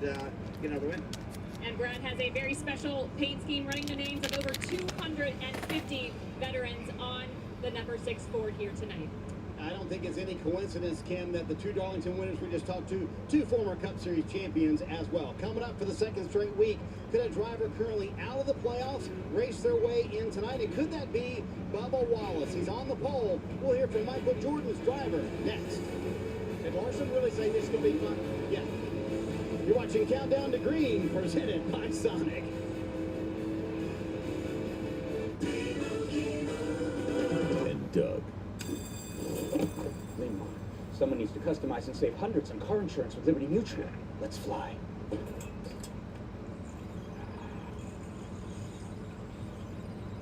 get another win. And Brad has a very special paint scheme running the names of over 250 veterans on the number 6 Ford here tonight. I don't think it's any coincidence, Kim, that the two Darlington winners we just talked to, two former Cup Series champions as well. Coming up for the second straight week, could a driver currently out of the playoffs race their way in tonight? And could that be Bubba Wallace? He's on the pole. We'll hear from Michael Jordan's driver next. Did Larson really say this is going to be fun? Yeah. You're watching Countdown to Green, presented by Sonic. And Doug. Meanwhile, someone needs to customize and save hundreds on car insurance with Liberty Mutual. Let's fly.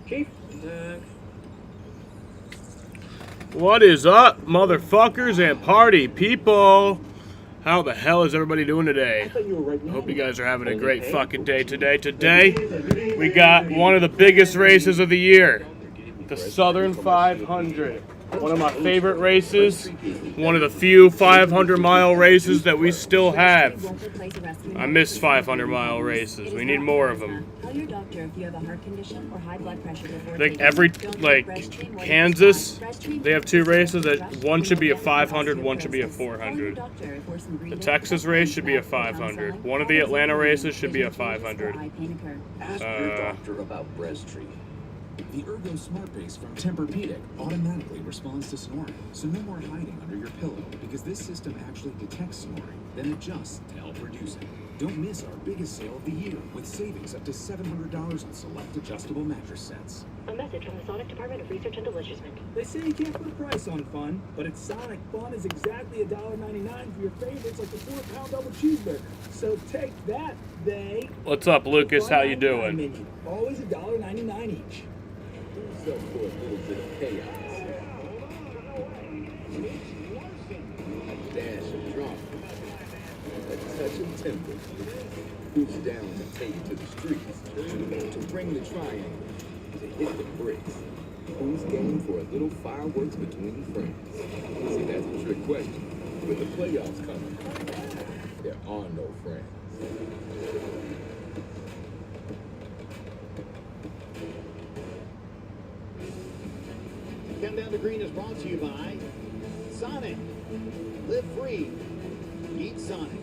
Chief. Doug. What is up, motherfuckers and party people? How the hell is everybody doing today? I hope you guys are having a great fucking day today. Today, we got one of the biggest races of the year, the Southern 500. One of my favorite races, one of the few 500-mile races that we still have. I miss 500-mile races. We need more of them. Tell your doctor if you have a heart condition or high blood pressure before Like every, Kansas, they have two races. That one should be a 500, one should be a 400. The Texas race should be a 500. One of the Atlanta races should be a 500. Ask your doctor about Breztri. The Ergo Smart Base from Tempur-Pedic automatically responds to snoring, so no more hiding under your pillow because this system actually detects snoring, then adjusts to help reduce it. Don't miss our biggest sale of the year with savings up to $700 on select adjustable mattress sets. A message from the Sonic Department of Research and Deliciousment. They say you can't put a price on fun, but at Sonic, fun is exactly $1.99 for your favorites like the 4-pound double cheeseburger. So take that, they. What's up, Lucas? How you doing? Menu. Always $1.99 each. So for a little bit of chaos. A dash of drama. A touch of temper. Who's down to take it to the streets? To bring the triangle. To hit the bricks. Who's game for a little fireworks between friends? See, that's a trick question. With the playoffs coming, there are no friends. Countdown to Green is brought to you by Sonic. Live free. Eat Sonic.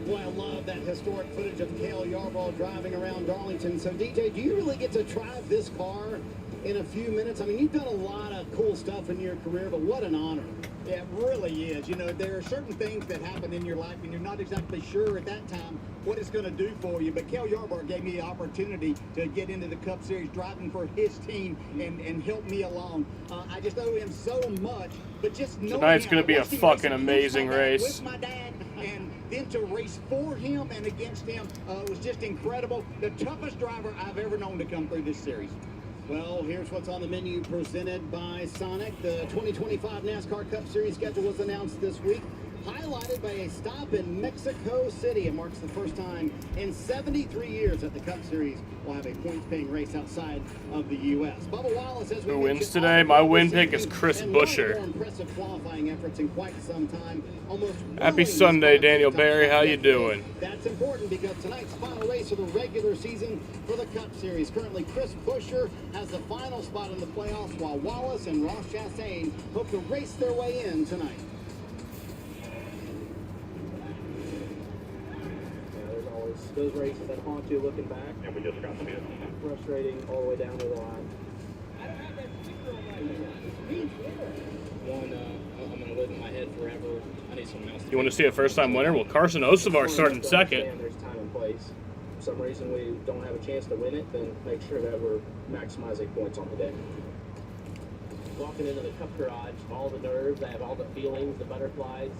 Boy, I love that historic footage of Cale Yarborough driving around Darlington. So, DJ, do you really get to drive this car in a few minutes? I mean, you've done a lot of cool stuff in your career, but what an honor. Yeah, it really is. You know, there are certain things that happen in your life and you're not exactly sure at that time what it's going to do for you. But Cale Yarborough gave me the opportunity to get into the Cup Series driving for his team and help me along. I just owe him so much. But just knowing Tonight's going to be a fucking amazing race. With my dad, and then to race for him and against him was just incredible. The toughest driver I've ever known to come through this series. Well, here's what's on the menu presented by Sonic. The 2025 NASCAR Cup Series schedule was announced this week, highlighted by a stop in Mexico City. It marks the first time in 73 years that the Cup Series will have a points-paying race outside of the U.S. Bubba Wallace, as we Who wins mentioned, today? My win pick is Chris and one of the Buescher. more impressive qualifying efforts in quite some time. Almost Happy winning Sunday, this Daniel top Barry. How you decade. doing? That's important because tonight's final race of the regular season for the Cup Series. Currently, Chris Buescher has the final spot in the playoffs, while Wallace and Ross Chastain hope to race their way in tonight. There's always those races that haunt you looking back. And we just got the bid. Frustrating all the way down to the line. One, I'm going to live in my head forever. I need someone else. You want to see a first-time winner? Well, Carson Osevar starting second. There's time and place. For some reason we don't have a chance to win it, then make sure that we're maximizing points on the day. Walking into the Cup garage, all the nerves, I have all the feelings, the butterflies.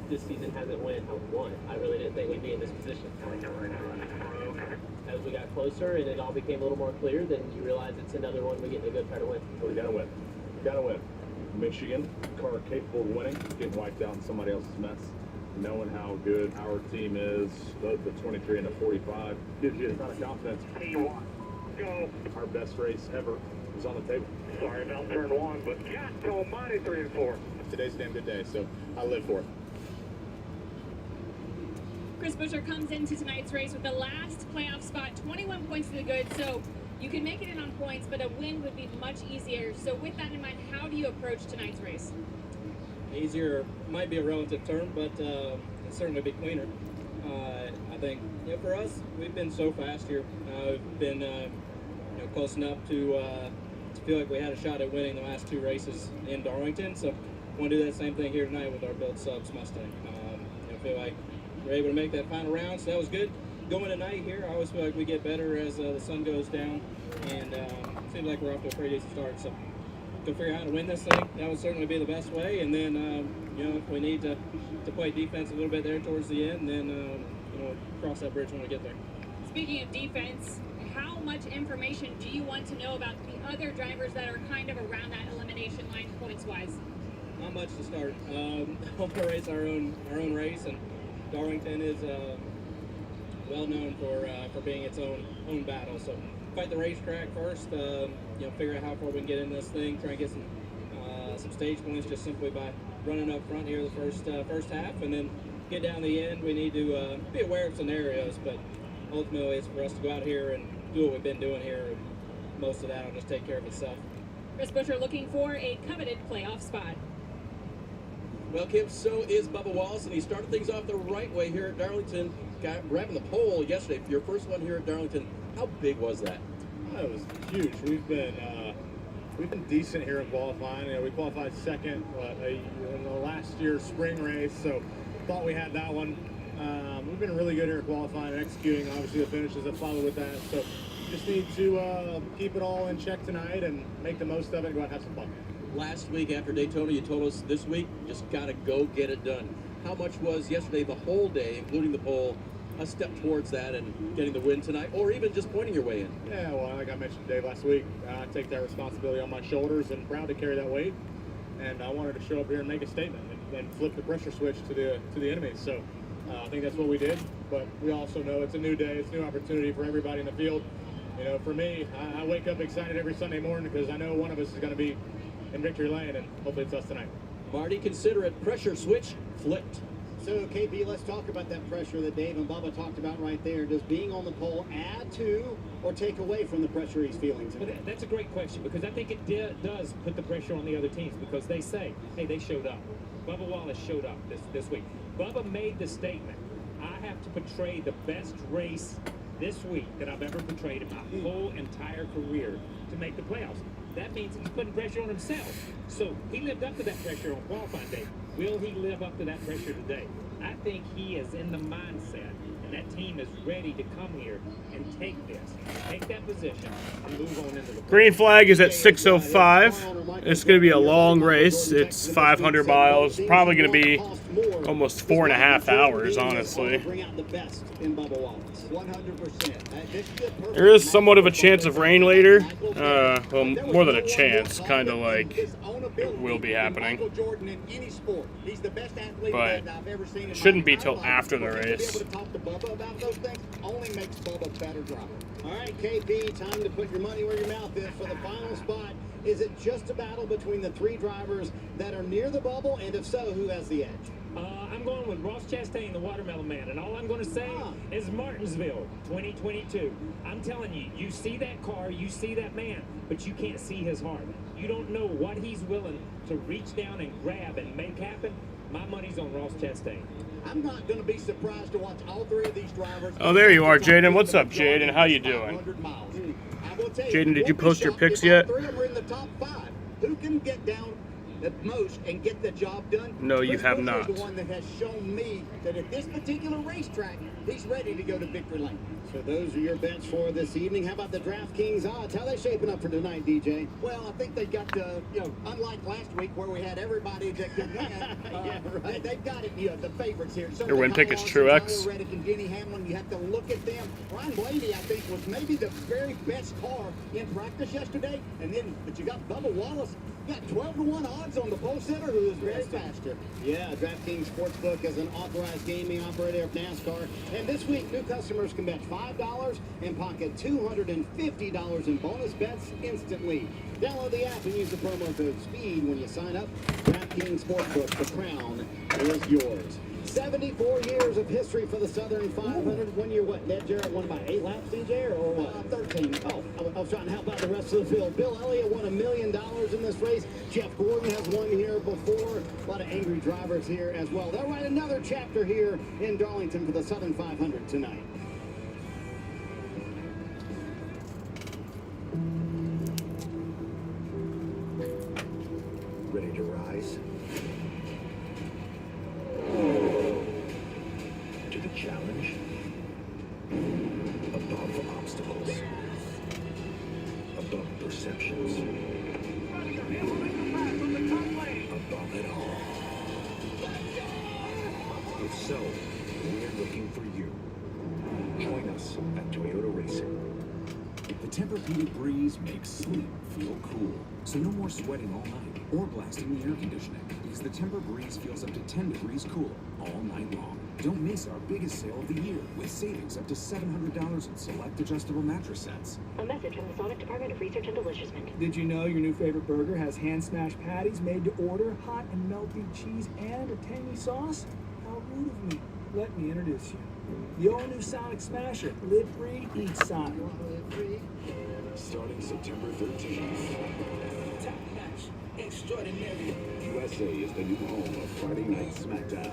This season hasn't won. I really didn't think we'd be in this position. As we got closer and it all became a little more clear, then you realize it's another one we get to go try to win. We gotta win. We gotta win. Michigan, car capable of winning, getting wiped out in somebody else's mess. Knowing how good our team is, the 23 and the 45, gives you a ton of confidence. Go. Our best race ever is on the table. Sorry about turn one, but God almighty 3 and 4. Today's a damn good day, so I live for it. Chris Buescher comes into tonight's race with the last playoff spot, 21 points to the good, so you can make it in on points, but a win would be much easier. So with that in mind, how do you approach tonight's race? Easier might be a relative term, but it's certainly a bit cleaner. I think for us, we've been so fast here. We've been close enough to feel like we had a shot at winning the last 2 races in Darlington. So we want to do that same thing here tonight with our built subs Mustang. I feel like we're able to make that final round, so that was good. Going tonight here, I always feel like we get better as the sun goes down, and it seems like we're off to a pretty decent start. So to figure out how to win this thing, that would certainly be the best way. And then if we need to play defense a little bit there towards the end, then cross that bridge when we get there. Speaking of defense, how much information do you want to know about the other drivers that are kind of around that elimination line points-wise? Not much to start. We'll race our own race, and Darlington is well known for being its own battle. So fight the racetrack first. Figure out how far we can get in this thing. Try and get some stage points just simply by running up front here the first half, and then get down the end. We need to be aware of scenarios, but ultimately it's for us to go out here and do what we've been doing here. And most of that will just take care of itself. Chris Buescher looking for a coveted playoff spot. Well, Kim, so is Bubba Wallace, and he started things off the right way here at Darlington, grabbing the pole yesterday. Your first one here at Darlington, how big was that? It was huge. We've been decent here in qualifying. We qualified second in the last year's spring race, so thought we had that one. We've been really good here at qualifying and executing, obviously, the finishes that follow with that. So just need to keep it all in check tonight and make the most of it and go out and have some fun. Last week after Daytona, you told us this week, just got to go get it done. How much was yesterday, the whole day, including the pole, a step towards that and getting the win tonight, or even just pointing your way in? Yeah, well, like I mentioned Dave last week, I take that responsibility on my shoulders and proud to carry that weight. And I wanted to show up here and make a statement and flip the pressure switch to the enemy. So I think that's what we did. But we also know it's a new day, it's a new opportunity for everybody in the field. For me, I wake up excited every Sunday morning because I know one of us is going to be in victory lane, and hopefully it's us tonight. Marty, consider it pressure switch flipped. So, KB, let's talk about that pressure that Dave and Bubba talked about right there. Does being on the pole add to or take away from the pressure he's feeling today? Well, that's a great question, because I think it does put the pressure on the other teams, because they say, hey, they showed up. Bubba Wallace showed up this week. Bubba made the statement, I have to portray the best race this week that I've ever portrayed in my whole entire career to make the playoffs. That means he's putting pressure on himself. So he lived up to that pressure on qualifying day. Will he live up to that pressure today? I think he is in the mindset, and that team is ready to come here and take that position, and move on into the Green flag is at 6:05. It's going to be a long race. It's 500 miles. Probably going to be almost 4.5 hours, honestly. Bring out the best in Bubba Wallace. 100%. There is somewhat of a chance of rain later. Well, more than a chance, kind of like it will be happening. But it shouldn't be till after the race. Only makes Bubba a better driver. All right, KB, time to put your money where your mouth is for the final spot. Is it just a battle between the 3 drivers that are near the bubble? And if so, who has the edge? I'm going with Ross Chastain, the Watermelon Man, and all I'm going to say is Martinsville 2022. I'm telling you, you see that car, you see that man, but you can't see his heart. You don't know what he's willing to reach down and grab and make happen. My money's on Ross Chastain. I'm not going to be surprised to watch all 3 of these drivers. Oh, there you are, Jaden. What's up, Jaden? How you doing? Jaden, did you post your picks yet? 3 of them are in the top 5. Who can get down the most and get the job done? No, you have not. Chris Buescher is the one that has shown me that at this particular racetrack, he's ready to go to victory lane. So those are your bets for this evening. How about the DraftKings odds? How are they shaping up for tonight, DJ? Well, I think they got, unlike last week where we had everybody that could win, yeah, right. they've got it, the favorites here. Your win pick is Truex. Reddick and Denny Hamlin, you have to look at them. Ryan Blaney, I think, was maybe the very best car in practice yesterday. But you got Bubba Wallace. You got 12-to-1 odds on the pole sitter, who is very faster. Yeah, DraftKings Sportsbook is an authorized gaming operator of NASCAR. And this week, new customers can bet $5 and pocket $250 in bonus bets instantly. Download the app and use the promo code SPEED when you sign up. DraftKings Sportsbook, the crown is yours. 74 years of history for the Southern 500. One year, what, Ned Jarrett won by 8 laps, DJ, or what? 13. Oh, I was trying to help out the rest of the field. Bill Elliott won $1 million in this race. Jeff Gordon has won here before. A lot of angry drivers here as well. They'll write another chapter here in Darlington for the Southern 500 tonight. Ready to rise? To the challenge? Above obstacles. Above perceptions. Above it all. If so, we're looking for you. Join us at Toyota Racing. The Tempur-Pedic Breeze makes sleep feel cool. So no more sweating all night or blasting the air conditioning, because the Tempur Breeze feels up to 10 degrees cooler all night long. Don't miss our biggest sale of the year with savings up to $700 in select adjustable mattress sets. A message from the Sonic Department of Research and Deliciousment. Did you know your new favorite burger has hand-smashed patties made to order, hot and melty cheese, and a tangy sauce? How rude of me. Let me introduce you. The all-new Sonic Smasher. Live free, eat Sonic. Starting September 13th. Top notch, extraordinary. USA is the new home of Friday Night SmackDown.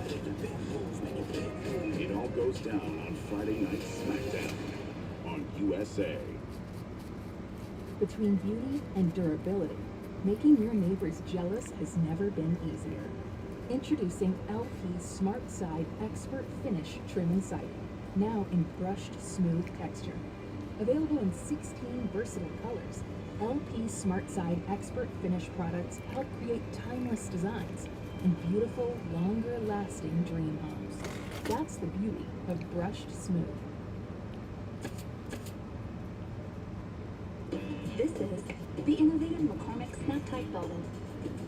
It all goes down on Friday Night SmackDown on USA. Between beauty and durability, making your neighbors jealous has never been easier. Introducing LP's Smart Side Expert Finish Trim and Siding, now in brushed smooth texture. Available in 16 versatile colors, LP Smart Side Expert Finish products help create timeless designs and beautiful, longer-lasting dream homes. That's the beauty of brushed smooth. This is the innovative McCormick Snap Tight Bottle.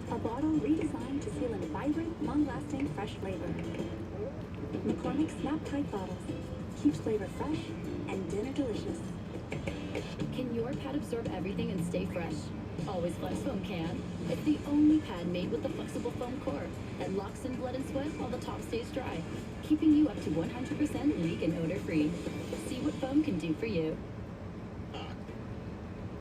A bottle redesigned to seal in vibrant, long-lasting, fresh flavor. McCormick Snap Tight Bottles keeps flavor fresh and dinner delicious. Can your pad absorb everything and stay fresh? Always Flex Foam can. It's the only pad made with the flexible foam core that locks in blood and sweat while the top stays dry, keeping you up to 100% leak and odor-free. See what foam can do for you.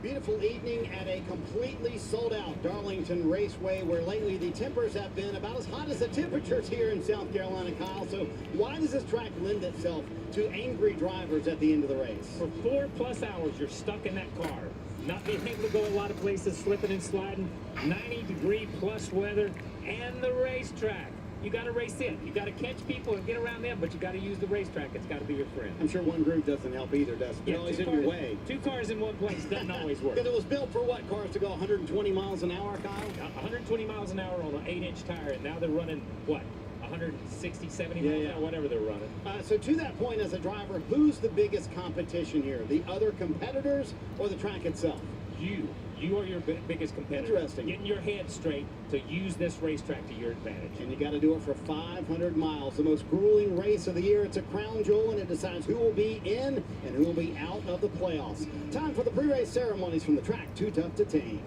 Beautiful evening at a completely sold-out Darlington Raceway, where lately the tempers have been about as hot as the temperatures here in South Carolina, Kyle. So why does this track lend itself to angry drivers at the end of the race? For 4+ hours, you're stuck in that car. Not being able to go a lot of places, slipping and sliding, 90-degree plus weather, and the racetrack. You got to race it. You got to catch people and get around them, but you got to use the racetrack. It's got to be your friend. I'm sure one group doesn't help either, does it? They're always in your way. 2 cars in one place doesn't always work. Because it was built for what? Cars to go 120 miles an hour, Kyle? 120 miles an hour on an 8-inch tire, and now they're running, what, 160, 70 miles an hour, whatever they're running. So to that point, as a driver, who's the biggest competition here? The other competitors or the track itself? You are your biggest competitor. Interesting. Getting your head straight to use this racetrack to your advantage. And you got to do it for 500 miles. The most grueling race of the year. It's a crown jewel, and it decides who will be in and who will be out of the playoffs. Time for the pre-race ceremonies from the track. Too Tough to Tame.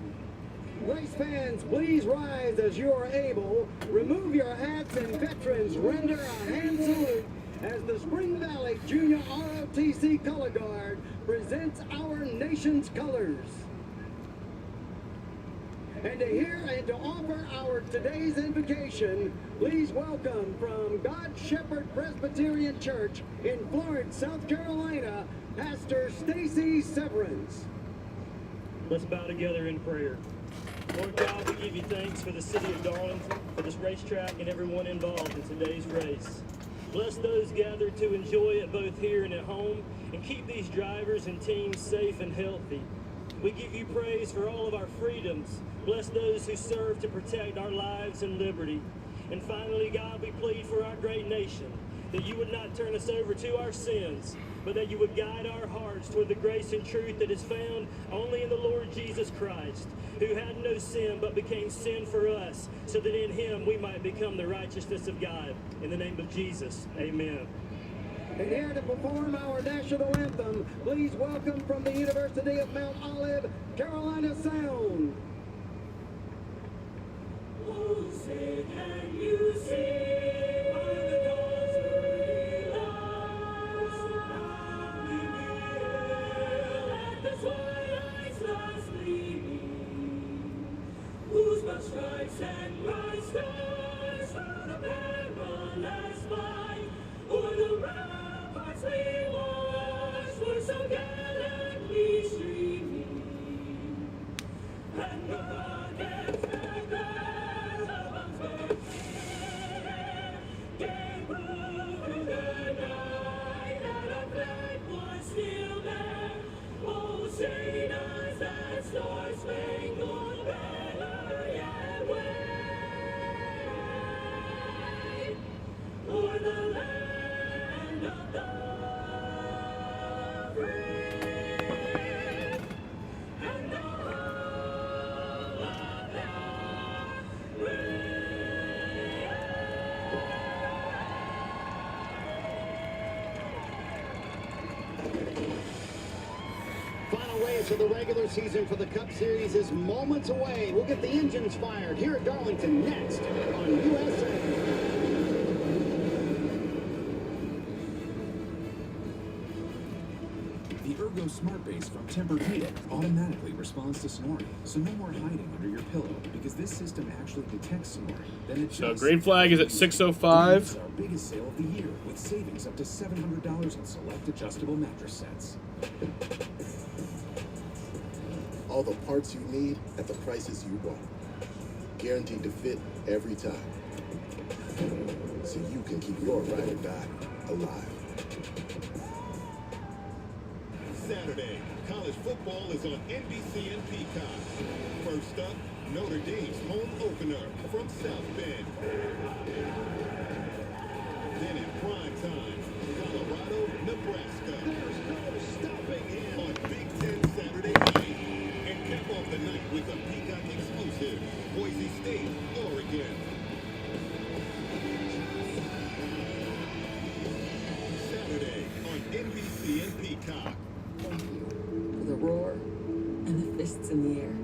Race fans, please rise as you are able. Remove your hats, and veterans render a hand salute as the Spring Valley Junior ROTC Color Guard presents our nation's colors. And to hear and to offer our today's invocation, please welcome from God Shepherd Presbyterian Church in Florence, South Carolina, Pastor Stacy Severance. Let's bow together in prayer. Lord God, we give you thanks for the city of Darlington, for this racetrack and everyone involved in today's race. Bless those gathered to enjoy it both here and at home, and keep these drivers and teams safe and healthy. We give you praise for all of our freedoms. Bless those who serve to protect our lives and liberty. And finally, God, we plead for our great nation, that you would not turn us over to our sins, but that you would guide our hearts toward the grace and truth that is found only in the Lord Jesus Christ, who had no sin but became sin for us, so that in him we might become the righteousness of God. In the name of Jesus, amen. And here to perform our national anthem, please welcome from the University of Mount Olive, Carolina Sound. Oh, say, can you see by the dawn finish of the regular season for the Cup Series is moments away. We'll get the engines fired here at Darlington next on USA. The Ergo Smart Base from Tempur-Pedic automatically responds to snoring, so no more hiding under your pillow because this system actually detects snoring. Then it So green flag is at 6:05. It's our biggest sale of the year with savings up to $700 on select adjustable mattress sets. All the parts you need at the prices you want. Guaranteed to fit every time. So you can keep your ride or die alive. Saturday, college football is on NBC and Peacock. First up, Notre Dame's home opener from South Bend. Then in prime time, Colorado, Nebraska. There's no stopping him on Big Ten Saturday night. And cap off the night with a Peacock exclusive, Boise State, Oregon. Saturday on NBC and Peacock. For the roar and the fists in the air.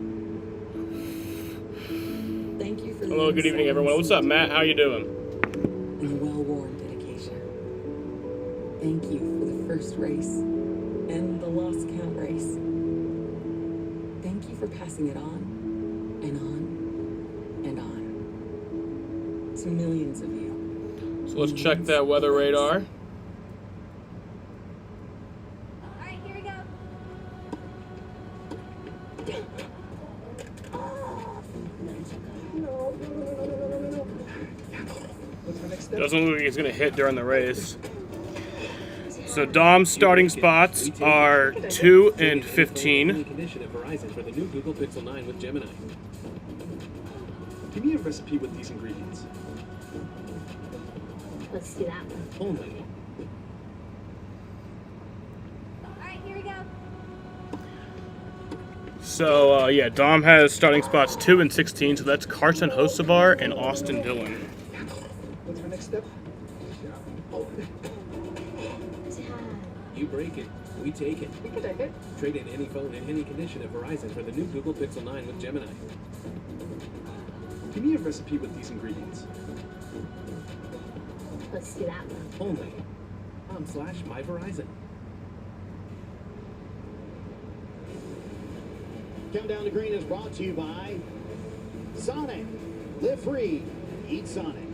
Thank you for the Hello, good evening, everyone. What's up, Matt? How you doing? and a well-worn dedication. Thank you for the first race and the lost count race. Thank you for passing it on and on and on to millions of you. So let's check that weather radar. Doesn't look like he's going to hit during the race. So Dom's starting spots are 2 and 15. Condition at Verizon for the new Google Pixel 9 with Gemini. Give me a recipe with these ingredients. Let's do that one. Only. Alright, here we go. So, yeah, Dom has starting spots 2 and 16, so that's Carson Hocevar and Austin Dillon. What's our next step? You break it, we take it. We can take it. Trade in any phone in any condition at Verizon for the new Google Pixel 9 with Gemini. Give me a recipe with these ingredients. Let's do that one. Only on /My Verizon. Countdown to Green is brought to you by Sonic. Live free, eat Sonic.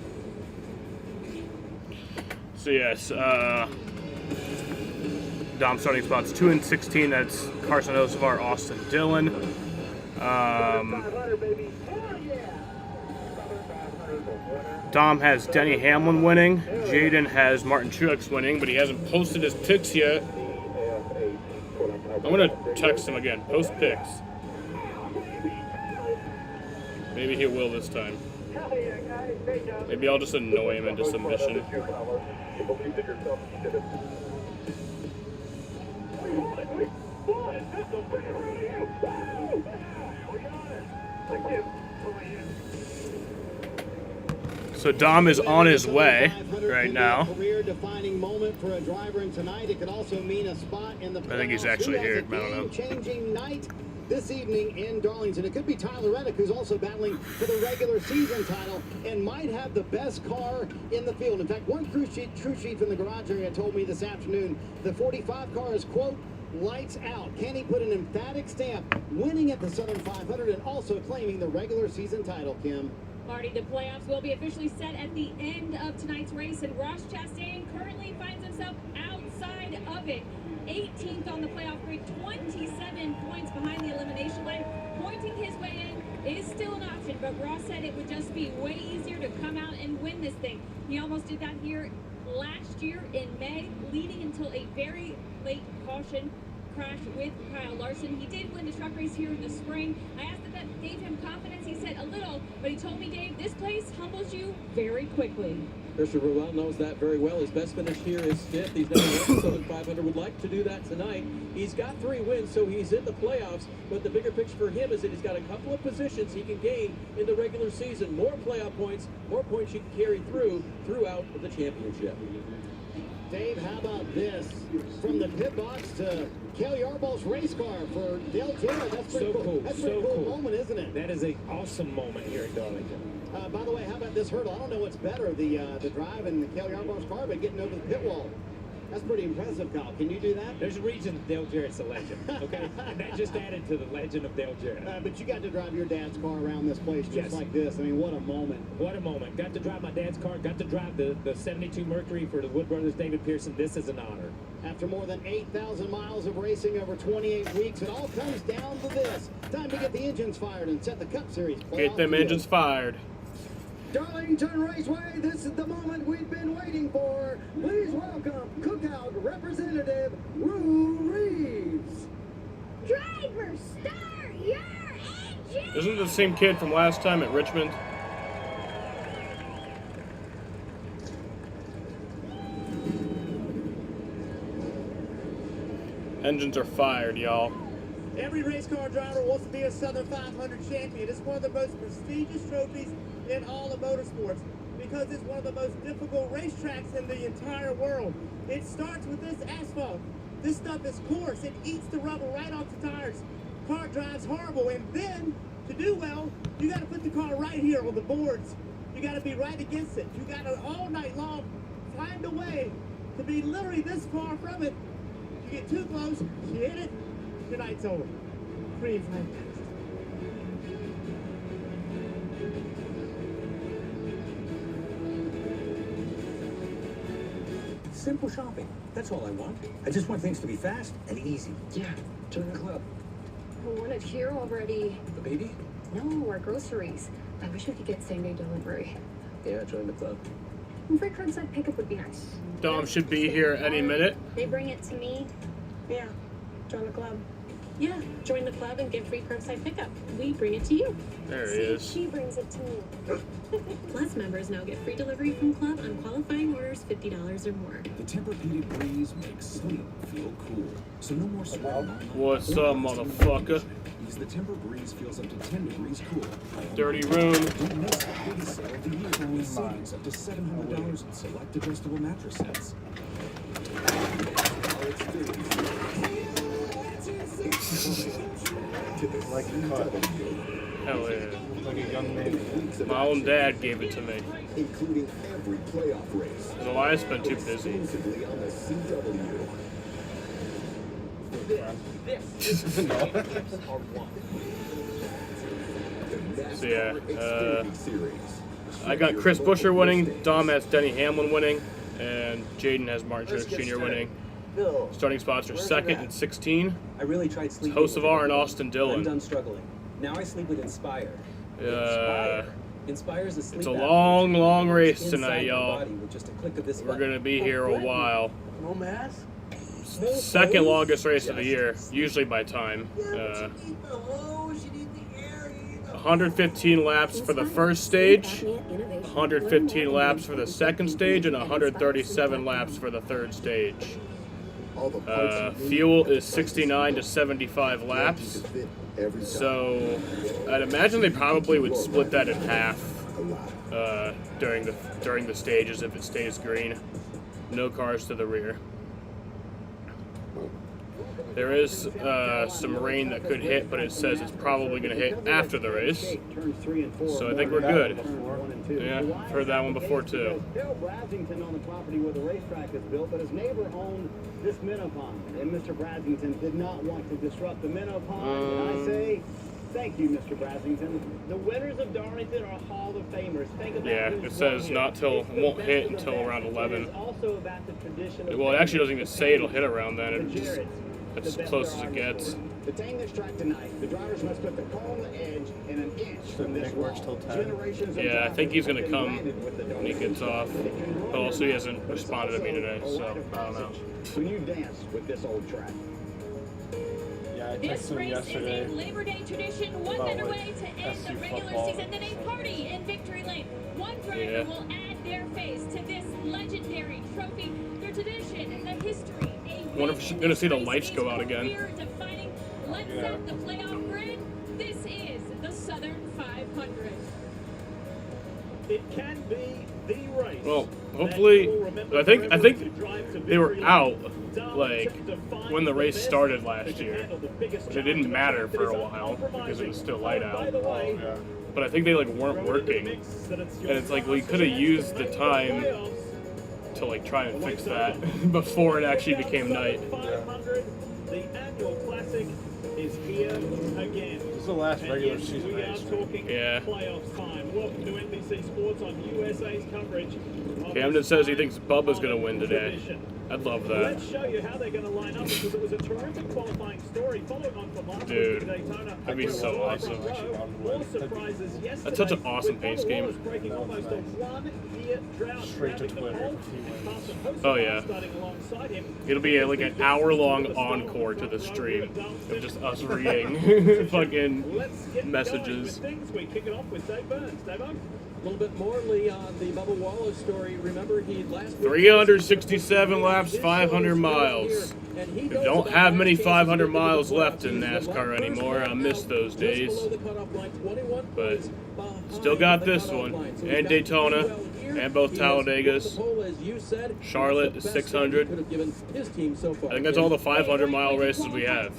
So, yes, Dom starting spots 2 and 16. That's Carson Hocevar, Austin Dillon. Dom has Denny Hamlin winning. Jaden has Martin Truex winning, but he hasn't posted his picks yet. I'm going to text him again. Post picks. Maybe he will this time. Maybe I'll just annoy him into submission. So Dom is on his way right now. Career-defining moment for a driver, and tonight it could also mean a spot in the playoffs. I think he's actually here. I don't know. Game-changing night this evening in Darlington. It could be Tyler Reddick, who's also battling for the regular season title and might have the best car in the field. In fact, one crew chief from the garage area told me this afternoon the 45 car is, quote, lights out. Can he put an emphatic stamp, winning at the Southern 500 and also claiming the regular season title, Kim? Marty, the playoffs will be officially set at the end of tonight's race, and Ross Chastain currently finds himself outside of it. 18th on the playoff grid, 27 points behind the elimination line. Pointing his way in is still an option, but Ross said it would just be way easier to come out and win this thing. He almost did that here last year in May, leading until a very late caution crash with Kyle Larson. He did win the truck race here in the spring. I asked if that gave him confidence. He said a little, but he told me, Dave, this place humbles you very quickly. Christopher Ruel knows that very well. His best finish here is 5th. He's never won the Southern 500. Would like to do that tonight. He's got 3 wins, so he's in the playoffs. But the bigger picture for him is that he's got a couple of positions he can gain in the regular season. More playoff points, more points you can carry throughout the championship. Dave, how about this? From the pit box to Cale Yarbaugh's race car for Dale Jarrett. That's pretty cool. That's a pretty cool moment, isn't it? That is an awesome moment here at Darlington. By the way, how about this hurdle? I don't know what's better, the drive in Cale Yarbaugh's car, but getting over the pit wall. That's pretty impressive, Kyle. Can you do that? There's a reason Dale Jarrett's a legend, okay? And that just added to the legend of Dale Jarrett. But you got to drive your dad's car around this place just like this. I mean, what a moment. What a moment. Got to drive my dad's car. Got to drive the 72 Mercury for the Wood Brothers, David Pearson. This is an honor. After more than 8,000 miles of racing over 28 weeks, it all comes down to this. Time to get the engines fired and set the Cup Series playoff. Get them engines fired. Darlington Raceway, this is the moment we've been waiting for. Please welcome Cookout Representative Rue Reeves. Driver, start your engine! Isn't the same kid from last time at Richmond? Engines are fired, y'all. Every race car driver wants to be a Southern 500 champion. It's one of the most prestigious trophies in all of motorsports because it's one of the most difficult racetracks in the entire world. It starts with this asphalt. This stuff is coarse. It eats the rubber right off the tires. Car drives horrible. And then, to do well, you got to put the car right here on the boards. You got to be right against it. You got to, all night long, find a way to be literally this far from it. You get too close, you hit it, your night's over. Pretty fantastic. Simple shopping. That's all I want. I just want things to be fast and easy. Yeah, Join the club. I want it here already. The baby? No, our groceries. I wish we could get same-day delivery. Yeah, join the club. And free curbside pickup would be nice. Dom should be here any minute. They bring it to me. Yeah, join the club. Yeah, join the club and get free curbside pickup. We bring it to you. There he is. She brings it to me. Plus, members now get free delivery from Club on qualifying orders $50 or more. The Tempur-Pedic breeze makes sleep feel cool. So no more sweating. What's up, motherfucker? Because the Tempur breeze feels up to 10 degrees cool. Dirty room. Don't miss the biggest sale of the year with savings up to $700 in select adjustable mattress sets. Hell yeah. Like a young man. My own dad gave it to me. Including every playoff race. Has Elias been too busy? Exclusively on the CW. So yeah, I got Chris Buescher winning, Dom has Denny Hamlin winning, and Jaden has Martin Truex Jr. winning. Starting spots are 2nd and 16. I really tried sleeping. Hocevar and Austin I'm Dillon. done struggling. Now I sleep with Inspire. Inspire's a sleep It's a app long, long race inside tonight, my y'all. body with just a click of this We're button. gonna be here a while. No mask? Second longest race of the year, usually by time. 115 laps for the first stage, 115 laps for the second stage, and 137 laps for the third stage. Fuel is 69 to 75 laps, so I'd imagine they probably would split that in half during the stages if it stays green. No cars to the rear. There is some rain that could hit, but it says it's probably going to hit after the race. So I think we're good. Yeah, I've heard that one before too. Bill Brasington on the property where the racetrack is built, but his neighbor owned this minnow pond, and Mr. Brasington did not want to disrupt the minnow pond. And I say, thank you, Mr. Brasington. The winners of Darlington are Hall of Famers. Think about Yeah, it says not till, won't hit until around 11. It's also about the tradition of Well, it actually doesn't even say it'll hit around then. It's as close as it gets. To tame this track tonight, the drivers must put the car on the edge and an inch from this wall. Generations of Yeah, I think he's going to drivers come have been landed with the when he gets off. But also, he hasn't responded to me today, so I don't know. When you dance with this old track. Yeah, I This race is a Labor Day tradition, one night away to end the regular season, then a party in Victory Lane. One driver will add their face to this legendary trophy. Their tradition, the history, a Wonder if we're going to see the lights go out again. career-defining. Let's set the playoff grid. This is the Southern 500. It can be the race. Well, hopefully, I think they were out like when the race started last year, which it didn't matter for a while because it was still light out. But I think they like weren't working, and it's like we could have used the time to like try and fix that before it actually became night. The annual classic is here again. This is the last regular season race. Yeah. Playoffs time. Welcome to NBC Sports on USA's coverage. Camden says he thinks Bubba's gonna win today. I'd love that. Let's show you how they're going to line up because it was a terrific qualifying story following on from last Dude, week at Daytona. that'd be so awesome. More surprises yesterday. That's such an awesome pace game. Breaking almost a 1-year drought. Straight to Twitter. Oh yeah. It'll be like an hour-long encore to the stream of just us reading fucking messages. We kick it off with Dave Burns. Dave-O? A little bit more, Lee, on the Bubba Wallace story. Remember, he last 367 laps, 500 miles. We don't have many 500 miles left in NASCAR anymore. I miss those days. But still got this one. And Daytona. And both Talladegas. Charlotte is 600. I think that's all the 500-mile races we have.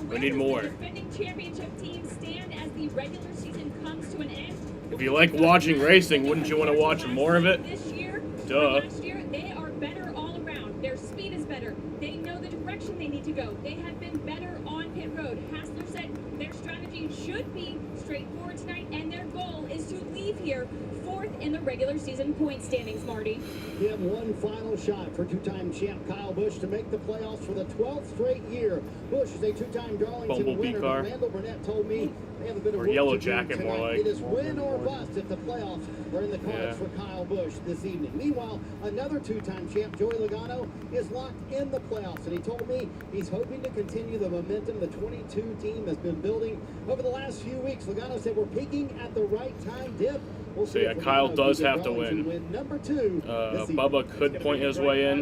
We need more. Defending championship teams stand as the regular season comes to an end. If you like watching racing, wouldn't you want to watch more of it? This year, Duh. last year, they are better all around. Their speed is better. They know the direction they need to go. They have been better on pit road. Hassler said their strategy should be straightforward tonight, and their goal is to leave here fourth in the regular season point standings, Marty. Give one final shot for two-time champ Kyle Busch to make the playoffs for the 12th straight year. Busch is a two-time Darlington Bumblebee winner. car. Randall Burnett told me they have a bit of Or work Yellow to do Jacket, more tonight. like. It is win or bust if the playoffs are in the cards Yeah. for Kyle Busch this evening. Meanwhile, another two-time champ, Joey Logano, is locked in the playoffs, and he told me he's hoping to continue the momentum the 22 team has been building over the last few weeks. Logano said we're peaking at the right time. Dip. We'll So yeah, Kyle does have to win. Number 2. Bubba could point his way in,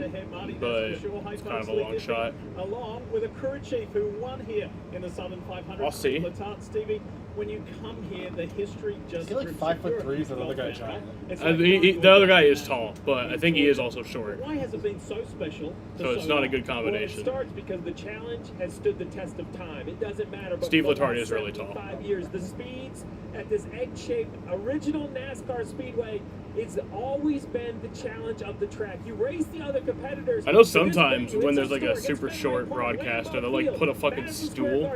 but it's kind of a long shot. Along with a crew chief who won here in the Southern 500. I'll see. Letarte, Stevie, when you come here, the history just. Is he like 5'3" is the other guy giant? The other guy is tall, but I think he is also short. Why has it been so special? So it's not a good combination. Well, it starts because the challenge has stood the test of time. It doesn't matter. But Steve for the Letarte last is really tall. 75 years, the speeds at this egg-shaped original NASCAR speedway, it's always been the challenge of the track. You race the other competitors. I know sometimes when there's like a super short broadcaster, they'll like put a fucking stool.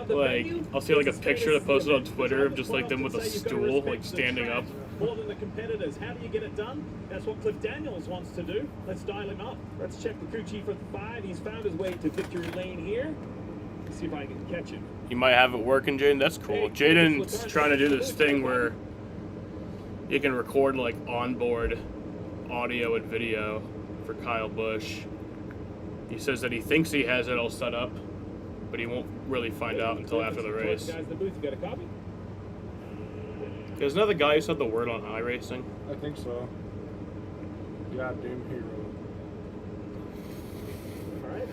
Like, I'll see like a picture that posted on Twitter of just like them with a stool, like standing up. More than the competitors. How do you get it done? That's what Cliff Daniels wants to do. Let's dial him up. Let's check the crew chief at 5. He's found his way to victory lane here. Let's see if I can catch him. You might have it working, Jaden. That's cool. Jaden's trying to do this thing where you can record like onboard audio and video for Kyle Busch. He says that he thinks he has it all set up, but he won't really find out until after the race. Guys in the booth, you got a copy? Isn't that the guy who said the word on iRacing? I think so. Goddamn hero. All right,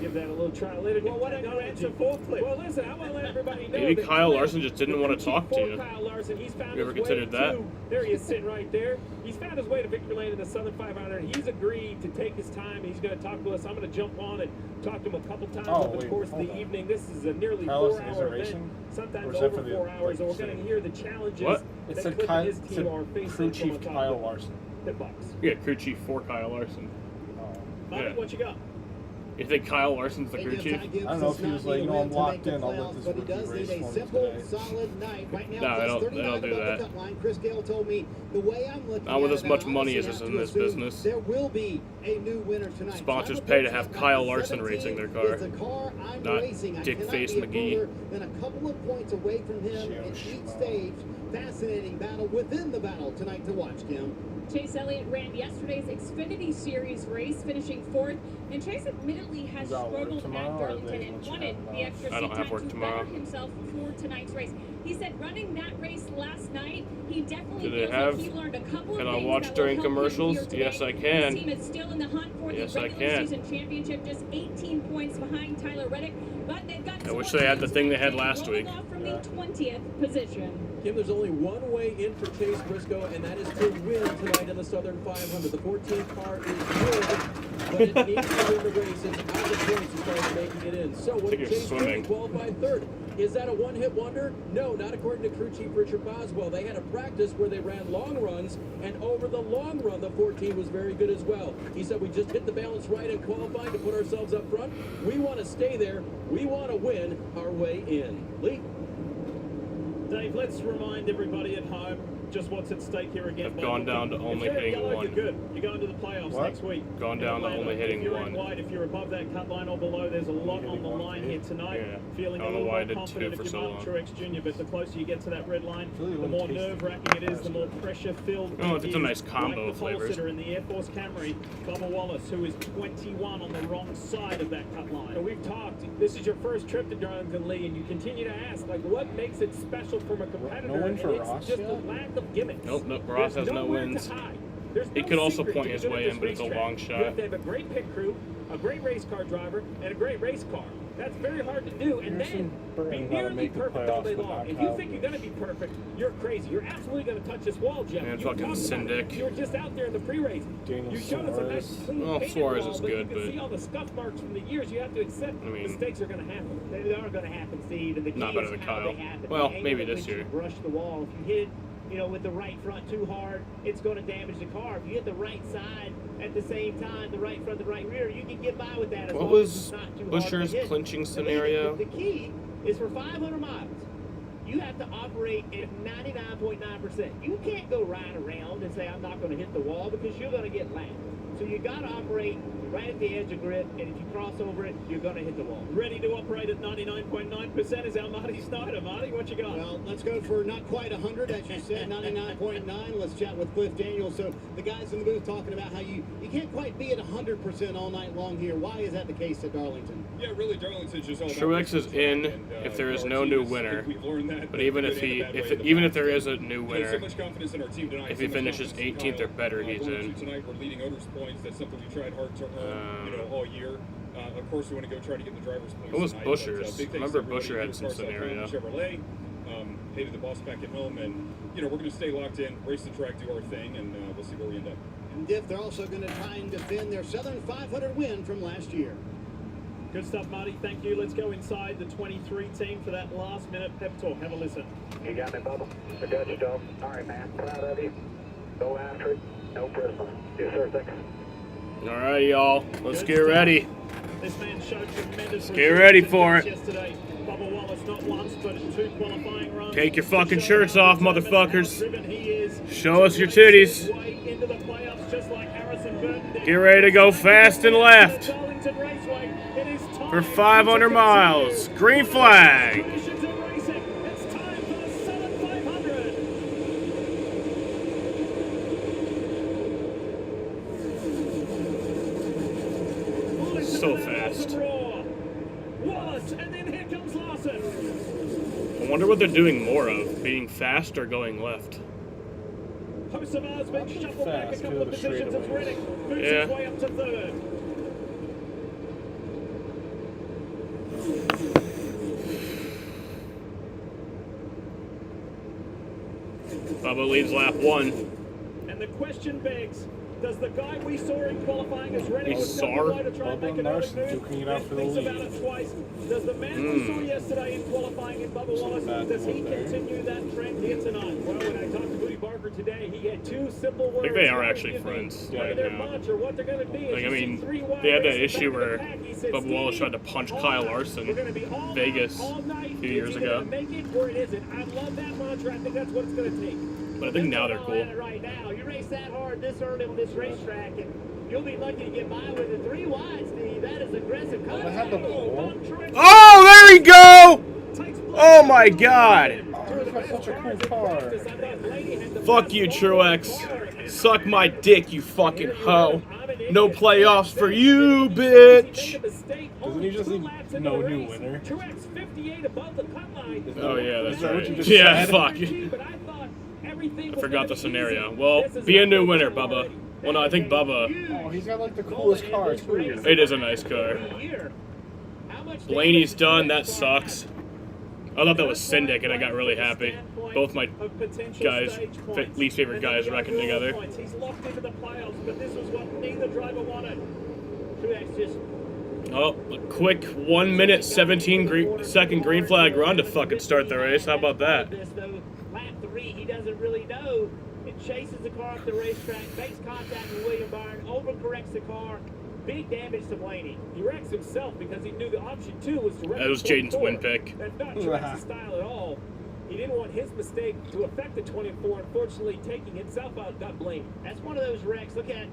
give that a little try later. Well, why don't you answer for Cliff? Well, listen, I want to let everybody know. Maybe that Kyle Cliff, Larson just didn't want to talk to you. Kyle Larson, he's found You ever his way considered that? there he is sitting right there. He's found his way to victory lane in the Southern 500. He's agreed to take his time. He's going to talk to us. I'm going to jump on and talk to him a couple times over the course of the evening. This is a nearly 4-hour event, sometimes over 4 hours, and we're going to hear the challenges What? It that said Cliff and his team are crew facing chief from Kyle Larson. Pit box. Yeah, crew chief for Kyle Larson. Bobby, Yeah. what you got? You think Kyle Larson's the crew chief? I don't know if he was like, you know, I'm locked in. I'll let this But he rookie does race need for a me simple, today. solid night. Right now, No, they he's don't 39 do above that. the cut line. Chris Gale told me the way I'm looking Not with at as it, much I money honestly as is have in to this assume business. There will be a new winner tonight. Sponsors Tyler pay to Busch have at Kyle number Larson 17 racing their car, is the car I'm not racing. I Dick cannot Face be McGee. further than a couple of points away from him in each stage. Fascinating battle within the battle tonight to watch, Kim. Chase Elliott ran yesterday's Xfinity Series race, finishing fourth, and Chase admittedly has Is that work struggled tomorrow, at or Darlington they and let you wanted have the it extra I don't seat have time work to tomorrow. better himself for tonight's race. He said running that race last night, he definitely Do they feels have- like he learned a couple Can of I things watch that during will help him commercials? here today. Yes, I can. His team is still in the hunt for Yes, the I regular can. season championship, just 18 points behind Tyler Reddick, but they've got I wish some they had the more thing they had games last rolling week. off from the 20th position. Kim, there's only one way in for Chase Briscoe, and that is to win tonight in the Southern 500. The 14th car is good, but it needs to win the race. It's out of points as far as making it in. So what did Chase do? He qualified third. Is that a one-hit wonder? No, not according to crew chief Richard Boswell. They had a practice where they ran long runs, and over the long run, the 14 was very good as well. He said, we just hit the balance right in qualifying to put ourselves up front. We want to stay there. We want to win our way in. Lee? Dave, let's remind everybody at home just what's at stake here again. I've gone down to only hitting one. You're good. You're going to the playoffs next week. Gone down to only hitting if you're one. In white, if you're above that cut line or below, there's a lot on the line here tonight. Yeah. Feeling a little more confident if you're Martin Truex Jr., but the closer you get to that red line, the more nerve-wracking it is, the more pressure-filled Oh, it it's is. a nice combo of the flavors. pole-sitter in the Air Force Camry, Bubba Wallace, who is 21 on the wrong side of that cut line. And we've talked, this is your first trip to Darlington, Lee, and you continue to ask, like, what makes it special from a competitor? No win for and it's Ross just yet? the lack of gimmicks. Nope, Ross has no wins. He could also point his way in, but it's a long You shot. have to have a great pit crew, a great race car driver, and a great race car. That's very hard to do, and then be nearly perfect all day long. If you think you're going to be perfect, you're crazy. You're absolutely going to touch this wall, Jeff. And You fucking talked about it. Syndic. You were just out there in the pre-race. You showed us a nice clean Well, painted Suarez wall, is but good, you can but- see all the scuff marks from the years. You have to accept I mean, mistakes are going to happen. They are going to happen, Steve. And the key not better is than how Kyle. they happen. Well, The maybe angle this at which year. you brush the wall. If you hit with the right front too hard, it's going to damage the car. If you hit the right side at the same time, the right front, the right rear, you can get by with that. As What long as was it's not too hard to Buscher's hit. clinching scenario? The key is for 500 miles, you have to operate at 99.9%. You can't go right around and say, I'm not going to hit the wall, because you're going to get lapped. So you got to operate right at the edge of grip, and if you cross over it, you're going to hit the wall. Ready to operate at 99.9% is our Marty Snyder. Marty, what you got? Well, let's go for not quite 100, as you said, 99.9. Let's chat with Cliff Daniels. So the guys in the booth talking about how you can't quite be at 100% all night long here. Why is that the case at Darlington? Yeah, really, Darlington's just all about Truex is in if there is no new winner. But even if there is a new winner, if he finishes 18th or better, he's in. Tonight we're leading owners points. That's something we tried hard to earn, all year. Of course, we want to go try to get the drivers' points. What was tonight, Buscher's? but, big thanks Remember to everybody Buscher here had at some Cars.com, scenario. Chevrolet, hated the boss back at home, and we're going to stay locked in, race the track, do our thing, and we'll see where we end up. And Diff, they're also going to try and defend their Southern 500 win from last year. Good stuff, Marty. Thank you. Let's go inside the 23 team for that last-minute pep talk. Have a listen. You got me, Bubba. I got you, dog. All right, man. Proud of you. Go after it. No prisoners. Yes, sir. Thanks. All right, y'all. Let's get ready. This man showed tremendous Get ready for it. yesterday. Bubba Wallace not once, but 2 qualifying runs. Take your fucking shirts off, motherfuckers. Show us your titties. Into the playoffs, just like Harrison Burton did. Get ready to go fast and left Darlington Raceway. It is time for 500 miles. Green flag. Traditions of racing. It's time for the Southern 500. So fast. Wallace, and then here comes Larson. I wonder what they're doing more of, being fast or going left. Hocevar's been shuffled back a couple of positions as Reddick moves his way up to 3rd. Bubba leads lap 1. And the question begs, does the guy we saw in qualifying as Reddick was Sar? to try and make an early move? duking it out for the Thinks about lead. it twice. Does the man we saw yesterday in qualifying in Bubba Wallace, does he continue that trend here tonight? Well, when I talked to Booty Barker today, he had 2 simple words. I think they are actually friends right now. What they're going to be. Like, I mean, they had that issue where Bubba Wallace tried to punch Kyle Larson in Vegas a few years ago. Make it or it isn't. I love that mantra. I think that's what it's going to take. But I think now they're cool. Right now, you race that hard this early on this racetrack, and you'll be lucky to get by with a 3 wide, Steve. That is aggressive. Oh, there you go! Oh my God! Such a cool car. Fuck you, Truex. Suck my dick, you fucking hoe. No playoffs for you, bitch. Doesn't he just need no new winner? Oh yeah, that's Is that what you right. just Yeah, said? fuck. I forgot the scenario. Well, be a new winner, Bubba. Well, no, I think Bubba. Oh, he's got like the coolest car too. It is a nice car. Blaney's done. That sucks. I thought that was Syndic, and I got really happy. Both my guys, least favorite guys, reckoned together. He's locked into the playoffs, but this was what neither driver wanted. Truex just Oh, a quick 1 minute 17-second green flag run to fucking start the race. How about that? Lap 3, he doesn't really know. It chases the car up the racetrack, makes contact with William Byron, overcorrects the car. Big damage to Blaney. He wrecks himself because he knew the option 2 was to wreck. That was Jaden's win pick. That's not Truex's style at all. He didn't want his mistake to affect the 24. Unfortunately, taking himself out got Blaney. That's one of those wrecks. Look at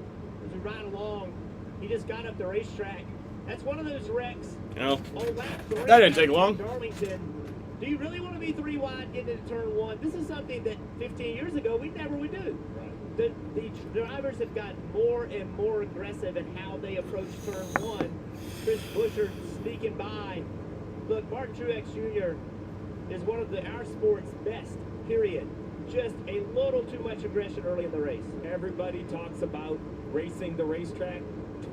as we ride along. He just got up the racetrack. That's one of those wrecks. Oh, on lap 3. that didn't take long. Darlington. Do you really want to be 3 wide getting into turn 1? This is something that 15 years ago we never would do. The drivers have gotten more and more aggressive in how they approach turn 1. Chris Buescher sneaking by. Look, Martin Truex Jr. is one of our sport's best, period. Just a little too much aggression early in the race. Everybody talks about racing the racetrack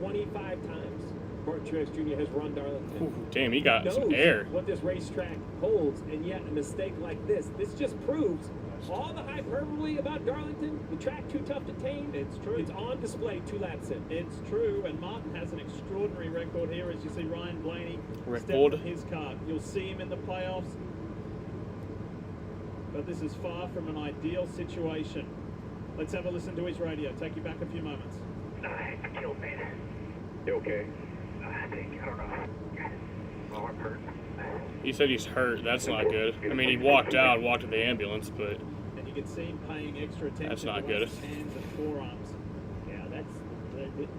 25 times. Martin Truex Jr. has run Darlington. Ooh, damn, he got some air. What this racetrack holds, and yet a mistake like this just proves all the hyperbole about Darlington, the track too tough to tame. It's true. It's on display 2 laps in. It's true, and Martin has an extraordinary record here, as you see Ryan Blaney step Record. in his car. You'll see him in the playoffs, but this is far from an ideal situation. Let's have a listen to his radio. Take you back a few moments. Killed me. You okay? I think, I don't know. Oh, I'm hurt. He said he's hurt. That's not good. I mean, he walked to the ambulance, but And you can see him paying extra attention that's not to good. his hands and forearms. Yeah,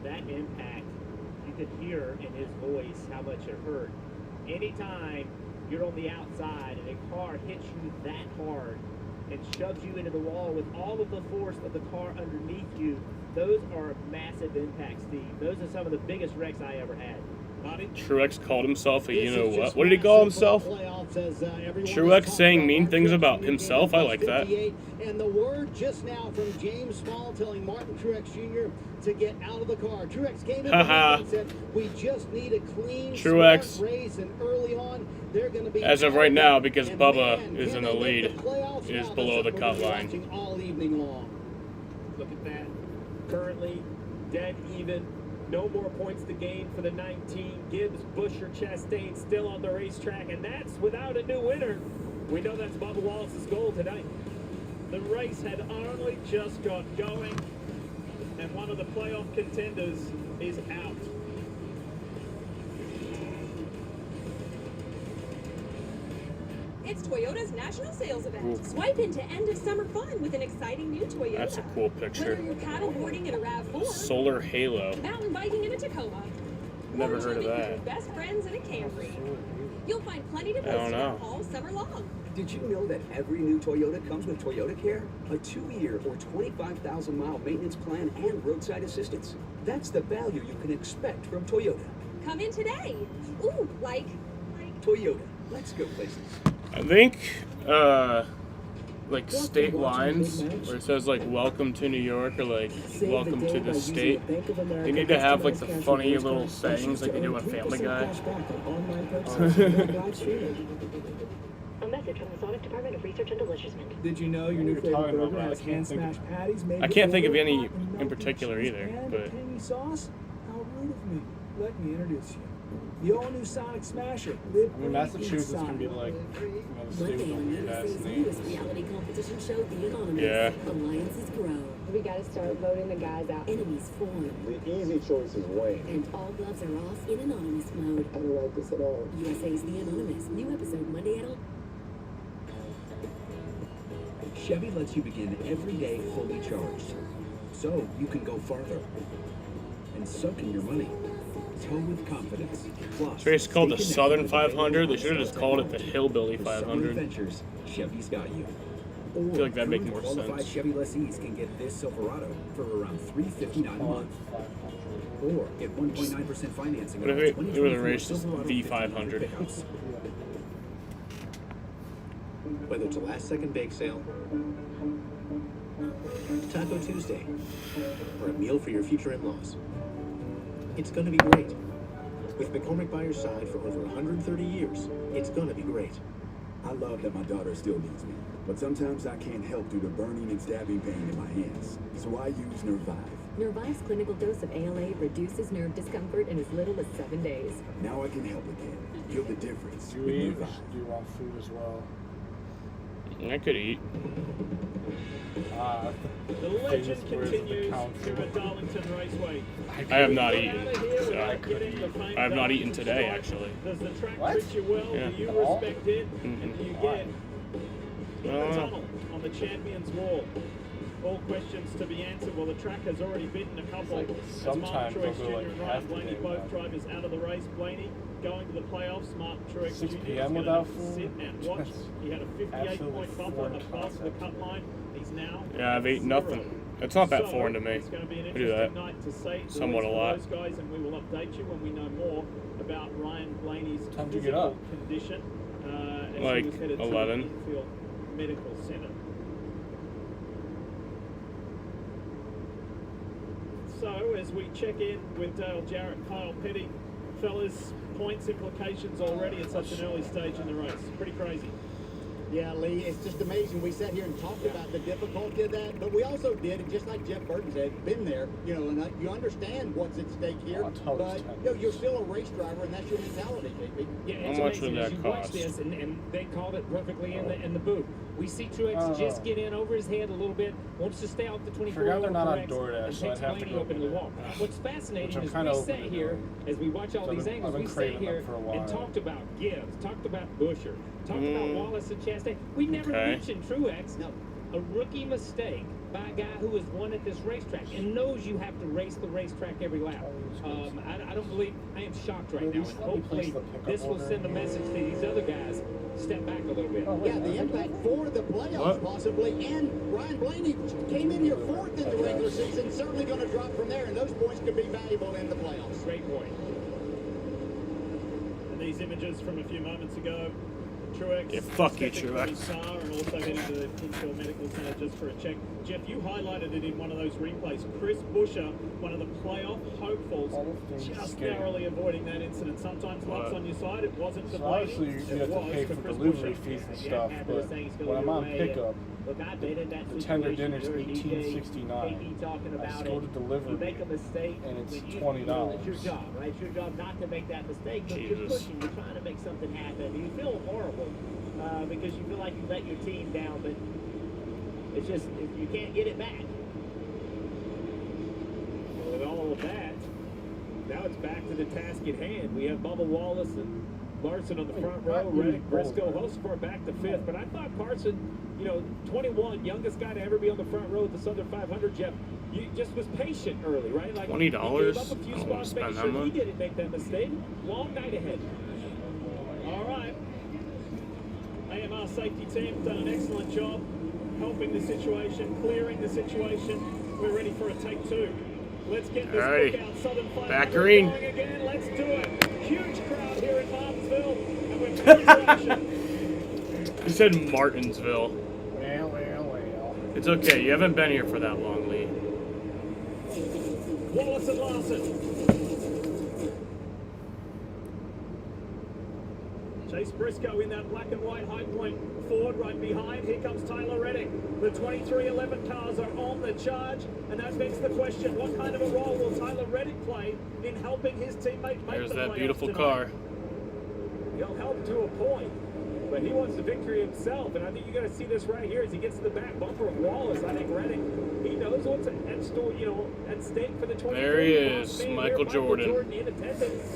that impact. You could hear in his voice how much it hurt. Anytime you're on the outside and a car hits you that hard and shoves you into the wall with all of the force of the car underneath you, those are massive impacts, Steve. Those are some of the biggest wrecks I ever had. Truex called himself a you-know-what. What did he call himself? Truex saying mean things about himself? I like that. And the word just now from James Small telling Martin Truex Jr. to get out of the car. Truex came in and said, we just need a clean Truex, race, and early on, they're going to be as of right now, because Bubba is in the lead, is below the cut line. All evening long. Look at that. Currently dead even. No more points to gain for the 19. Gibbs, Buescher, Chastain still on the racetrack, and that's without a new winner. We know that's Bubba Wallace's goal tonight. The race had only just got going, and one of the playoff contenders is out. It's Toyota's national sales event. Ooh. Swipe into end of summer fun with an exciting new Toyota. That's a cool picture. Whether you're paddleboarding in a RAV4, Solar Halo. mountain biking in a Tacoma, Never or heard of joining that. your best friends in a Camry, you'll find plenty to I don't post know. about all summer long. Did you know that every new Toyota comes with Toyota Care? A 2-year or 25,000-mile maintenance plan and roadside assistance. That's the value you can expect from Toyota. Come in today. Ooh, like Toyota. Let's go places. I think, like state lines where it says like "Welcome to New York" or like "Welcome to the state." They need to have like the funny little sayings like they do on Family Guy. A message from the Sonic Department of Research and Deliciousment. Did you know your new favorite burger has hand smashed patties made I can't think of with any hot and melty in particular cheese either, and but tangy sauce? How rude of me. Let me introduce you. The all-new Sonic Smasher. Live I mean, Massachusetts can be like, the state with the weirdest names. Reality competition show, The Anonymous. Yeah. Alliances grow. We gotta start voting the guys out. Enemies form. The easy choice is Wayne. And all gloves are off in Anonymous mode. I don't like this at all. USA's The Anonymous. New episode Monday at 11. Chevy lets you begin every day fully charged, so you can go farther. And so can your money. Tow with confidence. Plus, This race is called the stay Southern connected with 500. They should have available just called it the technology. Hillbilly For summer 500. adventures, Chevy's got you. I feel like that'd make more Qualified sense. Chevy lessees can get this Silverado for around $359 a month. Or get 1.9% financing What on if the it was a 2024 race Silverado the 50 500? pickups. Whether it's a last-second bake sale, Taco Tuesday, or a meal for your future in-laws, it's going to be great. With McCormick by your side for over 130 years, it's going to be great. I love that my daughter still needs me, but sometimes I can't help due to burning and stabbing pain in my hands. So I use Nervive. Nervive's clinical dose of ALA reduces nerve discomfort in as little as 7 days. Now I can help again. Feel the difference Do with you eat? Nervive. Do you want food as well? I could eat. The legend continues here at Darlington Raceway. I have not eaten. Out of here So without getting the famed I have not eaten Darlington today, stripe. actually. Does the track What? treat you well? Yeah. Do you At all? respect it? And do you get in the Uh, tunnel on the Champions Wall? All questions to be answered. Well, the track has already bitten a couple. As Martin sometimes Truex they'll Jr. go like and half Ryan the Blaney, day both without. drivers out of the race. Blaney going to the playoffs. Martin Truex 6 Jr. p.m. is gonna without sit food? and watch. That's He had a 58-point bump on the foreign pass of the concept. cut line. He's now Yeah, I've at eaten 0. nothing. It's not that So, foreign to me. It's going to be an I do interesting that night to say the somewhat least a for lot. those guys, and we will update you when we know more about Ryan Blaney's Time to get physical up. condition as Like he was headed 11. to the Infield Medical Center. So, as we check in with Dale Jarrett, Kyle Petty, fellas, points implications already at such an early stage in the race. Pretty crazy. Yeah, Lee, it's just amazing. We sat here and talked about the difficulty of that, but we also did, and just like Jeff Burton said, been there, you know, and you understand what's at stake here, but you know, you're still a race driver, and that's your mentality, JP. Yeah, How it's much amazing would as that you watch cost? this, and they called it perfectly in the booth. We see Truex just get in over his head a little bit, wants to stay off the 24 Forgot they're not on corrects, DoorDash, and so takes I'd have to Blaney go open get the it. wall. What's fascinating Which I'm is kinda we open sat to here, doing. as we watch all So these I've angles, been we sat craving them here for a and while. talked about Gibbs, talked about Buescher, talked about Wallace and Chastain. We never Okay. mentioned Truex. No. A rookie mistake by a guy who has won at this racetrack and knows you have to race the racetrack every lap. I don't believe, I am shocked right now, and hopefully this will send a message to these other guys, step back a little bit. Yeah, the impact for the playoffs possibly, and Ryan Blaney came in here fourth in the regular season, certainly going to drop from there, and those points could be valuable in the playoffs. Great point. And these images from a few moments ago, Truex. Yeah, fuck you, stepping from Truex. his car and also heading to the Infield Medical Center just for a check. Jeff, you highlighted it in one of those replays. Chris Buescher, one of the playoff hopefuls, just scary. narrowly avoiding that incident. Sometimes luck's on your side. It wasn't the So obviously Blaney. you have to pay for delivery fees and stuff, but when I'm on pickup, Look, I've been in that the tender situation. dinner's You're a DJ, $18.69. talking I about just go it. to You delivery, make a mistake, and it's when you $20. know it's your job, right? It's your job not to make that mistake, but you're Jesus. pushing, you're trying to make something happen. You feel horrible because you feel like you let your team down, but it's just you can't get it back. Well, with all of that, now it's back to the task at hand. We have Bubba Wallace and Larson on the front row. Reddick, Briscoe, Hosford back to fifth. But I thought Carson, 21, youngest guy to ever be on the front row at the Southern 500. Jeff, you just was patient early, right? Like $20? he gave up a few I don't wanna spots, making spend that sure he much. didn't make that mistake. Long night ahead. All right. AMR safety team have done an excellent job helping the situation, clearing the situation. We're ready for a take two. Let's get this Alright. book out. Southern 500 Back green. going again. Let's do it. Huge crowd here in Martinsville, and we're ready for action. You said Martinsville. Well. It's okay. You haven't been here for that long, Lee. Wallace and Larson. Chase Briscoe in that black and white High Point Ford right behind. Here comes Tyler Reddick. The 2311 cars are on the charge, and that begs the question, what kind of a role will Tyler Reddick play in helping his teammate make There's the that playoffs beautiful tonight? car. He'll help to a point, but he wants the victory himself, and I think you're going to see this right here as he gets to the back bumper of Wallace. I think Reddick, he knows what's at store, at stake for the 23. There he is, Michael Jordan. In attendance.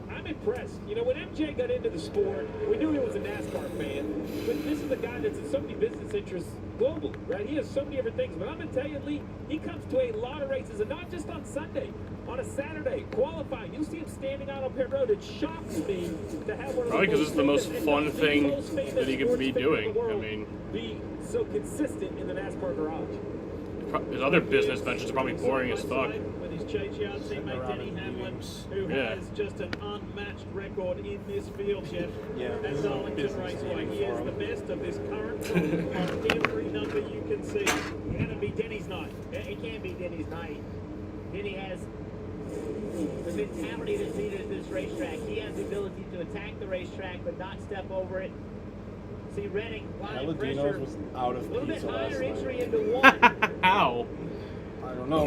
I'm impressed. When MJ got into the sport, we knew he was a NASCAR fan, but this is a guy that's in so many business interests globally, right? He has so many different things, but I'm going to tell you, Lee, he comes to a lot of races, and not just on Sunday. On a Saturday, qualifying, you'll see him standing out on pit road. It shocks me to have one of Probably the because it's the most famous, fun and not thing the most famous that he could be sports fan in doing. the I world mean, be so consistent in the NASCAR garage. his other business ventures are probably boring as fuck. With his change yard teammate Denny Hamlin, who Yeah. has just an unmatched record in this field, Jeff. Yeah, At Darlington Raceway, he is the best of this current group on every number you can see. Can it be Denny's night? It can't be Denny's night. Denny has the mentality that's needed at this racetrack. He has the ability to attack the racetrack but not step over it. See Reddick applying pressure. was out of A little bit pizza last higher entry night. into one. Ow. I don't know.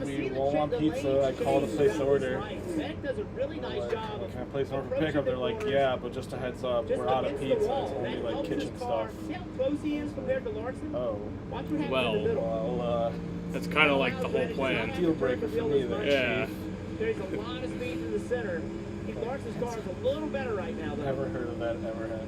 We want pizza. I called a place order. Reddick does a really nice job of Can I place an order for pickup? They're like, yeah, but just a heads up, we're out of pizza. It's only like kitchen stuff. See how close he is compared to Larson? Oh. Watch what happens in the middle. Well, that's kind of like the whole plan. Deal breaker for me there. Yeah. There's a lot of speed to the center. Larson's car is a little better right now, though. Never heard of that ever had.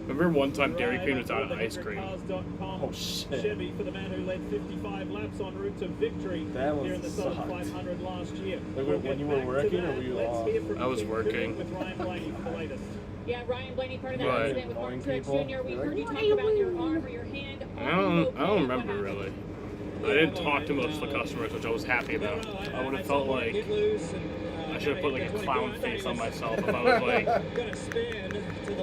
Remember one time Dairy Queen was out of ice cream? Oh, shit. Chevy for the man who led 55 laps en route to victory That here in the sucked. Southern 500 last year. When you were working or were you off? I was working. With Ryan Blaney for the latest. Yeah, Ryan Blaney, part of that Right. accident with Mark Annoying Truex people. Jr. We heard you talk about your arm or your hand. I don't remember really. I didn't talk to most of the customers, which I was happy about. I would have felt like I should have put like a clown face on myself if I was like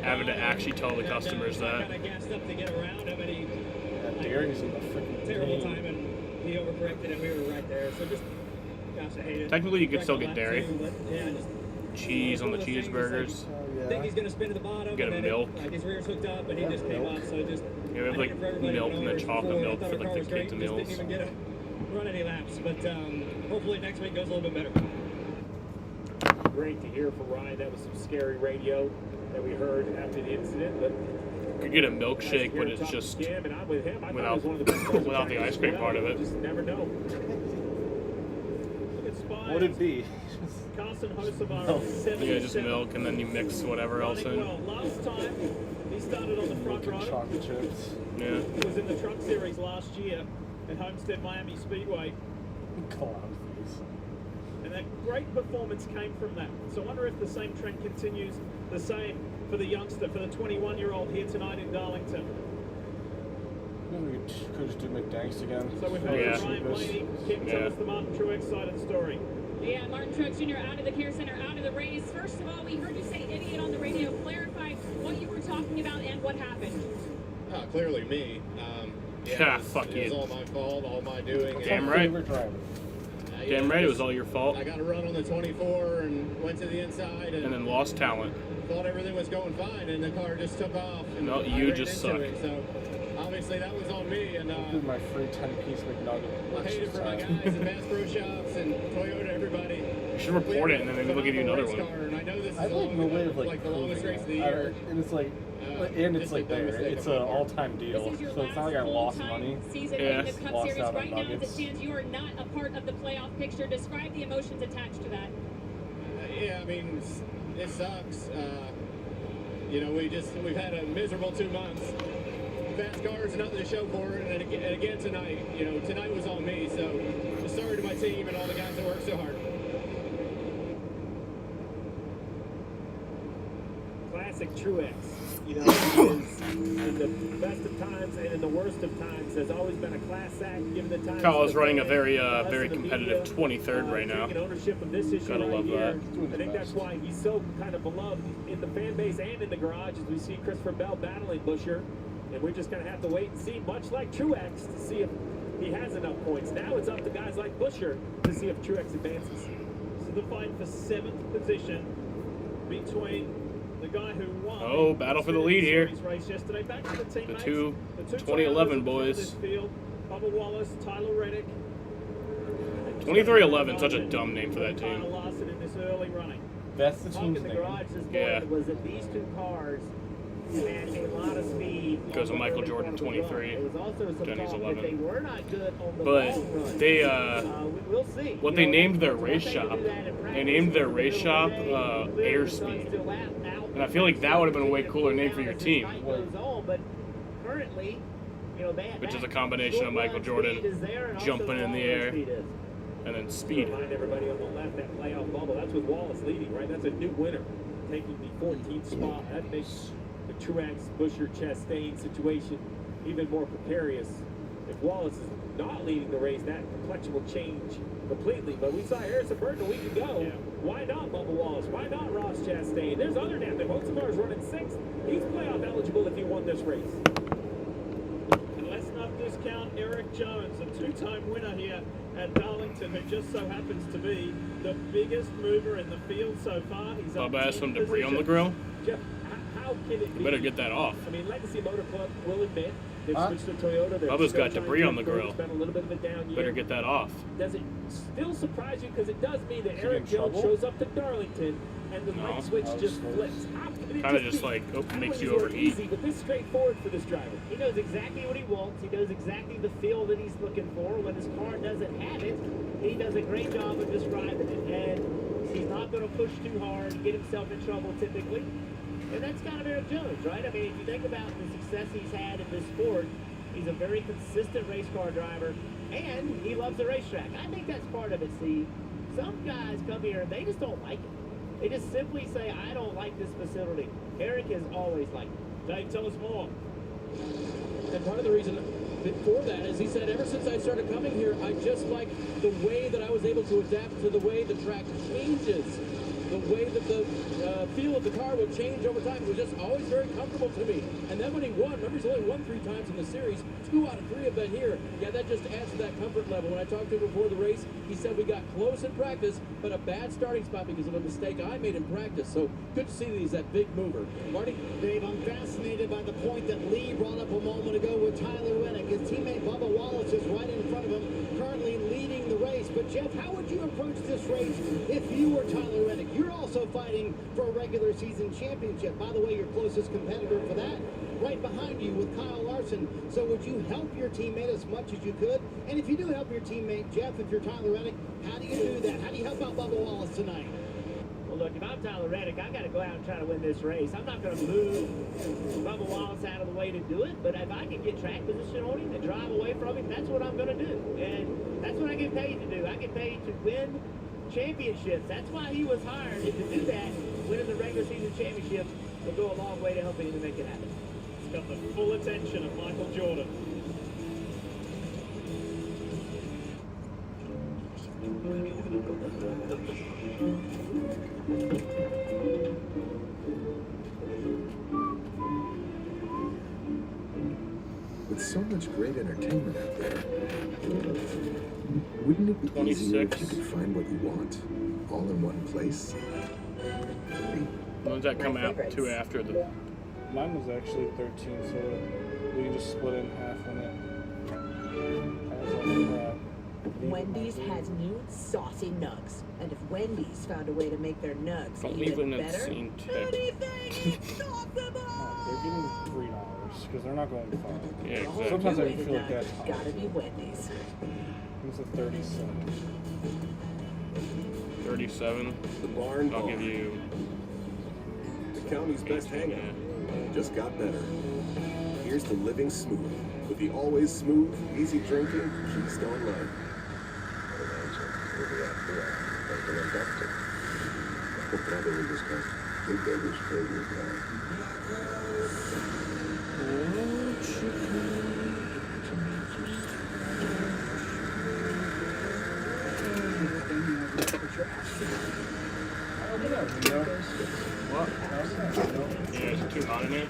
having to actually tell the customers that. Dairy's in the freaking Terrible time, and he overcorrected, and we were right there. So just, gosh, I hate it. Technically, you could still get dairy. Yeah, just Cheese on the cheeseburgers. I think he's going to spin to the bottom. Get a and then milk. Like his rear's hooked up, but he just came up, so just. Yeah, we have like milk and then chocolate milk for like the kids' meals. Didn't even get to run any laps, but hopefully next week goes a little bit better. Great to hear from Ryan. That was some scary radio that we heard after the incident. But You could get a milkshake, but it's just and I'm with him. I thought it without was one of the best cars without the ice cream part of it. Just never know. Look at Spies. What'd it be? Carson Hocevar, Oh. 77. Yeah, just milk and then you mix whatever else Running in. well. Last time he started on the front row. Chocolate chips. Yeah. He was in the Truck Series last year at Homestead Miami Speedway. Clown face. And that great performance came from that. So I wonder if the same trend continues the same for the youngster, for the 21-year-old here tonight in Darlington. Maybe we could just do McDanks again. So we've had Ryan Blaney. Kim, tell us the Martin Truex side of the story. Yeah, Martin Truex Jr. out of the Care Center, out of the race. First of all, we heard you say idiot on the radio. Clarify what you were talking about and what happened. Clearly me. Yeah, fuck it was you. all my fault, all my doing. Damn right. Damn right, it was all your fault. I got a run on the 24 and went to the inside And then lost talent. thought everything was going fine, and the car just took off. And No, I you ran just into suck. it. So obviously that was on me, and Do my free 10-piece McNugget. I hate it for my guys at Bass Pro Shops and Toyota, everybody. You should report it and then maybe we'll give you another one. And I know this is I have like no way of like the longest race of the year. And it's like, it's like there. It's an all-time deal. So it's not like I lost money. Season Yeah. in the Cup Lost Series out on right now as it nuggets. stands. You are not a part of the playoff picture. Describe the emotions attached to that. Yeah, I mean, it sucks. You know, we've had a miserable 2 months. Fast cars, nothing to show for it, and again tonight, you know, tonight was on me. So, sorry to my team and all the guys that worked so hard. Classic Truex. You know, he is in the best of times and in the worst of times has always been a class act. Given the time. Kyle is running a very competitive 23rd right now. Taking ownership of this issue Gotta right love here. that. I think that's why he's so kind of beloved in the fan base and in the garage as we see Christopher Bell battling Buescher. And we're just going to have to wait and see, much like Truex, to see if he has enough points. Now it's up to guys like Buescher to see if Truex advances. So the fight for 7th position between the guy who won. Oh, battle for the lead here. Race yesterday. Back to the The teammates. two The two 2011 drivers in boys. this field, Bubba Wallace, Tyler Reddick. 2311, such a dumb name for that team. Kyle Larson in this early running. That's the Talk team's in the name. garage this Yeah. morning was that these two cars had a lot of speed. Because of Michael Jordan, 23. There was also some Denny's talk 11. that they were not good on the But long run. they, we'll see. what You they know, named their it's one race thing to shop, do that in they practice, named their but race in the middle shop of the day, clearly the sun's Airspeed. still out, And I feel like that would have been a way cooler name for your as team. night goes on, but currently, you know, Which is a combination of Michael Jordan jumping in the air and then speed. Remind everybody on the left, that playoff bubble, that's with Wallace leading, right? That's a new winner, taking the 14th spot. That makes the Truex, Buescher, Chastain situation even more precarious. If Wallace is not leading the race, that complexion will change completely. But we saw Harrison Burton a week ago. Yeah. Why not Bubba Wallace? Why not Ross Chastain? There's other names. If Hocevar's running 6th, he's playoff eligible if he won this race. And let's not discount discount Eric Jones, a two-time winner here at Darlington, who just so happens to be the biggest mover in the field so far. He's Bubba has some debris on the grill. Jeff, how can it be? You better get that off. I mean, Legacy Motor Club will admit they've switched to Toyota. They're Bubba's still got trying debris to on the improve. grill. It's been a little bit of a down year. Better get that off. Does it still surprise you? Because it does mean that Is he Eric in Jones trouble? shows up to Darlington and the light switch just flips. How can it Kind of be? just like I don't makes use you the word overheat. Easy, but this straightforward for this driver. He knows exactly what he wants. He knows exactly the feel that he's looking for. When his car doesn't have it, he does a great job of describing it. And he's not going to push too hard and get himself in trouble typically. And that's kind of Eric Jones, right? I mean, if you think about the success he's had in this sport, he's a very consistent race car driver, and he loves the racetrack. I think that's part of it, Steve. Some guys come here and they just don't like it. They just simply say, I don't like this facility. Eric has always liked it. Dave, tell us more. And part of the reason for that is he said, ever since I started coming here, I just like the way that I was able to adapt to the way the track changes. The way that the feel of the car would change over time. It was just always very comfortable to me. And then when he won, remember he's only won 3 times in the series, 2 out of 3 have been here. Yeah, that just adds to that comfort level. When I talked to him before the race, he said we got close in practice, but a bad starting spot because of a mistake I made in practice. So good to see that he's that big mover. Marty? Dave, I'm fascinated by the point that Lee brought up a moment ago with Tyler Reddick. His teammate Bubba Wallace is right in front of him, currently leading the race. But Jeff, how would you approach this race if you were Tyler Reddick? You're also fighting for a regular season championship. By the way, your closest competitor for that, right behind you with Kyle Larson. So would you help your teammate as much as you could? And if you do help your teammate, Jeff, if you're Tyler Reddick, how do you do that? How do you help out Bubba Wallace tonight? Well, look, if I'm Tyler Reddick, I got to go out and try to win this race. I'm not going to move Bubba Wallace out of the way to do it, but if I can get track position on him and drive away from him, that's what I'm going to do. And that's what I get paid to do. I get paid to win championships. That's why he was hired, and to do that, winning the regular season championship will go a long way to helping him to make it happen. He's got the full attention of Michael Jordan. With so much great entertainment out there, wouldn't it be easier if you could find what you want all in one place? When does that come out to after the? Mine was actually 13, so we can just split it in half on it. Wendy's has new saucy nugs. And if Wendy's found a way to make their nugs Even even in better, scene tip. anything is possible! They're getting $3 because they're not going far. Yeah, exactly. Sometimes I New way to feel like nug, that's it's gotta be Wendy's. It's a 37. 37. The barn I'll give you. The county's best hangout. Just got better. Here's the Living Smooth with the always smooth, easy drinking Keystone Light. What? Yeah, it's too hot in here.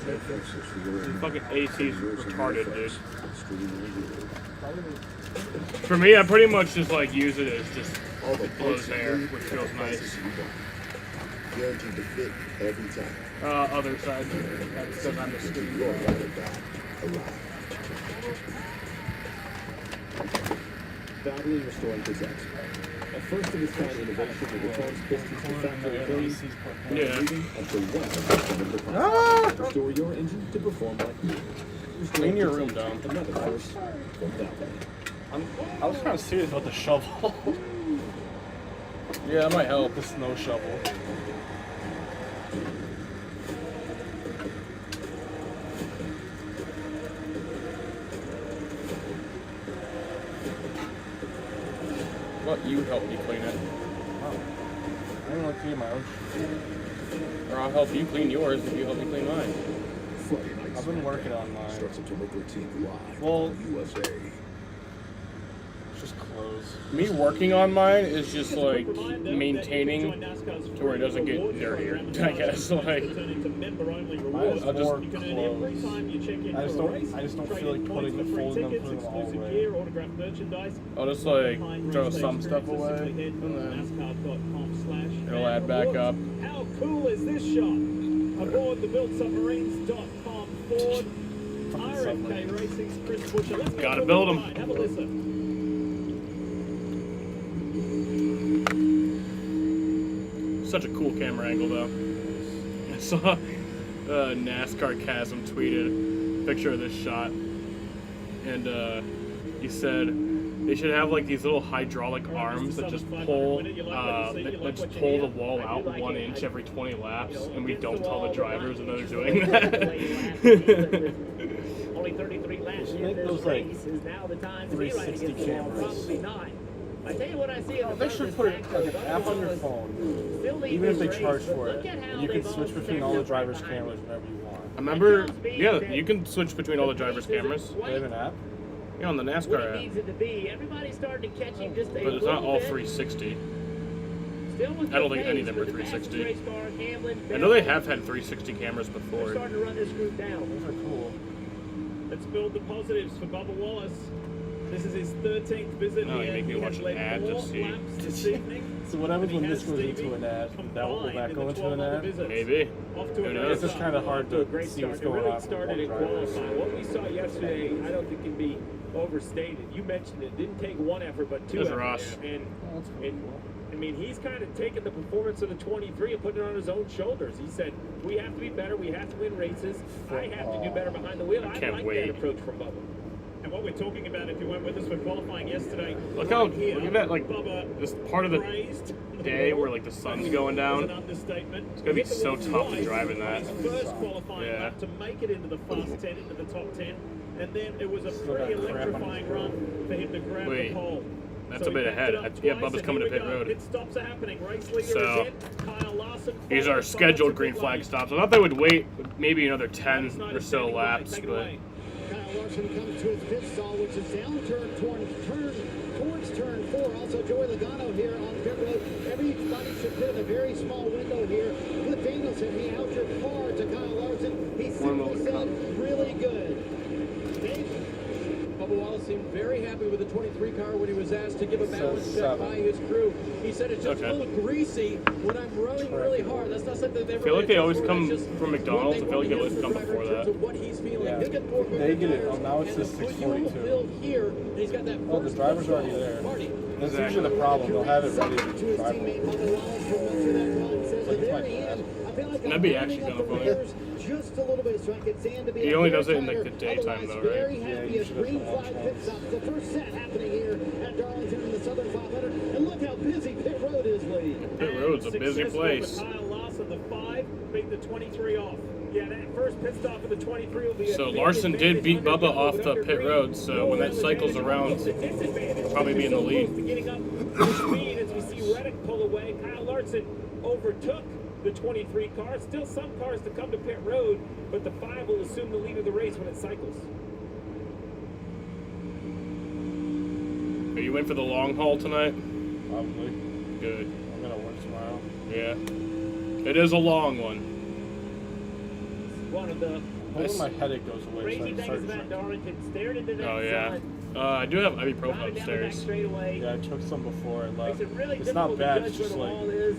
The fucking AC's retarded, dude. For me, I pretty much just like use it as just it blows air, which feels nice. Guaranteed to fit every time. Other side. That's because I'm a student. You're right about alive. Battery Restoring presents a first-of-its-kind innovation that returns pistons to factory clean Yeah. until 100% of the process. Restore your engine to perform like new. Clean your room, Dom. Another first from Valvoline. I was kind of serious about the shovel. Yeah, that might help. The snow shovel. Let you help me clean it. Oh. I don't want to clean my own shit. Or I'll help you clean yours if you help me clean mine. Friday Night I've been working on mine. Starts September 13th live Well, on USA. Just close. Me working on mine is just like maintaining to where it doesn't get dirtier. I guess like. I'll just close. I just don't feel like putting them, folding them all away. I'll just like throw some stuff away and then it'll add back up. How cool is this shot? Aboard the BuildSubmarines.com Ford RFK Racing's Chris Buescher. Let's go Gotta for build the 'em. ride. Have a listen. Such a cool camera angle though. I saw NASCAR Chasm tweeted a picture of this shot, and he said they should have like these little hydraulic arms that just pull that just pull the wall out 1 inch every 20 laps, and we don't tell the drivers that they're doing that. Only 33 laps Make in those this like race is now the time to be right 360 against the wall. cameras. Probably not. I tell you what I see in the They should put like an app on your phone, even if they charge for it. You can switch between all the driver's cameras whenever you want. I remember, yeah, you can switch between all the drivers' cameras. They have an app? Yeah, on the what NASCAR it app. needs it to be. Everybody's starting to catch him just a But it's not little all bit. 360. Still with I don't good think any pace of them are with the fastest 360. race car, Hamlin, I know they Bell. have had 360 cameras They're before. starting to run this group down. Those are cool. Let's build the positives for Bubba Wallace. This is his 13th visit No, you here. make me He watch has an led ad to 4 see. laps this evening. So what happens when And he this has goes into Stevie an ad? Will that combined go in the into an 12 other ad? visits. Maybe. Off to Who a knows? It's just kind of hard to great see what's start. It going really on. started in qualifying. What we saw yesterday, I don't think can be overstated. You mentioned it didn't take one effort, but two There's efforts. Ross. And I mean, he's kind of taken the performance of the 23 and put it on his own shoulders. He said, "We have to be better. We have to win races. I have to do better behind the wheel." I can't like wait. that approach from Bubba. And what we're talking about, if you weren't with us for qualifying yesterday, Look how, right here, look at that, like, Bubba this part of the raised day where, like, the sun's going is down. an understatement. It's gonna be Hit the so wall tough twice to drive in that. on his first qualifying Yeah. lap to make it into the fast 10, into the top 10, and then it was a Still pretty got crap on electrifying his run for him to grab Wait, the pole. that's So a bit he backed ahead. it up Yeah, twice, Bubba's and coming to here pit we go. road. Pit stops are happening. Race leader So, is in. Kyle Larson. These are scheduled green flag stops. I thought they would wait maybe another 10 or so laps, but Kyle Larson comes to his pit stall, which is down towards turn 4. Also, Joey Logano here on pit road. Everybody should pit in a very small window here. Cliff Danielson, he out your car to Kyle Larson. He simply said, really good. Dave? Bubba Wallace seemed very happy with the 23 car when he was asked to give a balance check 7. by his crew. He said it's just Okay. a little greasy when I'm running really hard. That's not something they've ever I feel like they adjusted always for. come That's just from what McDonald's. they I feel like want they always to use come the driver before in terms that. of what he's feeling. Yeah. He's got 4 They get it. tires Oh, now it's and just the fuel 6:42. filled here, and he's got that Oh, the first driver's stall. already there. Marty, That's usually the problem. They'll have it ready to To his drive teammate over. Bubba Wallace from through that run says Like the it's my very dad. end. I feel like That'd I'm be rounding actually up kinda the funny. rears just a little bit so I can stand to be He a only hair does it in, like, tighter. the daytime, Otherwise, though, right? very Yeah, happy you as should green have to watch flag that. pit stops. The first set happening here at Darlington in the Southern 500. And look how busy pit road is, Lee. pit road's a busy Successful place. for Kyle Larson, the 5, beat the 23 off. Yeah, that first pit stop for the 23 will be a So big Larson did advantage beat under Bubba Bubba off with the under pit green. road, so No when that real cycles advantage, around, almost a disadvantage. probably be in the So lead. close to getting up to speed as we see Reddick pull away. Kyle Larson overtook the 23 car. Still some cars to come to pit road, but the 5 will assume the lead of the race when it cycles. Are you in for the long haul tonight? Probably. Good. I'm gonna work tomorrow. Yeah. It is a long one. One of the Hopefully my headache goes away. So I crazy can things start about Darlington, stared into that Oh, yeah. sun, I do have ibuprofen driving down the back upstairs. straightaway. Yeah, I took some before I left. Makes it really It's difficult not bad. to It's judge just where the like wall is.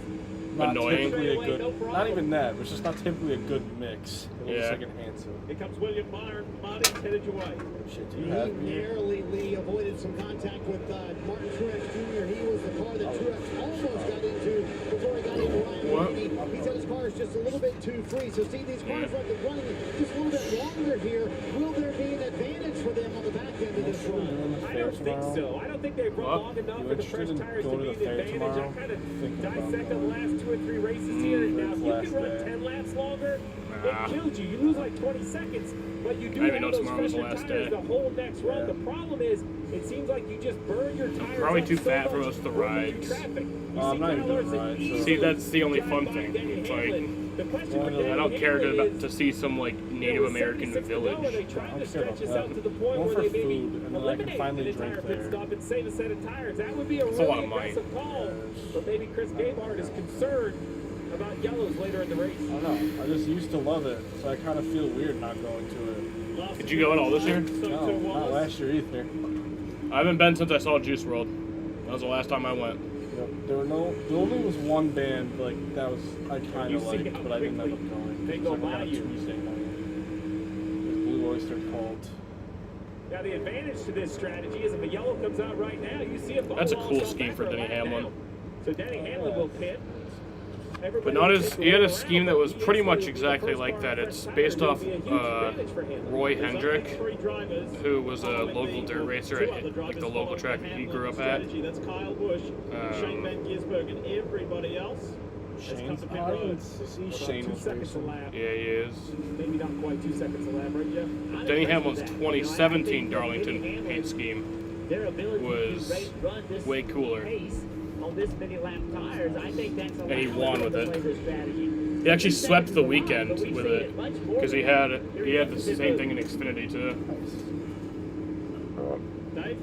not Annoying. typically a Straightaway, good. no problem. Not even that. It's just not typically a good mix. It'll Yeah. just like enhance it. Here comes William Martin headed your way. Shit, do you He have me? narrowly, Lee, avoided some contact with Martin Truex Jr. He was the car that Truex almost got into before he got into Ryan What? Blaney. He said his car is just a little bit too free. So, see, these cars running just a little bit longer here. Will there be an advantage for them on the back end of this run? I don't think so. I don't think they've run long enough You for the interested fresh in tires to going be to the the fair advantage. tomorrow? I kind of Thinking about dissected the that. last 2 or 3 races here. Now, if you last can run day. 10 laps longer, Nah. it kills you. You lose like 20 seconds, but you do I didn't have know those tomorrow was the fresher last tires day. the whole next run. Yeah. The problem is It seems like you just burn your tires. Probably out too so fat for much most of the when you're in rides. traffic. You I'm see not even Kyle doing Larson rides, so- easily See, that's the only drive fun by thing. Denny It's like, Hamlin. The question for I Denny don't care Hamlin to is, see some like Native American 76 to go, are they village. trying to I'm stretch scared this of out that. to the point Going where for they maybe food, and then I can eliminate finally an entire drink pit there. stop and save a set of tires? That would be a That's a lot really of money. aggressive call. But maybe Chris Gabehart is concerned about yellows later in the race. I don't know. I just used to love it, so I kind of feel weird not going to it. Did you go at all this year? No, not last year either. I haven't been since I saw Juice World. That was the last time I went. Yep. There only was one band like that was I kind of You see liked, how but I didn't end quickly up going. they It was go like by on a you. Tuesday night. It was Blue Oyster Cult. Now the advantage to this strategy is if a yellow comes out right now, you see a That's a cool scheme for Denny Hamlin. So Denny Hamlin will pit. But not as he had a scheme that was pretty much exactly like that. It's based off Roy Hendrick, who was a local dirt racer at like the local track that he grew up at. That's Kyle Busch, Shane Van Gisbergen, and everybody else. Shane's Shane 2 was seconds a racing. lap. Yeah, he is. Maybe not quite 2 seconds a lap, right, Jeff? Denny Hamlin's 2017 Darlington paint scheme Their ability was to run this way cooler. pace on this many lap tires, I think that's a And he won with it. strategy. He actually swept the weekend with it because he had the same thing in Xfinity too. Dave?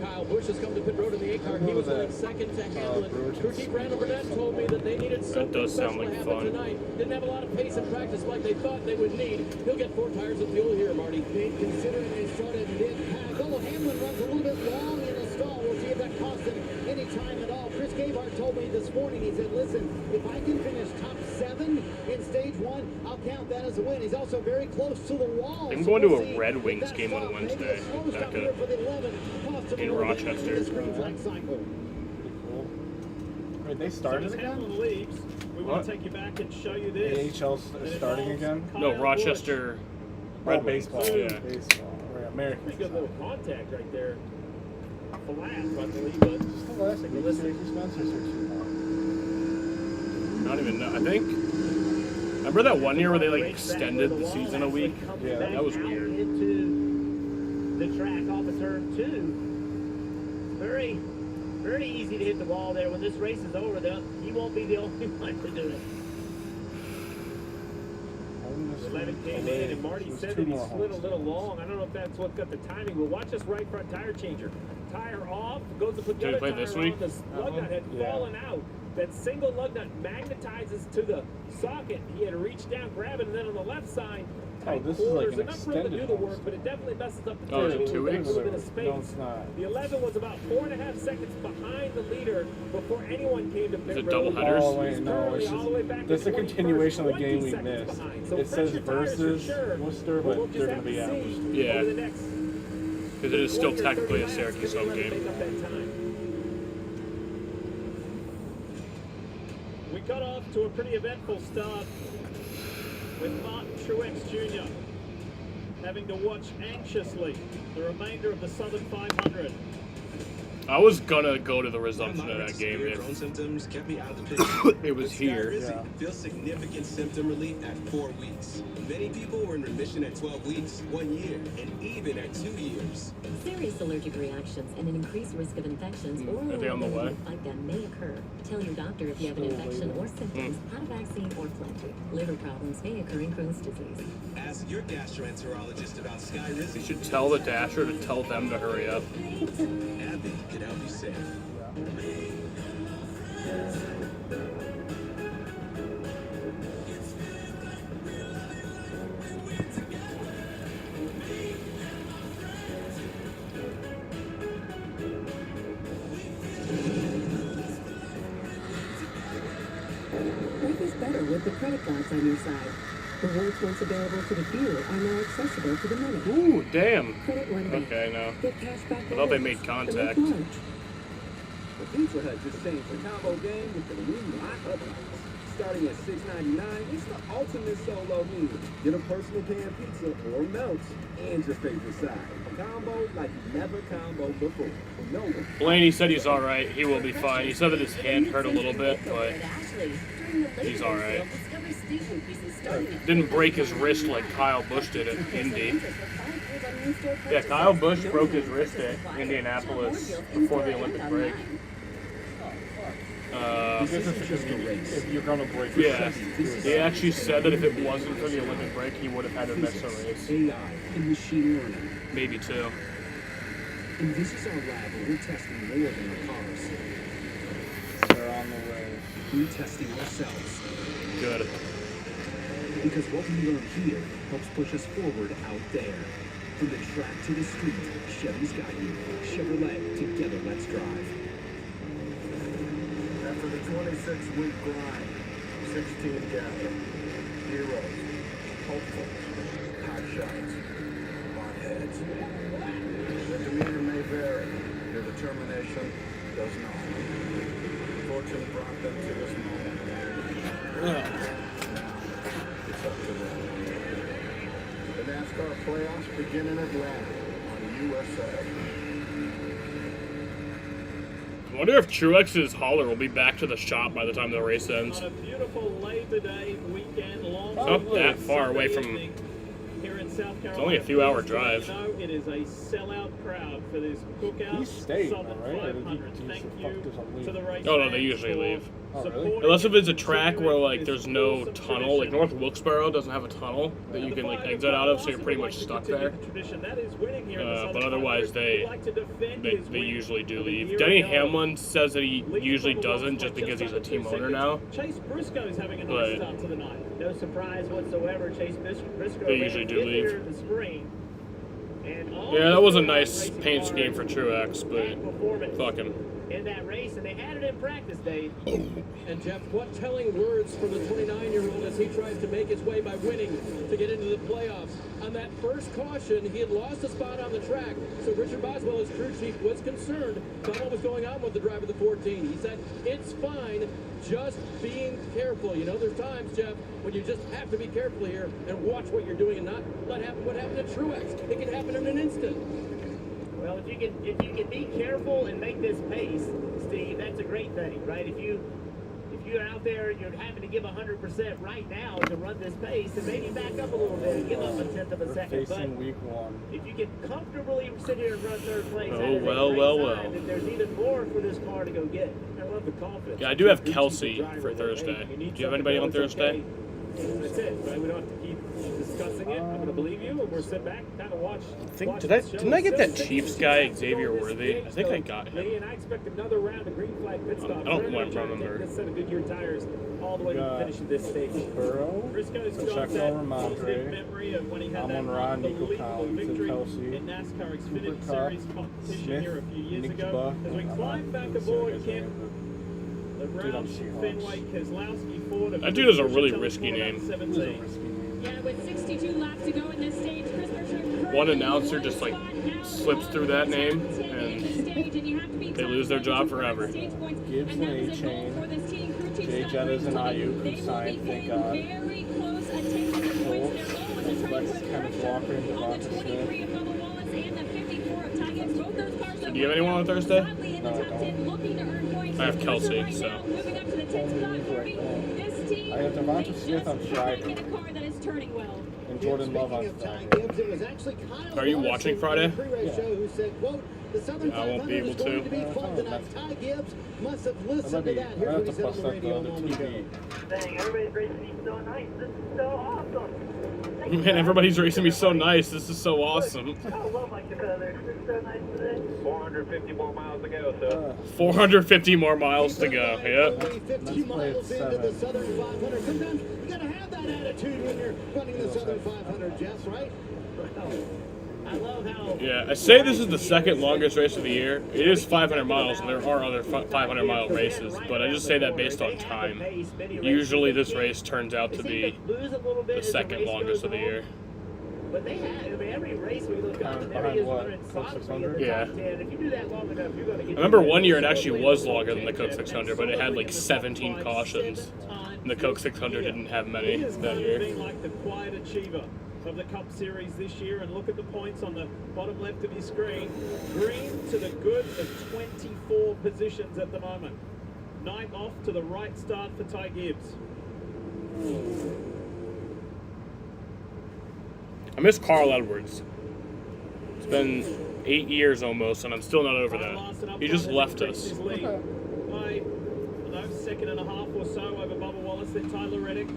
Kyle Busch has come to pit road in the 8 car. He was running second to Hamlin. Crew chief Randall Burnett told me that they needed something does sound special like to happen fun. tonight. Didn't have a lot of pace in practice like they thought they would need. He'll get 4 tires of fuel here, Marty. Considering they started mid-pack, although Hamlin runs a little bit long in the stall, we'll see if that costs him any time at all. Chris Gabehart told me this morning, he said, listen, if I can finish top 7 in stage 1, I'll count that as a win. He's also very close to the wall. I'm so going to we'll a see Red if Wings that game on stop, maybe Wednesday a slow back stop here for the 11, cost him in a little bit Rochester. this green flag cycle. Cool. Wait, they started again? Hamlin leaves. We want What? to take you back and show you this. AHL starting again? No, Rochester Red Wings. baseball. Yeah. Baseball. Or American. Pretty good little contact right there. Flat, I believe, but Just the last thing. Safety Spencer's I don't even know. I think. Remember that one year where they like extended the season a week? Yeah, that was weird. Into the track off of turn 2. Very, very easy to hit the wall there. When this race is over, though, he won't be the only one to do it. 11 came in, and Marty said that he slid a little long. I don't know if that's what got the timing, but watch this right front tire changer. Tire off, goes to put the Did he other play tire this on. week? The lug nut had fallen out. That single lug nut magnetizes to the socket. He had to reach down, grab it, and then on the left side, tight this is like quarters. an Enough room to do extended the one. work, but it definitely messes up the Oh, is turn. it 2 Leaves weeks? a little bit of space. No, it's not. The 11 was about 4.5 seconds behind the leader before anyone came to pit it road. double headers? Oh, wait, no. Currently It's all the way back just, to that's a 21st, continuation of the game we 20 seconds missed. behind. So It says fresh tires for versus sure, Worcester, we'll but just they're have going to be to out. see Yeah. over the next Because it is still 20 or 30 technically a laps, Syracuse can home they let him game. make up that time? We got off to a pretty eventful start with Martin Truex Jr. having to watch anxiously the remainder of the Southern 500. I was gonna go to the resumption of that game if Drone symptoms kept me out of the picture. it was here. Yeah. Feels significant symptom relief at 4 weeks. Many people were in remission at 12 weeks, 1 year, and even at 2 years. Serious allergic reactions and an increased risk of infections or Are they on the way? like them may occur. Tell your doctor if you have an infection or symptoms, not a vaccine or plenty. Liver problems may occur in Crohn's disease. Ask your gastroenterologist about Skyrizi. You should tell the Dasher to tell them to hurry up. Abby can help you save. Life is better with the credit cards on your side. The rewards once available to the few are now accessible to the many. Ooh, damn. Credit One Bank. Okay, no. Get cash back I thought they rewards made for contact. late lunch. The Pizza Hut just changed the combo game with the new Hot Ups. Starting at $6.99, it's the ultimate solo meal. Get a personal pan pizza or melts and your favorite side. Combo like you never combo before. No one. Blaney said he's alright. He will be fine. He said that his hand hurt a little bit, but he's alright. Didn't break his wrist like Kyle Busch did at Indy. in-store Yeah, purchases. Kyle Busch No broke his more wrist precious at supplier. Indianapolis Shop more deals before the in-store Olympic and break. online. This isn't just a race. If you're gonna break Yeah, he actually said that if it wasn't for the Olympic break, he would have had to miss a race. AI, and machine learning. Maybe two. And this is our lab where we're testing more than our cars. They're on the way. We're testing ourselves. Good. Because what we learn here helps push us forward out there. From the track to the street, Chevy's got you. Chevrolet, together let's drive. After the 26-week grind, 16 gathered. Heroes, hopefuls, hot shots, hot heads. Their demeanor may vary, their determination does not. Fortune brought them to this moment. Now, it's up to them. The NASCAR playoffs begin in Atlanta on USA. I wonder if Truex's hauler will be back to the shop by the time the race ends. On a beautiful Labor Day weekend, long It's not that far away from. here in South Carolina. It's only a few-hour drive. No, it is a sellout crowd for this Cookout He stayed, Southern right? Or did 500. he Thank just you doesn't leave? to the race Oh no, they fans usually for leave. Oh, really? supporting Unless if it's a and track where like there's no awesome tunnel, like tradition. North Wilkesboro doesn't have a tunnel that you can like exit out of, so you're pretty much stuck there. But otherwise they usually do leave. Denny Hamlin says that he usually doesn't just because he's a team owner now. Chase Briscoe is having a But- nice start to the night. No surprise whatsoever. Chase Briscoe They usually do leave. here in the spring. And all Yeah, that was a the nice racing paint cars scheme for Truex, but fuck him. in that race, and they had it in practice, Dave. And Jeff, what telling words from the 29-year-old as he tries to make his way by winning to get into the playoffs. On that first caution, he had lost a spot on the track, so Richard Boswell, his crew chief, was concerned about what was going on with the driver of the 14. He said, it's fine, just being careful. You know, there's times, Jeff, when you just have to be careful here and watch what you're doing and not let happen what happened to Truex. It can happen in an instant. Well, if you can be careful and make this pace, Steve, that's a great thing, right? If you're out there, you're having to give 100% right now to run this pace, and maybe back up a little bit and give up a tenth of a second. Facing But week one. if you can comfortably sit here and run third place, Oh, that is a well, great well, sign well. that there's even more for this car to go get. I love the confidence. Yeah, I do have Kelsey for Thursday. Do you have anybody on Thursday? That's it, right? We don't have to keep discussing it. I'm going to believe you, and we're sit back, kind of watch. Didn't I get that Chiefs guy, Xavier Worthy? I think I got him. And I expect another round of green flag pit stops. I don't remember. This set of Goodyear tires all the way to the finish of this stage. Burrow, Briscoe's got Pacheco, that Ramondre, positive memory of when he had that Amon-Ra, Nico unbelievable Collins, and victory Kelsey, in NASCAR Xfinity Cooper Kupp, Series competition Smith, here a few years Nick ago. Buck. As we climb back aboard, Kim, the round Seahawks. Fenway Keselowski Ford. That dude has a really risky name. 17. Yeah, with 62 laps to go in this stage, Chris Buescher One announcer just like slips through that name and they lose their job forever. Gibbs and A-Chain, Jay Jettas and Ayuk, who signed, thank God. Colts, Kenneth Walker, and Devonta Smith. Do you have anyone on Thursday? No, I don't. I have Kelsey, so. I have Devonta Smith on Friday. And Jordan Love on Friday. Are you watching Friday? I won't be able to. Ty Gibbs must have listened I to that. Here's have what to he said on bust the up the radio a other moment ago. TV. Dang, everybody's racing me so nice. This is so awesome. Man, everybody's racing me so nice. This is so awesome. I love my Dakota. This is so nice today. 450 more miles to go, so. 450 more miles to go. Yep. 50 miles into the Southern 500. Sometimes you gotta have that attitude when you're running the Southern 500, Jess, right? I love how Yeah, I say this is the second longest race of the year. It is 500 miles, and there are other 500-mile races, but I just say that based on time. Usually this race turns out to be the second longest of the year. But they have, I mean, every race we look up, and there Behind he is what? running Coke solidly in the 600? Yeah. top 10. If you do that long enough, you're going to get. I remember one year it actually was longer than the Coke 600, but it had like 17 cautions. And the Coke 600 didn't have many He is that known for year. being like the quiet achiever of the Cup Series this year, and look at the points on the bottom left of your screen. Green to the good of 24 positions at the moment. 9 off to the right start for Ty Gibbs. I miss Carl Edwards. been 8 years almost, and I'm still not over that. He just left us. By, second and a half or so over Bubba Wallace, then Tyler Reddick.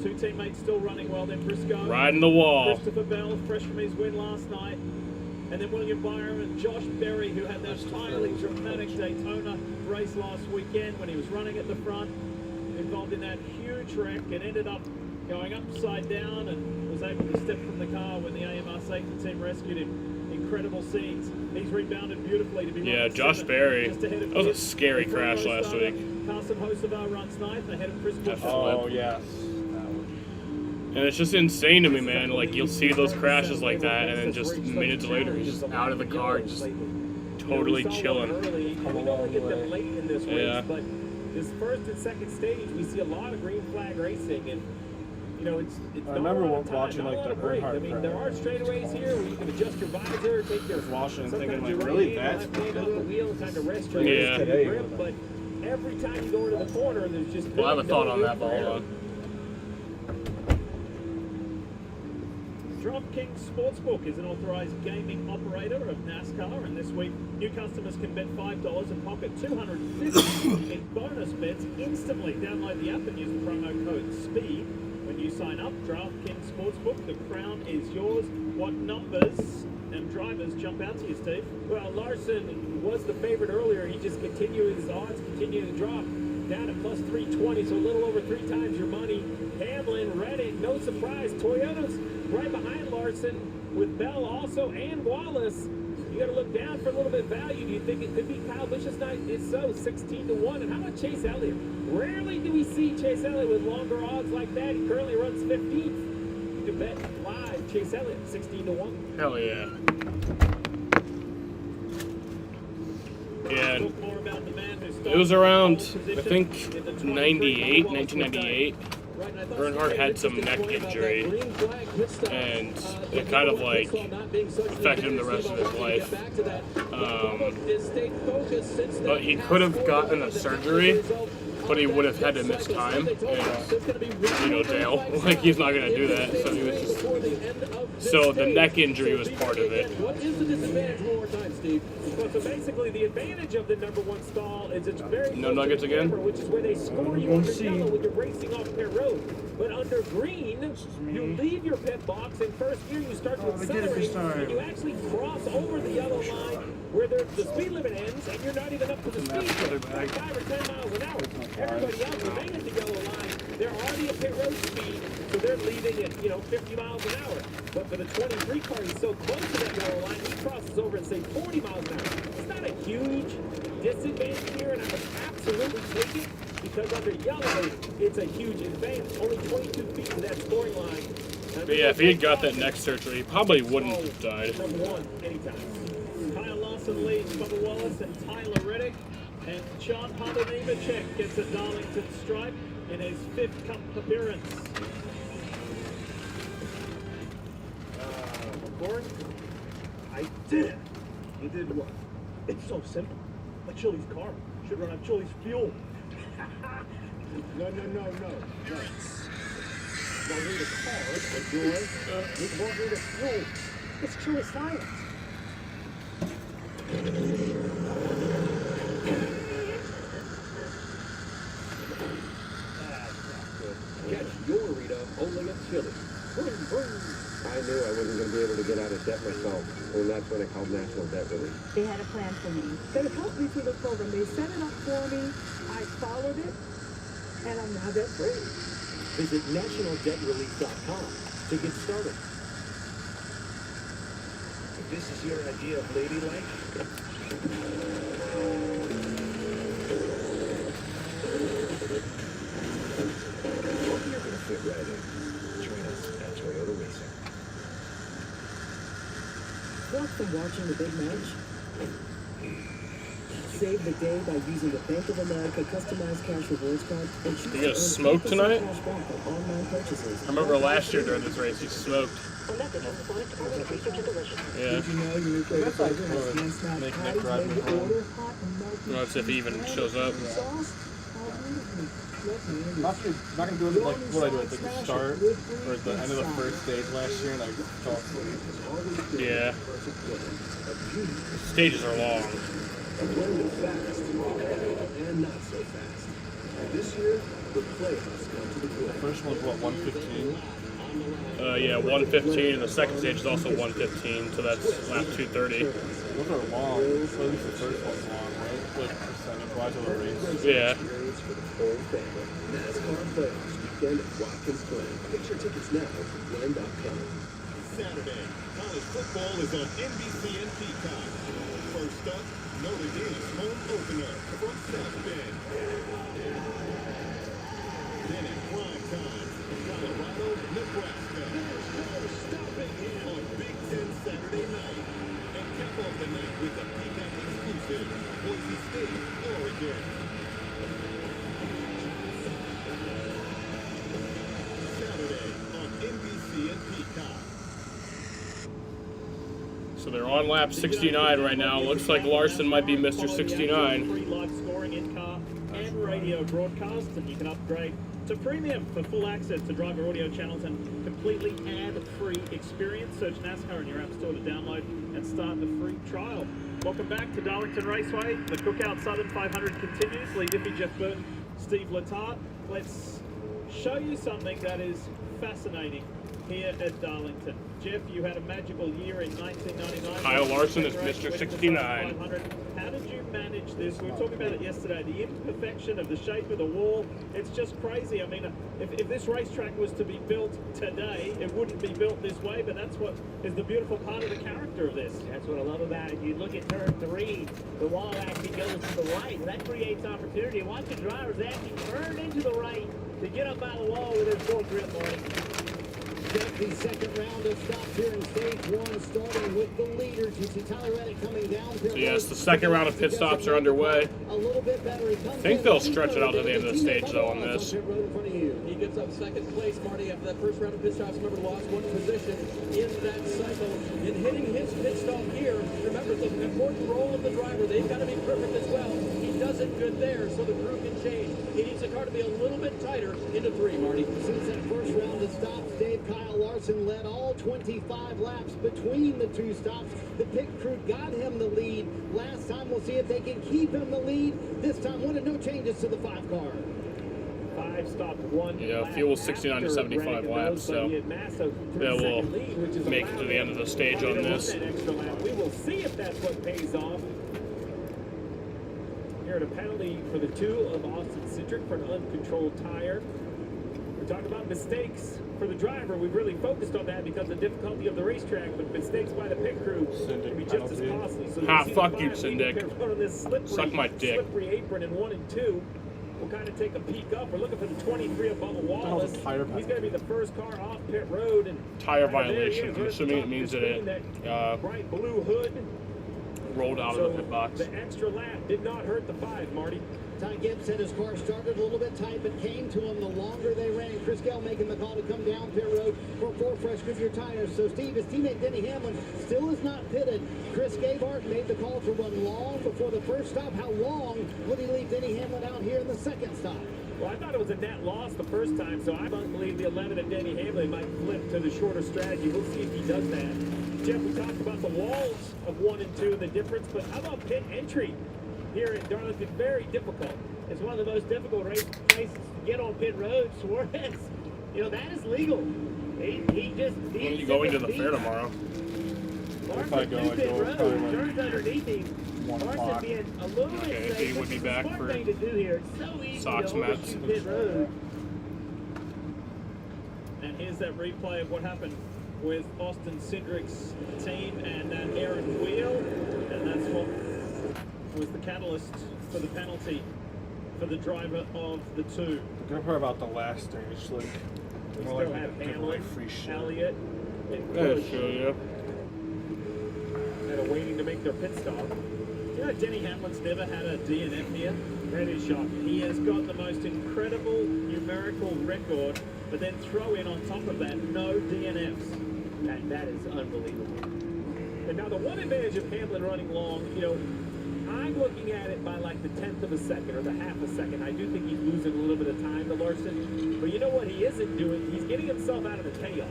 Two teammates still running well, then Briscoe. Riding the wall. Christopher Bell, fresh from his win last night. And then William Byram and Josh Berry, who had that highly dramatic Daytona race last weekend when he was running at the front, involved in that huge wreck and ended up going upside down and was able to step from the car when the AMR safety team rescued him. Incredible scenes. He's rebounded beautifully to be Yeah, Josh Berry. That was a scary crash last week. Carson Hocevar runs ninth ahead of Chris Buescher. Oh, yeah. And it's just insane to me, man. Like, you'll see those crashes like that, and then just minutes later, he's just out of the car, just totally chilling. We normally get them late in this race, Yeah. but this first and second stage, we see a lot of green flag racing, and you know, it's I remember watching not a like lot the of break. I Earnhardt mean, there are straightaways here where you can adjust your visor, take your. I was watching and sometimes thinking, your like, right really, hand that's left hand off the wheel, kind of rest your Yeah. grip, but every time you go into the corner, there's just. Well, I have a thought no on room that, but for hold error. on. DraftKings Sportsbook is an authorized gaming operator of NASCAR, and this week new customers can bet $5 and pocket $250 in bonus bets instantly. Download the app and use the promo code SPEED when you sign up. DraftKings Sportsbook, the crown is yours. What numbers and drivers jump out to you, Steve? Well, Larson was the favorite earlier. He just continued his odds, continue to drop. Down at plus 320, so a little over 3 times your money. Hamlin, Reddick, no surprise. Toyota's right behind Larson with Bell also and Wallace. You got to look down for a little bit of value. Do you think it could be Kyle Busch's night? It's so 16-1. And how about Chase Elliott? Rarely do we see Chase Elliott with longer odds like that. He currently runs 15th. You can bet live Chase Elliott 16-1. Hell yeah. Yeah. It was around, I think, 1998. Earnhardt had some neck injury, and it kind of like affected him the rest of his life. But he could have gotten a surgery, but he would have had to miss time, and Dale, like he's not gonna do that. So he was just, so the neck injury was part of it. What is the disadvantage one more time, Steve? Well, so basically the advantage of the #1 stall is it's very No nuggets again? which is where they score you under yellow when you're racing off pit road. But under green, you leave your pit box in first gear, you start to accelerate, and you actually cross over the yellow line where the speed limit ends, and you're not even up to the speed limit, like 5 or 10 miles an hour. Everybody else remain at the yellow line. They're already at pit road speed, so they're leaving at 50 miles an hour. But for the 23 car, he's so close to that yellow line, he crosses over at say 40 miles an hour. It's not a huge disadvantage here, and I would absolutely take it because under yellow, it's a huge advance. Only 22 feet to that scoring line. But yeah, if he had got that neck surgery, he probably wouldn't have died. #1 anytime. Kyle Larson leads Bubba Wallace and Tyler Reddick. And John Hunter Nemechek gets a Darlington stripe in his 5th Cup appearance. McCord, I did it. You did what? It's so simple. A Chili's car should run on Chili's fuel. No. Won't need a car, but yours, it won't need a fuel. It's Chili science. Catch your Rita only at Chili. I knew I wasn't going to be able to get out of debt myself, and that's when I called National Debt Relief. They had a plan for me. They helped me through the program. They set it up for me. I followed it, and I'm now debt free. Visit nationaldebtrelief.com to get started. If this is your idea of ladylike, You're going to fit right in. Join us at Toyota Racing. Want from watching the big match? Save the day by using the Bank of America customized cash rewards card and choose You gonna to smoke earn 10% tonight? cash back on online purchases. I remember last year during this race, he smoked. Yeah. Did you know your new favorite flavor has hand-snapped Make patties Nick ride made me to home. order, hot and melty Well, that's if he even shows up. sauce? How beautiful. Let's Not gonna do it like what I do at the start or at the end of the first stage last year, and I fell asleep. Yeah. Stages are long. A blend of fast and not so fast. This year, the playoffs come to the The play. first one's what, 115? Yeah, 115, and the second stage is also 115, so that's lap 230. Those are long. At least the first one's long, right? Like percentage-wise of the race. Yeah. Experience for the whole family. NASCAR Playoffs Weekend at Watkins Glen. Get your tickets now at Glen.com. Saturday, college football is on NBC and Peacock. First up, Notre Dame's home opener from South Bend. Then at prime time, Colorado, Nebraska. On Big Ten Saturday night. And cap off the night with the Peacock exclusive, Boise State, Oregon. Saturday on NBC and Peacock. So they're on lap 69 right now. Looks like Larson might be Mr. 69. Free live scoring in-car and radio broadcast, and you can upgrade to premium for full access to driver audio channels and completely ad-free experience. Search NASCAR in your app store to download and start the free trial. Welcome back to Darlington Raceway. The Cookout Southern 500 continues. Lee Diffie, Jeff Burton, Steve Letarte. Let's show you something that is fascinating here at Darlington. Jeff, you had a magical year in 1999. Kyle Larson is Mr. 69. How did you manage this? We were talking about it yesterday. The imperfection of the shape of the wall. It's just crazy. I mean, if this racetrack was to be built today, it wouldn't be built this way, but that's what is the beautiful part of the character of this. That's what I love about it. You look at turn 3, the wall actually goes to the right. That creates opportunity. Watch the drivers actually turn into the right to get up out of the wall with their full grip on it. Just the second round of stops here in stage 1, starting with the leaders. You see Tyler Reddick coming down. So yes, the second round of pit stops are underway. A little bit better. I think they'll stretch it out to the end of the stage, though, on this. He gets up second place, Marty, after that first round of pit stops. Remember, lost one position in that cycle. In hitting his pit stop here, remember the important role of the driver. They've got to be perfect as well. He does it good there, so the crew can change. He needs the car to be a little bit tighter into 3, Marty. Since that first round of stops, Dave, Kyle Larson led all 25 laps between the two stops. The pit crew got him the lead last time. We'll see if they can keep him the lead this time. No changes to the 5 car. 5 stopped 1. Yeah, fuel 69 to 75 laps, so yeah, we'll make it to the end of the stage on this. We will see if that's what pays off. Here at a penalty for the 2 of Austin Cindric for an uncontrolled tire. We're talking about mistakes for the driver. We've really focused on that because of the difficulty of the racetrack, but mistakes by the pit crew can be just as costly. So Fuck you, Syndic. Suck my dick. Slippery apron in 1 and 2. We'll kind of take a peek up. We're looking for the 23 of Bubba Wallace. He's going to be the first car off pit road. And tire violation. I'm assuming it means that it bright blue hood rolled out of the pit box. The extra lap did not hurt the 5, Marty. Ty Gibbs said his car started a little bit tight, but came to him the longer they ran. Chris Gale making the call to come down pit road for 4 fresh Goodyear tires. So Steve, his teammate Denny Hamlin still is not pitted. Chris Gabehart made the call to run long before the first stop. How long would he leave Denny Hamlin out here in the second stop? Well, I thought it was a net loss the first time, so I don't believe the 11 of Denny Hamlin might flip to the shorter strategy. We'll see if he does that. Jeff, we talked about the walls of 1 and 2 and the difference, but how about pit entry here at Darlington? Very difficult. It's one of the most difficult places to get on pit road. Suarez, that is legal. He just... When are you going to the fair tomorrow? If I go, turns underneath him. Larson being a little bit safe. He would be back smart for thing to do here. It's so easy Sox to Mets. overshoot pit road. And here's that replay of what happened with Austin Cindric's team and that Aaron Wheel. And that's what was the catalyst for the penalty for the driver of the 2. The good part about the last stage, like, We more still likely have to give away Hamlin, free shit. Elliott, and Yeah, Busch sure, yeah. that are waiting to make their pit stop. Denny Hamlin's never had a DNF here. That is shocking. He has got the most incredible numerical record, but then throw in on top of that, no DNFs. That is unbelievable. And now the one advantage of Hamlin running long, I'm looking at it by like the 10th of a second or the half a second. I do think he's losing a little bit of time. The Larson. But you know what he isn't doing? He's getting himself out of the chaos.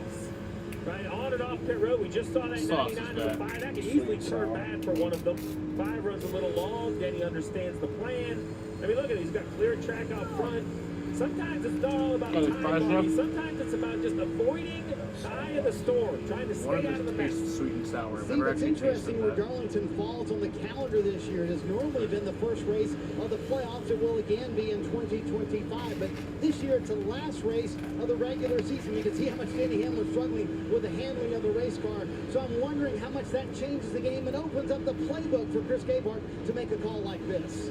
Right, on and off pit road. We just saw that 99 to the 5. That could easily turn bad for one of them. 5 runs a little long. Denny understands the plan. I mean, look at it. He's got clear track out front. Sometimes it's not all about time, Marty. Sometimes it's about just avoiding the eye of the storm, trying to stay out of the mess. Sweet and sour. See, what's interesting where Darlington falls on the calendar this year, it has normally been the first race of the playoffs. It will again be in 2025. But this year, it's the last race of the regular season. You can see how much Denny Hamlin's struggling with the handling of the race car. So I'm wondering how much that changes the game and opens up the playbook for Chris Gabehart to make a call like this.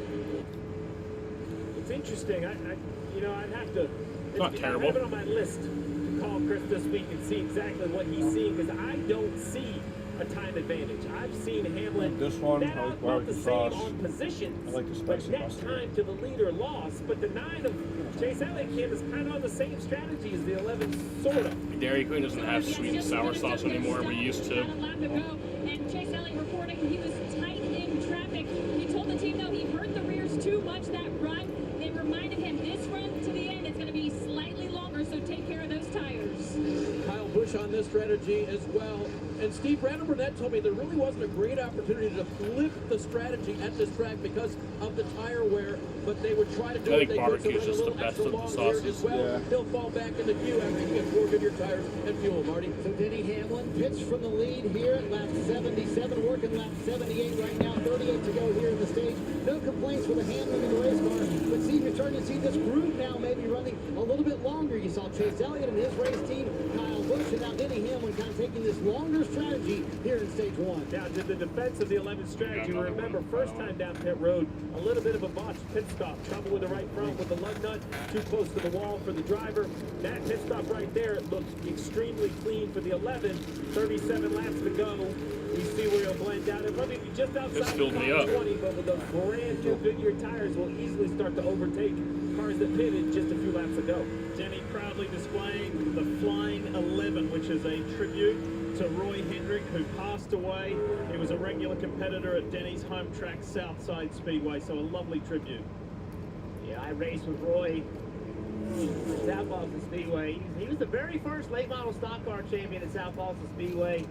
It's interesting. I'd have to. Not terrible. I have it on my list to call Chris this week and see exactly what he's seeing because I don't see a time advantage. I've seen Hamlin this one, net out about the same on positions, I like the but spicy net mustard. time to the leader lost. But the 9 of Chase Elliott is kind of on the same strategy as the 11, sort of. Dairy Queen doesn't have sweet and sour sauce anymore. We used to. And Chase Elliott reporting he was tight in traffic. He told the team, though, he hurt the rears too much that run. They reminded him this run to the end is going to be slightly longer, so take care of those tires. Kyle Busch on this strategy as well. And Steve Randall Burnett told me there really wasn't a great opportunity to flip the strategy at this track because of the tire wear, but they would try to do I what think they could to barbecue is run a just the little best extra of the long here sauces. as well. Yeah. He'll fall back in the queue after he gets 4 Goodyear tires and fuel, Marty. So Denny Hamlin pits from the lead here at lap 77, working lap 78 right now, 38 to go here in the stage. No complaints with the handling of the race car, but see, you're starting to see this group now maybe running a little bit longer. You saw Chase Elliott and his race team, Kyle Busch, and now Denny Hamlin kind of taking this longer strategy here in stage 1. Now, to the defense of the 11 strategy, remember, first time down pit road, a little bit of a botched pit stop. Trouble with the right front with the lug nut, too close to the wall for the driver. That pit stop right there, it looked extremely clean for the 11. 37 laps to go. We see where he'll blend out. It'll probably be just outside This filled the me top up. 20, but with those brand new Goodyear tires, will easily start to overtake cars that pitted just a few laps ago. Denny proudly displaying the Flying 11, which is a tribute to Roy Hendrick, who passed away. He was a regular competitor at Denny's home track, Southside Speedway, so a lovely tribute. Yeah, I raced with Roy at South Boston Speedway. He was the very first late model stock car champion at South Boston Speedway.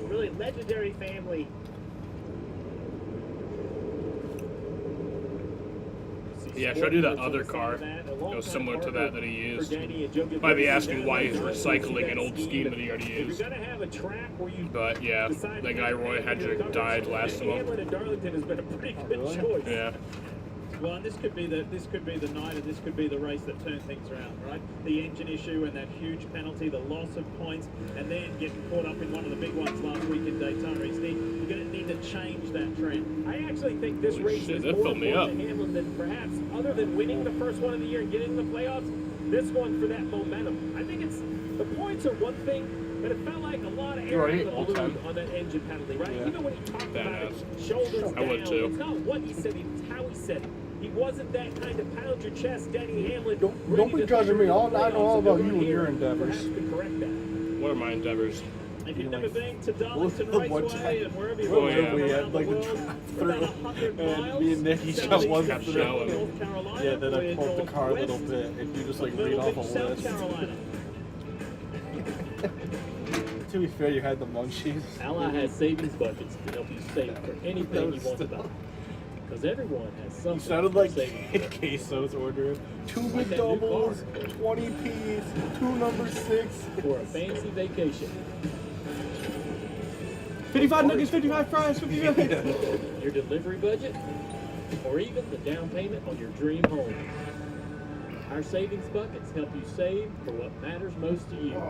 Really legendary family. Yeah, should I do that other car? Go similar to that he used. Might be asking why he's recycling an old scheme that he already used. But yeah, that guy Roy Hendrick died last month. Hamlin and Darlington has been a pretty good choice. Yeah. Well, and this could be the night, and this could be the race that turned things around, right? The engine issue and that huge penalty, the loss of points, and then getting caught up in one of the big ones last week in Daytona. You're going to need to change that trend. I actually think this race is more important to Hamlin than perhaps, other than winning the first one of the year and getting in the playoffs, this one for that momentum. I think the points are one thing, but it felt like a lot of air in the balloon on that engine penalty, right? Yeah. Even when he talked about it, shoulders down, it's not what he said, it's how he said it. He wasn't that kind of pound your chest, Denny Hamlin. Don't be judging me. I know all about you and your endeavors. Correct that. What are my endeavors? If you've never been to Darlington Raceway and wherever you've Oh, been yeah. We around had the like world, the about 100 and miles, me and Nikki just southeast one of through. Charlotte, North Carolina, Yeah, then I or pulled the car a little northwest bit, and you just like of read Little off a Beach, South list. Carolina. To be fair, you had the munchies. Ally has savings budgets to help you save for anything you want to buy. Because everyone has something. You sounded like saving. Queso's ordering 2 Like that new McDoubles, 20 piece, 2 number 6. For a fancy vacation. 55 nuggets, 55 fries, 55. Your delivery budget, or even the down payment on your dream home. Our savings buckets help you save for what matters most to you.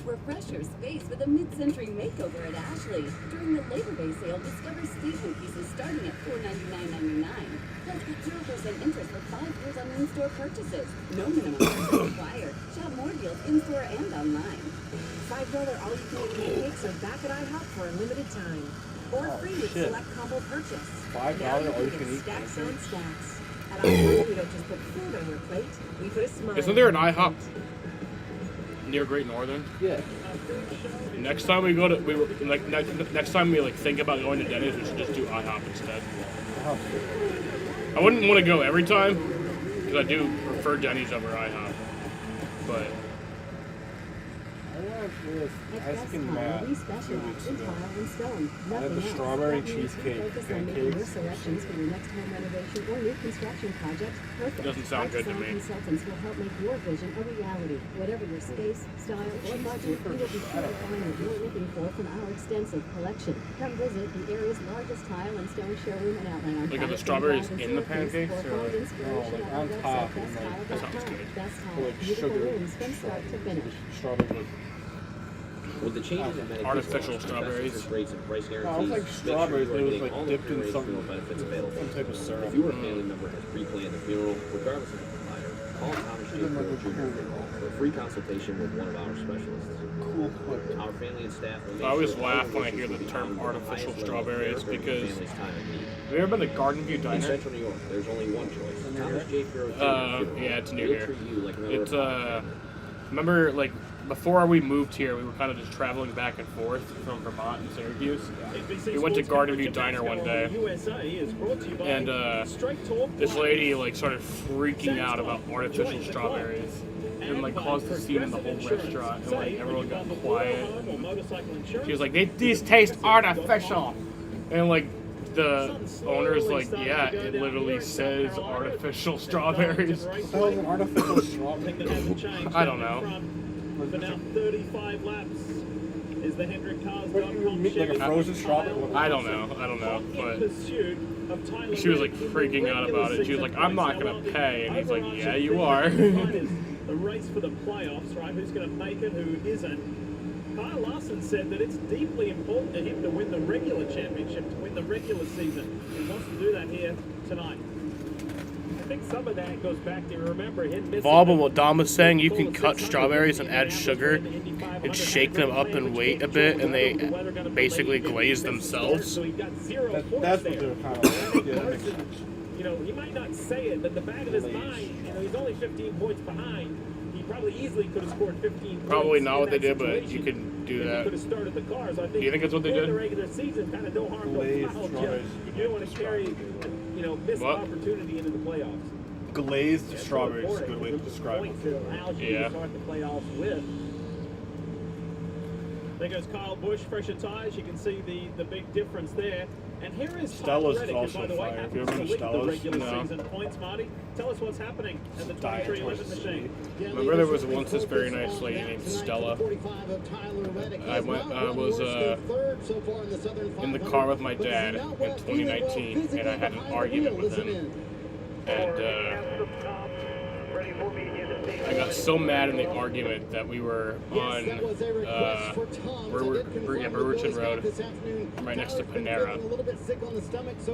Refresh your space with a mid-century makeover at Ashley. During the Labor Day sale, discover statement pieces starting at $499.99. Plus get 0% interest for 5 years on in-store purchases. No minimum purchase required. Shop more deals in-store and online. $5 all-you-can-eat cakes are back at IHOP for a limited time. Or free with shit. select combo purchase. $5 Now you all-you-can-eat can get stacks on pancakes? stacks. At IHOP, we don't just put food on your plate, we put a smile. Isn't there an IHOP near Great Northern? Yeah. Next time we go to, next time we think about going to Denny's, we should just do IHOP instead. I wouldn't want to go every time, Because I do prefer Denny's over IHOP. But I went with At Isaac Best and Tile, Matt we 2 specialize weeks in ago. tile and stone. I had Nothing the else. strawberry That means you cheesecake focus on making your pancakes. selections for your next home renovation or new construction project perfect. Doesn't sound Our good to design me. Consultants will help make your vision a reality. Whatever your space, style, or budget, we will be sure to find what you're looking for from our extensive collection. Come visit the area's largest tile and stone showroom and outlet on Like, are the Patterson strawberries Drive in the Syracuse, pancakes, or or find inspiration like at our on top website, and, like, that sounds besttile.com. good. Best Tile, Like beautiful sugar rooms from start to finish. strawberry. With the changes in Medicaid Artificial laws, strawberries. interest rates and price No, it was guarantees, like make sure strawberries, you but are it was getting like all dipped in the some funeral benefits available. some type of syrup. If your family member has pre-planned a funeral, regardless of the provider, call Thomas J. Farrell Jr. Funeral for a free consultation with one of our specialists. Cool. Our family and staff will make I always sure all laugh the when I hear wishes the will be term honored at the artificial highest level of strawberries care for your because family's time of need. have you ever been to Garden View In Diner? Central New York, there's only one choice. Thomas J. Farrell Jr. Funeral. Yeah, it's near We'll here. treat you like a member It's of our family. remember like before we moved here, we were kind of just traveling back and forth from Vermont and Syracuse. NBC We went to Sports Garden coverage View of Diner one NASCAR day, on the USA is brought to you by and Straight Talk this Live. lady like started freaking out about artificial Join the strawberries and like by caused a scene in the whole Progressive restaurant, and Insurance. like Say, everyone when got you buy quiet. home or motorcycle insurance, She was like, "These taste artificial," and like the owner's like, "Yeah, it literally says artificial strawberries." What the hell is an artificial strawberry? Thing that hasn't changed I don't down in know. front. For now 35 laps is the What, HendrickCars.com like a Chevy frozen strawberry? I don't know, in but pursuit of Tyler she was like Reddick in the freaking out regular about it. She was season like, "I'm not race. gonna Now, pay," and he's like, overarching "Yeah, you thing are." of the fight is the race for the playoffs, right? Who's going to make it, who isn't? Kyle Larson said that it's deeply important to him to win the regular championship, to win the regular season. He wants to do that here tonight. I think some of that goes back to, remember, him missing Volvo, the- what Dom was saying, you the can full cut 600 strawberries and add Indianapolis sugar and the Indy 500 and shake them up and wait a bit, and they basically glaze themselves. So he got 0 points That's there. what they were kind of like. Yeah, that makes Carson, sense. you know, he might not say it, but the back of his mind, you know, he's only 15 points behind. He probably easily could have scored 15 points. Probably not in what they that did, but you situation can do if he that. could have started the car. So I think, Do you think that's what they in did? the regular season, kind of no harm, no Glazed foul. strawberries. You don't want to carry, you know, miss What? opportunity into the playoffs. Glazed That's strawberries is a important. good way to It's a describe point it. that allows you Yeah. to start the playoffs with. There goes Kyle Busch, fresher tires. You can see the big difference there. And here is Stella's Tyler is Reddick, who, also by the way, fire. Have you happens ever to been lead to the Stella's? regular No. season points, Marty. Tell us what's happening at the 2311 machine. Remember there was once this very nice lady named Stella. I was in the car with my dad in 2019, and I had an argument with him. And I got so mad in the argument that we were on Brewerton Road, right next to Panera.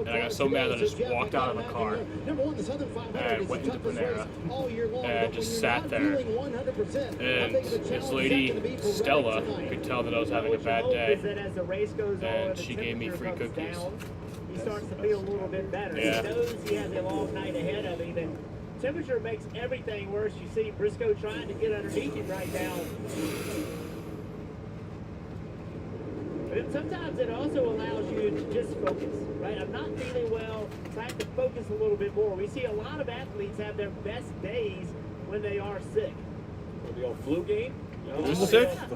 And I got so mad that I just walked out of the car and went into Panera and just sat there. And this lady, Stella, could tell that I was having a bad Is that day, as the race goes on, and the she gave me free temperature cookies. comes down, he starts to feel a little bit better. Yeah. He knows he has a long night ahead of him, and temperature makes everything worse. You see Briscoe trying to get underneath him right now. But sometimes it also allows you to just focus, right? I'm not feeling well, so I have to focus a little bit more. We see a lot of athletes have their best days when they are sick. The old flu game. Was it sick? Yeah.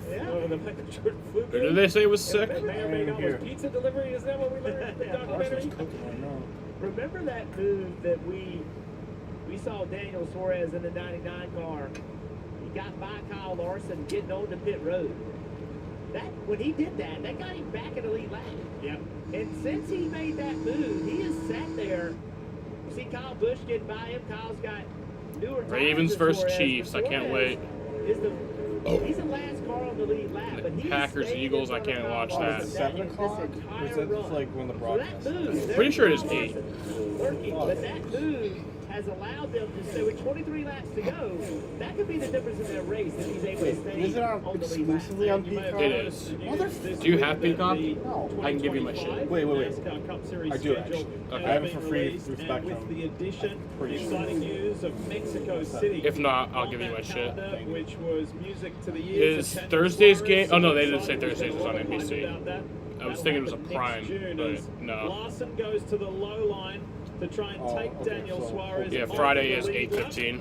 The Michael Jordan flu Or game. did they say it was sick? May or may not was pizza delivery. Isn't that what we learned in the documentary? Remember that move that we saw Daniel Suarez in the 99 car? He got by Kyle Larson getting on the pit road. That when he did that, that got him back in the lead lap. Yep. And since he made that move, he has sat there. You see Kyle Busch getting by him. Kyle's got newer tires Ravens than versus Suarez, Chiefs. but I can't Suarez wait. Is he's the last car on the lead lap, but he Packers, stayed in Eagles, I front of can't Kyle watch Larson that. 7 this o'clock? Or entire is that just run. like when the So broadcast that move, is? Pretty sure it's Kyle 8. Larson working, but that move has allowed them to stay with 23 laps to go. That could be the difference in their race if he's able to stay Is it on on the lead lap. exclusively on Peacock? It is. Do you have Peacock? I can give you my shit. Wait. NASCAR Cup Series I do, schedule actually. has I have it been for free released, through and Spectrum. with the addition, Pretty sure. exciting news of Mexico City. If not, I'll on give you that my shit. calendar, which was music to the ears. Is attendance Thursday's wise, game? Oh no, they didn't excited. say Thursdays was on There's a lot of hype NBC. about that. I was That'll thinking it was a happen next Prime, June but as no. Larson goes to the low line. to try and take Daniel Suarez. Yeah, off Friday the is lead lap. 8:15.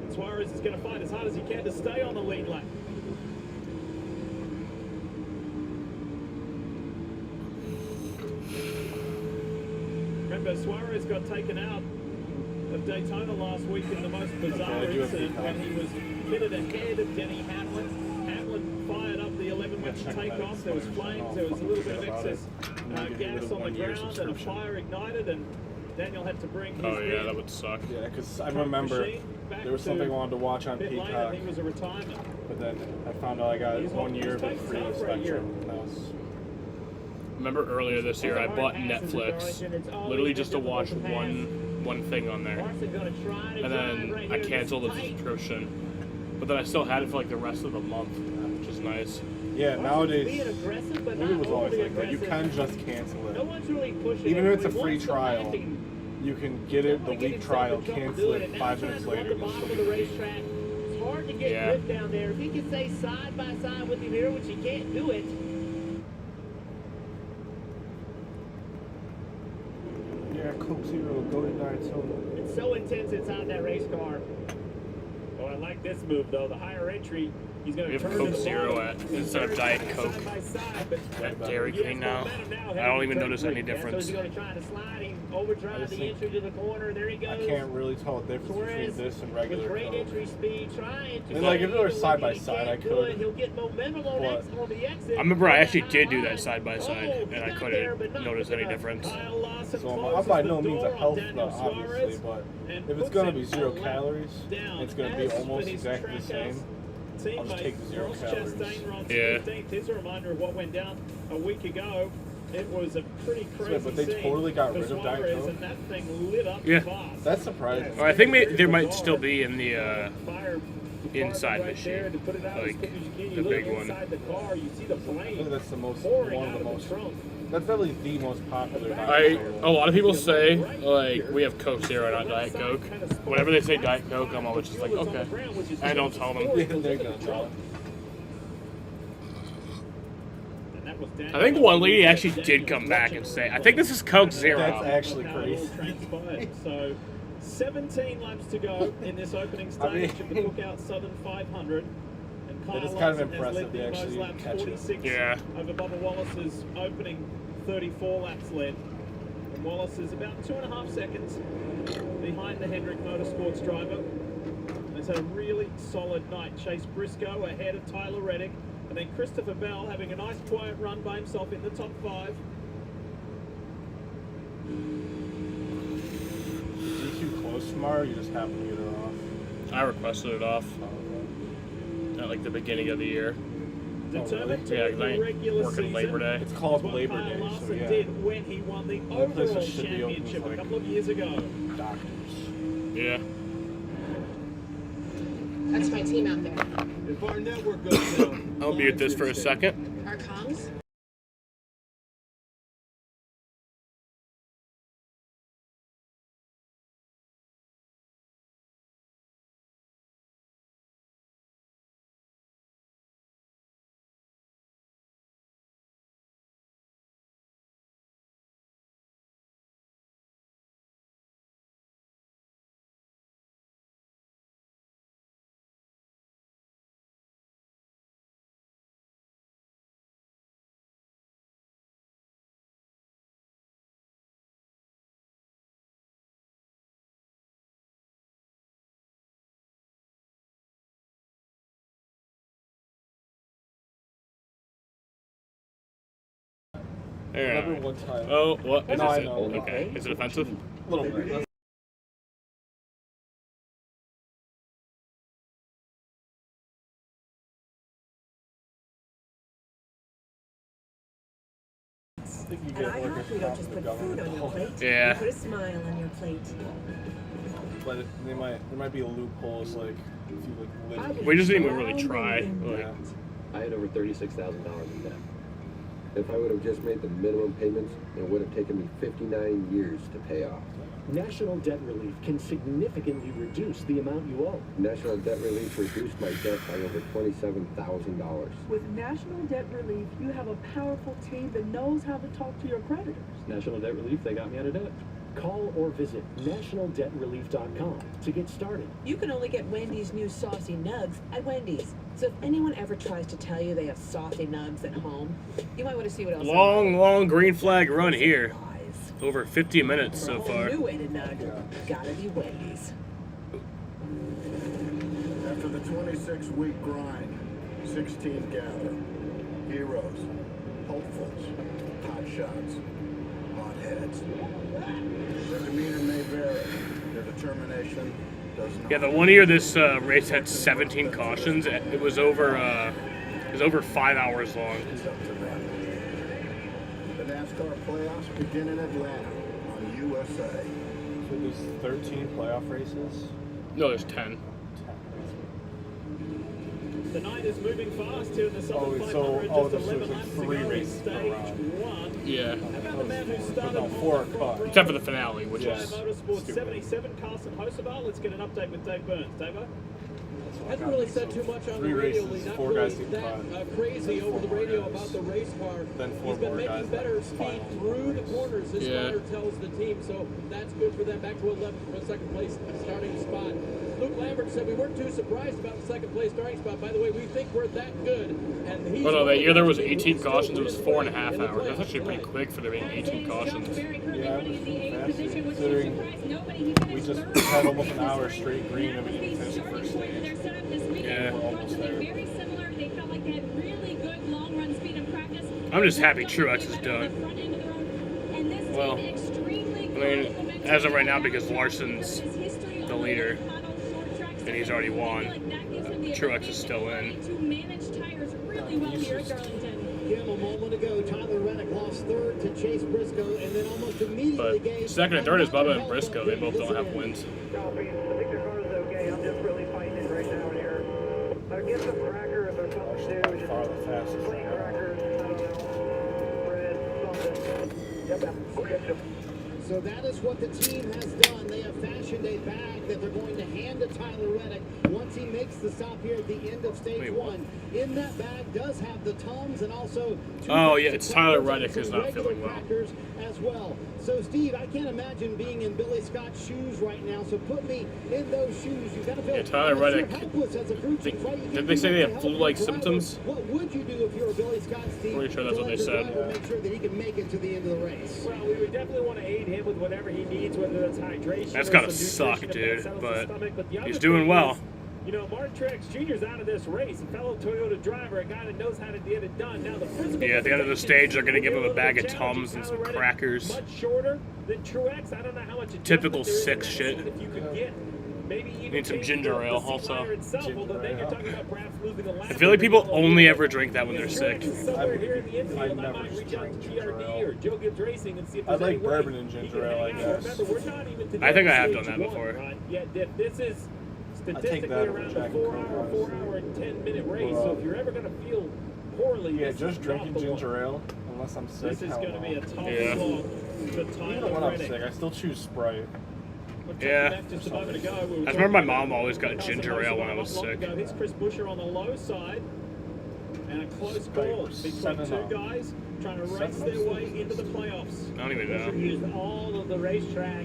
And Suarez is going to fight as hard as he can to stay on the lead lap. Remember, Suarez got taken out of Daytona last week in the most bizarre incident when he was pitted ahead of Denny Hamlin. Hamlin fired up the 11 went to take off. There was flames. There was a little bit of excess gas on the ground, and a fire ignited, and Daniel had to bring his Oh yeah, that would suck. Yeah, because I remember there was something I wanted to watch on pit lane, Peacock, and he was a retirement. but then I found out I got 1 year of it free Spectrum. And that was Remember earlier this year, I bought Netflix, literally just to watch one thing on there, and then I canceled the subscription. But then I still had it for like the rest of the month, which is nice. yeah, nowadays, aggressive, but maybe it was not always overly like that. You aggressive. can just cancel No it. one's really pushing Even if it. it's a We free want some trial, acting. you can get it the week trial, cancel it 5 minutes later. At the bottom of the racetrack, it's hard to get grip down there. If he can stay side by side with him here, which he can't do it. Yeah, Coke Zero, go to Daytona. It's so intense inside that race car. Oh, I like this move though. The higher entry, he's going We to have turn to Coke the Zero bottom. at instead of Diet Coke Side by side, but at Dairy Queen now. I don't even notice any difference. So he's going to try to slide him, overdrive the entry to the corner. There he goes. I can't really tell the difference between this and regular With great Coke. entry speed, trying to And like if it were get side by he side, I can't do it. could. He'll get momentum on But the exit. I remember I actually did do that side by side, and I couldn't notice any difference. So I'm by no means a health nut, obviously, but if it's gonna be 0 calories, and it's gonna be almost exactly the same, I'll just take the 0 calories. Yeah. Here's a reminder of what went down a week ago. It was a pretty crazy But they scene totally got for rid of Diet Suarez, Coke? and that thing lit up Yeah. fast. That's surprising. Or I think there might still be in the inside machine, like the big one. I think that's the most, one of the most, that's definitely the most popular. A lot of people say like we have Coke Zero, not Diet Coke. Whenever they say Diet Coke, I'm always just like okay. I don't tell them. They're gonna tell them. I think one lady actually did come back and say, I think this is Coke Zero. That's actually crazy. So 17 laps to go in this opening stage of the Cookout Southern 500. And Kyle It is kind of Larson has impressive led they the most actually laps, catch it. 46 over Bubba Wallace's opening 34 laps led. And Wallace is about 2.5 seconds behind the Hendrick Motorsports driver. He's had a really solid night. Chase Briscoe ahead of Tyler Reddick. And then Christopher Bell having a nice quiet run by himself in the top 5. Is he too close tomorrow, or you just happen to get it off? I requested it off at like the beginning of the year. Determined to Yeah, win 'cause I the regular ain't working Labor Day. It's called What Labor Kyle Day, so Larson yeah. did when he won the That place overall should be open championship with, a like, couple of years ago. Doctors. Yeah. That's my team out there. If our network goes down, I'll mute this for a second. Our comms? Remember one time. Oh, what? Is No, I it? know. Okay. Is it offensive? A little bit. I think you And get I like hope a we don't cop just from the put food on your government. plate. Yeah. Put a smile on your plate. But there might be loopholes like if you like live. We just didn't even really try. Like, Yeah. I had over $36,000 in debt. If I would have just made the minimum payments, it would have taken me 59 years to pay off. National Debt Relief can significantly reduce the amount you owe. National Debt Relief reduced my debt by over $27,000. With National Debt Relief, you have a powerful team that knows how to talk to your creditors. National Debt Relief, they got me out of debt. Call or visit nationaldebtrelief.com to get started. You can only get Wendy's new saucy nugs at Wendy's. So if anyone ever tries to tell you they have saucy nugs at home, you might want to see what else. Long green flag run here. Over 50 minutes so For a far. new way to nug, gotta be Wendy's. After the 26-week grind, 16 gather. Heroes, hopefuls, hot shots, hot heads. Their demeanor may vary. Their determination does not. Yeah, the one year this race had 17 cautions. It was over 5 hours long. It's up to them. The NASCAR playoffs begin in Atlanta on USA. So there's 13 playoff races? No, there's 10. The night is moving fast here in the Southern 500. So Just 11 there's laps to 3 go in races per stage round. 1. Yeah. About the man who started No, 4 cars. Except for the finale, which Giant is Motorsports stupid. 77, Carson Hocevar. Let's get an update with Dave Burns. Dave? Hasn't really said too much on the 3 radio. races, Not 4 really guys take that 5. crazy Then over the 4 radio more about guys. the race car. Then 4 He's been more making guys better that speed final through the corners. This Yeah. rider tells the team, so that's good for them. Back to 11th from a second place starting spot. Luke Lambert said we weren't too surprised about the second place starting spot. By the way, we think we're that good. And he's Oh no, that year there was 18 he's still cautions. It was in 4.5 in the hours. That's playoffs actually pretty tonight. quick for there being 18 cautions. Yeah, considering we just had almost an hour straight green and we didn't finish the first stage. Yeah. We're almost there. Very similar. They felt like they had really good long run speed in practice. I'm just happy Truex is done. Well, I mean, as of right now, because Larson's the leader and he's already won, Truex is still in. To manage tires really well here at Darlington. Kim, a moment ago, Tyler Reddick lost third to Chase Briscoe and then almost immediately But second and third is Bubba and Briscoe. They both don't have wins. Copy. I think the car's okay. I'm just really fighting it right now here. Get some crackers or something too. Just plain crackers. I don't know. Bread, something. Yep, go get some. So that is what the team has done. They have fashioned a bag that they're going to hand to Tyler Reddick once he makes the stop here at the end of stage 1. In that bag does have the Tums and also 2 Oh yeah, it's Tyler Reddick who's not feeling well. crackers as well. So Steve, I can't imagine being in Billy Scott's shoes right now. So put me in those shoes. You got to feel Yeah, Tyler Reddick. helpless as a crew chief, right? You Did they say they have flu-like symptoms? What would you do if you were Billy Scott's team? Pretty sure that's to what let they your said. driver make sure that he can make it to the end of the race? Well, we would definitely want to aid him with whatever he needs, whether that's hydration. That's or gotta some suck, nutrition if that dude, settles the but stomach. The other he's doing thing well. is, you know, Martin Truex Jr.'s out of this race, a fellow Toyota driver, a guy that knows how to get it done. Now, the physical Yeah, at the end of the stage, they're gonna give him a bag of challenging Tums and some Tyler Reddick, crackers. Much shorter than Truex. I don't know how much Typical adjustment there is 6 in shit. that seat. If you could get maybe even Need some change ginger the ale seat also. liner itself, although then you're talking about perhaps losing a lap. I feel like people only ever drink that when they're sick. Somewhere here in the infield, I never might reach out to ginger TRD or Joe Gibbs Racing and see if I there's any like way bourbon and he ginger can ale, I hang out. guess. Remember, we're not even to I think I have stage done that 1, before. Right? Yeah, this is take statistically that over around Jack a and 4 hour and 10-minute race. So if you're ever going to feel poorly, Yeah, this just is drinking not the one. ginger ale, unless I'm sick. This is hell going to be a no. tough Yeah. slog for Even when Tyler I'm Reddick. sick, I still choose Sprite. Yeah. Just a moment ago, we were I remember my talking mom about always got Carson ginger ale when I Hocevar was not long sick. ago. Here's Chris Buescher on the low side. And a close call between 7 two up. guys trying to race 7 their up. way into the playoffs. I don't even Buescher know. used all of the racetrack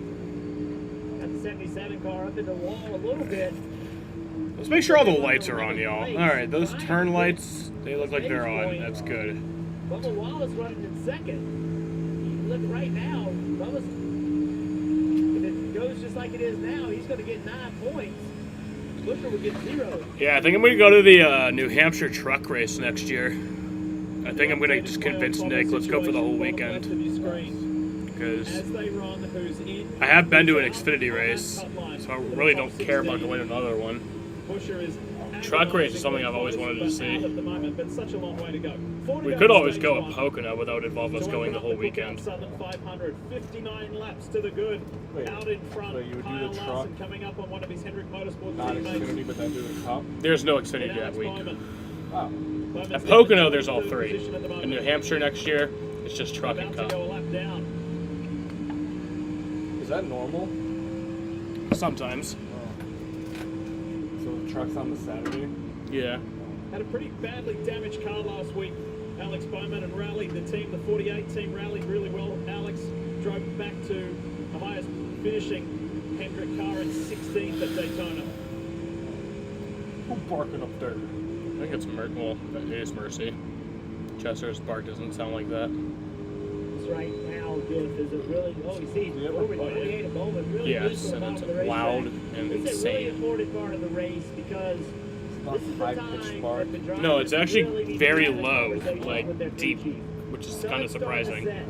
at the 77 car up in the wall a little bit. Let's make sure all the lights are on, y'all. Alright, those turn lights, they look like they're on. That's good. Bubba Wallace running in second. Look right now, Bubba's, if it goes just like it is now, he's going to get 9 points. Buescher would get 0. Yeah, I think I'm going to go to the New Hampshire truck race next year. I think I'm going to just convince Nick, let's go for the whole weekend. Because As they run, who's in I have been to an Xfinity race, so I really don't care about going to another one. Buescher is Truck race is something I've always wanted to out see. at the moment, but such a long way to go. 40 We down could to always stage go 1. at Pocono without involve us To going open the up whole Cookout weekend. Southern 500, 59 laps to the good. Out in front, wait, you would do Kyle the truck? Larson coming up on one of his Hendrick Motorsports Not teammates. Xfinity, but then do the Cup. There's no And Xfinity that Alex week. Bowman. Oh. At Pocono, there's all three. In New Hampshire next year, it's just truck and cup. Is that normal? Sometimes. So the truck's on the Saturday? Yeah. Had a pretty badly damaged car last week. Alex Bowman and rallied the team. The 48 team rallied really well. Alex drove back to the highest finishing Hendrick car in 16th at Daytona. Who's barking up there? I think it's well, it is Mercy. Chester's bark doesn't sound like that. That's right now, Jeff, is it really, you see, over 28 at Bowman, really Yes, good for and the it's bottom of the racetrack. loud and It's a really insane. important part of the race because this is the time that the drivers No, it's actually really need to very have a low, conversation like with their deep, crew chief. which is Sun's kind of starting to surprising. set.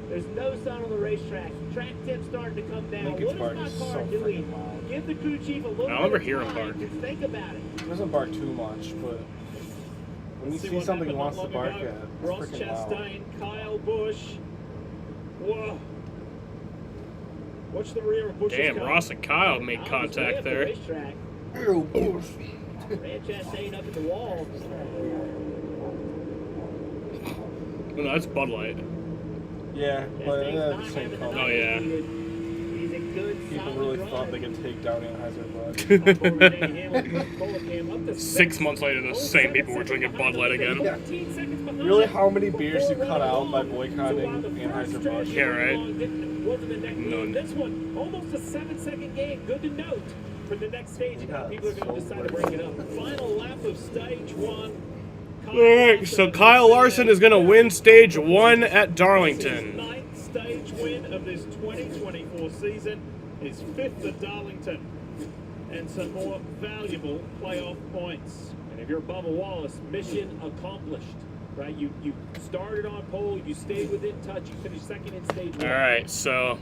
There's no sun on the racetrack. Track tip's starting to come down. Lincoln's What bark is is my car so doing? freaking loud. Give the crew chief a little I remember bit hearing of time bark. to think about it. It doesn't bark too much, but when you see something he wants to bark at, it's Ross freaking loud. Chastain, Kyle Busch. Whoa. Watch the rear of Busch's Damn, car. Ross and Kyle made contact there. Red Chastain up at the wall. No, that's Bud Light. Yeah, but the same color. Oh, yeah. He's a good, People really thought they could take down Anheuser-Busch. 6 months later, those same people were drinking Bud Light again. Really, how many beers you cut out by boycotting Anheuser-Busch? Yeah, right. None. This one, almost a 7-second game. Good to note. For the next stage, and how people are going to decide to break it up. Final lap of stage 1. Alright, so Kyle Larson is going to win stage 1 at Darlington. Ninth stage win of this 2024 season. His 5th at Darlington. And some more valuable playoff points. And if you're Bubba Wallace, mission accomplished. Right? You started on pole, you stayed within touch, you finished second in stage 1. Alright, so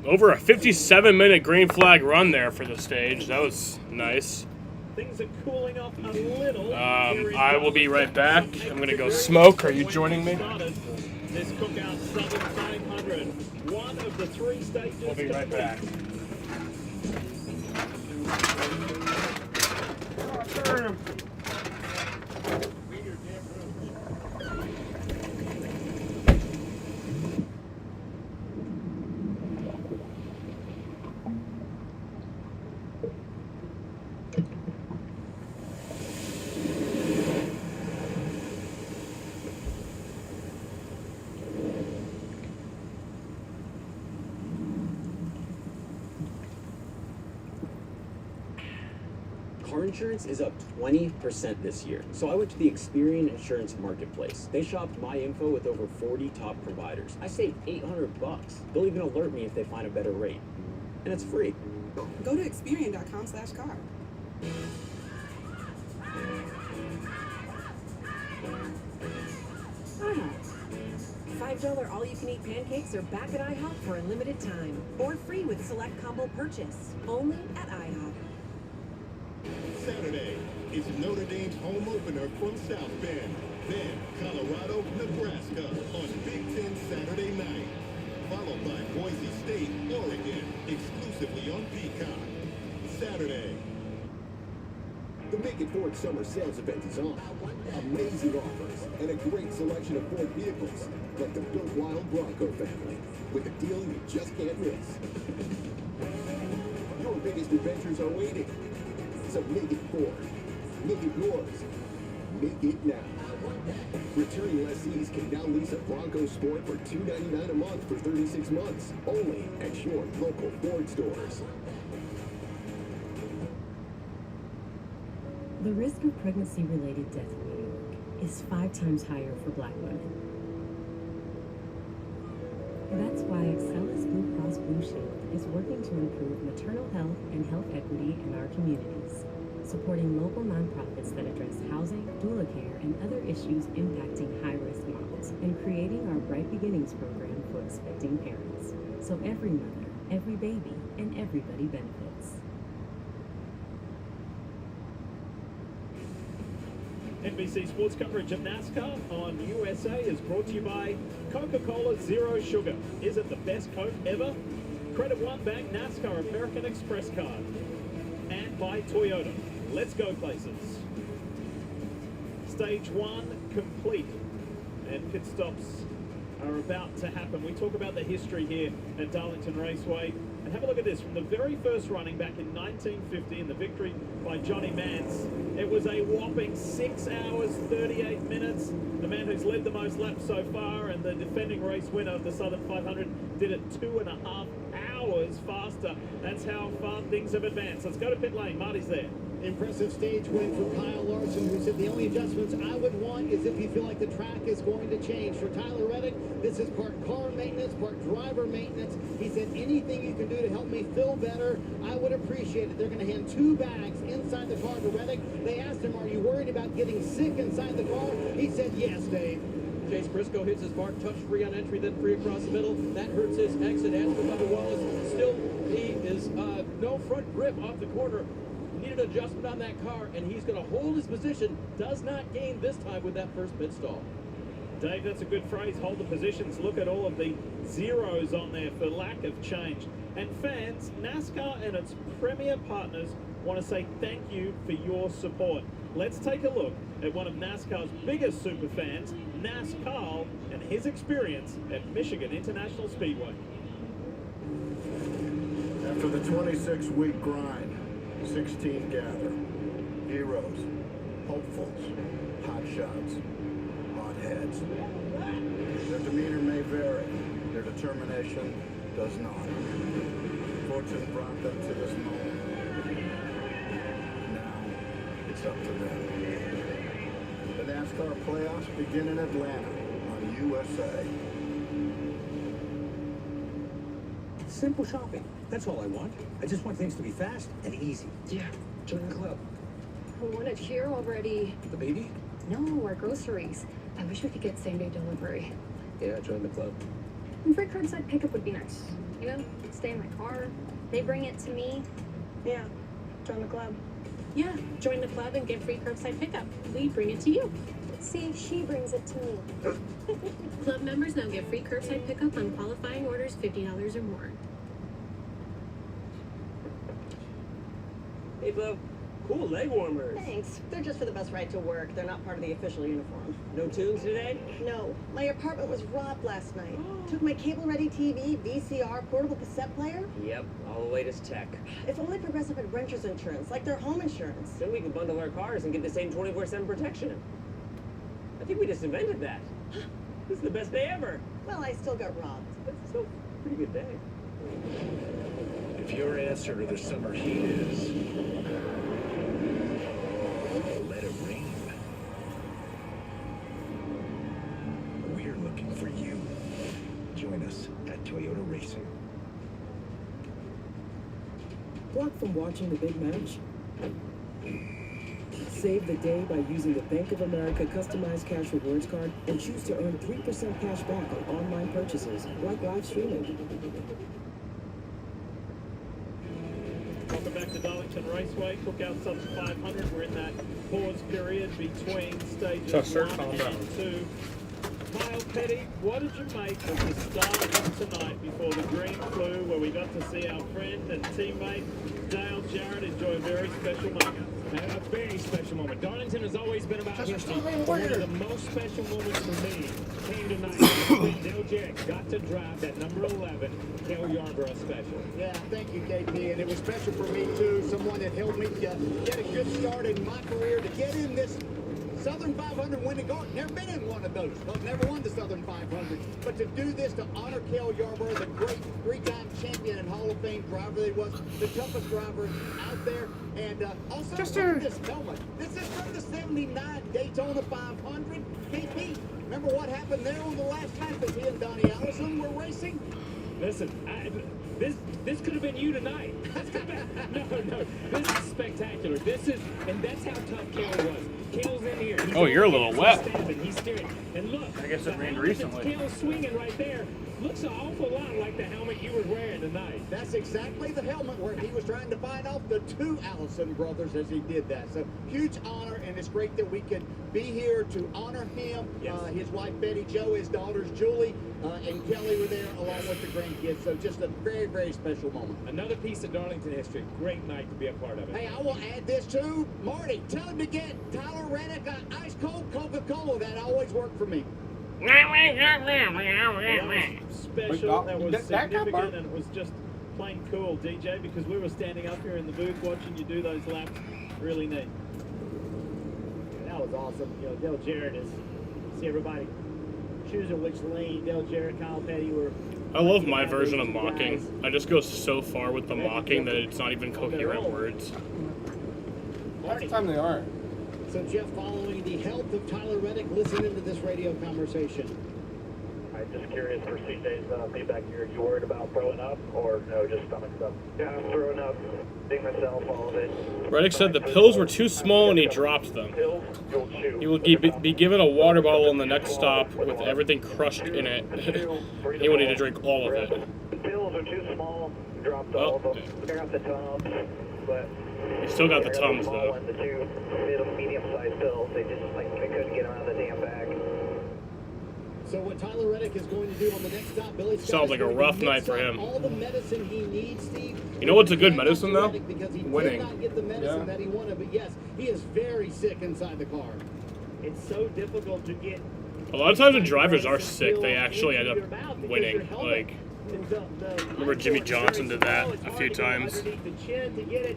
over a 57-minute green flag run there for the stage. That was nice. Things are cooling off a little. I will be right back. I'm going to go smoke. Are you joining me? This Cookout Southern 500, one of the 3 stages. We'll be right back. Car insurance is up 20% this year. So I went to the Experian Insurance Marketplace. They shopped my info with over 40 top providers. I saved $800. They'll even alert me if they find a better rate. And it's free. Go to Experian.com/car. $5 all-you-can-eat pancakes are back at IHOP for a limited time. Or free with select combo purchase. Only at IHOP. Saturday is Notre Dame's home opener from South Bend. Then Colorado, Nebraska on Big Ten Saturday night. Followed by Boise State, Oregon, exclusively on Peacock. Saturday. The Make It Ford Summer Sales Event is on. Amazing offers and a great selection of Ford vehicles, like the Built Wild Bronco family, with a deal you just can't miss. Your biggest adventures are waiting. So make it Ford. Make it yours. Make it now. Returning lessees can now lease a Bronco Sport for $299 a month for 36 months, only at your local Ford stores. The risk of pregnancy-related death in New York is 5 times higher for Black women. That's why Excellus Blue Cross Blue Shield is working to improve maternal health and health equity in our communities, supporting local nonprofits that address housing, doula care, and other issues impacting high-risk moms, and creating our Bright Beginnings program for expecting parents, so every mother, every baby, and everybody benefits. NBC Sports coverage of NASCAR on USA is brought to you by Coca-Cola Zero Sugar. Is it the best Coke ever? Credit One Bank NASCAR American Express card. And by Toyota. Let's go places. Stage 1 complete, and pit stops are about to happen. We talk about the history here at Darlington Raceway, and have a look at this. From the very first running back in 1950 in the victory by Johnny Mance, it was a whopping 6 hours, 38 minutes. The man who's led the most laps so far and the defending race winner of the Southern 500 did it 2.5 hours faster. That's how far things have advanced. Let's go to pit lane. Marty's there. Impressive stage win for Kyle Larson, who said the only adjustments I would want is if you feel like the track is going to change. For Tyler Reddick, this is part car maintenance, part driver maintenance. He said anything you can do to help me feel better, I would appreciate it. They're going to hand 2 bags inside the car to Reddick. They asked him, are you worried about getting sick inside the car? He said, yes, Dave. Chase Briscoe hits his mark, touch free on entry, then free across the middle. That hurts his exit. As for Bubba Wallace, still he is no front grip off the corner. Needed adjustment on that car, and he's going to hold his position. Does not gain this time with that first pit stall. Dave, that's a good phrase, hold the positions. Look at all of the zeros on there for lack of change. And fans, NASCAR and its premier partners want to say thank you for your support. Let's take a look at one of NASCAR's biggest super fans, Nas Carl, and his experience at Michigan International Speedway. After the 26-week grind, 16 gather. Heroes, hopefuls, hotshots, hotheads. Their demeanor may vary. Their determination does not. Fortune brought them to this moment. Now, it's up to them. The NASCAR playoffs begin in Atlanta on USA. Simple shopping. That's all I want. I just want things to be fast and easy. Yeah, join the club. I want it here already. The baby? No, our groceries. I wish we could get same-day delivery. Yeah, join the club. And free curbside pickup would be nice. You know, stay in my car. They bring it to me. Yeah, join the club. Yeah, join the club and get free curbside pickup. We bring it to you. See, she brings it to me. Club members now get free curbside pickup on qualifying orders $50 or more. Hey, Flo. Cool leg warmers. Thanks. They're just for the bus ride to work. They're not part of the official uniform. No tunes today? No. My apartment was robbed last night. Took my cable-ready TV, VCR, portable cassette player. Yep, all the latest tech. If only Progressive had renter's insurance, like their home insurance. Then we can bundle our cars and get the same 24/7 protection. I think we just invented that. This is the best day ever. Well, I still got robbed. That's still a pretty good day. If your answer to the summer heat is let it rain, we're looking for you. Join us at Toyota Racing. Blocked from watching the big match? Save the day by using the Bank of America customized cash rewards card and choose to earn 3% cash back on online purchases, like live streaming. Welcome back to Darlington Raceway. Cookout Southern 500. We're in that pause period between stages Just 1 calm and down. 2. Kyle Petty, what did you make of the start of tonight before the green flew, where we got to see our friend and teammate Dale Jarrett enjoy a very special moment? A very special moment. Darlington has always been about history. But one of the most special moments for me came tonight when Dale Jarrett got to drive that number 11 Cale Yarborough special. Yeah, thank you, KP. And it was special for me, too. Someone that helped me get a good start in my career to get in this Southern 500 winning guard. Never been in one of those. I've never won the Southern 500. But to do this, to honor Cale Yarborough, the great three-time champion and Hall of Fame driver that he was, the toughest driver out there. And also, look at this helmet. This is from the 79 Daytona 500. KP, remember what happened there on the last lap as he and Donnie Allison were racing? Listen, this could have been you tonight. This could have been, no. This is spectacular. And that's how tough Cale was. Cale's in here. He's Oh, you're a little wet. He's staring. And look, I guess it rained the recently. Cale's swinging right there. Looks an awful lot like the helmet you were wearing tonight. That's exactly the helmet where he was trying to fight off the two Allison brothers as he did that. So huge honor, and it's great that we could be here to honor him. Yes. His wife Betty Jo, his daughters Julie and Kelly were there along with the grandkids. So just a very, very special moment. Another piece of Darlington history. Great night to be a part of it. Hey, I will add this too. Marty, tell him to get Tyler Reddick ice cold Coca-Cola. That always worked for me. Special, that was significant, and it was just plain cool, DJ, because we were standing up here in the booth watching you do those laps. Really neat. That was awesome. You know, Dale Jarrett is, see everybody choosing which lane. Dale Jarrett, Kyle Petty were. I love my version of mocking. I just go so far with the mocking that it's not even coherent words. Half the time they aren't. So, Jeff, following the health of Tyler Reddick, listen into this radio conversation. I'm just curious for CJ's feedback here. You worried about throwing up or no, just stomach stuff? Yeah, I'm throwing up. Seeing myself, all of it. Reddick said the pills were too small and he dropped them. He will be given a water bottle on the next stop with everything crushed in it. He will need to drink all of it. The pills are too small. Dropped all of them. I got the tubs, but He still got the Tums, though. the two medium-sized pills. They couldn't get them out of the damn bag. So what Tyler Reddick is going to do on the next stop, Billy Scott Sounds like a rough night for him. all the medicine he needs, Steve. You know what's a good medicine, though? Because he Winning. did not get the medicine that he wanted, but yes, he is very sick inside the car. It's so difficult to get. A lot of times when drivers are sick, they actually end up winning. Like, remember Jimmy Johnson did that a few times. Underneath the chin to get it,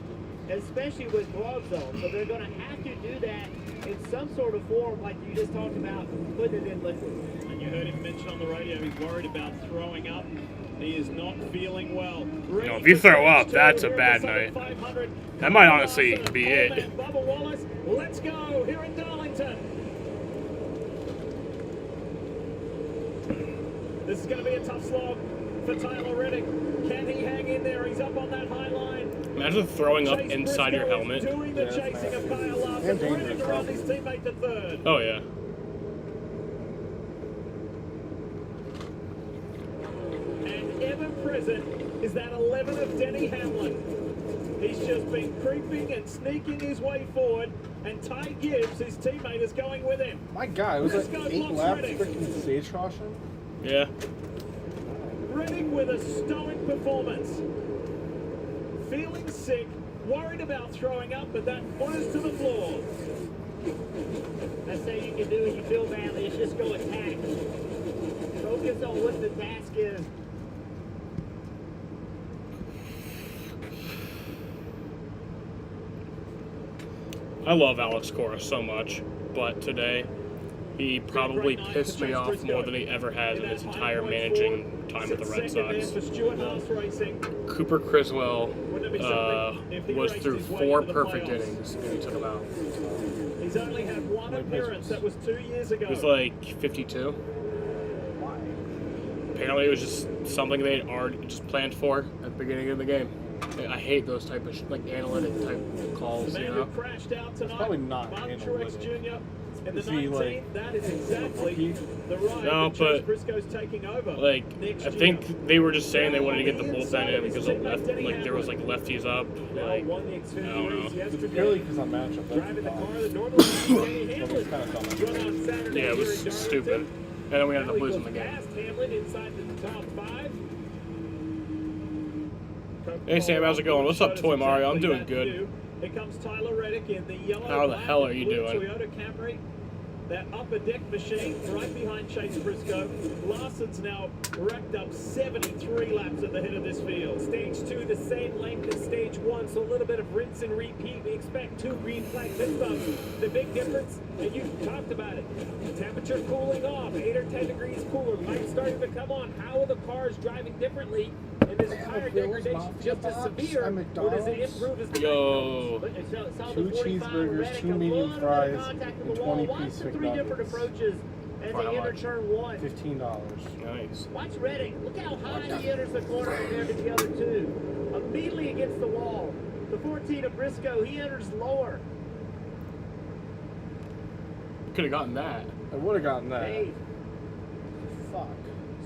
especially with gloves on. So they're going to have to do that in some sort of form, like you just talked about, putting it in liquid. And you heard him mention on the radio he's worried about throwing up. He is not feeling well. You know, if you throw up, that's a bad night. That might honestly be it. Bubba Wallace, let's go here in Darlington. This is going to be a tough slog for Tyler Reddick. Can he hang in there? He's up on that high line. Imagine throwing up inside your helmet. Doing the chasing of Kyle Larson, running around his teammate to third. Oh, yeah. And ever present is that 11 of Denny Hamlin. He's just been creeping and sneaking his way forward, and Ty Gibbs, his teammate, is going with him. My God, it was like 8 laps freaking stage caution. Yeah. Reddick with a stoic performance. Feeling sick, worried about throwing up, but that was to the floor. That's all you can do when you feel badly, is just go attack. Focus on what the task is. I love Alex Cora so much, but today he probably pissed me off more than he ever has in his entire managing time with the Red Sox. Cooper Criswell was through 4 perfect innings and he took him out. He's only had one appearance, that was 2 years ago. It was like 52. Apparently it was just something they had already just planned for at the beginning of the game. I hate those type of like analytic type calls, The man you know. who crashed out tonight, probably not Martin analytic. Truex Jr. in the Is he, 19, like, that is exactly the ride No, that Chase but, Briscoe's taking over. Like, next I year. think they were just saying they wanted to get the bullpen in because of there was like lefties up. Like, won the I Xfinity don't race know. yesterday. Purely because I'm matchup. Driving the car that normally Danny Hamlin kind of dumb. run on Saturday Yeah, it here was in Darlington. stupid. And then we ended Now up he losing goes the game. past Hamlin inside the top 5. Hey Sam, how's it going? What's up, Toy Mario? I'm doing good. Here comes Tyler Reddick in the yellow. How the hell are you blue doing? Toyota Camry. That upper deck machine right behind Chase Briscoe. Larson's now racked up 73 laps at the head of this field. Stage 2 the same length as stage 1, so a little bit of rinse and repeat. We expect 2 green flag pit stops. The big difference, and you talked about it, temperature cooling off, 8 or 10 degrees cooler, lights starting to come on. How are the cars driving differently? And is the tire degradation just as severe, or does it improve as the Yo. 2 cheeseburgers, 2 medium fries, and 20-piece Three different approaches as For how they enter much? turn 1. $15. Nice. Watch Reddick. Look how high he enters the corner compared to the other 2. Immediately against the wall. The 14 of Briscoe, he enters lower. Could have gotten that. I would have gotten that. Hey, Fuck.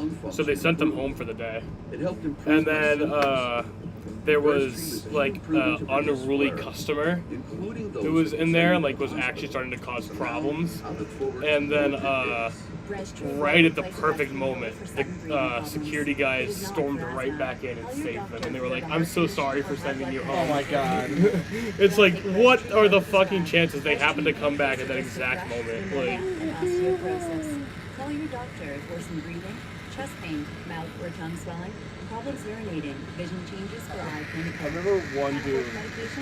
lung function. So they sent him home for the day. It helped improve And then there was like an unruly customer who was in there, like was actually starting to cause problems, and then right at the perfect moment, the security guys stormed right back in and saved them, and they were like, "I'm so sorry for sending you home." Oh my god! It's like, what are the fucking chances they happen to come back at that exact moment? Like, Osteoporosis. Call your doctor if worsened breathing, chest pain, mouth or tongue swelling, problems urinating, vision changes, or eye pain. I remember one dude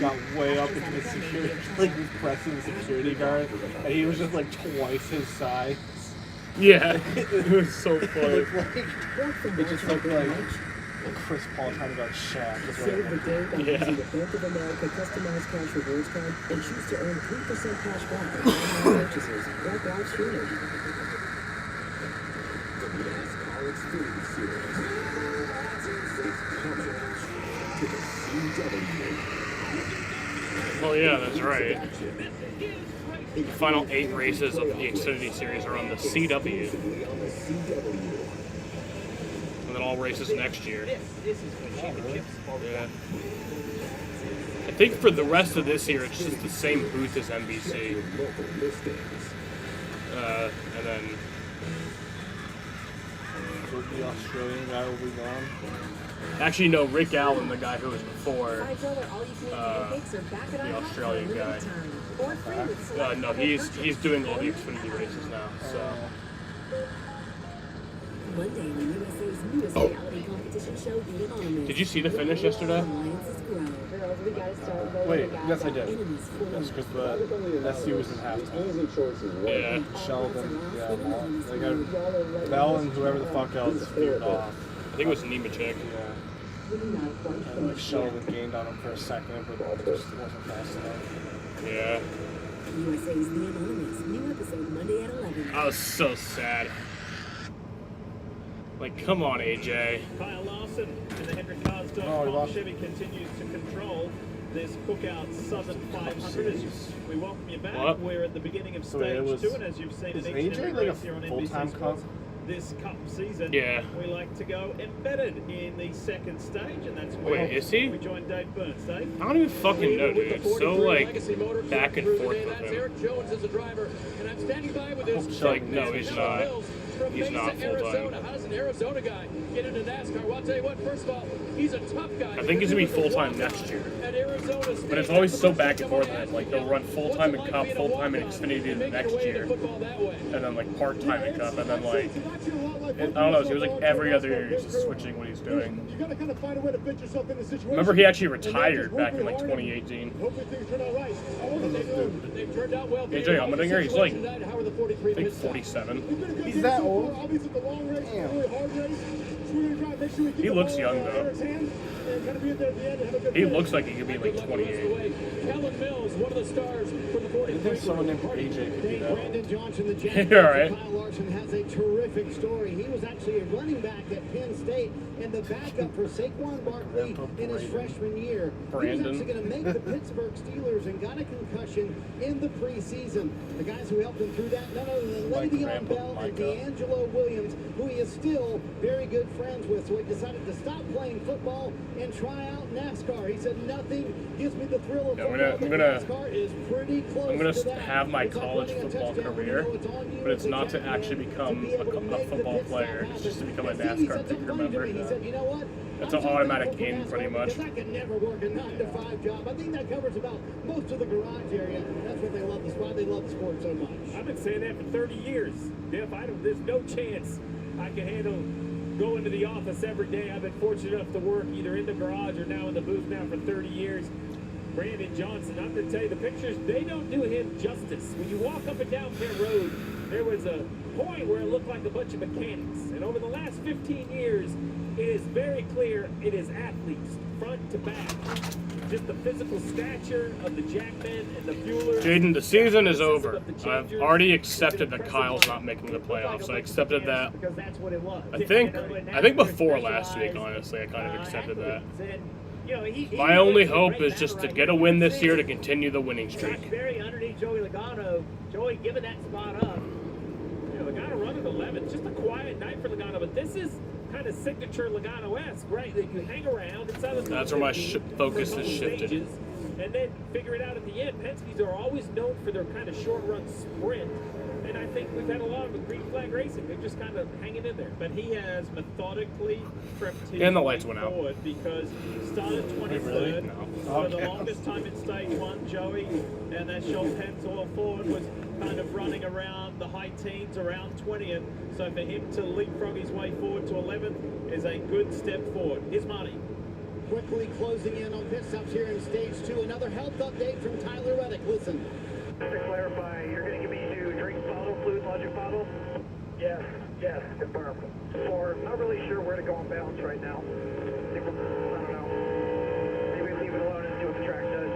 got way up into the security, like was pressing the security guard, and he was just like twice his size. Yeah, it was so funny. It just looked like Chris Paul trying to go Shaq. Save the day by Yeah. using the Bank of America customized cash rewards card and choose to earn 3% cash back on online purchases like live streaming. The NASCAR Xfinity Series is coming to the CW. Oh yeah, that's right. The final 8 races of the Xfinity Series are on the CW. And then all races next year. Yeah. I think for the rest of this year, it's just the same booth as NBC. And then... The Australian guy will be gone. Actually, no, Rick Allen, the guy who was before $5 all-you-can-eat pancakes are back at the IHOP Australian for a guy. limited time. Or free with select No, he's doing all the Xfinity races now, so... Monday on USA's newest reality competition show, The Anonymous. Did you see the finish yesterday? Wait, yes I did. Yes, because the SC was in halftime. Yeah. Sheldon, yeah, they got Bell and whoever the fuck else veered off. I think it was Nemechek. Yeah. And like Sheldon gained on him for a second, but just wasn't fast enough. Yeah. USA's The Anonymous. New episode Monday at 11. I was so sad. Like, come on, AJ. Kyle Larson and the Hendrick Cars Oh, he lost. Chevy continues to control this Cookout Southern 500. As we welcome you back. What? We're at the beginning of So it stage was- 2, and as you've seen in is each and AJ every like a race here on full-time NBC Sports cop? this cup season, Yeah. we like to go embedded in the second stage, and that's where Wait, is he? we join Dave Burns. Dave? I don't even fucking know, dude. It's so, like, back and forth with That's him. Eric Jones as the driver, and I'm standing by with his Like, no, he's not. He's not full-time. How does an Arizona guy get into NASCAR? Well, I'll tell you what, first of all, he's a tough guy. I think he's gonna be full-time next year. At Arizona State, But it's always so back and forth with him. Like, they'll run full-time in Cup, full-time in Xfinity the next year. And then, like, part-time in Cup. And then, like, I don't know, it seems like every other year he's just switching what he's doing. You gotta kind of find a way to fit yourself in the situation. Remember, he actually retired back in, like, 2018. Hopefully things turn out right. I wasn't They've turned out well. AJ Allmendinger, he's like, How are the 43 I think 47. He's that old. Obviously, the long race, the really hard race. So we're gonna drive, make sure we keep He the looks ball young, in though. Eric's hand and kind of be there at the end and have a good He finish. looks like he could be, like, 28. Kellen Mills, one of the stars for the 43. I think someone named AJ could do that. Brandon Johnson, the Yeah, champion. right. Kyle Larson has a terrific story. He was actually a running back at Penn State and the backup for Saquon Barkley in his freshman year. He was Brandon. actually going to make the Pittsburgh Steelers and got a concussion in the preseason. The guys who helped him through that, none other than Like Le'Veon Rambo Bell and Micah. D'Angelo Williams, who he is still very good friends with. So he decided to stop playing football and try out NASCAR. He said, nothing gives me the thrill of Yeah, football, I'm but gonna- NASCAR is pretty close I'm gonna to that. have my It's like college running a football touchdown when you career, know it's on you but it's as a not to champion actually become to be a able to make the football pit stop player. It's just to become a happen. And he NASCAR said crew something funny to member. me. He said, you know what? That's I'm an so automatic thankful for in, NASCAR pretty much. because I could never work a 9-to-5 job. I think that covers about most of the garage area. That's what they love the sport. They love the sport so much. I've been saying that for 30 years. Jeff, there's no chance I can handle going to the office every day. I've been fortunate enough to work either in the garage or now in the booth now for 30 years. Brandon Johnson, I'm going to tell you, the pictures, they don't do him justice. When you walk up and down Penn Road, there was a point where it looked like a bunch of mechanics. And over the last 15 years, it is very clear it is athletes, front to back. Just the physical stature of the Jackmen and the Buellers. Jaden, the season is over. I've already accepted that Kyle's not making the playoffs. I accepted that. Because that's what it was. I think before last week, honestly, I kind of accepted that. You know, he My only hope is just to get a win this year to continue the winning streak. Very underneath Joey Logano. Joey giving that spot up. You know, Logano running 11th. Just a quiet night for Logano, but this is kind of signature Logano-esque, right? That you hang around inside of the That's where my focus for a is couple shifted. stages, and then figure it out at the end. Penske's are always known for their kind of short run sprint. And I think we've had a lot of the green flag racing. They're just kind of hanging in there. But he has methodically prepped his And the lights way went out. forward because he started 23rd Really? No. for the Okay. longest time in stage one. Joey and that Schultz Hensel forward was kind of running around the high teens, around 20th. So for him to leapfrog his way forward to 11th is a good step forward. Here's Marty. Quickly closing in on pit stops here in stage 2. Another health update from Tyler Reddick. Listen. Just to clarify, you're going to give me a new drink bottle, fluid logic bottle? Yes, confirmed. Or I'm not really sure where to go on balance right now. I don't know. Maybe leave it alone and see what the track does.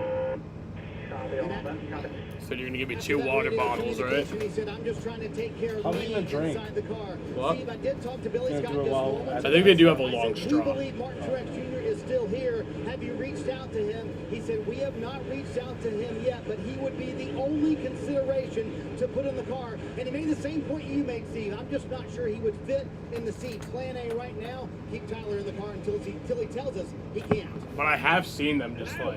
So you're gonna give me 2 water bottles, right? He said, I'm just trying to take care of How me many gonna drink? inside the car. What? Steve, I did talk to Billy Gonna Scott do a just while- moments I think they do have a ago. long I said, straw. We believe Martin Truex Jr. is still here. Have you reached out to him? He said, we have not reached out to him yet, but he would be the only consideration to put in the car. And he made the same point you made, Steve. I'm just not sure he would fit in the seat. Plan A right now, keep Tyler in the car until he tells us he can't. But I have seen them just like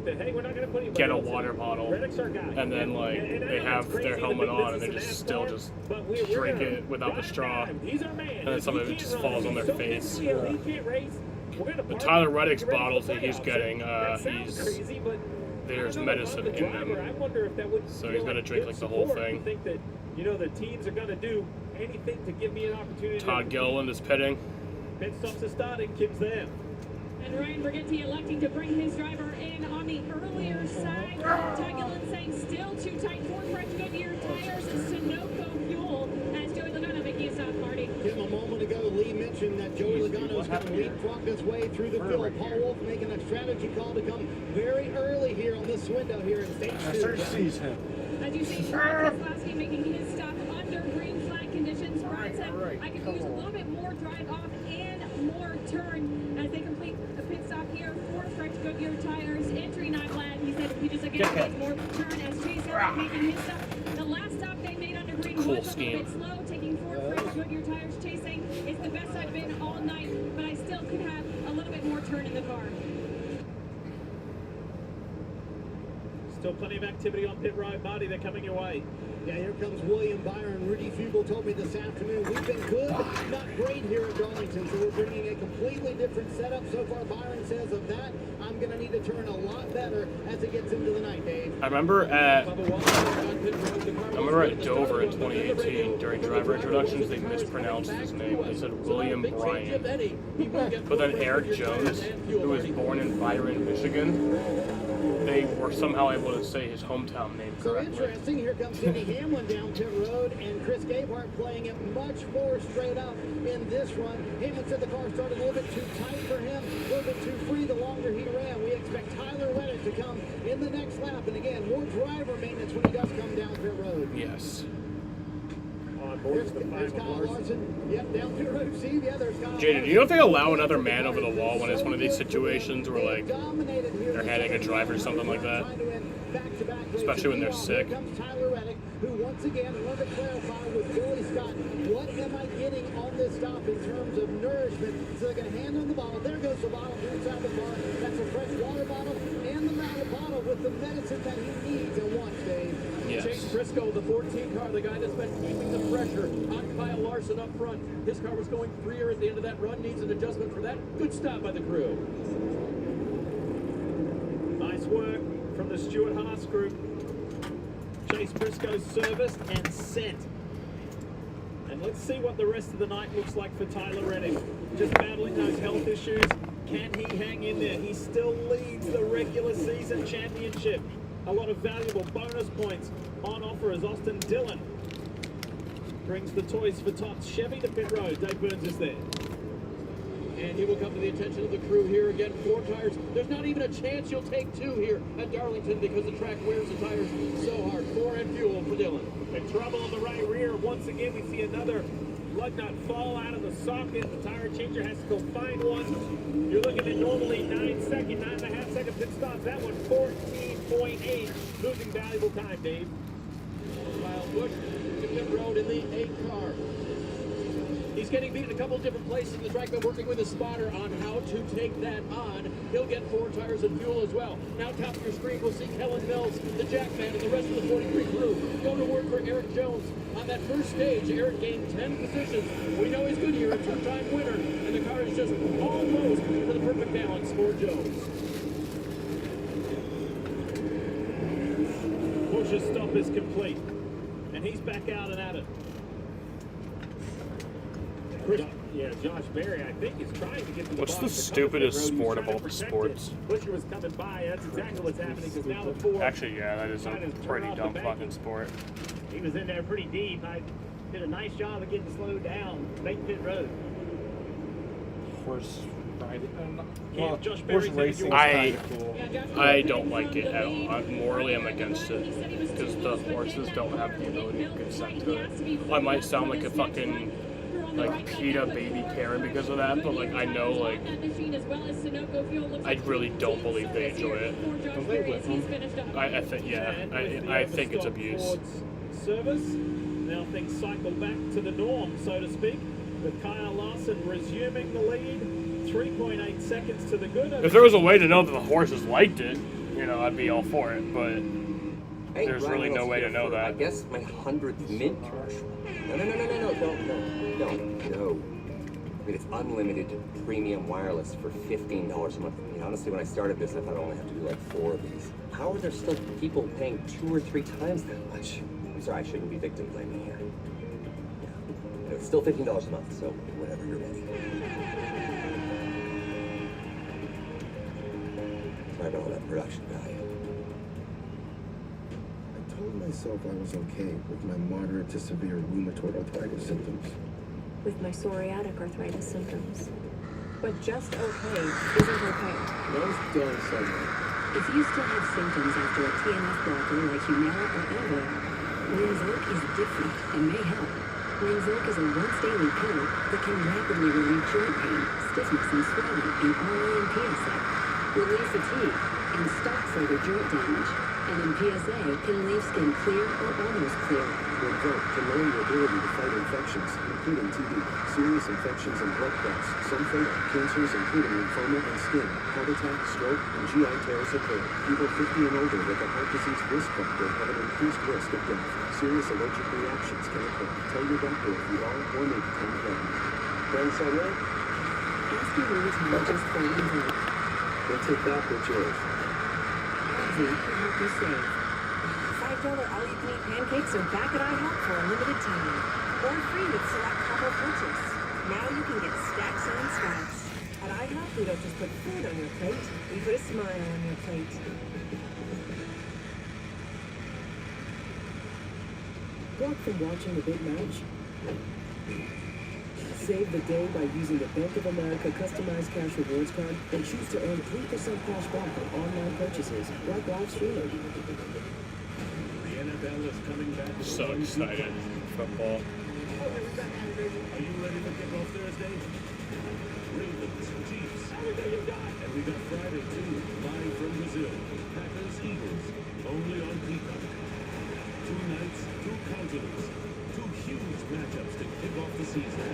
Hey, we're not going to put anybody get a else in. water bottle, Reddick's our guy. and then like And I they know have it's crazy their in the helmet big on, and they business just of still NASCAR, just but we're drink gonna it without the ride straw, him. He's our man. and then some of it just falls on their face. He can't race. We're gonna The park Tyler him. Reddick's Get ready for bottles the that he's playoffs. getting, That sounds he's crazy, but there's I don't know, medicine if I'm the in driver, I them, wonder if that would so feel he's gonna like drink good like the whole support. thing. You think that the teams are gonna do anything to give me an opportunity? Todd Gilliland is pitting. Pit stops are starting. Kim's there. And Ryan Briganti electing to bring his driver in on the earlier side. Todd Gilliland saying still too tight for French Goodyear tires and Sunoco fuel as Joey Logano making a stop, Marty. Tim, a moment ago, Lee mentioned that Joey Logano is going to leapfrog his way through the field. Paul Wolf making a strategy call to come very early here on this window here in stage 2. sees him. As you see, Brian Keselowski making his stop under green flag conditions. Brian said, I could use a little bit more drive off and more turn as they complete a pit stop here for French Goodyear tires. Entry not glad. He said if he just again takes more turn as Chase Elliott making his stop. The last stop they made under green Cool was a scheme. little bit slow, taking 4 French Goodyear tires. Chase saying it's the best I've been all night, but I still could have a little bit more turn in the car. Still plenty of activity on pit road. Marty, they're coming your way. Yeah, here comes William Byron. Rudy Fugle told me this afternoon, we've been good, not great here at Darlington, so we're bringing a completely different setup. So far, Byron says of that, I'm going to need to turn a lot better as it gets into the night, Dave. I remember at Dover in 2018 during driver introductions they mispronounced his name. They said William Bryan. But then Eric Jones, who was born in Byron, Michigan, they were somehow able to say his hometown name So correctly. interesting, here comes Denny Hamlin down pit road, and Chris Gabehart playing it much more straight up in this run. Hamlin said the car started a little bit too tight for him, a little bit too free the longer he ran. We expect Tyler Reddick to come in the next lap, and again, more driver maintenance when he does come down pit road. Yes. There's Kyle Larson. Yep, down pit road, Steve. Yeah, there's Kyle Jaden, do you know if they allow another man over the wall when it's one of these situations where like they're handing a driver or something like that? Especially when they're sick. Here comes Tyler Reddick, who once again wanted to clarify with Billy Scott, what am I getting on this stop in terms of nourishment? So they're going to hand him the bottle. There goes the bottle inside the car. That's a fresh water bottle and the bottle with the medicine that he needs and wants, Dave. Yes. Chase Briscoe, the 14 car, the guy that's been keeping the pressure on Kyle Larson up front. His car was going freer at the end of that run, needs an adjustment for that. Good stop by the crew. Nice work from the Stuart Haas group. Chase Briscoe's serviced and sent. And let's see what the rest of the night looks like for Tyler Reddick. Just battling those health issues. Can he hang in there? He still leads the regular season championship. A lot of valuable bonus points on offer as Austin Dillon brings the toys for Tots. Chevy to pit road. Dave Burns is there. And he will come to the attention of the crew here again. 4 tires. There's not even a chance you'll take 2 here at Darlington because the track wears the tires so hard. 4 and fuel for Dillon. In trouble on the right rear. Once again, we see another lug nut fall out of the socket. The tire changer has to go find one. You're looking at normally 9.5 second pit stop. That one 14.8, losing valuable time, Dave. Kyle Busch to pit road in the 8 car. He He's getting beat in a couple of different places in the track, but working with his spotter on how to take that on. He'll get 4 tires and fuel as well. Now top of your screen, we'll see Kellen Mills, the Jackman, and the rest of the 43 crew go to work for Eric Jones. On that first stage, Eric gained 10 positions. We know he's good here, a two-time winner, and the car is just almost to the perfect balance for Jones. Bush's stop is complete, and he's back out and at it. Josh Berry, I think, is trying to get to the What's bottom the of stupidest the sport road. of all the sports? Busher was coming by. That's exactly what's happening because now the four. Actually, yeah, that is a pretty dumb fucking sport. He was in there pretty deep. I did a nice job of getting slowed down. Make pit road. Horse riding. Well, Josh horse Berry racing. I don't like it at all. Morally, I'm against it because the horses don't have the ability to consent to it. I might sound like a fucking like PETA baby Karen because of that, but like I know like I really don't believe they enjoy it. I think I think it's abuse. Service. Now things cycle back to the norm, so to speak, with Kyle Larson resuming the lead. 3.8 seconds to the good. If there was a way to know that the horses liked it, you know, I'd be all for it, but there's really no way to know that. I guess my 100th mint commercial. No. I mean, it's unlimited premium wireless for $15 a month. I mean, honestly, when I started this, I thought I only have to do like 4 of these. How are there still people paying 2 or 3 times that much? I'm sorry, I shouldn't be victim blaming here. Yeah. It's still $15 a month, so whenever you're ready. Sorry about all that production value. I told myself I was okay with my moderate to severe rheumatoid arthritis symptoms. With my psoriatic arthritis symptoms. But just okay isn't okay. Those don't sound right. If you still have symptoms after a TNF blocker like Humira or Advil, Linzolk is different and may help. Linzolk is a once-daily pill that can rapidly relieve joint pain, stiffness, and swelling in RA and PSA, relieve fatigue, and stop further joint damage. And in PSA, can leave skin clear or almost clear. Linzolk can lower your ability to fight infections, including TB, serious infections and blood clots, some fatal, cancers including lymphoma and skin, heart attack, stroke, and GI tears occur. People 50 and older with a heart disease risk factor have an increased risk of death. Serious allergic reactions can occur. Tell your doctor if you are or may become pregnant. Grandson, right? Ask your rheumatologist for Linzolk. We'll take that with yours. Easy can help you save. $5 all-you-can-eat pancakes are back at IHOP for a limited time. Or free with select combo purchase. Now you can get stacks on stacks. At IHOP, we don't just put food on your plate, we put a smile on your plate. Blocked from watching the big match? Save the day by using the Bank of America customized cash rewards card and choose to earn 3% cash back on online purchases, like live streaming. The NFL is coming back. So excited. Football. Are you ready for kickoff Thursday? Ravens, Chiefs. And we got Friday too, live from Brazil. Packers, Eagles, only on Peacock. 2 nights, 2 continents, 2 huge matchups to kick off the season.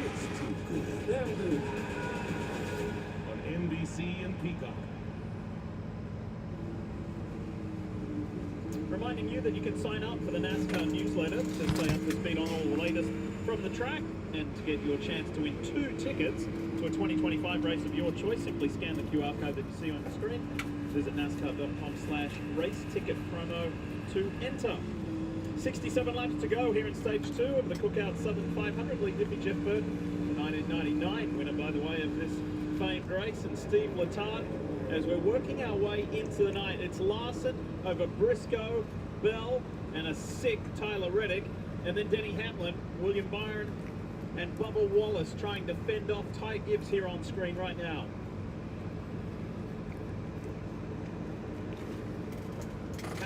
It's too good. Damn good. On NBC and Peacock. Reminding you that you can sign up for the NASCAR newsletter to stay up to speed on all the latest from the track and to get your chance to win 2 tickets to a 2025 race of your choice. Simply scan the QR code that you see on the screen. Visit NASCAR.com/race ticket promo to enter. 67 laps to go here in stage 2 of the Cookout Southern 500. Lee Diffie, Jeff Burton, the 1999 winner, by the way, of this famed race, and Steve Letarte. As we're working our way into the night, it's Larson over Briscoe, Bell, and a sick Tyler Reddick, and then Denny Hamlin, William Byron, and Bubba Wallace trying to fend off Ty Gibbs here on screen right now.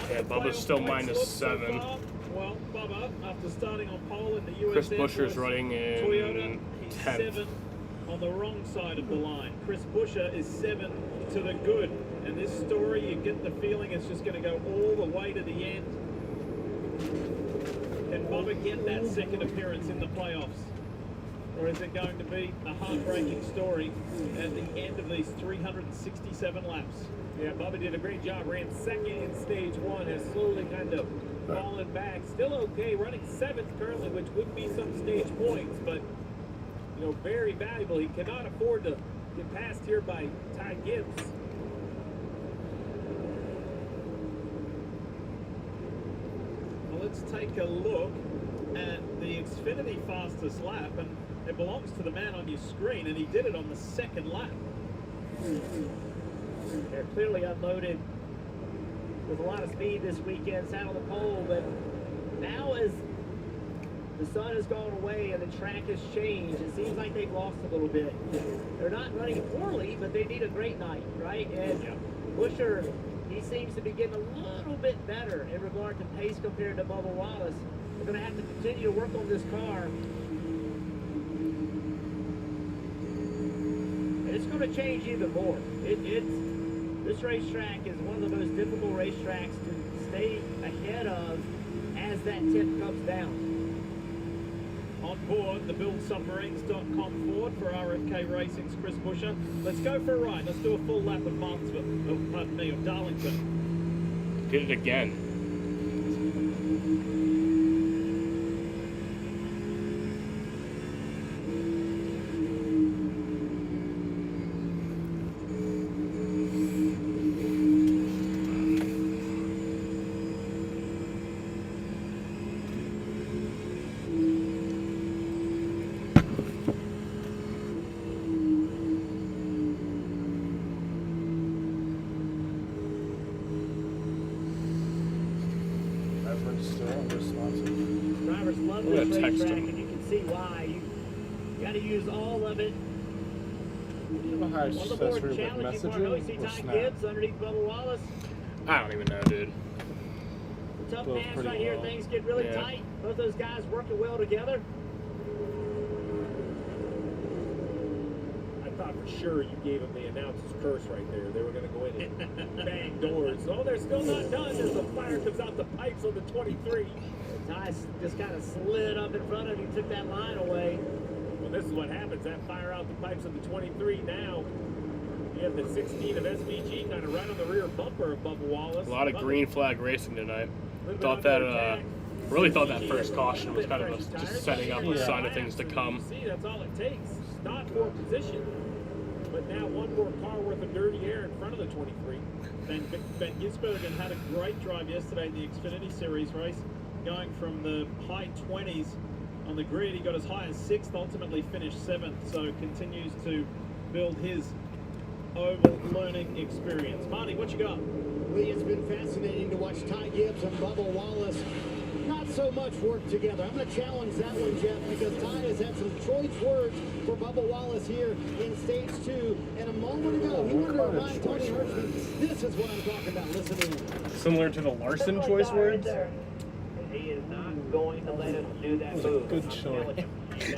Yeah, Bubba's still -7. Well, Bubba, after starting on pole in the US Chris Buescher's running in Toyota, he's 10th. 7 on the wrong side of the line. Chris Buescher is 7 to the good. And this story, you get the feeling it's just going to go all the way to the end. Can Bubba to get that second appearance in the playoffs? Or is it going to be a heartbreaking story at the end of these 367 laps? Yeah, Bubba did a great job. Ran second in stage one, has slowly kind of fallen back. Still okay, running seventh currently, which would be some stage points, but you know, very valuable. He cannot afford to get passed here by Ty Gibbs. Well, let's take a look at the Xfinity fastest lap, and it belongs to the man on your screen, and he did it on the second lap. They're clearly unloaded with a lot of speed this weekend, sat on the pole, but now as the sun has gone away and the track has changed, it seems like they've lost a little bit. They're not running poorly, but they need a great night, right? And Busher, he seems to be getting a little bit better in regard to pace compared to Bubba Wallace. They're going to have to continue to work on this car. And it's going to change even more. This racetrack is one of the most difficult racetracks to stay ahead of as that tip comes down. On board the BuildSubmarines.com Ford for RFK Racing's Chris Busher. Let's go for a ride. Let's do a full lap of Martinsville. Oh, pardon me, of Darlington. Did it again. Drivers love this racetrack, and you can see why. You got to use all of it. How On the board challenging part, we see Ty Gibbs underneath Bubba Wallace. I don't even know, dude. Tough match right here. Things get really tight. Both those guys working well together. I thought for sure you gave him the announcer's curse right there. They were going to go in and bang doors. Oh, they're still not done as the fire comes out the pipes on the 23. Ty just kind of slid up in front of him, took that line away. Well, this is what happens. That fire out the pipes of the 23 now. You have the 16 of SVG kind of right on the rear bumper of Bubba Wallace. A lot of green flag racing tonight. Really thought that first caution was kind of just setting up a sign of things to come. See, that's all it takes. Not for position. But now one more car worth of dirty air in front of the 23. Ben Gisbergen had a great drive yesterday in the Xfinity Series race, going from the high 20s on the grid. He got as high as 6th, ultimately finished 7th, so continues to build his oval learning experience. Marty, what you got? Well, it's been fascinating to watch Ty Gibbs and Bubba Wallace not so much work together. I'm going to challenge that one, Jeff, because Ty has had some choice words for Bubba Wallace here in stage 2. And a moment ago, he wanted to remind Tony Hirschman, this is what I'm talking about. Listen in. Similar to the Larson choice words? He is not going to let us do that move. Good choice.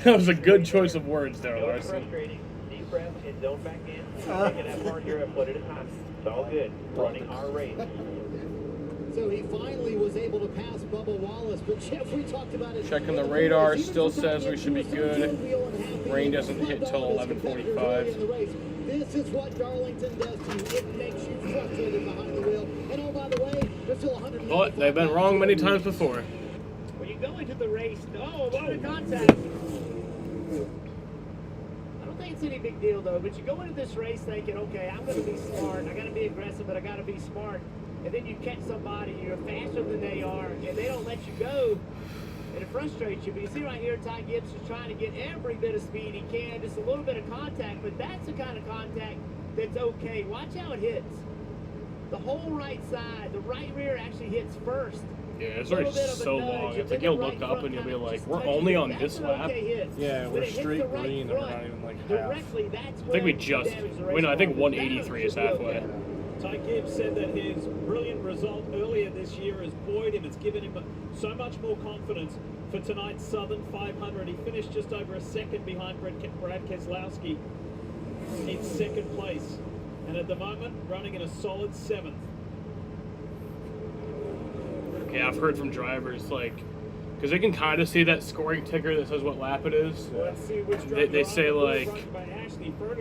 That was a good choice of words there, Larson. Frustrating. Deep breath and zone back in. Taking that part here a foot at a time. It's all good. Running our race. So he finally was able to pass Bubba Wallace, but Jeff, we talked about it. Checking the radar, still says we should be good. Rain doesn't hit till 11:45. This is what Darlington does to you. It makes you frustrated behind the wheel. And oh, by the way, there's still 100. But they've been wrong many times before. When you go into the race, oh, what a contact. I don't think it's any big deal, though, but you go into this race thinking, okay, I'm going to be smart. I got to be aggressive, but I got to be smart. And then you catch somebody, you're faster than they are, and they don't let you go, and it frustrates you. But you see right here, Ty Gibbs is trying to get every bit of speed he can, just a little bit of contact, but that's the kind of contact that's okay. Watch how it hits. The whole right side, the right rear actually hits first. Yeah, it's already so long. It's like you'll look up and you'll be like, we're only on this lap? Yeah, we're straight green and we're not even like half. I think we just, wait, no, I think 183 is halfway. Ty Gibbs said that his brilliant result earlier this year has buoyed him. It's given him so much more confidence for tonight's Southern 500. He finished just over a second behind Brad Keselowski in second place. And at the moment, running in a solid 7th. Yeah, I've heard from drivers, like, Because they can kind of see that scoring ticker that says what lap it is. They say like,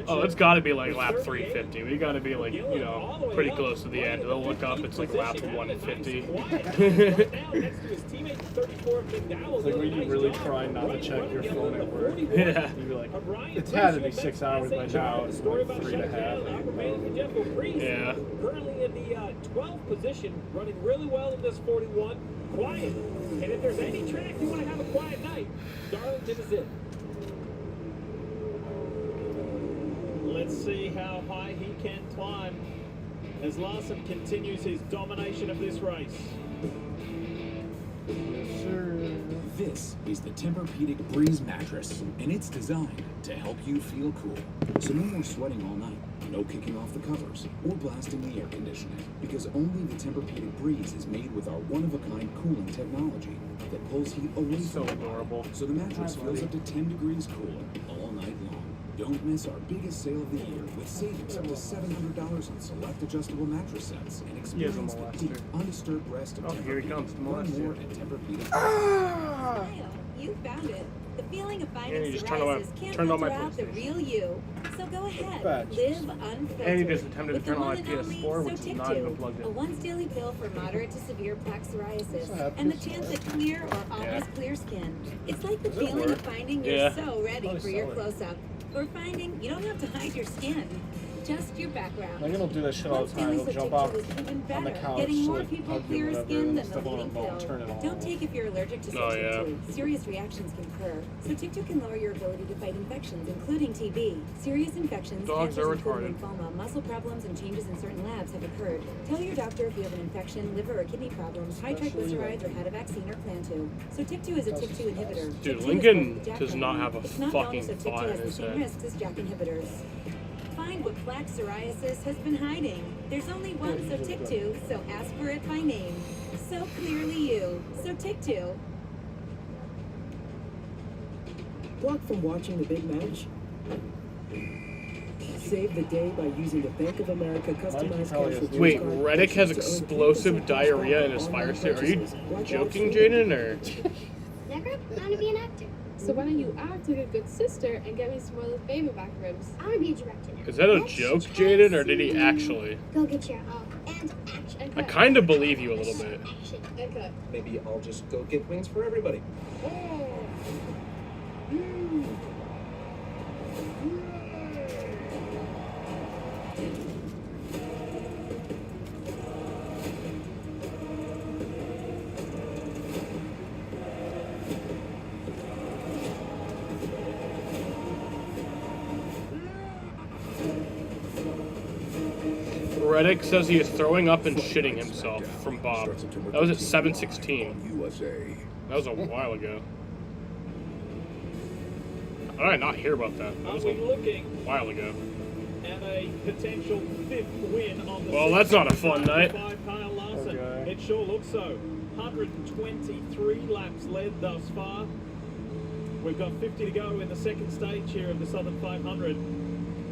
oh, it's got to be like lap 350. We got to be like, you know, pretty close to the end. They'll look up, it's like lap 150. It's like when you really try not to check your phone at work. Yeah. You'd be like, it's had to be 6 hours by now. It's like 3.5. Yeah. Currently in the 12th position, running really well in this 41. Quiet. And if there's any track you want to have a quiet night, Darlington is it. Let's see how high he can climb as Larson continues his domination of this race. This is the Tempur-Pedic Breeze mattress, and it's designed to help you feel cool. So no more sweating all night, no kicking off the covers, or blasting the air conditioning, because only the Tempur-Pedic Breeze is made with our one-of-a-kind cooling technology that pulls heat away from the body. So the mattress feels up to 10 degrees cooler all night long. Don't miss our biggest sale of the year with savings up to $700 on select adjustable mattress sets and experience the deep, undisturbed rest of Tempur-Pedic. Here he comes, Learn more at Tempur-Pedic. You found it. The feeling of finding And he just psoriasis can't turned on my filter out the real you. So go ahead, Batch. live unfiltered. And he just attempted to with the turn on my one and only PS4, which is not even Sotyktu, plugged in. a once daily pill for moderate to severe plaque psoriasis, happens. and the chance at clear or almost clear skin. It's like the feeling of finding you're Yeah. so ready Probably for your sell it. close-up, or finding you don't have to hide your skin, just your background. Like, it'll do that shit all the time. It'll jump off on the couch, Getting more like, people hug you, clearer whatever, skin and than the step on a leading ball, pill. turn it on. Don't take if you're allergic to Oh, Sotyktu. Serious reactions can occur. Sotyktu can lower your ability to fight infections, including TB. Serious infections, Dogs cancers are including retarded. lymphoma, muscle problems, and changes in certain labs have occurred. Tell your doctor if you have an infection, liver or kidney problems, high triglycerides, or had a vaccine or plan to. Sotyktu is a TYK2 inhibitor. Dude, TYK2 is Lincoln part of the JAK does not have a It's not known fucking that Sotyktu thought in has the his same head. risks as JAK inhibitors. Find what plaque psoriasis has been hiding. There's only one Sotyktu, so ask for it by name. So clearly you. Sotyktu. Blocked from watching the big match? Save the day by using the Bank of America customized cash rewards Wait, card. Reddick has Choose to earn explosive 3% diarrhea in cashback his on fire online state. Are you purchases, like joking, live Jaden, streaming. or? Never? I want to be an actor. So why don't you act like a good sister and get me some more of those baby back ribs? I want to be a director now. Is that a joke, Jaden, or did he actually? Go get your and action. I kind of believe you a little bit. And cut. Maybe I'll just go get wings for everybody. Reddick says he is throwing up and shitting himself from Bob. That was at 7:16. USA. That was a while ago. How did I not hear about that? That Are was we a looking while ago. at a potential 5th win on the Well, that's not a fun night. by Kyle Larson? Okay. It sure looks so. 123 laps led thus far. We've got 50 to go in the second stage here of the Southern 500.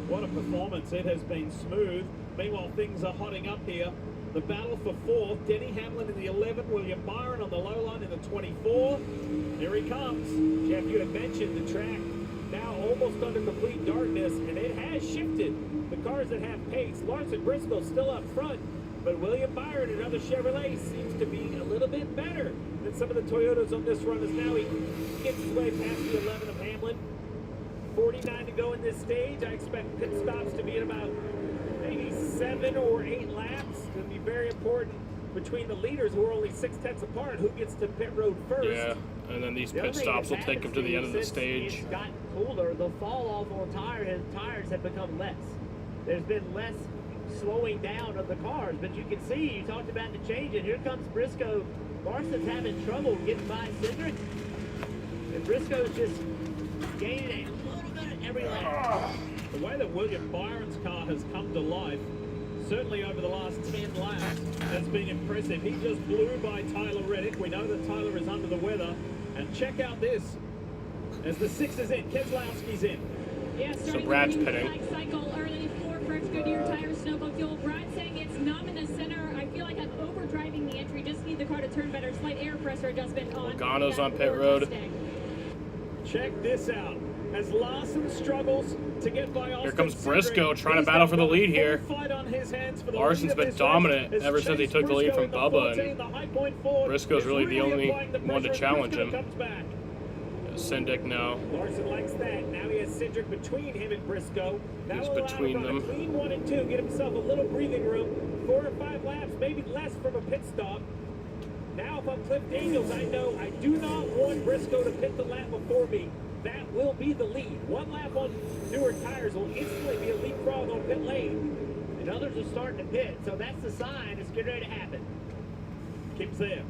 What a performance. It has been smooth. Meanwhile, things are hotting up here. The battle for 4th. Denny Hamlin in the 11. William Byron on the low line in the 24. Here he comes. Jeff, you had mentioned the track now almost under complete darkness, and it has shifted. The cars that have pace. Lawrence and Briscoe still up front, but William Byron, another Chevrolet, seems to be a little bit better than some of the Toyotas on this run as now he gets his way past the 11 of Hamlin. 49 to go in this stage. I expect pit stops to be at about maybe 7 or 8 laps. It's going to be very important between the leaders who are only 6/10 apart who gets to pit road first. Yeah, and then these The other pit thing stops will that's take him to the end of the happened, Steve, stage. It's gotten cooler. The fall off on tires have become less. There's been less slowing down of the cars, but you can see, you talked about the change, and here comes Briscoe. Larson's having trouble getting by Cindric, and Briscoe's just gaining a little bit at every lap. The way that William Byron's car has come to life, certainly over the last 10 laps, has been impressive. He just blew by Tyler Reddick. We know that Tyler is under the weather. And check out this. As the 6 is in, Keselowski's in. Yeah, So starting Brad's the pitting. flag cycle early for fresh Goodyear tires, Snowball fuel. Brad saying it's numb in the center. I feel like I'm overdriving the entry. Just need the car to turn better. Slight air pressure adjustment on. Logano's on pit road. Check this out. As Larson struggles to get by Austin Here comes Briscoe Cindric, trying to battle for the lead here. fight on his hands for the Larson's lead of been this dominant race. ever since he took the lead from Briscoe Bubba, in the 14, the high point forward Briscoe's is really the only applying the one to pressure as challenge Briscoe him. comes back. Syndic now. Larson likes that. Now he has Cindric between him and Briscoe. That He's will allow between him to run them. a clean 1 and 2, get himself a little breathing room. 4 or 5 laps, maybe less from a pit stop. Now if I'm Cliff Daniels, I know I do not want Briscoe to pit the lap before me. That will be the lead. 1 lap on newer tires will instantly be a leapfrog on pit lane. And others are starting to pit, so that's the sign it's getting ready to happen. Keeps there.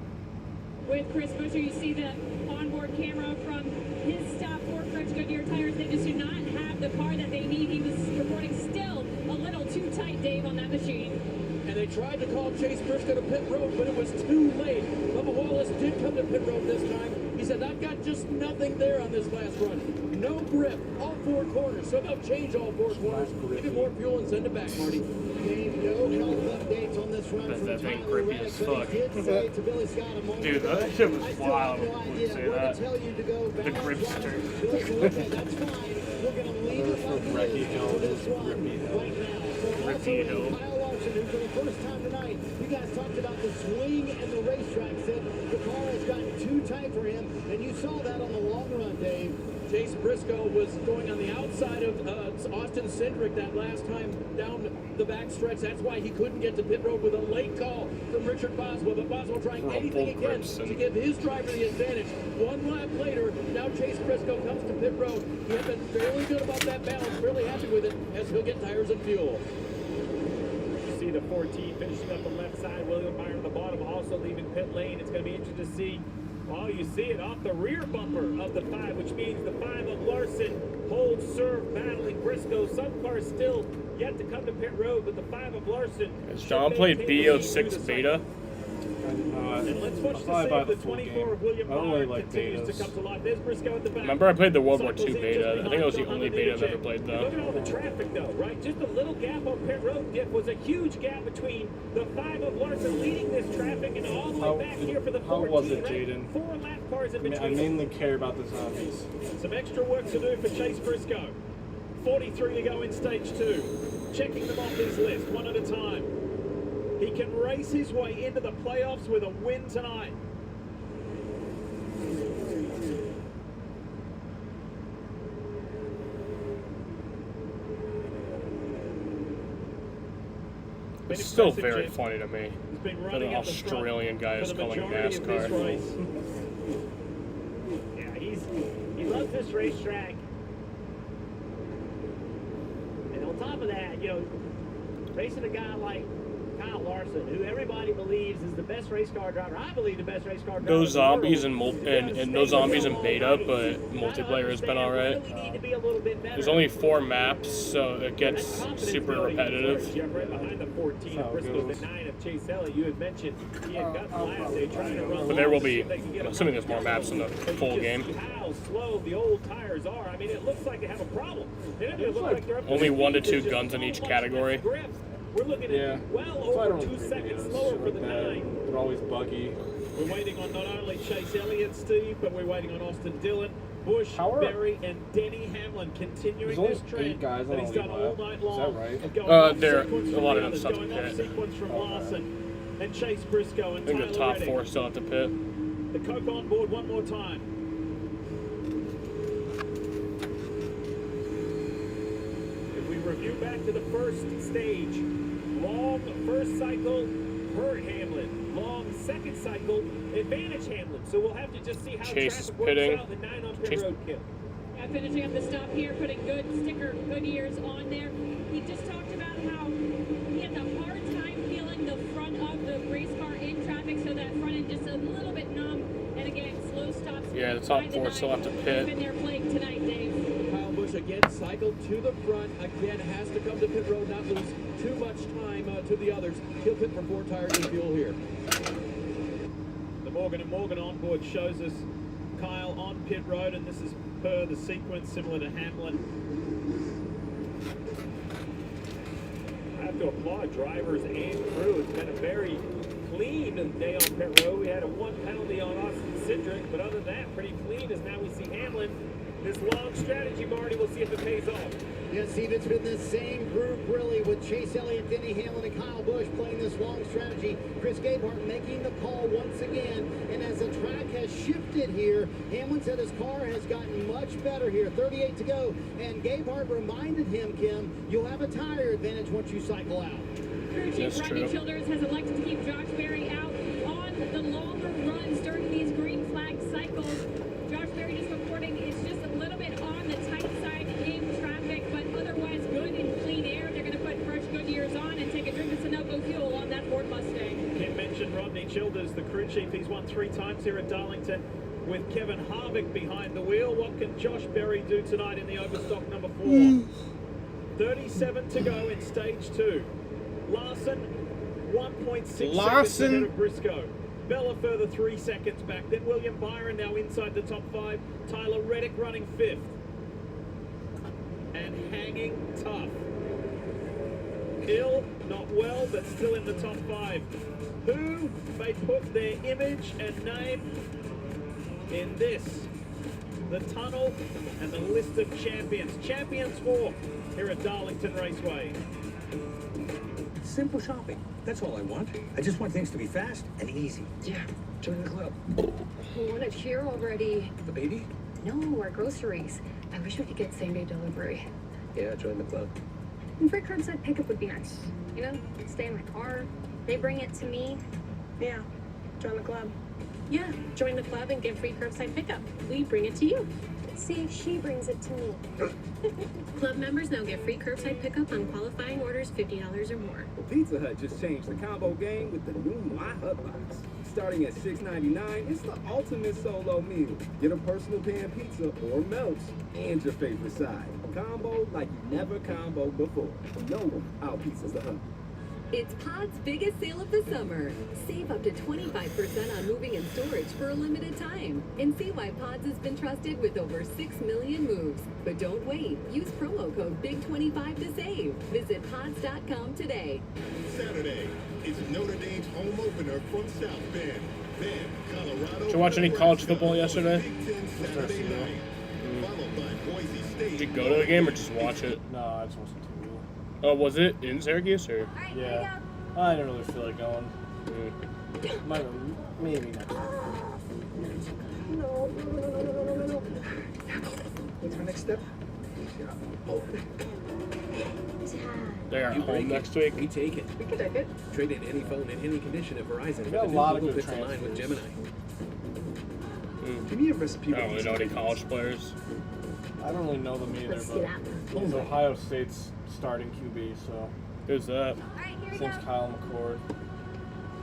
With Chris Buescher, you see the onboard camera from his stop for fresh Goodyear tires. They just do not have the car that they need. He was reporting still a little too tight, Dave, on that machine. And they tried to call Chase Briscoe to pit road, but it was too late. Bubba Wallace did come to pit road this time. He said, I've got just nothing there on this last run. No grip, all 4 corners. So they'll change all 4 corners, give him more fuel and send it back, Marty. Dave, no health updates on this run Bet from that thing Tyler grippy Reddick, as but fuck. he did say to Billy Scott a moment Dude, ago, that shit was I still wild have no when you idea. say We're that. gonna tell you to go The balance gripster. wise. Billy said, okay, that's fine. We're going to leave it like it is for this run right now. So also in Kyle Larson, who for the first time tonight, you guys talked about the swing and the racetrack, said the car has gotten too tight for him, and you saw that on the long run, Dave. Chase Briscoe was going on the outside of Austin Cindric that last time down the back stretch. That's why he couldn't get to pit road with a late call from Richard Boswell. But Boswell trying anything he can to give his driver the advantage. 1 lap later, now Chase Briscoe comes to pit road. He had been fairly good about that balance, fairly happy with it as he'll get tires and fuel. You see the 14 finishing up the left side. William Meyer at the bottom also leaving pit lane. It's going to be interesting to see. Oh, you see it off the rear bumper of the 5, which means the 5 of Larson holds serve battling Briscoe. Some cars still yet to come to pit road, but the 5 of Larson. Has John played BO6 beta? And let's watch to see if the 24 of William Meyer continues to come to life. There's Briscoe at the back. Remember I played the World War II beta. I think that was the only beta I've ever played Look at though. all the traffic though, right? Just a little gap on pit road. Diff was a huge gap between the 5 of Larson leading this traffic and all the way back here for the 14. How was it, right? Jaden? 4 lap cars in I between. mainly care about the zombies. Some extra work to do for Chase Briscoe. 43 to go in stage 2. Checking them off his list one at a time. He can race his way into the playoffs with a win tonight. It's still very funny to me He's been that an running at the front Australian guy for is the calling majority of this NASCAR. race. Yeah, he loves this racetrack. And on top of that, you know, racing a guy like Kyle Larson, who everybody believes is the best race car driver. I believe the best race car driver. Those in the world. zombies and those zombies in beta, but multiplayer has been alright. There's only 4 maps, so it gets super repetitive. Jeff, right behind the 14 of Briscoe, the 9 of Chase Elliott. You had mentioned he had got last day trying to run. But there will long, be, see if they can get I'm a assuming there's more maps in the full game. How slow the old tires are. I mean, it looks like they have a problem. They don't even look like they're up to Only speed. 1 to There's 2 just guns in so each much category. less grip. We're looking at well over 2 seconds slower for the 9. They're always buggy. We're waiting on not only Chase Elliott, Steve, but we're waiting on Austin Dillon, Bush, Berry, and Denny Hamlin continuing There's this only 8 trend guys that on he's the done all lap. night Is long. that right? Of going off There, sequence a from lot the of them others, still have to going off pit. sequence from Larson and Chase Briscoe I and think the Tyler top Reddick. 4 still have to pit. The Coke on board one more time. If we review back to the first stage, long first cycle, hurt Hamlin. Long second cycle, advantage Hamlin. So we'll have to just see how Chase is traffic pitting. works out. The 9 on pit Chase- road kill. Yeah, finishing up the stop here, putting good sticker Goodyears on there. He just talked about how he had a hard time feeling the front of the race car in traffic, so that front end just a little bit numb. And again, slow stops. Yeah, the top by 4 9. still have to He's pit. been there playing tonight, Dave. Kyle Busch again cycled to the front. Again has to come to pit road, not lose too much time to the others. He'll pit for 4 tires and fuel here. The Morgan & Morgan onboard shows us Kyle on pit road, and this is per the sequence similar to Hamlin. have to applaud drivers and crew. It's been a very clean day on pit road. We had a 1 penalty on Austin Cindric, but other than that, pretty clean as now we see Hamlin. This long strategy, Marty, we'll see if it pays off. Yeah, Steve, it's been the same group, really, with Chase Elliott, Denny Hamlin, and Kyle Busch playing this long strategy. Chris Gabehart making the call once again. And as the track has shifted here, Hamlin said his car has gotten much better here. 38 to go. And Gabehart reminded him, Kim, you'll have a tire advantage once you cycle out. Crew chief Rodney Childers has elected to keep Josh Berry out on the longer runs during these green flag cycles. Josh Berry just reporting it's just a little bit on the tight side in traffic, but otherwise good and clean air. They're going to put fresh Goodyears on and take a drink of Sunoco fuel on that Ford Mustang. Kim mentioned Rodney Childers, the crew chief. He's won 3 times here at Darlington with Kevin Harvick behind the wheel. What can Josh Berry do tonight in the Overstock number 4? 37 to go in stage 2. Larson, 1.6 seconds ahead of Briscoe. Bella further 3 seconds back. Then William Byron now inside the top 5. Tyler Reddick running 5th. And hanging tough. Ill, not well, but still in the top 5. Who may put their image and name in this? The tunnel and the list of champions. Champions 4 here at Darlington Raceway. Simple shopping. That's all I want. I just want things to be fast and easy. Yeah. Join the club. We want to cheer already. The baby? No, our groceries. I wish we could get same-day delivery. Yeah, join the club. And free curbside pickup would be nice. You know, stay in my car. They bring it to me. Yeah, join the club. Yeah, join the club and get free curbside pickup. We bring it to you. See, she brings it to me. Club members now get free curbside pickup on qualifying orders $50 or more. Well, Pizza Hut just changed the combo game with the new My Hut Box. Starting at $6.99, it's the ultimate solo meal. Get a personal pan pizza or melts and your favorite side. Combo like you never comboed before. No one out-pizzas the Hut. It's Pod's biggest sale of the summer. Save up to 25% on moving and storage for a limited time. And see why Pods has been trusted with over 6 million moves. But don't wait. Use promo code BIG25 to save. Visit pods.com today. Saturday is Notre Dame's home opener from South Bend. Then Colorado. Did you watch any college football yesterday? Saturday night. Followed by Boise State. Did you go to the game or just watch it? No, I just watched the TV. Oh, was it in Syracuse or? Yeah. I didn't really feel like going. Maybe next week. No. What's our next step? They are home next week. We take it. We can take it. Trade in any phone in any condition at Verizon. We got a lot of good Pixel 9 with Gemini. Give me a recipe. I don't really know any college players. I don't really know them either, but he's Ohio State's starting QB, so. Who's that? His name's Kyle McCord.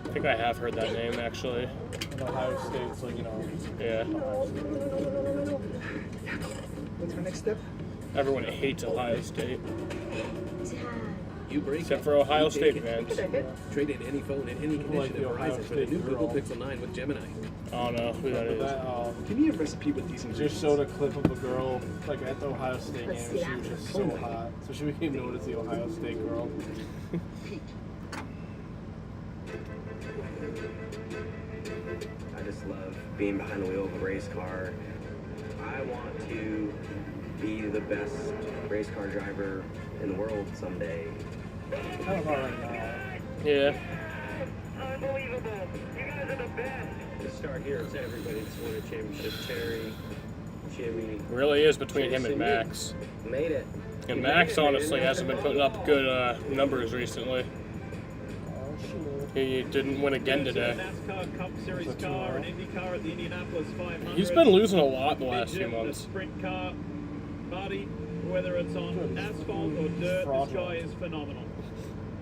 I think I have heard that name actually. And Ohio State's like, you know. Yeah. What's our next step? Everyone hates Ohio State. You break Except it. for Ohio We State take it. fans. Trade in any phone in any condition Like at the Ohio Verizon for the State new Google girl. Pixel 9 with Gemini. I don't know who that is. Give me a recipe with these ingredients. Just showed a clip of a girl like at the Ohio State game. She was just so hot, so she became known as the Ohio State girl. I just love being behind the wheel of a race car. I want to be the best race car driver in the world someday. Kind of right now. Yeah. Unbelievable. You guys are the best. The start here is everybody that's won a championship. Terry, Jimmy. Really is between him and Max. Made it. And Max honestly hasn't been putting up good numbers recently. He didn't win again today. NASCAR Cup Series car, an Indy car at the Indianapolis 500. He's been losing a lot the last few A months. sprint car, Marty, whether it's on asphalt or dirt, this guy is phenomenal.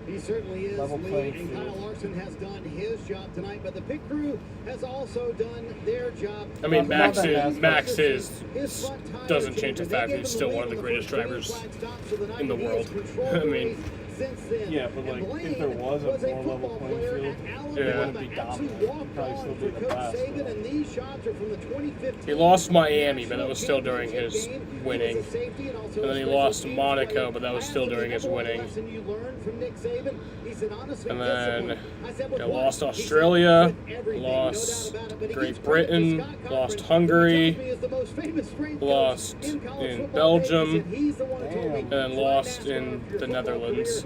He certainly is, Level Lee, playing and field. Kyle Larson has done his job tonight, but the pit crew has also done their job. I mean, Max His is front tire doesn't change the changes. fact They that he's gave still him one of the the greatest lead on drivers first green flag stop, so the in the night world. he has controlled I the mean, race since then. Yeah, but like if there was a more level playing field, it wouldn't be dominant. It'd probably still be the best. And these shots are from the 2015. He lost Miami, but that was still during his winning. And then he lost to Monaco, but that was still during his winning. And then they lost Australia, lost Great Britain, lost Hungary, lost in Belgium, and then lost in the Netherlands,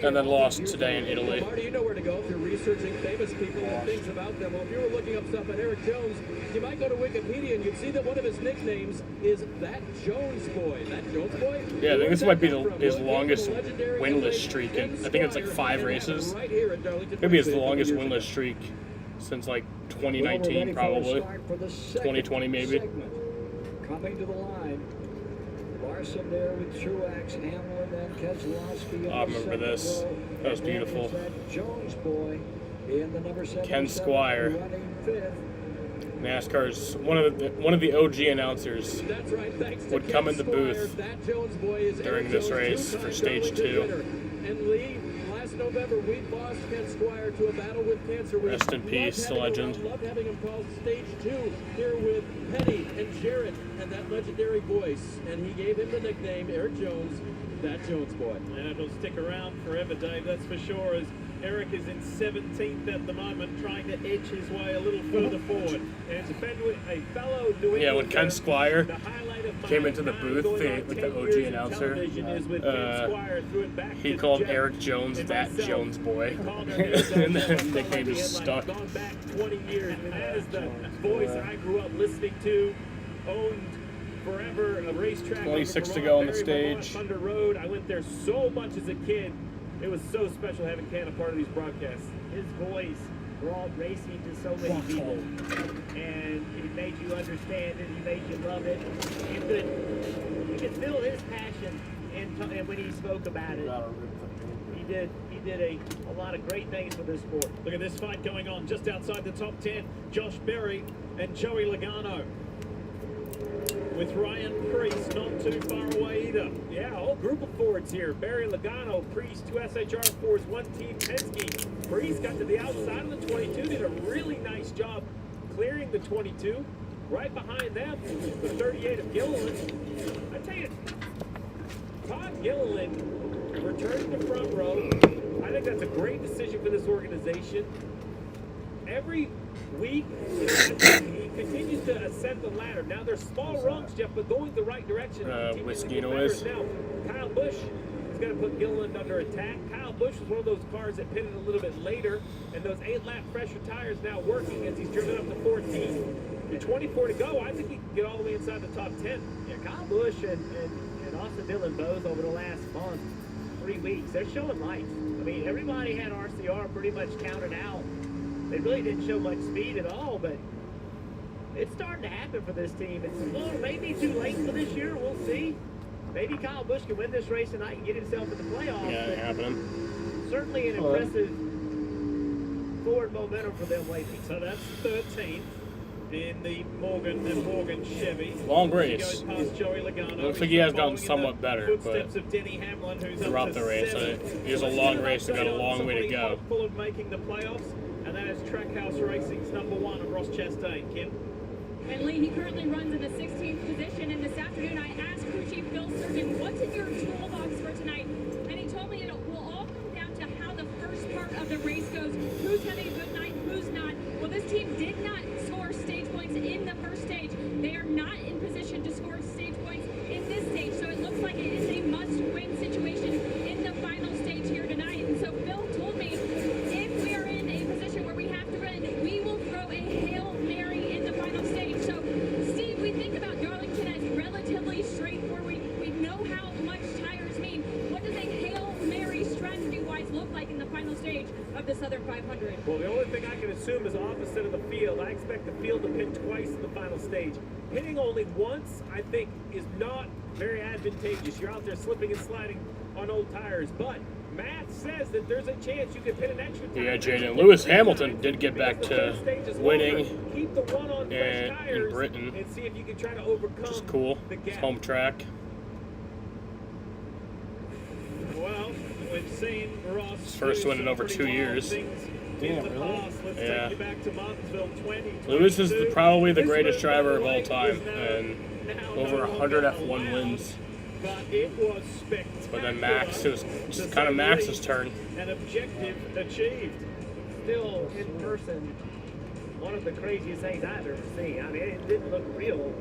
and then lost today in Italy. Marty, you know where to go if you're researching famous people and things about them. Well, if you were looking up stuff on Eric Jones, you might go to Wikipedia and you'd see that one of his nicknames is That Jones Boy. That Jones Boy? Yeah, I think this might be his longest winless streak. I think it's like 5 races. Maybe it's the longest winless streak since like 2019, probably. 2020, maybe. Coming to the line. Larson there with Truex, Hamlin, and Keselowski. I remember this. That was beautiful. Jones boy in the number 7. Ken Squire. NASCAR's one of the OG announcers would come in the booth during this race for stage 2. And Lee, last November we lost Ken Squire to a battle with cancer. Rest in peace, the legend. Loved having him call stage 2 here with Petty and Jarrett and that legendary voice, and he gave him the nickname Eric Jones, That Jones Boy. And it'll stick around forever, Dave, that's for sure, as Eric is in 17th at the moment, trying to edge his way a little further forward. And it's a fellow New England. Yeah, when Ken Squire came into the booth with the OG announcer, he called Eric Jones That Jones Boy. And the nickname just stuck. Gone back 20 years, and that is the voice I grew up listening to, owned forever, a racetrack. 26 to go on the stage. Thunder Road. I went there so much as a kid. It was so special having Ken a part of these broadcasts. His voice brought racing to so many people, and it made you understand it. He made you love it. You could feel his passion, and when he spoke about it, he did a lot of great things for this sport. Look at this fight going on just outside the top 10. Josh Berry and Joey Logano, with Ryan Priest not too far away either. Yeah, a whole group of Fords here. Barry Logano, Priest, 2 SHR Fords, 1 Team Penske. Priest got to the outside of the 22, did a really nice job clearing the 22. Right behind them, the 38 of Gilliland. I tell you, Todd Gilliland returned to front row. I think that's a great decision for this organization. Every week, he continues to ascend the ladder. Now, there's small rungs, Jeff, but going the right direction. Whiskey noise. Now, Kyle Busch is going to put Gilliland under attack. Kyle Busch was one of those cars that pitted a little bit later, and those 8-lap fresher tires now working as he's driven up to 14. With 24 to go, I think he can get all the way inside the top 10. Yeah, Kyle Busch and Austin Dillon both over the last month, 3 weeks, they're showing life. I mean, everybody had RCR pretty much counted out. They really didn't show much speed at all, but it's starting to happen for this team. It's a little maybe too late for this year. We'll see. Maybe Kyle Busch can win this race tonight and get himself in the playoffs. Yeah, it happened. Certainly an impressive forward momentum for them lately. So that's 13th in the Morgan and Morgan Chevy. Long race. Looks like he has gotten somewhat better, but of Denny Hamlin, who's throughout the race, it was a long race and got a long way to go. Full of making the playoffs, and that is Trackhouse Racing's number 1 of Ross Chastain. Kim. And Lee, he currently runs in the 16th position. And this afternoon, I asked crew chief Bill Surgeon, what's in your toolbox for tonight? And he told me it will all come down to how the first part of the race goes. Who's having a good night, who's not. Well, this team did not score stage points in the first stage. They are not in position to score stage points in this stage. So it looks like it is a must-win situation in the final stage here tonight. And so Bill told me if we are in a position where we have to win, we will throw a Hail Mary in the final stage. So, Steve, we think about Darlington as relatively straightforward. We know how much tires mean. What does a Hail Mary strategy-wise look like in the final stage of the Southern 500? Well, the only thing I can assume is opposite of the field. I expect the field to pit twice in the final stage. Pitting only once, I think, is not very advantageous. You're out there slipping and sliding on old tires, but math says that there's a chance you could pit an extra tire. Yeah, Jaden. Lewis Hamilton did get back to winning in Britain, and see if you can try to overcome, which is cool. It's home track. Well, we've seen Ross. His first win in over 2 years. Damn, really? Yeah. Take you back to Martinsville 2022. Lewis is probably the greatest driver of all time, and over 100 F1 wins. But it was spectacular. But then Max, it was just kind of Max's turn. An objective achieved. Still, in person, one of the craziest things I've ever seen. I mean, it didn't look real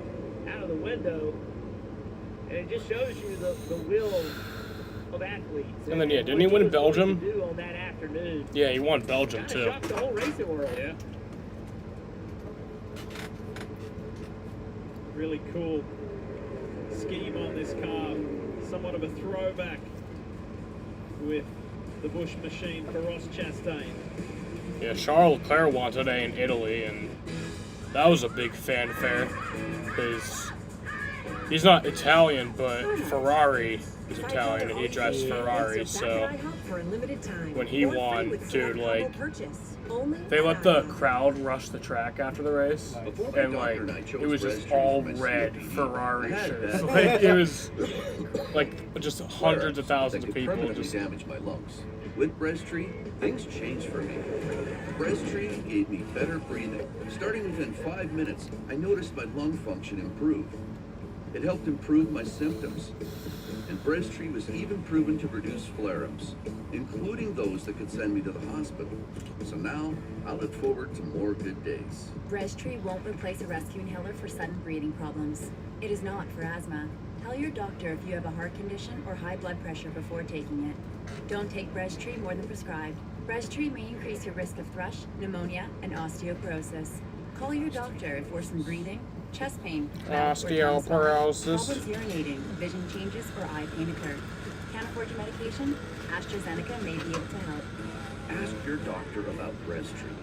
out of the window. And it just shows you the will of athletes. And then, yeah, didn't he win Belgium? Do on that afternoon. Yeah, he won Belgium, Kinda too. shocked the whole racing world. Yeah. Really cool scheme on this car. Somewhat of a throwback with the Bush machine for Ross Chastain. Yeah, Charles Leclerc won today in Italy, and that was a big fanfare. Because he's not Italian, but Ferrari is Italian, and he drives Ferrari, so when he won, dude, like, they let the crowd rush the track after the race, and, like, it was just all red Ferrari shirts. Like, it was, like, just hundreds of thousands of people just... damaged my lungs. With Breasttree, things changed for me. Breasttree gave me better breathing. Starting within 5 minutes, I noticed my lung function improved. It helped improve my symptoms. And Breasttree was even proven to reduce flare-ups, including those that could send me to the hospital. So now, I look forward to more good days. Breasttree won't replace a rescue inhaler for sudden breathing problems. It is not for asthma. Tell your doctor if you have a heart condition or high blood pressure before taking it. Don't take Breasttree more than prescribed. Breasttree may increase your risk of thrush, pneumonia, and osteoporosis. Call your doctor if worsened breathing, chest pain, osteoporosis, problems urinating, vision changes, or eye pain occur. Can't afford your medication? AstraZeneca may be able to help. Ask your doctor about Breasttree.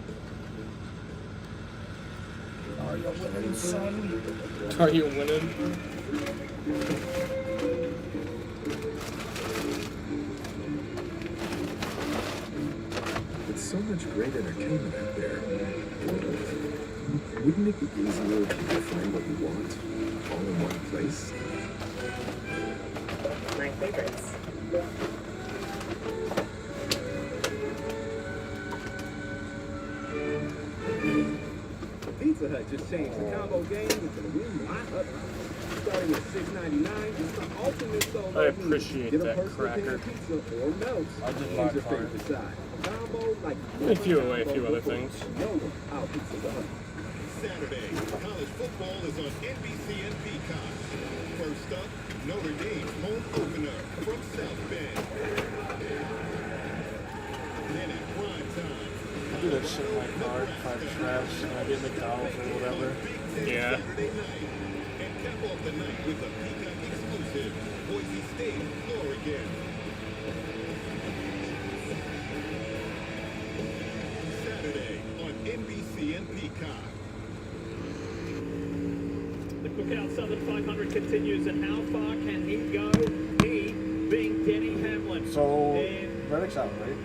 Are you winning, son? Are you winning? With so much great entertainment out there, wouldn't it be easier if you could find what you want all in one place? My favorites. Pizza Hut just changed the combo game with the new My Hut Box. Starting at $6.99, it's the ultimate solo I appreciate meal. Get a that personal cracker. pan pizza or melts I just and like your card. favorite side. Combo like They threw away a few other things. No one out Pizza Hut. Saturday, college football is on NBC and Peacock. First up, Notre Dame's home opener from South Bend. Then at prime time, I do that shit in my car if I trash and I get McDonald's or whatever. Yeah. Saturday night. And cap off the night with a Peacock exclusive, Boise State, Oregon. Saturday on NBC and Peacock. The Cookout Southern 500 continues, and how far can he go? He being Denny Hamlin. So, Reddick's out, right?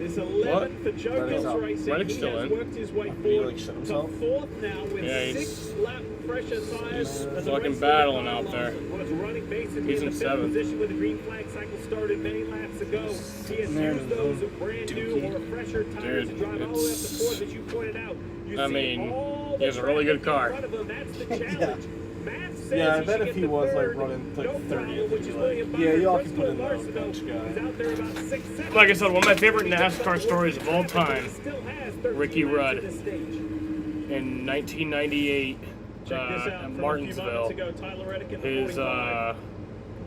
It's 11 for Joe Reddick's Gibbs out. Racing. Reddick's He still has in. worked his way He, forward like, shit to himself? fourth now with Yeah, he's 6 lap fresher tires. he's and the fucking rest of the battling car out there. was running basically He's in in the seventh. fifth position when the green flag cycle started many laps ago. He has Man, used those brand new or fresher tires to Dude, drive all the way up the course that you pointed out. You I see mean, all he has a really good car. in front of him. That's the challenge. Matt says Yeah, I he bet should if get he the was like third. running like No 30, problem, it'd which be is like, William yeah, Byron. y'all can Bristol put in the Larson, bench though, guy. is out there about 6 seconds. Like I said, one of my favorite NASCAR stories of all time, Still has 13 Ricky laps Rudd at this stage. in 1998 Check this out at from a few Martinsville. moments ago. Tyler Reddick in the His 45.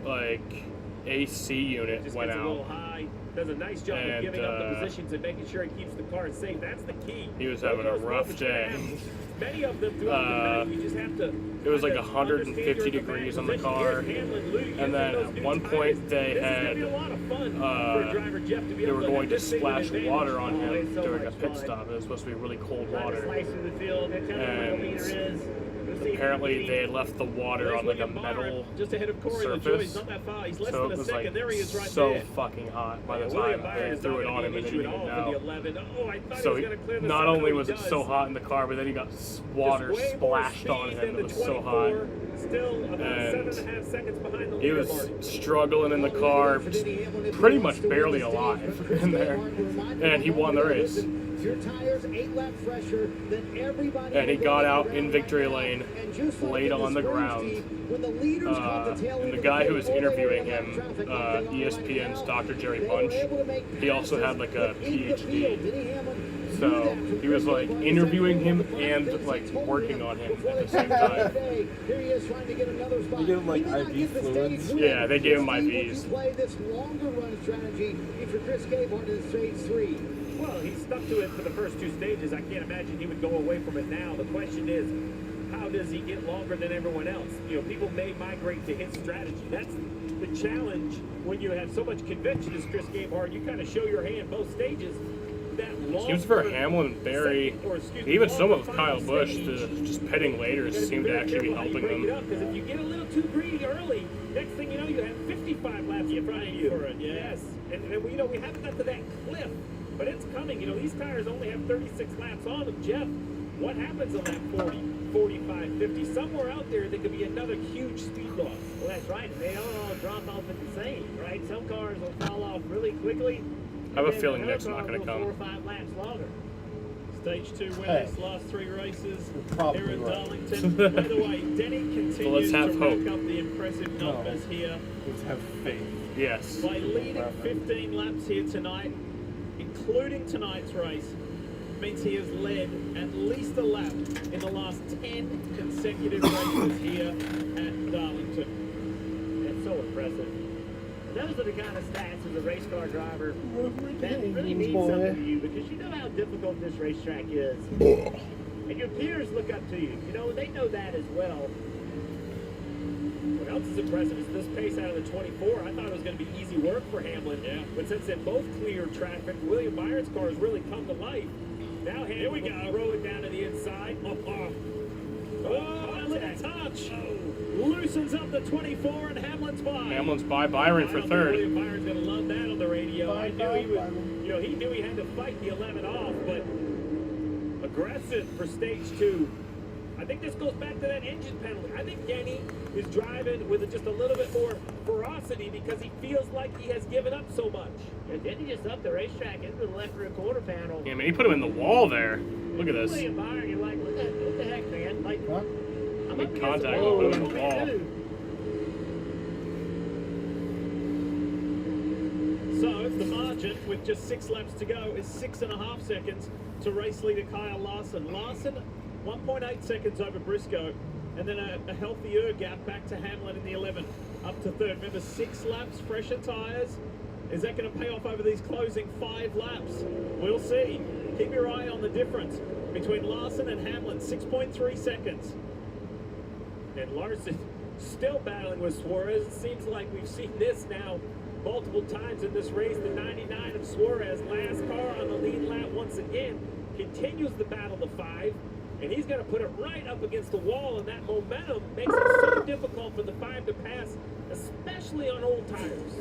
like AC unit Just went gets a little out. high. Does a nice job of And, giving up the positions and making sure he keeps the car safe. That's the key. He was having a Those rough moments are gonna day. happen. Many of them throughout the night. You just have to. It was like kind of 150 understand your degrees on the position. car, Here's Hamlin losing and then those at new one tires. point they This is gonna had be a lot of fun for driver Jeff to be they able were to going have to this thing with splash advantage. water on Oh, him it's so during a much pit fun. stop. It was supposed to be really cold Trying to water, slice through the field. They're telling me where the leader is. We'll see apparently who they had left the water on like a William Byron, metal just ahead of Corey LaJoie. surface, He's not that far. He's less so than it a was second. like There he is right so there. fucking hot by the William time Byron they is threw not it gonna on be him an and then issue he at all didn't for the know. 11. Oh, I thought So he was gonna clear the not second, only but was he it does. so hot in the car, but then he got water Just way more splashed speed on him. than It the was so 24. hot. Still about And 7.5 seconds behind the he was leaderboard. struggling in the car, pretty much barely alive in there, and he won the race. Your tires 8 laps fresher than everybody. And he got out in victory lane, laid on the ground. And the guy who was interviewing him, ESPN's Dr. Jerry Bunch, he also had like a PhD. So he was like interviewing him and like working on him at the same time. They give him like IV fluids. Yeah, they gave him IVs. Play this longer run strategy if you're Chris Gabehart in stage 3. Well, he stuck to it for the first 2 stages. I can't imagine he would go away from it now. The question is, how does he get longer than everyone else? You know, people may migrate to his strategy. That's the challenge when you have so much conviction as Chris Gabehart. You kind of show your hand both stages. Seems for Hamlin very, even some of Kyle Busch, just pitting later seemed to actually be helping them. Because if you get a little too greedy early, next thing you know, you have 55 laps in front of you. Yes, and you know, we haven't got to that cliff, but it's coming. You know, these tires only have 36 laps on them. Jeff, what happens on that 40, 45, 50? Somewhere out there, there could be another huge speed loss. Well, that's right. They don't all drop off at the same, right? Some cars will fall off really quickly. I have a feeling Nick's not going to come. 4 or 5 laps longer. Stage 2 winners, last 3 races probably here in right. Darlington. By the way, Denny continues to have rack hope. up the impressive numbers here. Let's have faith. Yes. By leading 15 laps here tonight, including tonight's race, means he has led at least a lap in the last 10 consecutive races here at Darlington. That's so impressive. Those are the kind of stats as a race car driver that really mean something to you, because you know how difficult this racetrack is. And your peers look up to you. You know, they know that as well. What else is impressive is this pace out of the 24. I thought it was going to be easy work for Hamlin. Yeah. But since they both cleared traffic, William Byron's car has really come to life. Now Here we Hamlin go. will throw it down to the inside. Oh, a little touch. Loosens up the 24 and Hamlin's by. Hamlin's by Byron for third. William Byron's going to love that on the radio. I knew he would, you know, he knew he had to fight the 11 off, but aggressive for stage 2. I think this goes back to that engine penalty. I think Denny is driving with just a little bit more ferocity because he feels like he has given up so much. Yeah, Denny just up the racetrack into the left rear quarter panel. Yeah, man, he put him in the wall there. Look at this. William Byron, you're like, what the heck, man? Like, I'm Big up against contact, the wall. put him in What the do wall. we do? So the margin with just 6 laps to go is 6.5 seconds to race leader Kyle Larson. Larson 1.8 seconds over Briscoe, and then a healthier gap back to Hamlin in the 11, up to third. Remember, 6 laps, fresher tyres. Is that going to pay off over these closing 5 laps? We'll see. Keep your eye on the difference between Larson and Hamlin, 6.3 seconds. And Larson still battling with Suarez. It seems like we've seen this now multiple times in this race. The 99 of Suarez, last car on the lead lap once again, continues the battle to 5. And he's going to put it right up against the wall, and that momentum makes it so difficult for the 5 to pass, especially on old tires.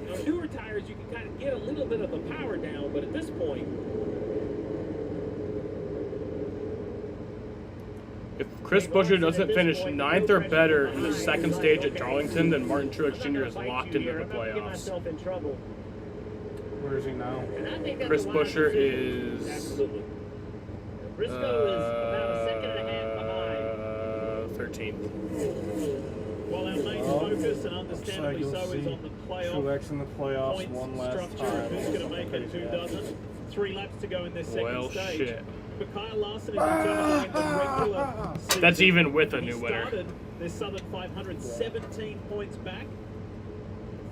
On newer tires, you can kind of get a little bit of the power down, but at this point, If Chris Buescher doesn't finish 9th or better in the second stage at Darlington, then Martin Truex Jr. is locked into the playoffs. In trouble. Where is he now? And I think that's Chris a wise Buescher decision. is Absolutely. Briscoe is about a second and a half behind. 13th. While our main focus, and understandably Looks like so, you'll is see on the playoff Truex in the playoffs points one last structure, time. who's going to make it, who doesn't. 3 laps to go in this second Well, stage. shit. But Kyle Larson is determined to win the regular season. That's even with a He new winner. started this Southern 500 17 points back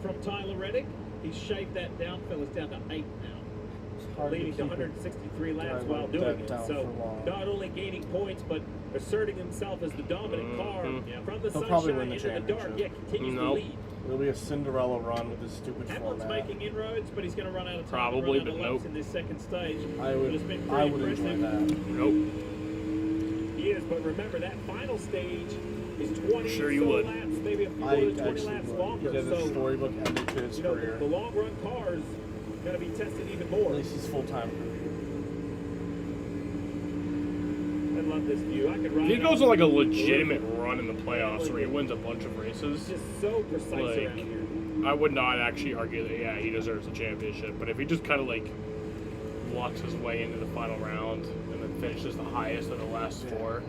from Tyler Reddick. He's shaved that down, fellas, down to 8 now. leading to 163 laps driving while doing that it. down So for long. not only gaining points, but asserting himself as the dominant car from the He'll probably sunshine win the into the dark. championship. Yeah, continues to Nope. lead. It'll be a Cinderella run with this stupid Hamlin's format. making inroads, but he's going to run out of time. Probably, to run out but of laps nope. in this second stage. I But would, it's been I pretty would enjoy impressive. that. Nope. He is, but remember that final stage is 20 Sure you so would. laps, maybe a few I more than 20 actually laps would. longer. He did a So storybook ending to his you know, career. the long run cars going to be tested even more. At least he's full time. And love this view. I could ride. If he goes on like a legitimate run in the playoffs where he wins a bunch of races, Just so precise like, around here. I would not actually argue that, yeah, he deserves a championship. But if he just kind of like walks his way into the final round and then finishes the highest of the last four.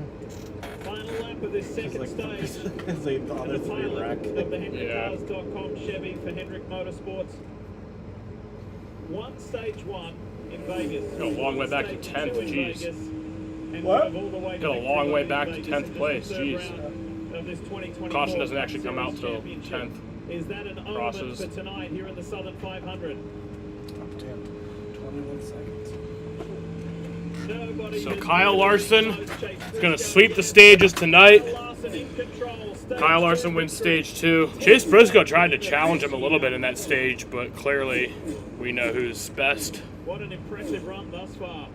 Final lap of this second stage. It's like the other The three pilot rack. of the HendrickCars.com Chevy for Hendrick Motorsports. Stage one in Vegas. Got a long way back to Stage 10th, two in jeez. Vegas, and What? move all the way Got a to long way Vegas back to in 10th place, the third jeez. round of this 2024 Caution doesn't actually come out Series till Championship. 10th. Is that an omen crosses. for tonight here in the Southern 500? 21 seconds. Nobody So is Kyle better Larson than Chase is going to Briscoe. sweep the stages tonight. Larson in control. Stage Kyle Larson wins stage 2. Chase Briscoe tried to challenge him a little bit in that stage, but clearly we know who's best. What an impressive run thus far.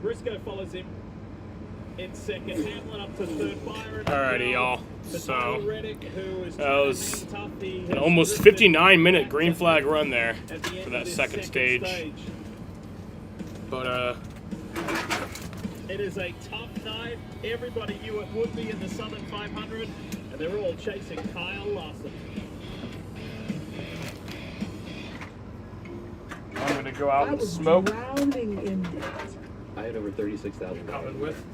Briscoe follows him in second. Hamlin up to third. Byron. Alrighty, y'all. To So Tyler Reddick, who is that was tough. He an has almost drifted 59-minute green flag run there at the end for of that this second stage. But It is a tough night. Everybody knew it would be in the Southern 500, and they're all chasing Kyle Larson. I'm going to go out and smoke. Drowning in debt. I had over $36,000. Covered with.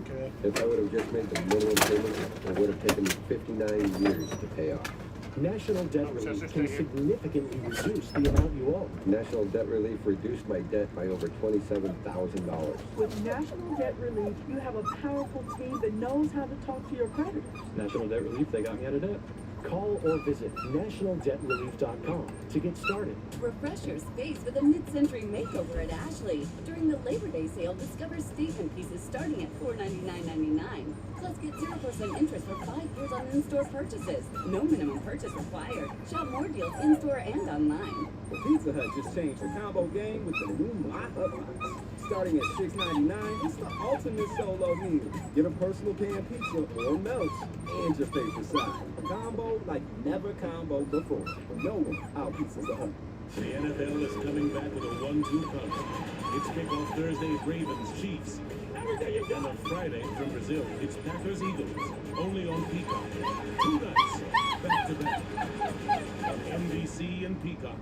Okay. If I would have just made the minimum payment, it would have taken me 59 years to pay off. National Debt Relief can significantly reduce the amount you owe. National Debt Relief reduced my debt by over $27,000. With National Debt Relief, you have a powerful team that knows how to talk to your creditors. National Debt Relief, they got me out of debt. Call or visit nationaldebtrelief.com to get started. Refresh your space with a mid-century makeover at Ashley. During the Labor Day sale, discover statement pieces starting at $499.99. Plus, get 0% interest for 5 years on in-store purchases. No minimum purchase required. Shop more deals in-store and online. Well, Pizza Hut just changed the combo game with the new My Hut Box. Starting at $6.99, it's the ultimate solo meal. Get a personal pan pizza or melts and your favorite side. A combo like never combo before. No one out Pizza Hut. The NFL is coming back with a 1-2 punch. It's kickoff Thursday, Ravens, Chiefs. And on Friday from Brazil, it's Packers, Eagles. Only on Peacock. 2 nights, back to back. On NBC and Peacock.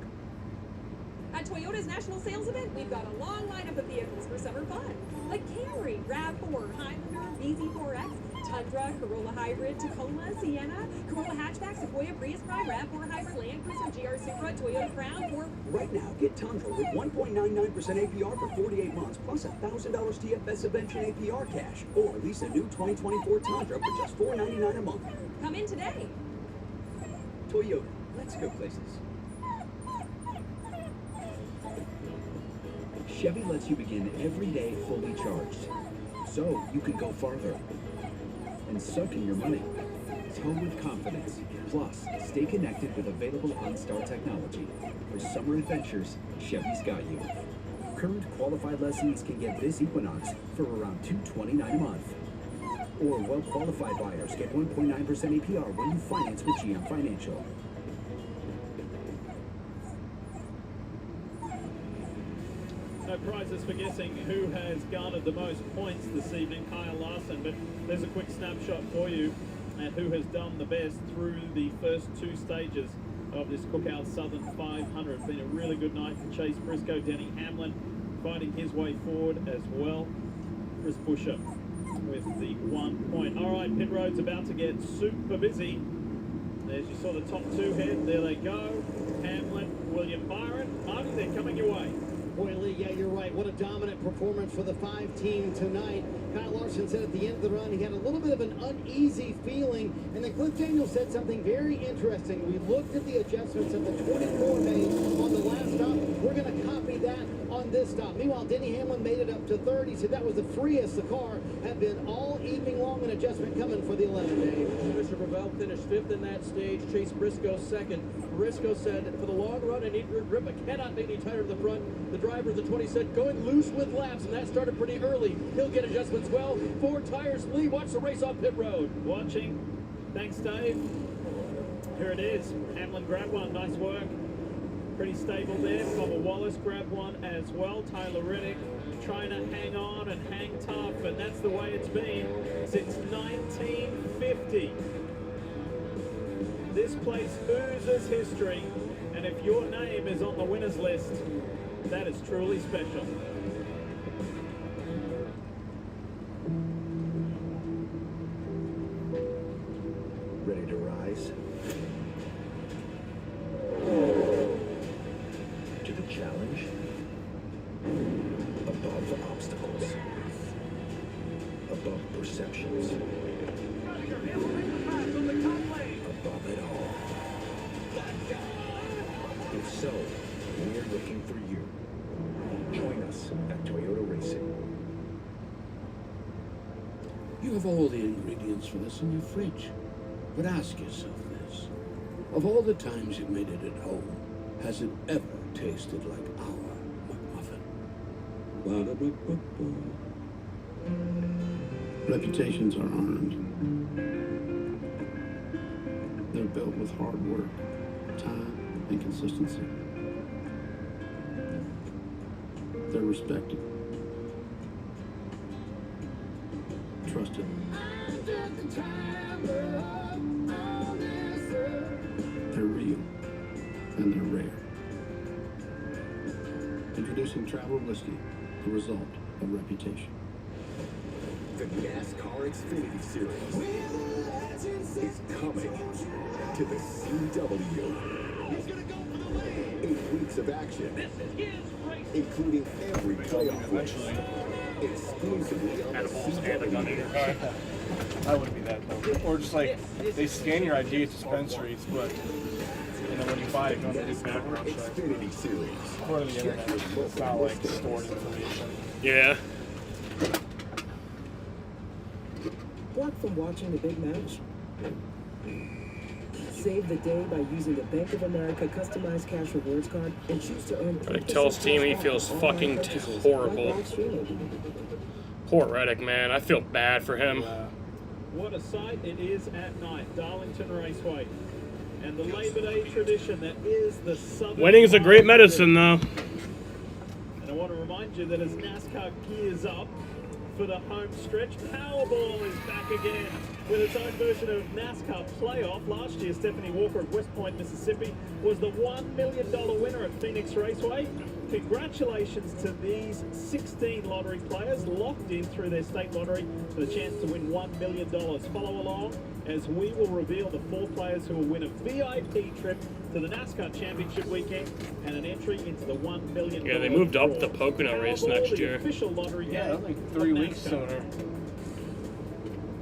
At Toyota's national sales event, we've got a long lineup of vehicles for summer fun. Like Camry, RAV4, Highlander, BZ4X, Tundra, Corolla Hybrid, Tacoma, Sienna, Corolla Hatchback, Sequoia, Prius Prime, RAV4 Hybrid, Land Cruiser, GR Supra, Toyota Crown, or... Right now, get Tundra with 1.99% APR for 48 months, plus $1,000 TFS subvention APR cash. Or lease a new 2024 Tundra for just $499 a month. Come in today. Toyota, let's go places. Chevy lets you begin every day fully charged, so you can go farther. And so can your money. Tow with confidence. Plus, stay connected with available OnStar technology. For summer adventures, Chevy's got you. Current qualified lessees can get this Equinox for around $229 a month. Or well-qualified buyers get 1.9% APR when you finance with GM Financial. No prizes for guessing who has garnered the most points this evening, Kyle Larson, but there's a quick snapshot for you at who has done the best through the first 2 stages of this Cookout Southern 500. It's been a really good night for Chase Briscoe. Denny Hamlin finding his way forward as well. Chris Buescher with the 1 point. All right, pit road's about to get super busy. As you saw the top 2 head, there they go. Hamlin, William Byron. Marty, they're coming your way. Boy, Lee, yeah, you're right. What a dominant performance for the 5 team tonight. Kyle Larson said at the end of the run he had a little bit of an uneasy feeling, and then Cliff Daniels said something very interesting. We looked at the adjustments that the 24 made on the last stop. We're going to copy that on this stop. Meanwhile, Denny Hamlin made it up to third. He said that was the freest the car had been all evening long. An adjustment coming for the 11 day. Christopher Bell finished 5th in that stage. Chase Briscoe 2nd. Briscoe said, for the long run, I need your grip. I cannot make any tighter to the front. The driver of the 20 said, going loose with laps, and that started pretty early. He'll get adjustments well. 4 tires. Lee, watch the race off pit road. Watching. Thanks, Dave. Here it is. Hamlin grabbed one. Nice work. Pretty stable there. Bubba Wallace grabbed one as well. Tyler Reddick trying to hang on and hang tough, and that's the way it's been since 1950. This place oozes history, and if your name is on the winners list, that is truly special. Ready to rise? To the challenge? Above the obstacles. Above perceptions. Above it all. If so, we're looking for you. Join us at Toyota Racing. You have all the ingredients for this in your fridge. But ask yourself this. Of all the times you've made it at home, has it ever tasted like our McMuffin? Ba-da-ba-ba-ba. Reputations are earned. They're built with hard work, time, and consistency. They're respected, trusted. They're real, and they're rare. Introducing Traveler Whiskey, the result of reputation. The NASCAR Xfinity Series is coming to the CW. 8 weeks of action, including every playoff race, exclusively on the CW. I wouldn't be that dumb. Or just like, they scan your ID at dispensaries, but when you buy it, don't do background check. Xfinity Series. According to the internet, it's not like stored information. Yeah. Blocked from watching the big match? Save the day by using the Bank of America customized cash rewards card and choose to earn. Reddick tells team he feels fucking horrible. Poor Reddick, man. I feel bad for him. What a sight it is at night, Darlington Raceway. And the Labor Day tradition that is the Southern Winning is a great medicine, though. And I want to remind you that as NASCAR gears up for the home stretch, Powerball is back again with its own version of NASCAR Playoff. Last year, Stephanie Walker of West Point, Mississippi, was the $1 million winner at Phoenix Raceway. Congratulations to these 16 lottery players locked in through their state lottery for the chance to win $1 million. Follow along as we will reveal the 4 players who will win a VIP trip to the NASCAR Championship weekend and an entry into the $1 million. Yeah, they moved up the Pocono race next year. Official lottery yeah, like 3 weeks sooner.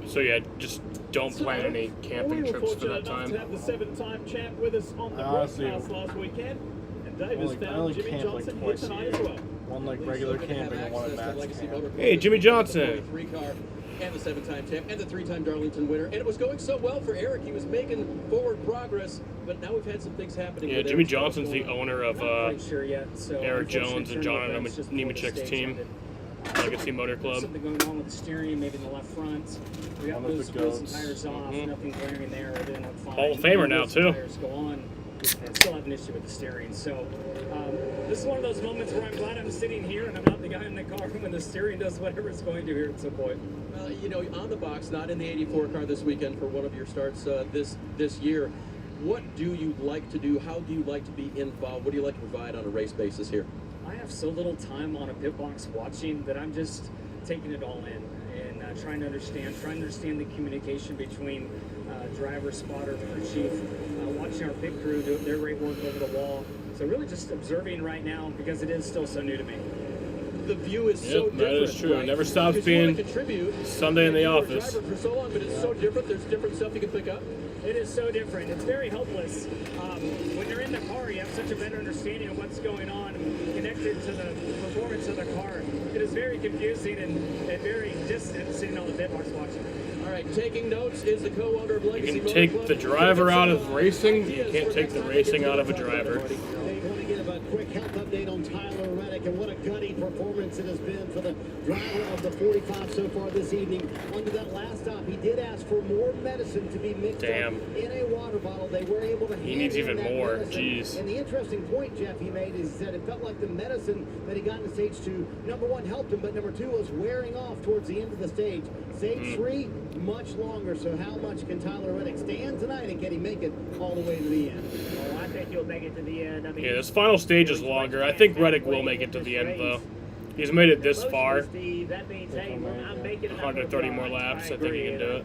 So yeah, just don't plan any camping we were trips for fortunate that enough time. to have the 7-time champ with us on the broadcast last weekend. And Dave has found Jimmy Johnson here tonight as well. One like regular camping and one at Matt's camp. Hey, Jimmy Johnson. 3-car and the 7-time champ and the 3-time Darlington winner. And it was going so well for Eric. He was making forward progress, but now we've had some things happening. Yeah, Jimmy Johnson's the owner of Eric Jones and John Nemechek's team, Legacy Motor Club. Something going on with the steering, maybe in the left front. We got those wheels and tires off, nothing glaring there. Everything went fine. Hall of Famer now, too. Tires go on, and still have an issue with the steering. So this is one of those moments where I'm glad I'm sitting here and I'm not the guy in the car when the steering does whatever it's going to here at some point. You know, on the box, not in the 84 car this weekend for one of your starts this year. What do you like to do? How do you like to be involved? What do you like to provide on a race basis here? I have so little time on a pit box watching that I'm just taking it all in and trying to understand the communication between driver, spotter, crew chief, watching our pit crew do their great work over the wall. So really just observing right now because it is still so new to me. The view is so different. That is true. Right? It never stops being Sunday in the office. For so long, but it's so different. There's different stuff you can pick up. It is so different. It's very helpless. When you're in the car, you have such a better understanding of what's going on connected to the performance of the car. It is very confusing and very distant sitting on the pit box watching. All right, taking notes is the co-owner of Legacy You can take the driver out of racing, you can't take the racing out of a driver. They want to give a quick health update on Tyler Reddick and what a gutty performance it has been for the driver of the 45 so far this evening. Under that last stop, he did ask for more medicine to be mixed up in a water bottle. They were able to He needs hand even in that more. medicine. Jeez. And the interesting point, Jeff, he made is that it felt like the medicine that he got in stage 2, number 1, helped him, but number 2 was wearing off towards the end of the stage. Stage 3, much longer. So how much can Tyler Reddick stand tonight, and can he make it all the way to the end? Oh, I think he'll make it to the end. I mean, Yeah, this final stage is longer. I think Reddick will make it to the end, though. He's made it this far. Steve, that means, hey, I'm making 130 more laps. I think he can do it.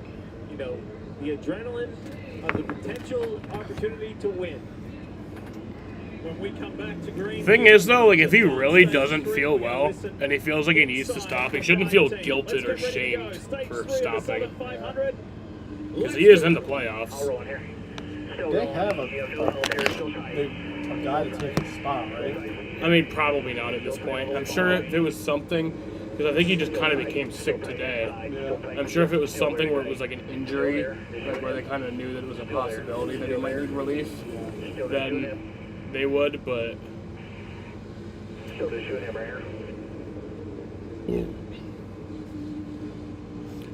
You know, the adrenaline of the potential opportunity to win. When we come back to green. Thing is, though, like if he really doesn't feel well and he feels like he needs to stop, he shouldn't feel guilted or shamed for stopping. Because he is in the playoffs. They have a guy to take his spot, right? I mean, probably not at this point. I'm sure if it was something, because I think he just kind of became sick today. I'm sure if it was something where it was like an injury, like where they kind of knew that it was a possibility that he might need relief, then they would, but...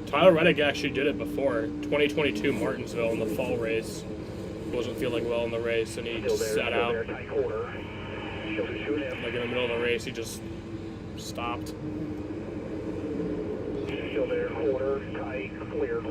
Tyler Reddick actually did it before. 2022 Martinsville in the fall race. Wasn't feeling well in the race, and he just sat out. Like in the middle of the race, he just stopped. Still there, quarter, tight, clear.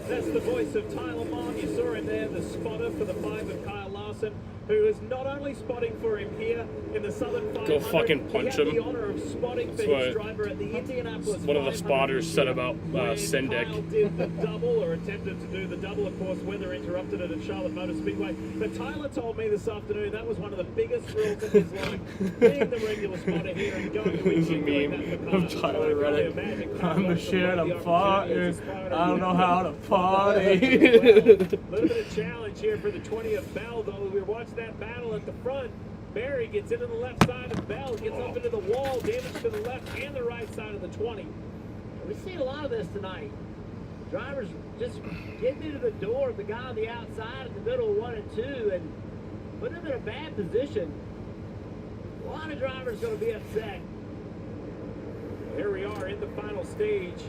That's the voice of Tyler Mon. You saw him there, the spotter for the 5 of Kyle Larson, who is not only spotting for him here in the Southern 500. Go fucking punch he had him. the honor of spotting for his driver at the Indianapolis One of the 500 spotters said here about when Sendik. Kyle did the double, or attempted to do the double. Of course, weather interrupted it at Charlotte Motor Speedway. But Tyler told me this afternoon that was one of the biggest thrills of his life, being the regular spotter here and going to There's a meme of Tyler Reddick. I'm the shit, I'm farting. I don't know how to party. A little bit of challenge here for the 20 of Bell, though. We were watching that battle at the front. Barry gets into the left side of Bell, gets up into the wall, damage to the left and the right side of the 20. We've seen a lot of this tonight. Drivers just getting into the door of the guy on the outside in the middle of 1 and 2 and putting him in a bad position. A lot of drivers going to be upset. Here we are in the final stage.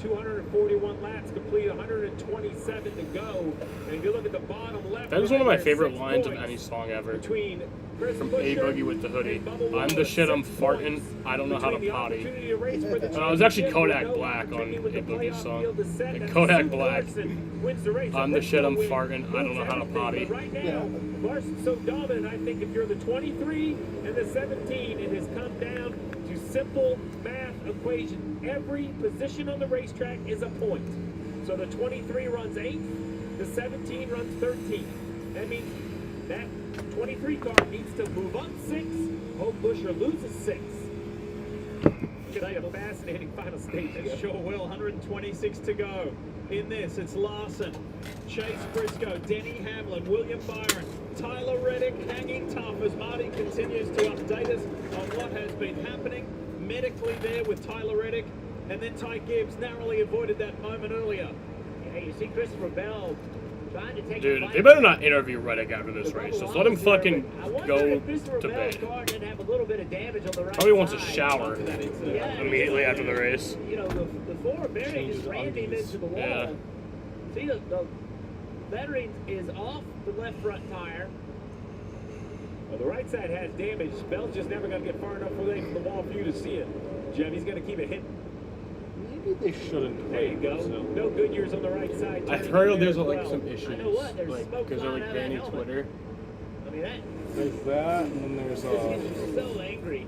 241 laps complete, 127 to go. And if you look at the bottom left, That is one of my there's favorite 6 lines of points any song ever. between Chris From Buescher A-Boogie with the Hoodie. and Bubba I'm the Wallace. shit, I'm 6 farting, points I don't know how to between the potty. opportunity to race for the It was actually championship, Kodak no Black on opportunity with the A-Boogie's playoff song. field to set, Like and Kodak Sue Black. Larson wins the race. I'm the shit, I'm farting, I don't know how to Everything, potty. but right now, Larson's so dominant, I think if you're the 23 and the 17, it has come down to simple math equation. Every position on the racetrack is a point. So the 23 runs 8th, the 17 runs 13. That means that 23 car needs to move up 6. Hope Buescher loses 6. It's a fascinating final stage. It sure will. 126 to go. In this, it's Larson, Chase Briscoe, Denny Hamlin, William Byron, Tyler Reddick hanging tough as Marty continues to update us on what has been happening medically there with Tyler Reddick. And then Ty Gibbs narrowly avoided that moment earlier. Yeah, you see Christopher Bell trying to take Dude, they better not interview Reddick after this race. Just let him fucking go to bed. Probably wants a shower immediately after the race. You know, the forward Barry just rammed him into the wall. Yeah. See, the veteran is off the left front tire. Well, the right side has damage. Bell's just never going to get far enough away from the wall for you to see it. Jim, he's going to keep it hidden. Maybe they shouldn't. There you go. No good years on the right side. I've heard there's as like well. some issues, like because they're like banning Twitter. I mean, that There's that, and then there's gets you so angry.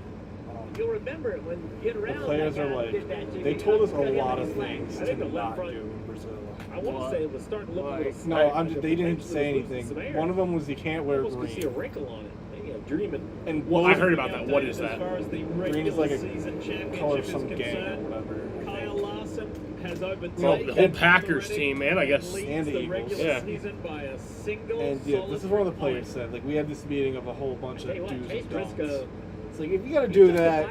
You'll remember it when you get around. the players that are guy like, did that to they you. told us a Cut him lot in of his leg. things I to think the left not front- do in Brazil. I want to say it was starting to look a little. No, they didn't say anything. One of them was you can't wear Almost could see a green. wrinkle on it. Maybe a dreaming. And Well, I heard about that. What is that? As far as the Green is like a regular season color championship of some is gang or concerned, whatever. Kyle Larson has overtaken Well, the whole Packers team, man, I guess. And the Eagles. regular Yeah. season by a single. And yeah, this is one of the solitary players said, like, we had this meeting of a whole bunch of Tell you what, do's Chase and don'ts. Briscoe, It's like, if you gotta do that,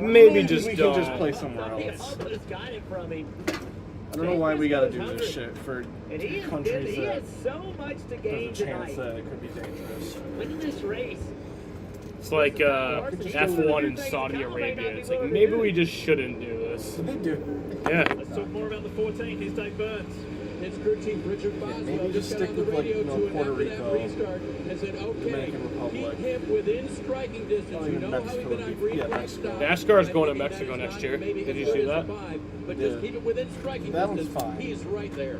Maybe just we can just don't. play somewhere He else. almost got it from him. I don't know why we gotta do this shit for And he has, countries he that has so much to gain there's a chance tonight. that it could be dangerous. Winning this race, It's like F1 in Saudi Arabia. It's like, maybe we just shouldn't do this. They do. Yeah. Let's talk more about the 14. Here's Dave Burns. His crew chief Richard Boswell maybe just stick with like Puerto Rico, and said, Dominican Republic, keep him within striking distance. You know how he's been on green flag stop. NASCAR's going to Mexico next year. Did you see that? But just keep it within striking that distance. one's fine. He's right there.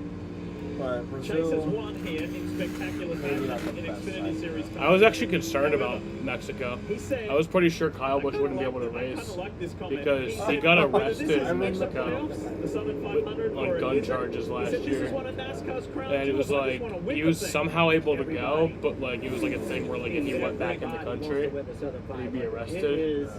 But Chase has Brazil, won here in spectacular fashion in Xfinity Series. I was actually concerned about Mexico. I was pretty sure Kyle Busch wouldn't be able to race because he got arrested in Mexico on gun charges last year. And it was like, he was somehow able to go, but like it was like a thing where like if he went back in the country, he'd be arrested.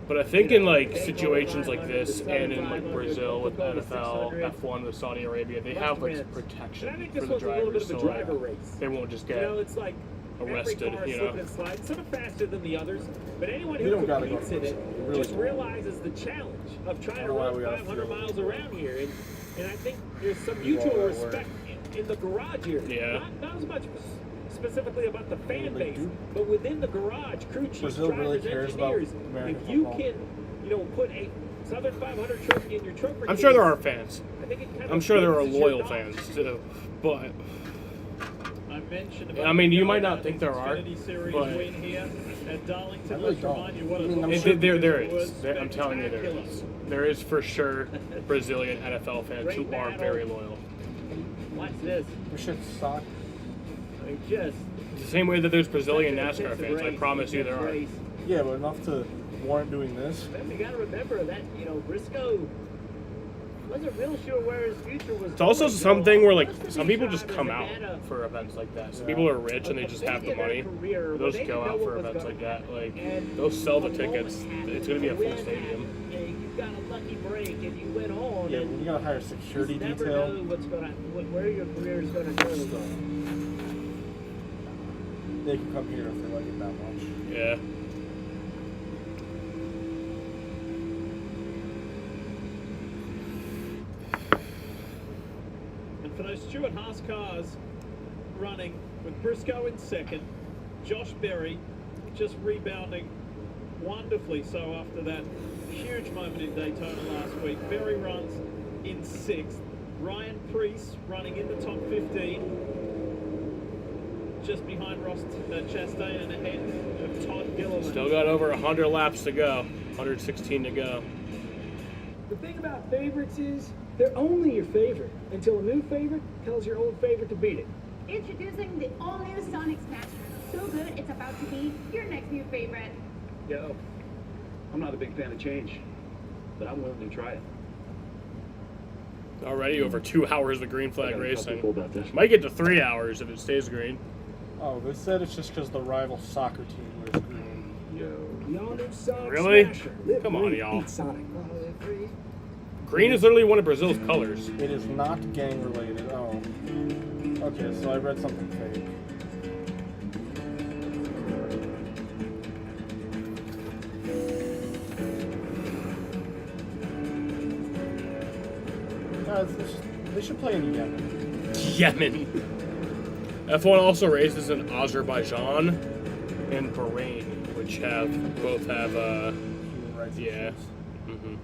But I think in like situations like this and in like Brazil with NFL, F1 with Saudi Arabia, they have like protection for the drivers, so like, they won't just get arrested, you know. Some are faster than the others, but anyone You who don't gotta go competes in it really just don't. realizes the challenge of trying to That's why run we gotta 500 feel- miles around here. And I think there's some mutual that respect in the garage here. Yeah. Not as much specifically about the fan base, but within the garage, crew chiefs, Brazil drivers, really cares about engineers. American If you football. can, put a Southern 500 trophy in your trophy I'm sure there case, are fans. I think it kind of I'm sure there are raises your loyal knowledge. fans too, but I mentioned about I mean, you might the not think there are, Xfinity Series but win here at Darlington. I really Let's don't. remind you what I mean, I'm it sure there is. was I'm telling you, there is. There is for sure Brazilian NFL fans who are very loyal. Watch this. this shit suck. I mean, just The same way that there's Brazilian NASCAR fans. I promise you there are. Yeah, but enough to warrant doing this. You got to remember that Briscoe wasn't real sure where his future was. It's also going. something where like Most of some these people just drivers come have out had a- for events like that. Some people are rich and they just have the money. They'll just go out for events like that. Like they'll sell the tickets. It's gonna be a full stadium. You got a lucky break and you went on. Yeah, and when you gotta hire security you never detail. know where your career is going to go. They can come here if they like it that much. Yeah. And for those Stuart Haas cars running with Briscoe in second, Josh Berry just rebounding wonderfully so after that huge moment in Daytona last week. Berry runs in sixth. Ryan Preece running in the top 15, just behind Ross Chastain and ahead of Todd Gilliland. Still got over 100 laps to go. 116 to go. The thing about favorites is they're only your favorite until a new favorite tells your old favorite to beat it. Introducing the all-new Sonic Smash. So good, it's about to be your next new favorite. Yo, I'm not a big fan of change, but I'm willing to try it. Already over 2 hours of green flag I gotta tell racing. people about this. Might get to 3 hours if it stays green. Oh, they said it's just because the rival soccer team wears green. Y'all new Sonic Really? Smasher. Live Come on, free, y'all. beat Sonic. Green is literally one of Brazil's colors. It is not gang related. Oh. Okay, so I read something fake. Guys, they should play in Yemen. Yemen. F1 also races in Azerbaijan and Bahrain, which both have Human rights yeah. issues. hmm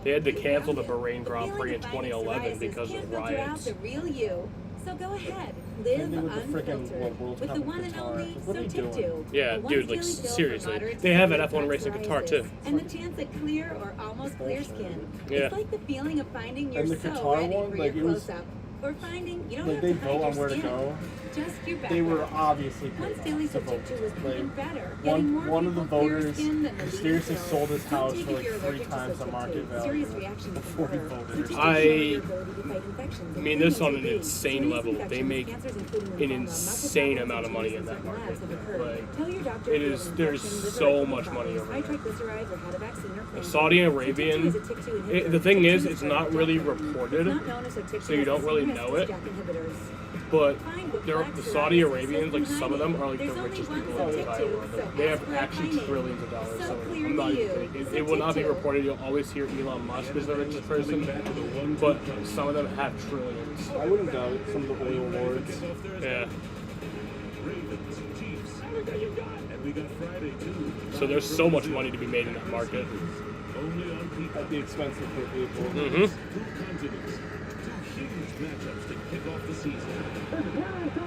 They had to cancel the Bahrain Grand Prix in 2011 because of riots. The real you. So go ahead, live Same thing with the frickin', unfiltered World with Cup the in one and Qatar. only What are you So doing? Yeah, A dude, like once daily pill for seriously. moderate They have to an severe F1 race in Qatar psoriasis, too. and the chance at clear or almost clear skin. Yeah. It's like the feeling of finding you're And the so Qatar ready one, for like, your it was- close-up. Or finding you don't Like have they to hide vote on your where to skin. go. Just your They were background. obviously Once paid Daily off to vote. Subjective was proven Like, better, getting more one of the people clear voters skin than the mysteriously leading sold his pill. house Don't for take like if you're 3 allergic to times the market Subjective. value Serious reactions before he occur. voted. Subjective I shows your ability to fight infections, I mean this on including an TB. insane Serious level. They infections, make cancers, including an lymphoma, insane multiple amount of money in pathogens that and market. labs have occurred. Like, Tell your doctor it if you is have there's infection, so liver much money over high there. triglycerides or Halodex in your The claim. Saudi So Arabian, TIP2 is a TIP2 inhibitor. the thing is, TIP2 it's not really reported, It's not known as a TIP2 so you don't really resistance know it. JAK inhibitors. But Find the the Saudi black Arabians, like some of them, are like the There's only richest one people in the entire TIP2, world. so They have ask for a actually kinase. trillions of dollars. So So clear I'm not to even you. kidding. So It will not be TIP2. reported. You'll always hear Elon Musk is the richest person, but some of them have trillions. I wouldn't doubt it. Some of the oil lords. Yeah. Ravens, Chiefs. And we got Friday too. So there's so much money to be made in that market. Only on Peacock. That'd be expensive for people. Mm-hmm. Two continents, two huge matchups to kick off the season.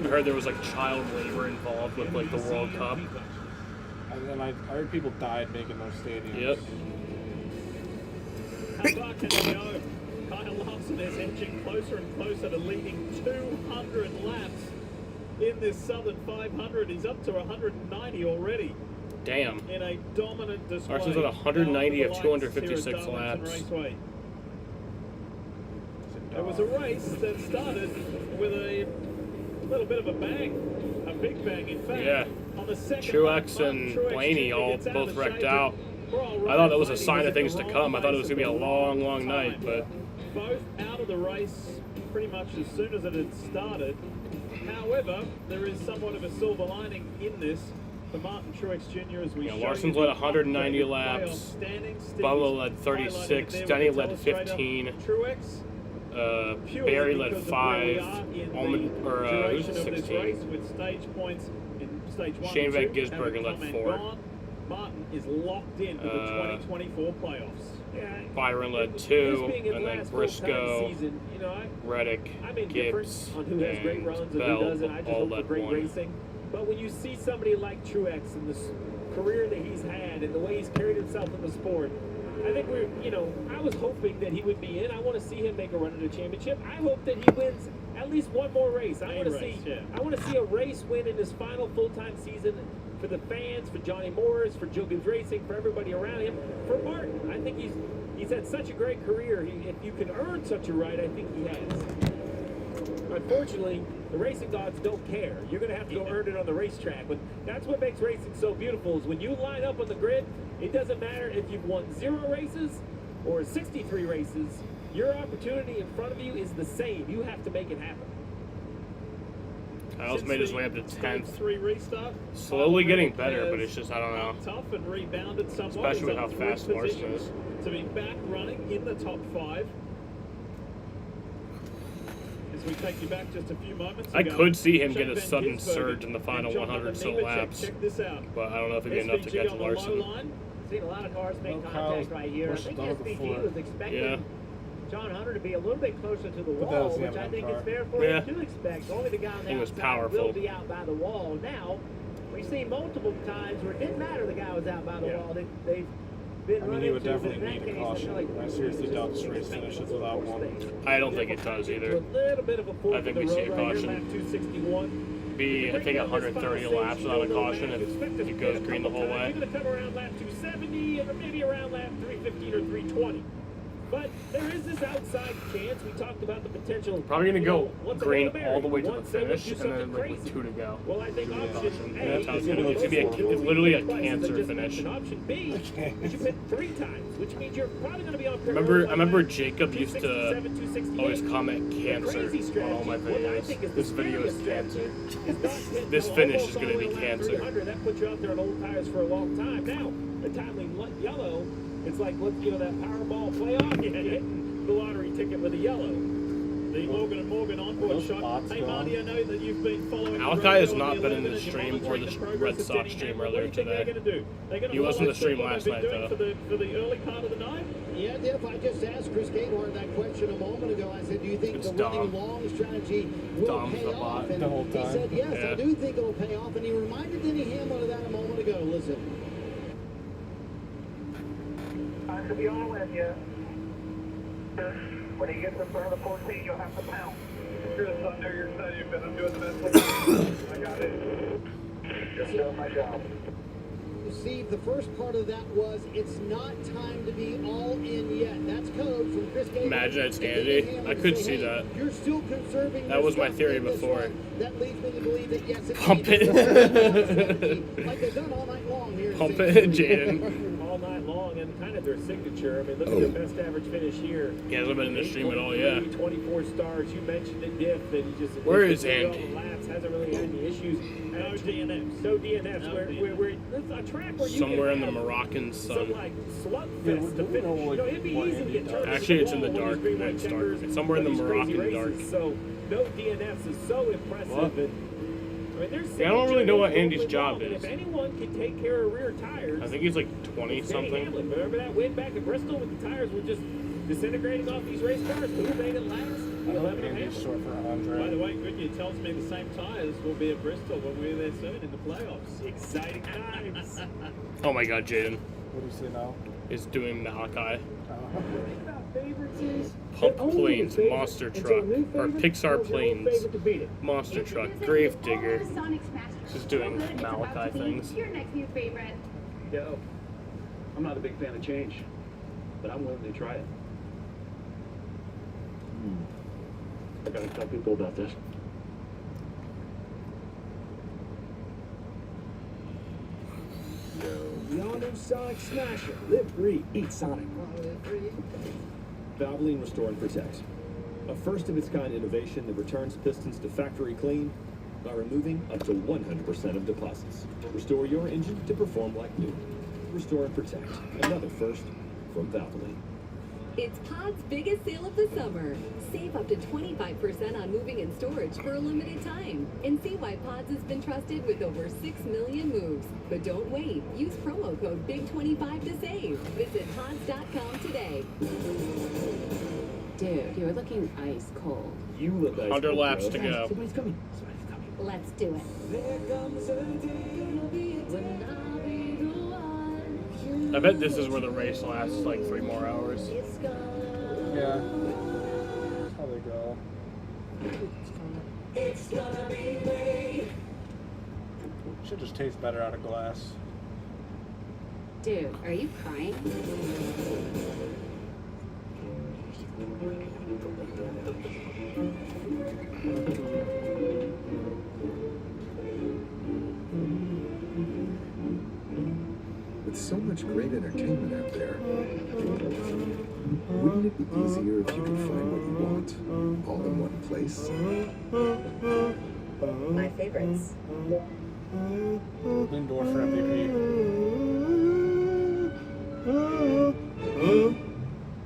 I heard there was like child labor involved with like the World Cup. And then I heard people died making those stadiums. Yep. How far can they go? Kyle Larson is inching closer and closer to leading 200 laps in this Southern 500. He's up to 190 already. Damn. In a dominant display. Larson's at 190 of Now, 256 here at Darlington laps. Raceway. It was a race that started with a little bit of a bang, a big bang, in fact. Yeah. On the second Truex lap, and Truex Blaney Jr. all gets out both of the wrecked shape. out. We're all I right. thought that was a Blaney sign was of things in to the come. I wrong thought it was place going to be a at the long, wrong long night, time. but Both out of the race pretty much as soon as it had started. However, there is somewhat of a silver lining in this for Martin Truex Jr. as we yeah, show Larson's you led the 190 updated laps. playoff standings. Steve Bubba led highlighted 36. it there Denny with the led telestrator. 15. Truex, purely Barry led because of where we 5. are in Almond, the or duration who's of this 16? race with stage points in stage 1 Shane and 2. Van Gisbergen Eric led Comment 4. gone. Martin is locked in for the 2024 playoffs. Yeah, Byron led this 2, being his and then last full-time Briscoe, season, you know, Reddick, I'm indifferent Gibbs, on who has great and runs and who Bell doesn't. I just all hope for led great 1. racing. But when you see somebody like Truex and the career that he's had and the way he's carried himself in the sport, I think I was hoping that he would be in. I want to see him make a run at a championship. I hope that he wins at least one more race. I want to see a race win in his final full-time season for the fans, for Johnny Morris, for Joe Gibbs Racing, for everybody around him, for Martin. I think he's had such a great career. If you can earn such a right, I think he has. Unfortunately, the racing gods don't care. You're going to have to go earn it on the racetrack. But that's what makes racing so beautiful is when you line up on the grid, it doesn't matter if you've won 0 races or 63 races. Your opportunity in front of you is the same. You have to make it happen. Kyle's made his way up to 10th. 3 restart. Slowly getting better, but it's just, I don't know. Tough and rebounded somewhat. Especially with He's how up 3 fast Larson positions is. to be back running in the top 5. As we take you back just a few moments I ago, could see him get Shane a Van sudden Gisbergen surge in the final and John 100 so Nemechek. laps, Check this out. but I don't know if it'd be enough to SVG catch on the low Larson. line. Seen a lot of cars make Well, contact Kyle's right here. I pushed think the other SVG before. was expecting Yeah. John Hunter to be a little bit closer to the But that wall, was the which I M1 think car. is fair for Yeah. him to expect. Only the guy on the He was outside powerful. will be out by the wall. Now, we've seen multiple times where it didn't matter the guy was out by the wall. They've been I mean, running he would into, definitely in that need a case, I feel caution. like I seriously doubt this race finishes without one. I don't think it does either. A little bit of a fork I think in we the see a road right here, caution. lap 261. Be, I think, 130 laps without a caution if it goes green the whole way. You're going to come around lap 270 or maybe around lap 315 or 320. But there is this outside chance. We talked about the potential. Probably going to go what's a green Hail Mary? all the way to the Once they would finish, do and then something like with crazy. 2 to go. Well, I think option A And that's how it's is going to be. It's going to be it's literally a cancer finish. Option B is you pit 3 times, which means you're probably going to be on I remember Jacob used to always comment cancer on all my videos. This video is cancer. This finish is going to be cancer. That puts you out there on old tires for a long time. Now, the timely yellow, it's like, that Powerball playoff, you're hitting the lottery ticket with a yellow. The Morgan & Morgan onboard shot. Hey, Marty, I know that you've been following Malachi the has rodeo not on been in the the 11 stream and or you're the monitoring progress Red of Sox Denny stream Hamlin. earlier What do you think today. they're going to do? They're going to He was in the stream what last they've night, been doing though. for the early part of the night? Yeah, Diff, I just asked Chris Gabehart that question a moment ago. I said, do you think It's the running Dom. long strategy will Dom's pay the off? bot And the whole he time. said, yes, Yeah. I do think it'll pay off. And he reminded Denny Hamlin of that a moment ago. Listen. To be honest with you, when he gets in front of the 14, you'll have to pound. You're the thunder, you're saying you've been doing the best. I got it. Just doing my job. Steve, the first part of that was, it's not time to be all in yet. That's code from Chris Gabehart. Imagine it's And Denny Andy. Hamlin I could say, see hey, that. You're still conserving That your was my stuff theory in this before. run. That leads me to believe that, yes, it's Pump it. like they've done all night long here. Pump it, Jaden. All night long, and kind kind of their signature. I mean, look at their best average finish here. Yeah, hasn't been in the stream at all, yeah. 24 stars. You mentioned it, Diff, that he just Where is Andy? Laps, hasn't really had any issues. No DNFs. No DNFs. Where it's a track where you Somewhere in can the have Moroccan sun. some like slugfest to finish. You know, it'd be easy to get turned. Actually, it's in the dark. No, it's dark. It's somewhere in the Moroccan dark. So no DNFs is so impressive. What? I mean, there's Yeah, I don't really know what signature Andy's going job wrong, and is. If anyone can take care of rear tires, I think he's like 20 it's Denny something. Hamlin. Remember that win back at Bristol with the tires were just disintegrating off these race cars? Who made it last? I hope 11 and Andy's Hamlin. short for Andre. By the way, Goodyear tells me the same tyres will be at Bristol when we're there soon in the playoffs. Exciting times. Oh my god, Jaden What do you say now? is doing Malachi. Favorites is Pump Planes, Monster Truck, or Pixar Planes, Monster Truck, Gravedigger. Just doing Malachi things. Your next new favorite. Yo, I'm not a big fan of change, but I'm willing to try it. I gotta tell people about this. The all-new Sonic Smasher. Live free, eat Sonic. Valvoline Restore and Protect. A first-of-its-kind innovation that returns pistons to factory clean by removing up to 100% of deposits. Restore your engine to perform like new. Restore and Protect. Another first from Valvoline. It's Pod's biggest sale of the summer. Save up to 25% on moving and storage for a limited time. And see why Pods has been trusted with over 6 million moves. But don't wait. Use promo code BIG25 to save. Visit pods.com today. Dude, you're looking ice cold. You look ice 100 cold, laps bro. to go. Somebody's coming. Somebody's coming. Let's do it. There comes a day, it'll be when I'll be the one. I bet this is where the race lasts like 3 more hours. Yeah. That's how they go. It's gonna be me. Should just taste better out of glass. Dude, are you crying? With so much great entertainment out there, wouldn't it be easier if you could find what you want all in one place? My favorites. Lindor for MVP.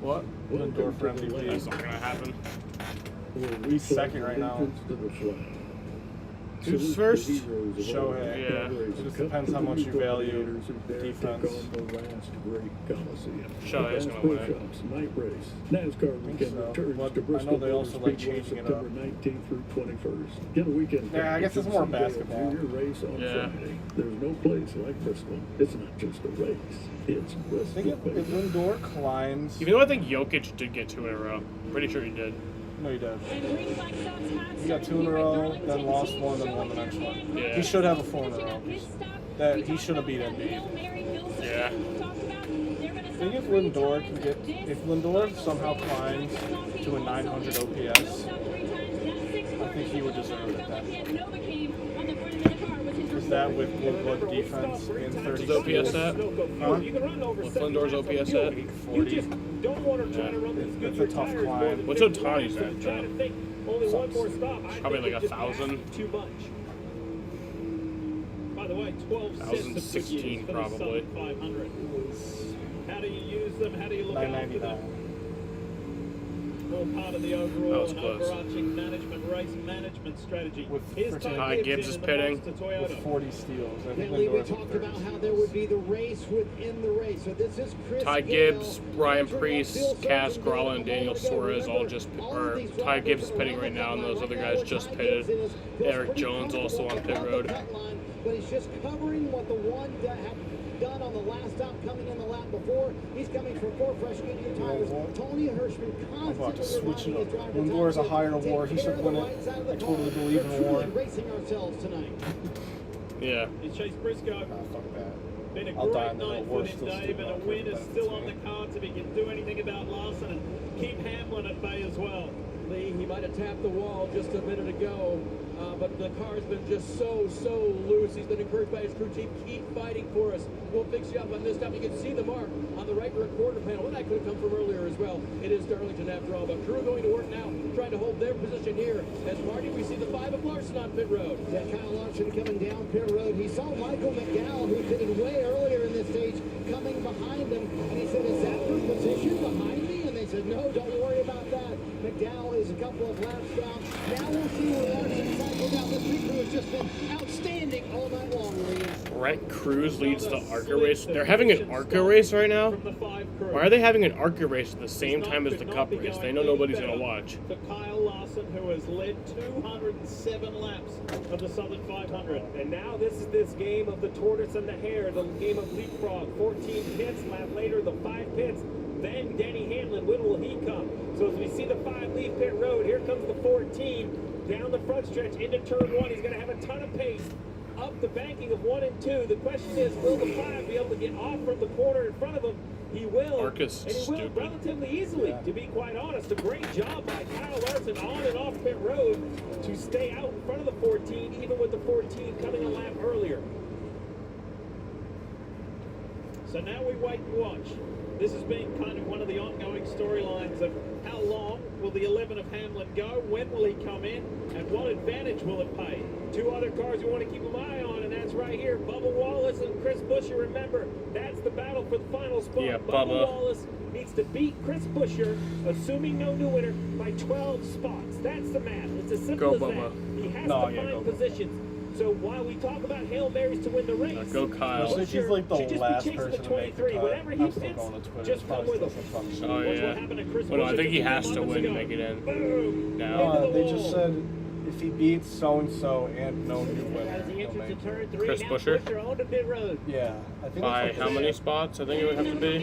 What? Lindor for MVP. That's not gonna happen. He's second right now. Who's first? Shohei. Yeah. It just depends how much you value defense. Shohei's gonna win it. Night race. NASCAR weekend so. returns But to I Bristol know they also Motor like Speedway changing it September up. 19th through 21st. Get a weekend. Yeah, I guess it's more package of basketball. Your race on Yeah. Friday. There's no place like Bristol. It's not just a race. It's I Bristol. think if Lindor climbs. Even though I think Jokic did get 2 in a row. Pretty sure he did. No, he did. He got 2 in a row, then lost 1, then won the next one. Yeah. He should have a 4 in a row. That he should have beat Embiid. Yeah. I think if Lindor can get, if Lindor somehow climbs to a 900 OPS, I think he would deserve it then. Is that with what defense in 30 What's OPS at? Huh? You can run over What's Lindor's OPS at? 40. Don't want to try to run these It's good a tough tires more climb. than What's 50 Ohtani's miles. at, I'm trying Joe? to think only one more stop. I Probably think like it just 1,000. asked too much. By the way, 12 assists to 1,016 for the probably. Summit 500. How do you use them? How do you look after them? $9.99. All part of the That overall was and close. overarching race management strategy. Here's Ty Gibbs is pitting. With 40 steals. I think Lee, we Lindor talked about how there would be the race within the race. So this is Chris Ty Gale, Gibbs, Ryan Priest, Kaz Gralla, and Daniel Suarez all just, or Ty Gibbs is pitting right now, and those other guys just pitted. Eric Jones also on pit road. But he's just covering what the one had done on the last stop, coming in the lap before. He's coming from 4 fresh Goodyear tires. Tony Hirschman I'm about to constantly switch it reminding up. his driver Lindor is a higher Take war. He care should of the win it. right side of the I totally car. believe in We're war. truly racing ourselves tonight. Yeah. It's Chase Briscoe. Fuck that. Been a I'll die great in the night war for him, still Dave, and a stupid. win is still on the cards if he can do anything about Larson and keep Hamlin at bay as well. Lee, he might have tapped the wall just a minute ago, but the car's been just so loose. He's been encouraged by his crew chief. Keep fighting for us. We'll fix you up on this time. You can see the mark on the right rear quarter panel. Well, that could have come from earlier as well. It is Darlington after all, but crew going to work now, trying to hold their position here. As Marty, we see the 5 of Larson on pit road. Yeah, Kyle Larson coming down pit road. He saw Michael McDowell, who pitted way earlier in this stage, coming behind him, and he said, "Is that for position behind me?" And they said, "No, don't worry about that." McDowell is a couple of laps down. Now we'll see where Larson cycles out. This pit crew has just been outstanding all night long, Lee. Brent Cruz leads the ARCA race. They're having an ARCA race right now? Why are they having an ARCA race at the same time as the Cup race? They know nobody's going to watch. For Kyle Larson, who has led 207 laps of the Southern 500. And now this is this game of the tortoise and the hare, the game of leapfrog. 14 pits, lap later, the 5 pits. Then Denny Hamlin, when will he come? So as we see the 5 leave pit road, here comes the 14 down the front stretch into turn 1. He's going to have a ton of pace up the banking of 1 and 2. The question is, will the 5 be able to get off from the corner in front of him? He will, Marcus and he will relatively easily, to be quite honest. A great job by Kyle Larson on and off pit road to stay out in front of the 14, even with the 14 coming a lap earlier. So now we wait and watch. This has been kind of one of the ongoing storylines of how long will the 11 of Hamlin go, when will he come in, and what advantage will it pay? 2 other cars you want to keep an eye on, and that's right here, Bubba Wallace and Chris Buescher. Remember, that's the battle for the final spot. Yeah, Bubba Bubba. Wallace needs to beat Chris Buescher, assuming no new winner, by 12 spots. That's the math. It's as simple Go, as Bubba. that. He has No, to yeah, find go, positions. So while we talk about Hail Marys to win the race, Go Kyle. I think he's like the should just be last chasing person the to make the 23. cut. Whenever he I'm still fits, going to Twitter. just It's come probably with still him. some fun shit. Oh, Watch yeah. what happened to Chris Well, no, I Buescher think he just a has few to moments win to ago. make it in. Boom! Now. They just said if he beats so-and-so and no new winner, As he he'll enters make to it. turn 3, Chris now Buescher? Buescher on to pit road. Yeah, I think By it's like how many spots? I think it would have to be.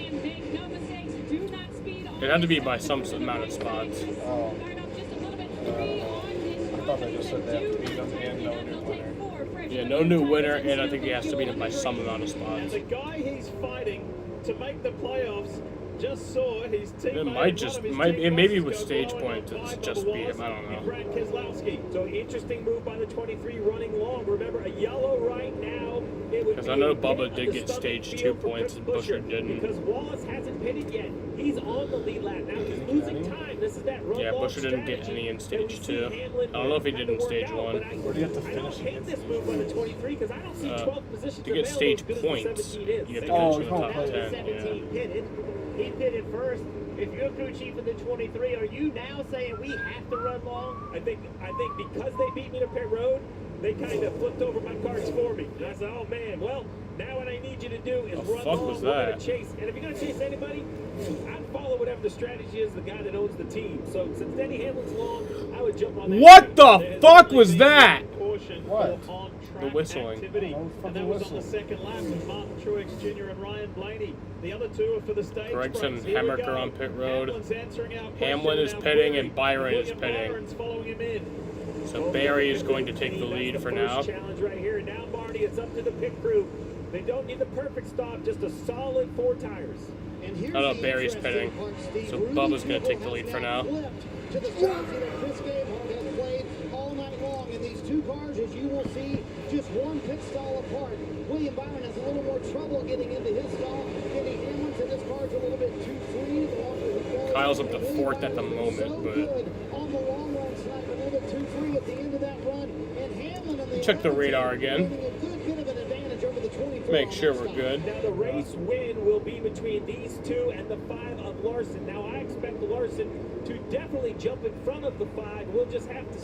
It had to be by some amount of spots. Oh. I thought they just said they have to beat him and no new winner. Yeah, no new winner, and I think he has to beat him by some amount of And spots. the guy he's fighting to make the playoffs just saw his teammate. It might just, maybe with stage point to just beat him. I don't know. Brad Keselowski. So interesting move by the 23 running long. Remember, a yellow right now. Because I know Bubba did get stage 2 points and Buescher didn't. Because Wallace hasn't pitted yet. He's on the lead lap. Now he's losing time. This is that run Yeah, long Buescher didn't get strategy any in that stage we see 2. Hamlin I don't know if he have did to in work stage out, 1. but Where do you have to I don't finish hate against this move by the 23 because I don't see 12th position to get stage points, you have to finish in the top 10. 17 pitted. He pitted first. If you're crew chief of the 23, are you now saying we have to run long? I think because they beat me to pit road, they kind of flipped over my cards for me. And I said, oh man, well, now what I need you to do is The run fuck long. was We're that? gonna chase. And if you're gonna chase anybody, I'd follow whatever the strategy is, the guy that owns the team. So since Denny Hamlin's long, I would jump on that. What the fuck was that? What? The whistling. Activity. Oh, And that was on the second lap with Martin Truex Jr. and Ryan Blaney. The other two are for the stage. Gregson breaks. Here we Hammaker go. on pit road. Hamlin's answering our Hamlin question is without pitting query. and Byron is William pitting. Byron's following him in. So Barry is going to take the That's lead for first now. challenge right here. Now, Marty, it's up to the pit crew. They don't need the perfect stop, just a solid 4 tires. And here's Oh no, the Barry's interesting pitting. part, Steve. So Rudy's Bubba's going to people take the has lead for now. flipped to the strategy that Chris Gabehart has played all night long. And these 2 cars, as you will see, just 1 pit stall apart. William Byron has a little more trouble getting into his stall. Kenny Hamlin said his car's a little bit too free. The longer he goes. Kyle's up to And 4th at the Byron moment, so but good on the long run slack, a little bit too free at the end of that run. And Hamlin on the check the other radar team again. gaining a good bit of an advantage over the 24 Make on sure that we're stop. good. Now, the race win will be between these 2 and the 5 of Larson. Now, I expect Larson to definitely jump in front of the 5. We'll just have to,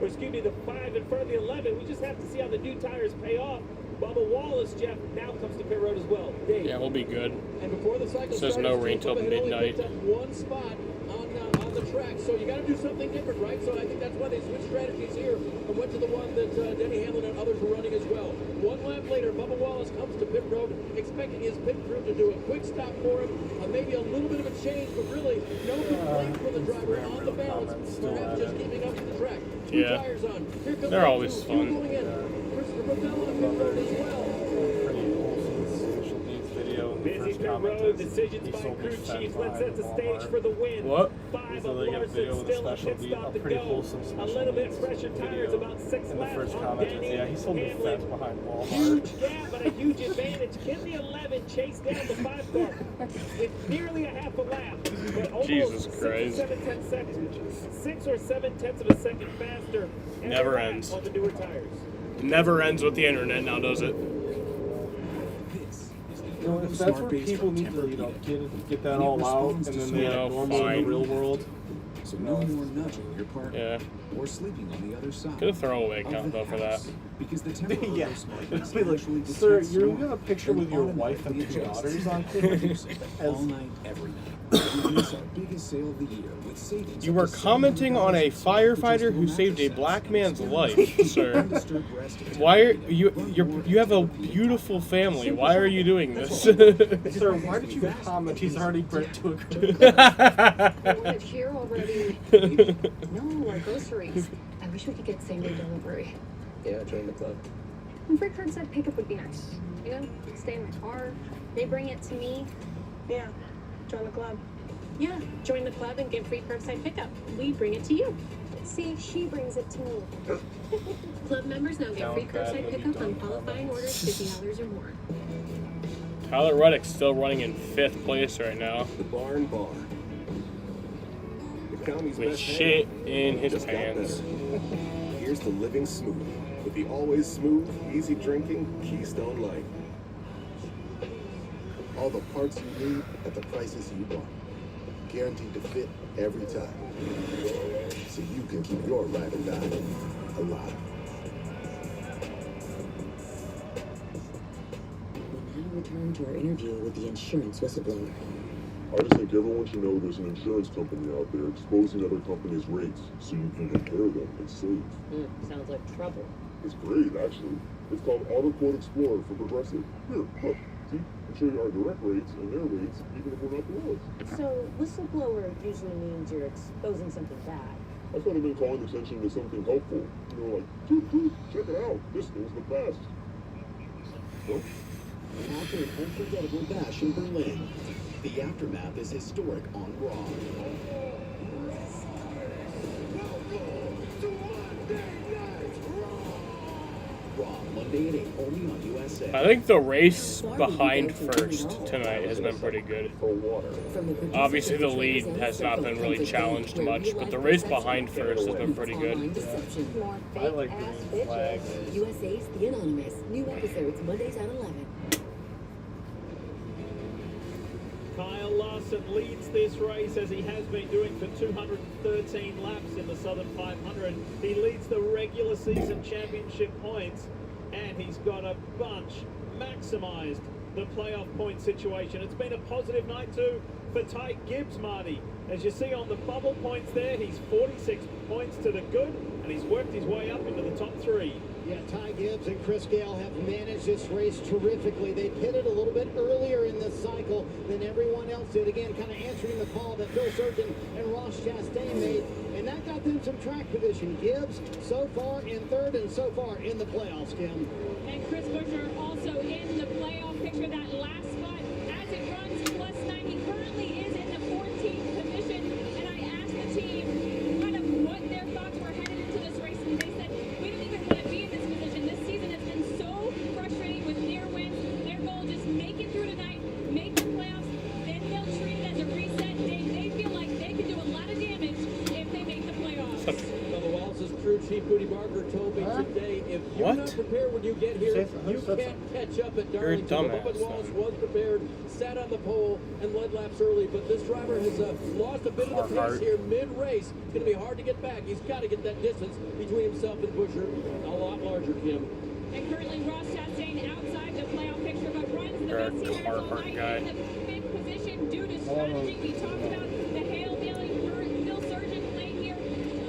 or excuse me, the 5 in front of the 11. We just have to see how the new tires pay off. Bubba Wallace, Jeff, now comes to pit road as well. Dave. Yeah, we'll be good. And before the cycle Says started, no rain Bubba till had only midnight. picked up 1 spot on the track, so you got to do something different, right? So I think that's why they switched strategies here and went to the one that Denny Hamlin and others were running as well. 1 lap later, Bubba Wallace comes to pit road, expecting his pit crew to do a quick stop for him, maybe a little bit of a change, but really no complaint from the driver on the balance, perhaps just keeping up to the track. 2 Yeah. tires on. Here comes They're the always 2 fun. going in. Christopher Patel on pit road as well. Pretty Olsen's social needs video in the Busy first pit comment road. is Decisions he by sold crew his fence chief. Let's behind set the Walmart. stage for the win. What? 5 So of they got a Larson video with a still a special pit beat, stop a to pretty go. wholesome A special little bit beats fresher tires, video. about 6 And the laps first on comment is, Denny yeah, he sold his Hamlin. fence behind Walmart. Huge gap, but a huge advantage. Can the 11 chase down the 5 car with nearly a half a lap? But almost Jesus 6 Christ. or 7 seconds, 6 or 7 tenths of a second faster. every Never lap ends. on the newer tires. Never ends with the internet now, does it? You know, if that's where people need to, get that all out, and then they have normal in fine. the real world. So no more nudging your partner Yeah. or sleeping on the other side. Get a throwaway count though for that. Because the temper Yeah. smartness Be like, actually sir, detects you snow have a picture and with your wife and automatically 2 adjusts. daughters on All as night, every night. Introduce our biggest sale of the year with savings. You up were to commenting on a firefighter who saved a black man's life, sir. Why are you have a beautiful family. Why are you doing this? Sir, why did you comment? He's already burnt to a crisp. Ordered here already. No, our groceries. I wish we could get same day delivery. Yeah, join the club. And free curbside pickup would be nice. You know, stay in my car. They bring it to me. Yeah, join the club. Yeah, join the club and get free curbside pickup. We bring it to you. See, she brings it to me. Club members now get free curbside pickup on qualifying orders $50 or more. Tyler Reddick's still running in 5th place right now. The Barn Bar. The county's With best shit hand. in his Just got pants. better. Here's the Living Smooth with the always smooth, easy drinking Keystone Light. All the parts you need at the prices you want. Guaranteed to fit every time. So you can keep your ride or die alive. We'll now return to our interview with the insurance whistleblower. I just think everyone should know there's an insurance company out there exposing other companies' rates so you can compare them and save. Sounds like trouble. It's great, actually. It's called Auto Quote Explorer for Progressive. Here, look. See? I'll show you our direct rates and their rates, even if we're not the lowest. So, whistleblower usually means you're exposing something bad. I thought I've been calling attention to something helpful. You know, like, toot toot, check it out. This thing's the best. Well, After an unforgettable bash in Berlin, the aftermath is historic on Raw. Raw, Monday at 8, only on USA. I think the race behind first tonight has been pretty good. Obviously, the lead has not been really challenged much, but the race behind first has been pretty good. I like green flags. USA's The Anonymous. New episodes Mondays at 11. Kyle Larson leads this race as he has been doing for 213 laps in the Southern 500. He leads the regular season championship points, and he's got a bunch maximized the playoff point situation. It's been a positive night too for Ty Gibbs, Marty. As you see on the bubble points there, he's 46 points to the good, and he's worked his way up into the top 3. Yeah, Ty Gibbs and Chris Gale have managed this race terrifically. They pitted a little bit earlier in this cycle than everyone else did. Again, kind of answering the call that Phil Surgeon and Ross Chastain made, and that got them some track position. Gibbs so far in 3rd and so far in the playoffs, Kim. And Chris Buescher also in the playoff picture, that last spot as it runs +9. He currently is in the 14th position, and I asked the team kind of what their thoughts were headed into this race, and they said, we don't even want to be in this position. This season has been so frustrating with near wins. Their goal, just make it through tonight, make the playoffs, then they'll treat it as a reset. They feel like they can do a lot of damage if they make the playoffs. Bubba Wallace's crew chief Booty Barker told me today, if you're not prepared when you get here, you can't catch up at You're a Darlington. dumbass, Bubba Wallace was prepared, sat on the pole, and led laps early, but this driver has lost a bit of the pace here mid-race. It's going to be hard to get back. He's got to get that distance between himself and Buescher a lot larger, Kim. And currently Ross Chastain outside the playoff picture, but runs the Or best here as a Carhartt light guy. in the 5th position due to strategy. We talked about the Hail Bailey Phil Surgeon lane here,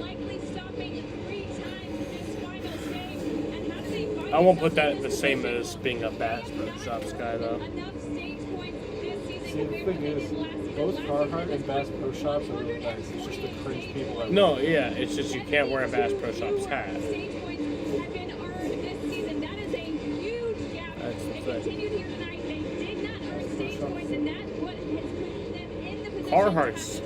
likely stopping 3 times this final stage. And how do they find I won't put that the same as being a Bass Pro Shops guy though. enough stage points this season See, the compared thing to is, both Carhartt and Bass Pro Shops are really nice. It's just the cringe people that No, yeah, it's just you can't wear a Bass Pro Shops hat. stage points have been earned this season? That is a huge gap. That's the They thing. continued here tonight. They did not earn stage points, and that's what has put them in the position. Carhartt's,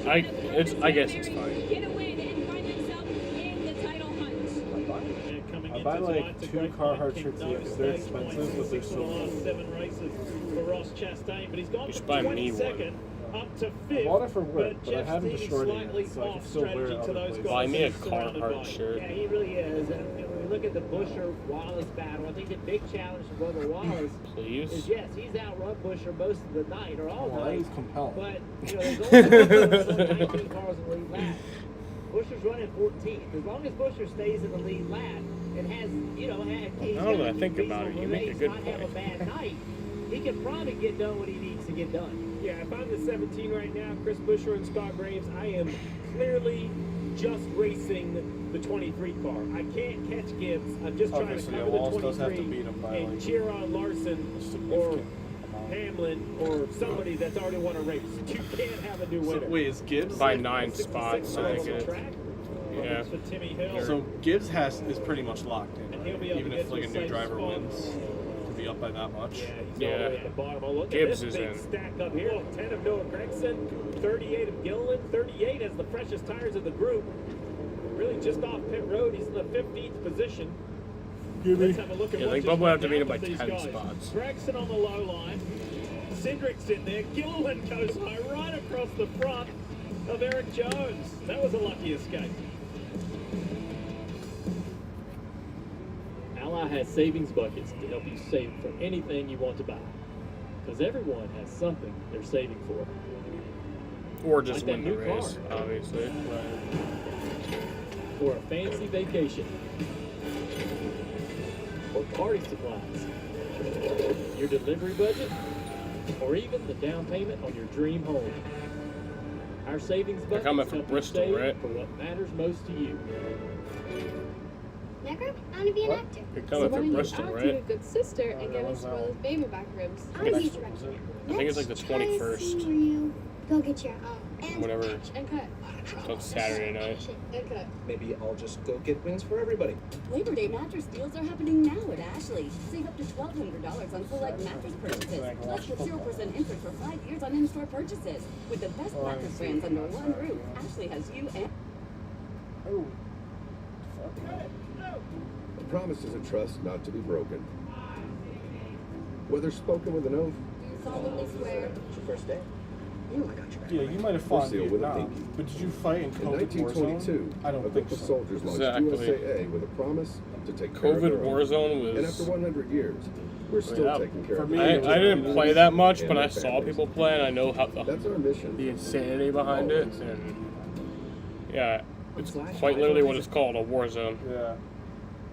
I guess it's fine. Get a win and find themselves in the title hunt. I buy like 2 Carhartt shirts a year because they're expensive, but they're so last good. 7 races for Ross Chastain, but he's gone You should from buy me 22nd up to 5th. I bought it for work, but I Jeff haven't Stevie's destroyed it slightly yet, so I can off still wear it strategy other to those places. guys Buy me a he's surrounded Carhartt by. shirt. Yeah, he really is. And when we look at the Busher-Wallace battle, I think the big challenge for Bubba Wallace Please. is, yes, he's outrun Busher most of the night or all Well, night. that is compelling. But, you know, there's only 19 cars in the lead lap. Busher's running 14th. As long as Busher stays in the lead lap and has, you know, he's Now that I got think to about it, you make a good not have a point. bad night, he can probably get done what he needs to get done. Yeah, if I'm the 17 right now, Chris Buescher and Scott Graves, I am clearly just racing the 23 car. I can't catch Gibbs. I'm just trying Okay, to so yeah, cover Wallace the does have to 23 beat him by, and like, cheer on Larson or significant amount. Hamlin or somebody that's already won a race. You can't have a new So, winner. wait, is Gibbs By like, 9 spots, I miles of think. track. Yeah. For Timmy Hill. So Gibbs is pretty much locked in, And right? he'll be able Even to if get like a to new the driver same wins, to be up by that much. Yeah, he's all Yeah. the way at the bottom. Oh, look Gibbs at is this big in. stack up here. 10 of Noah Gregson, 38 of Gilliland, 38 as the freshest tires of the group. Really just off pit road. He's in the 15th position. Let's have a look at Yeah, I what think just Bubba will have went to beat down him by with these 10 guys. spots. Gregson on the low line. Cindric's in there. Gilliland goes high right across the front of Eric Jones. That was a lucky escape. Ally has savings buckets to help you save for anything you want to buy. Because everyone has something they're saving for. Or just Like that win the new race, car. obviously. Or a fancy vacation. Or party supplies. Your delivery budget. Or even the down payment on your dream home. Our savings They're buckets coming from help you Bristol, save right? for what matters most to you. Necker, I want to be an actor. You're So coming why from don't Bristol, you act like a right? good sister and yeah, give what's us that one of one? those baby back ribs? I want to be a director. I think it's like the 21st. You go get your and Whatever. And cut. So it's Saturday night. And cut. Maybe I'll just go get wings for everybody. Labor Day mattress deals are happening now at Ashley. Save up to $1,200 on select mattress purchases. Plus get 0% interest for 5 years on in-store purchases. With the best mattress brands under one roof, Ashley has you and... Oh. A promise is a trust not to be broken. Whether spoken with an oath, Do you solemnly swear? It's your first day. Ooh, I got you. Yeah, you might have fought in sealed with a Vietnam, pinky. but did you fight in In COVID Warzone? 1922, I don't a think group of so. soldiers launched Exactly. USAA with a promise to take care of COVID their own. Warzone And after was... 100 years, we're still Yeah, taking care for of me, our I it was didn't play that much, but I and saw families. people play, and I know how That's our mission. the insanity behind it. And yeah, it's quite literally what it's called, a war zone. Yeah.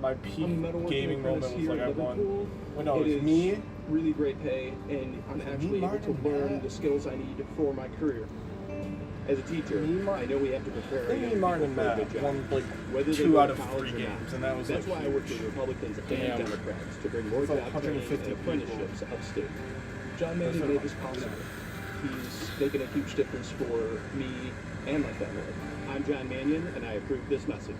My peak metalworking gaming moment apprentice was here like I at won. Liverpool. Well, no, It it was is me. really great pay, and I'm actually able to learn the skills I need for my career. As a teacher, I know we have to prepare I our think young me, Martin, people and for a Matt good job. won like Whether they 2 go out to of college 3 or not. games, and that was That's like why I work with Republicans Damn. and Democrats to bring more It's like job training 150 and apprenticeships upstate. John That's Mannion like made this possible. He's making a huge difference for me and my family. I'm John Mannion, and I approve this message.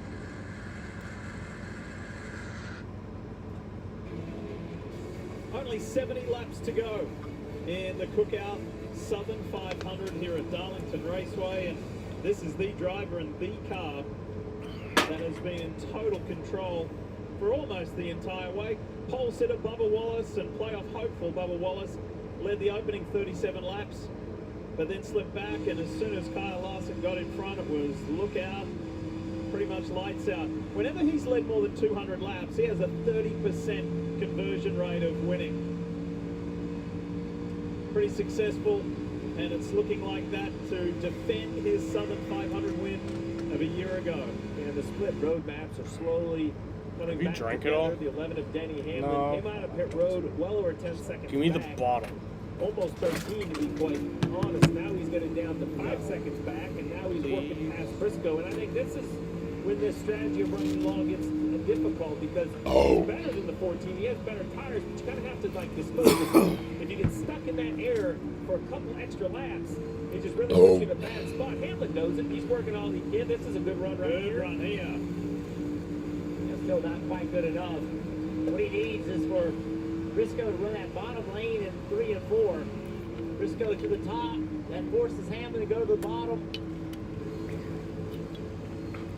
Only 70 laps to go in the Cookout Southern 500 here at Darlington Raceway, and this is the driver and the car that has been in total control for almost the entire way. Pole sitter Bubba Wallace and playoff hopeful Bubba Wallace led the opening 37 laps, but then slipped back, and as soon as Kyle Larson got in front, it was look out, pretty much lights out. Whenever he's led more than 200 laps, he has a 30% conversion rate of winning. Pretty successful, and it's looking like that to defend his Southern 500 win of a year ago. And the split road maps are slowly coming Have you back drank it together. all? The 11 of Denny Hamlin No. came out of pit road well over 10 seconds Give me the back. bottle. Almost 13 to be quite honest. Now he's getting down to 5 seconds back, and now he's working past Briscoe. And I think this is when this strategy of running long gets difficult, because he's better than the 14. He has better tires, but you kind of have to like dispose of it. If you get stuck in that air for a couple extra laps, it just really puts you in a bad spot. Hamlin knows it. He's working all he can. This is a good run right here. Good run here. That's still not quite good enough. What he needs is for Briscoe to run that bottom lane in 3 and 4. Briscoe to the top. That forces Hamlin to go to the bottom.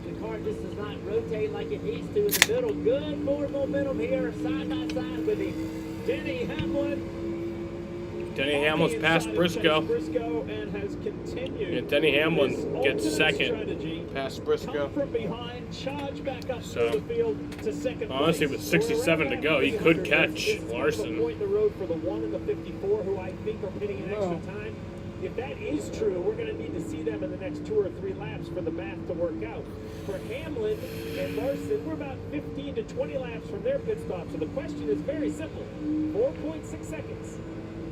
The car just does not rotate like it needs to in the middle. Good forward momentum here, side by side with him. Denny Hamlin. Denny Hamlin's past Briscoe. And has continued. And Denny Hamlin his gets ultimate second strategy. past Briscoe. Come from behind, charge back up So, through the field to second honestly, place. with 67 to go, he could catch Larson. Point in the road for the 1 and the 54, who I think are pitting in extra time. If that is true, we're going to need to see them in the next 2 or 3 laps for the math to work out. For Hamlin and Larson, we're about 15 to 20 laps from their pit stop. So the question is very simple. 4.6 seconds.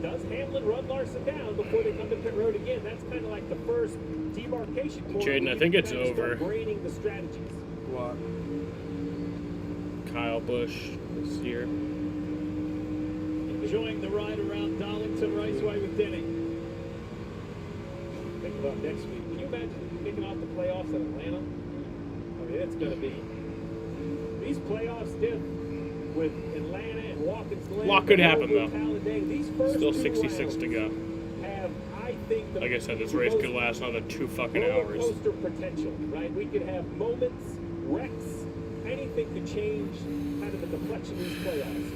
Does Hamlin run Larson down before they come to pit road again? That's kind of like the first demarcation point. Jaden, I think it's over. Braining the strategies. What? Kyle Busch this year. Enjoying the ride around Darlington Raceway with Denny. Think about next week. Can you imagine kicking off the playoffs in Atlanta? I mean, it's going to be these playoffs stiff with Atlanta and Watkins Glen. A lot could happen, though. These first Still 2 66 to go. have, I think, the Like I said, this race could last another 2 fucking roller hours. coaster potential, right? We could have moments, wrecks, anything could change kind of the complexion of these playoffs.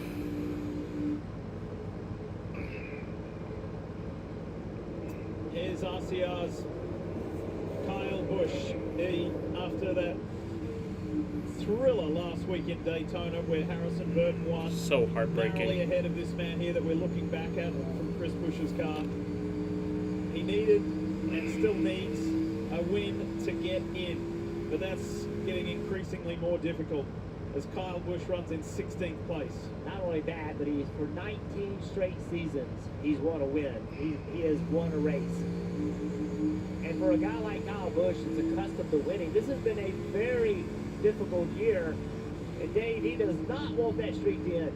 Here's RCR's Kyle Busch. He, after that thriller last week in Daytona where Harrison Burton won. So Narrowly heartbreaking. ahead of this man here that we're looking back at from Chris Busch's car. He needed and still needs a win to get in. But that's getting increasingly more difficult as Kyle Busch runs in 16th place. Not only that, but he's for 19 straight seasons, he's won a win. He has won a race. And for a guy like Kyle Busch that's accustomed to winning, this has been a very difficult year. And Dave, he does not want that streak to end.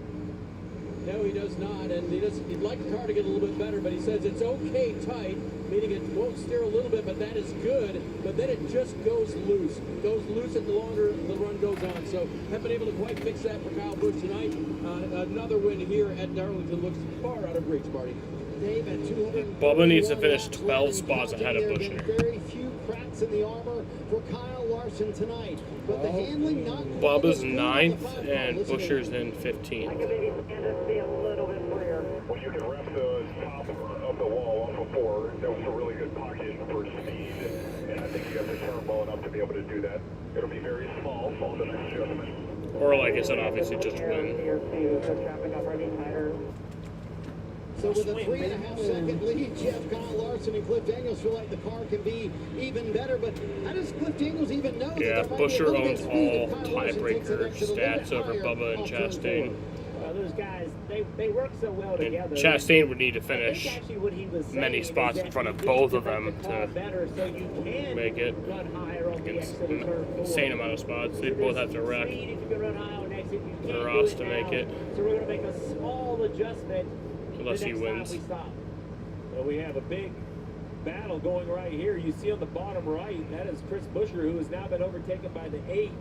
No, he does not, and he'd like the car to get a little bit better, but he says it's okay tight, meaning it won't steer a little bit, but that is good, but then it just goes loose. It goes loose and the longer the run goes on, so haven't been able to quite fix that for Kyle Busch tonight. Another win here at Darlington looks far out of reach, Marty. Dave at 200. Bubba needs to finish 12 spots ahead of Buescher. Very few cracks in the armor for Kyle Larson tonight, but the handling not. Bubba's 9th and Buescher's in 15th. Well, you can wrap the top of the wall off of 4. That was a really good pocket for speed, and I think you got the turn well enough to be able to do that. It'll be very small on the next adjustment. Or like I said, obviously just win. So with a 3.5 second lead, Jeff, Kyle Larson and Cliff Daniels feel like the car can be even better. But how does Cliff Daniels even know? Yeah, that there might be a Buescher little bit owns of speed all that Kyle Larson takes it tiebreaker up to the little bit stats over higher Bubba and off turn Chastain. four. Those guys, they work so well And together. Chastain would need to I think finish actually what he was saying many is spots that in front of you need both to of make them the car to better so you can make it. run higher on the It's exit of turn 4. insane amount of spots. They both have to wreck Speed, if you can run high on exit, you for can't Ross do to it make now. it. So we're going to make a small adjustment Unless the he next wins. time we stop. Well, we have a big battle going right here. You see on the bottom right, that is Chris Buescher, who has now been overtaken by the 8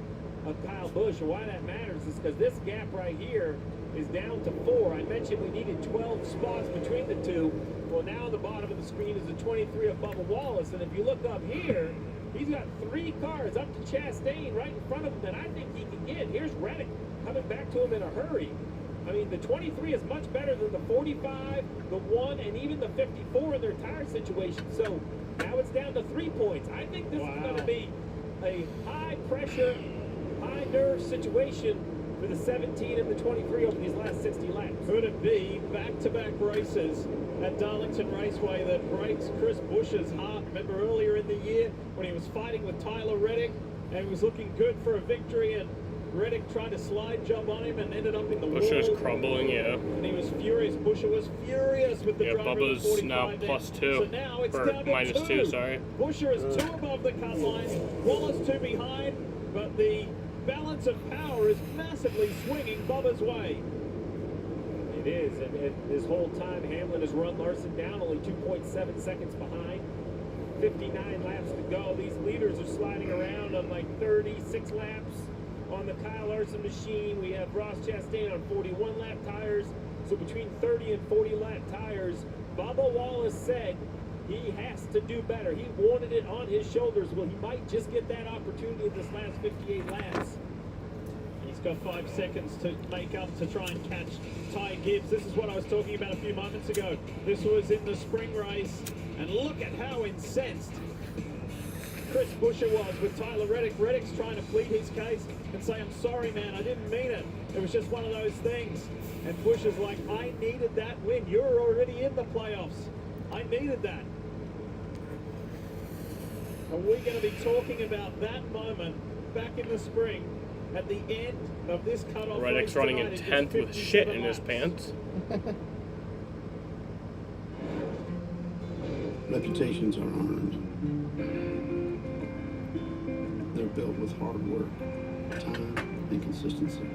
of Kyle Busch. And why that matters is because this gap right here is down to 4. I mentioned we needed 12 spots between the two. Well, now on the bottom of the screen is the 23 of Bubba Wallace. And if you look up here, he's got 3 cars up to Chastain right in front of him that I think he can get. Here's Reddick coming back to him in a hurry. I mean, the 23 is much better than the 45, the 1, and even the 54 in their tire situation. So now it's down to 3 points. I think this is going to be a high-pressure, high-nerve situation for the 17 and the 23 over these last 60 laps. Could it be back-to-back races at Darlington Raceway that breaks Chris Busch's heart? Remember earlier in the year when he was fighting with Tyler Reddick and he was looking good for a victory, and Reddick tried to slide jump on him and ended up in the wall. Buescher's crumbling, yeah. And he was furious. Buescher was furious with the Yeah, driver of the Bubba's 45 now there. +2. So now it's Or down to -2, sorry. Buescher is 2 above the cut line. Wallace 2 behind, but the balance of power is massively swinging Bubba's way. It is, and this whole time Hamlin has run Larson down, only 2.7 seconds behind. 59 laps to go. These leaders are sliding around on like 36 laps. on the Kyle Larson machine. We have Ross Chastain on 41 lap tires. So between 30 and 40 lap tires, Bubba Wallace said he has to do better. He wanted it on his shoulders. Well, he might just get that opportunity in this last 58 laps. He's got 5 seconds to make up to try and catch Ty Gibbs. This is what I was talking about a few moments ago. This was in the spring race, and look at how incensed Chris Buescher was with Tyler Reddick. Reddick's trying to plead his case and say, I'm sorry, man, I didn't mean it. It was just one of those things. And Buescher's like, I needed that win. You're already in the playoffs. I needed that. Are we going to be talking about that moment back in the spring at the end of this cutoff? Reddick's running in 10th with shit in his pants. Reputations are earned. They're built with hard work, time, and consistency.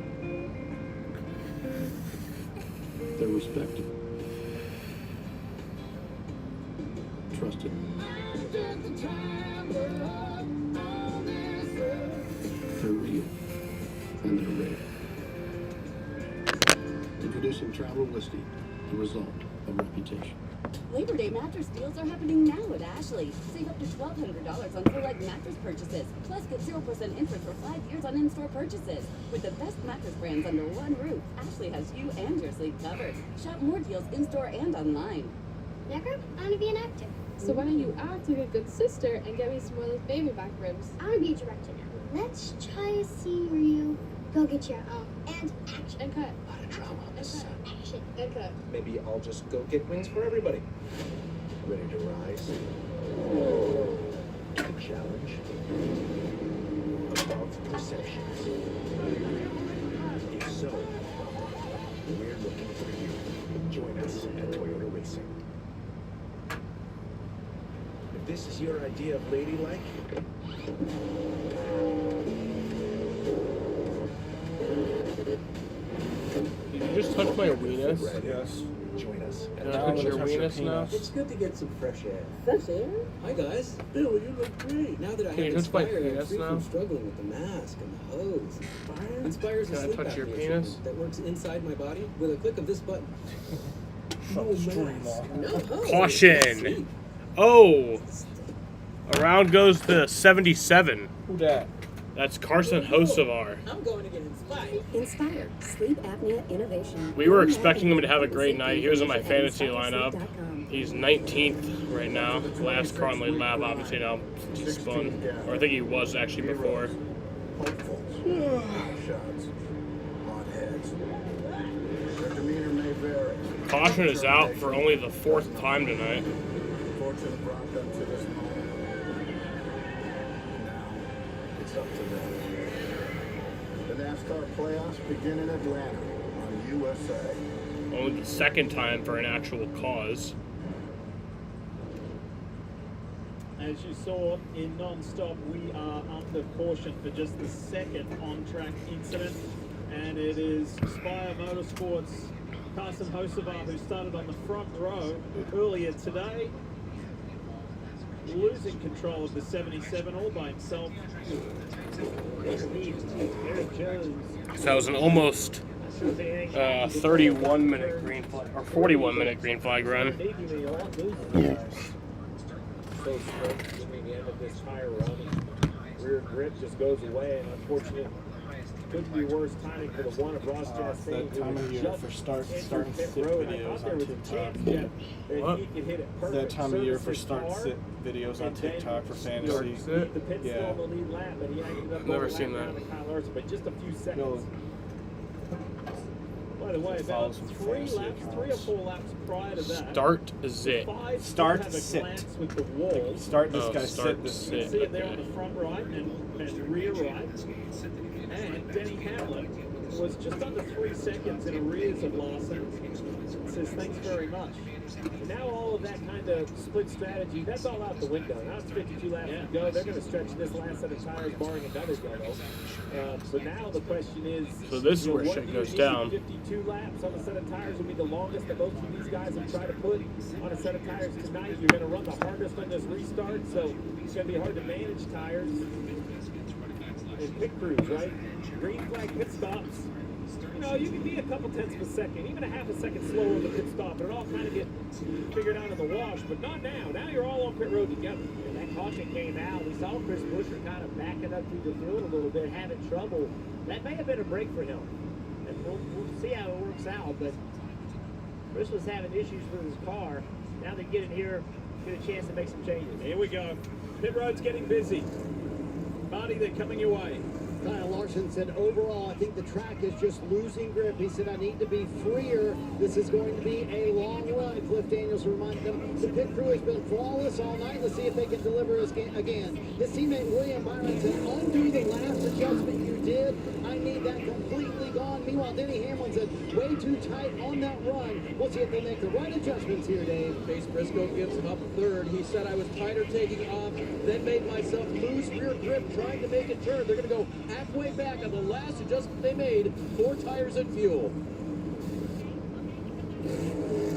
They're respected, trusted. They're real, and they're rare. Introducing Traveler Whiskey, the result of reputation. Labor Day mattress deals are happening now at Ashley. Save up to $1,200 on select mattress purchases. Plus, get 0% interest for 5 years on in-store purchases. With the best mattress brands under one roof, Ashley has you and your sleep covered. Shop more deals in-store and online. Necker, I want to be an actor. So why don't you act like a good sister and get me some more of those baby back ribs? I want to be a director now. Let's try a scene where you go get your own. And action. And cut. A lot of drama on this set. Action. And cut. Maybe I'll just go get wings for everybody. Ready to rise? To the challenge. Above perceptions. If so, we're looking for you. Join us at Toyota Racing. If this is your idea of ladylike, Did you just touch my weenus? Yes. join us. Can I touch your weenus now? It's good to get some fresh air. Fresh air? Hi guys. Bill, you look great. Now that I Can have you touch my Inspire, I'm penis free now? from struggling with the mask and the hose. Inspire's a Can I sleep touch your apnea penis? treatment that works inside my body with a click of this button. No mask. No hose. Caution! Oh! Around goes the 77. Who dat? That's Carson Hocevar. I'm going to get Inspire. Inspire. Sleep apnea innovation. We were expecting him to have a great night. He was in my fantasy lineup. He's 19th right now. Last car on the lap, obviously now he spun. Or I think he was actually before. Shots, hot heads. Their demeanor may vary. Caution is out for only the 4th time tonight. Fortune brought them to this moment. Now, it's up to them. The NASCAR playoffs begin in Atlanta on USA. Only the 2nd time for an actual cause. As you saw in non-stop, we are under caution for just the 2nd on-track incident, and it is Spire Motorsports' Carson Hocevar, who started on the front row earlier today, losing control of the 77 all by himself. Eric Jones. So that was an almost 31-minute green flag, or 41-minute green flag run. So straight between the end of this tire run, and rear grip just goes away, and unfortunately, couldn't be worse timing for the one of Ross Chastain. That time of year for starting sit videos on TikTok. What? He could hit it perfect. That time of year for sit videos on TikTok for fantasy. The pit Yeah. stall the lead lap, but he ended up Never going seen lap that. around Kyle Larson by just a few seconds. No. By the way, about Follow some 3 fantasy laps, 3 or 4 laps prior to that. Start zit. Start have a sit. glance with the wall. Start this Oh, guy start sit this sit. See it there on the front right and rear right. And Denny Hamlin was just under 3 seconds in arrears of Larson. Says thanks very much. And now all of that kind of split strategy, that's all out the window. Now it's 52 laps to go. They're going to stretch this last set of tires, barring another yellow. So now the question is, So this is where what shit do you goes need? down. 52 laps on a set of tires will be the longest that both of these guys have tried to put on a set of tires tonight. You're going to run the hardest on this restart, so it's going to be hard to manage tires. in pit crews, right? Green flag pit stops. You know, you can be a couple tenths of a second, even a half a second slower in the pit stop, and it all kind of get figured out in the wash, but not now. Now you're all on pit road together. And that caution came out. We saw Chris Buescher kind of backing up through the field a little bit, having trouble. That may have been a break for him. And we'll see how it works out, but Chris was having issues with his car. Now they get in here, get a chance to make some changes. Here we go. Pit road's getting busy. Marty, they're coming your way. Kyle Larson said, overall, I think the track is just losing grip. He said, I need to be freer. This is going to be a long run. Cliff Daniels reminded them the pit crew has been flawless all night. Let's see if they can deliver us again. His teammate William Byron said, undo the last adjustment you did. I need that completely gone. Meanwhile, Denny Hamlin said, way too tight on that run. We'll see if they make the right adjustments here, Dave. Chase Briscoe gives him up third. He said, I was tighter taking off, then made myself lose rear grip trying to make a turn. They're going to go halfway back on the last adjustment they made, 4 tires and fuel.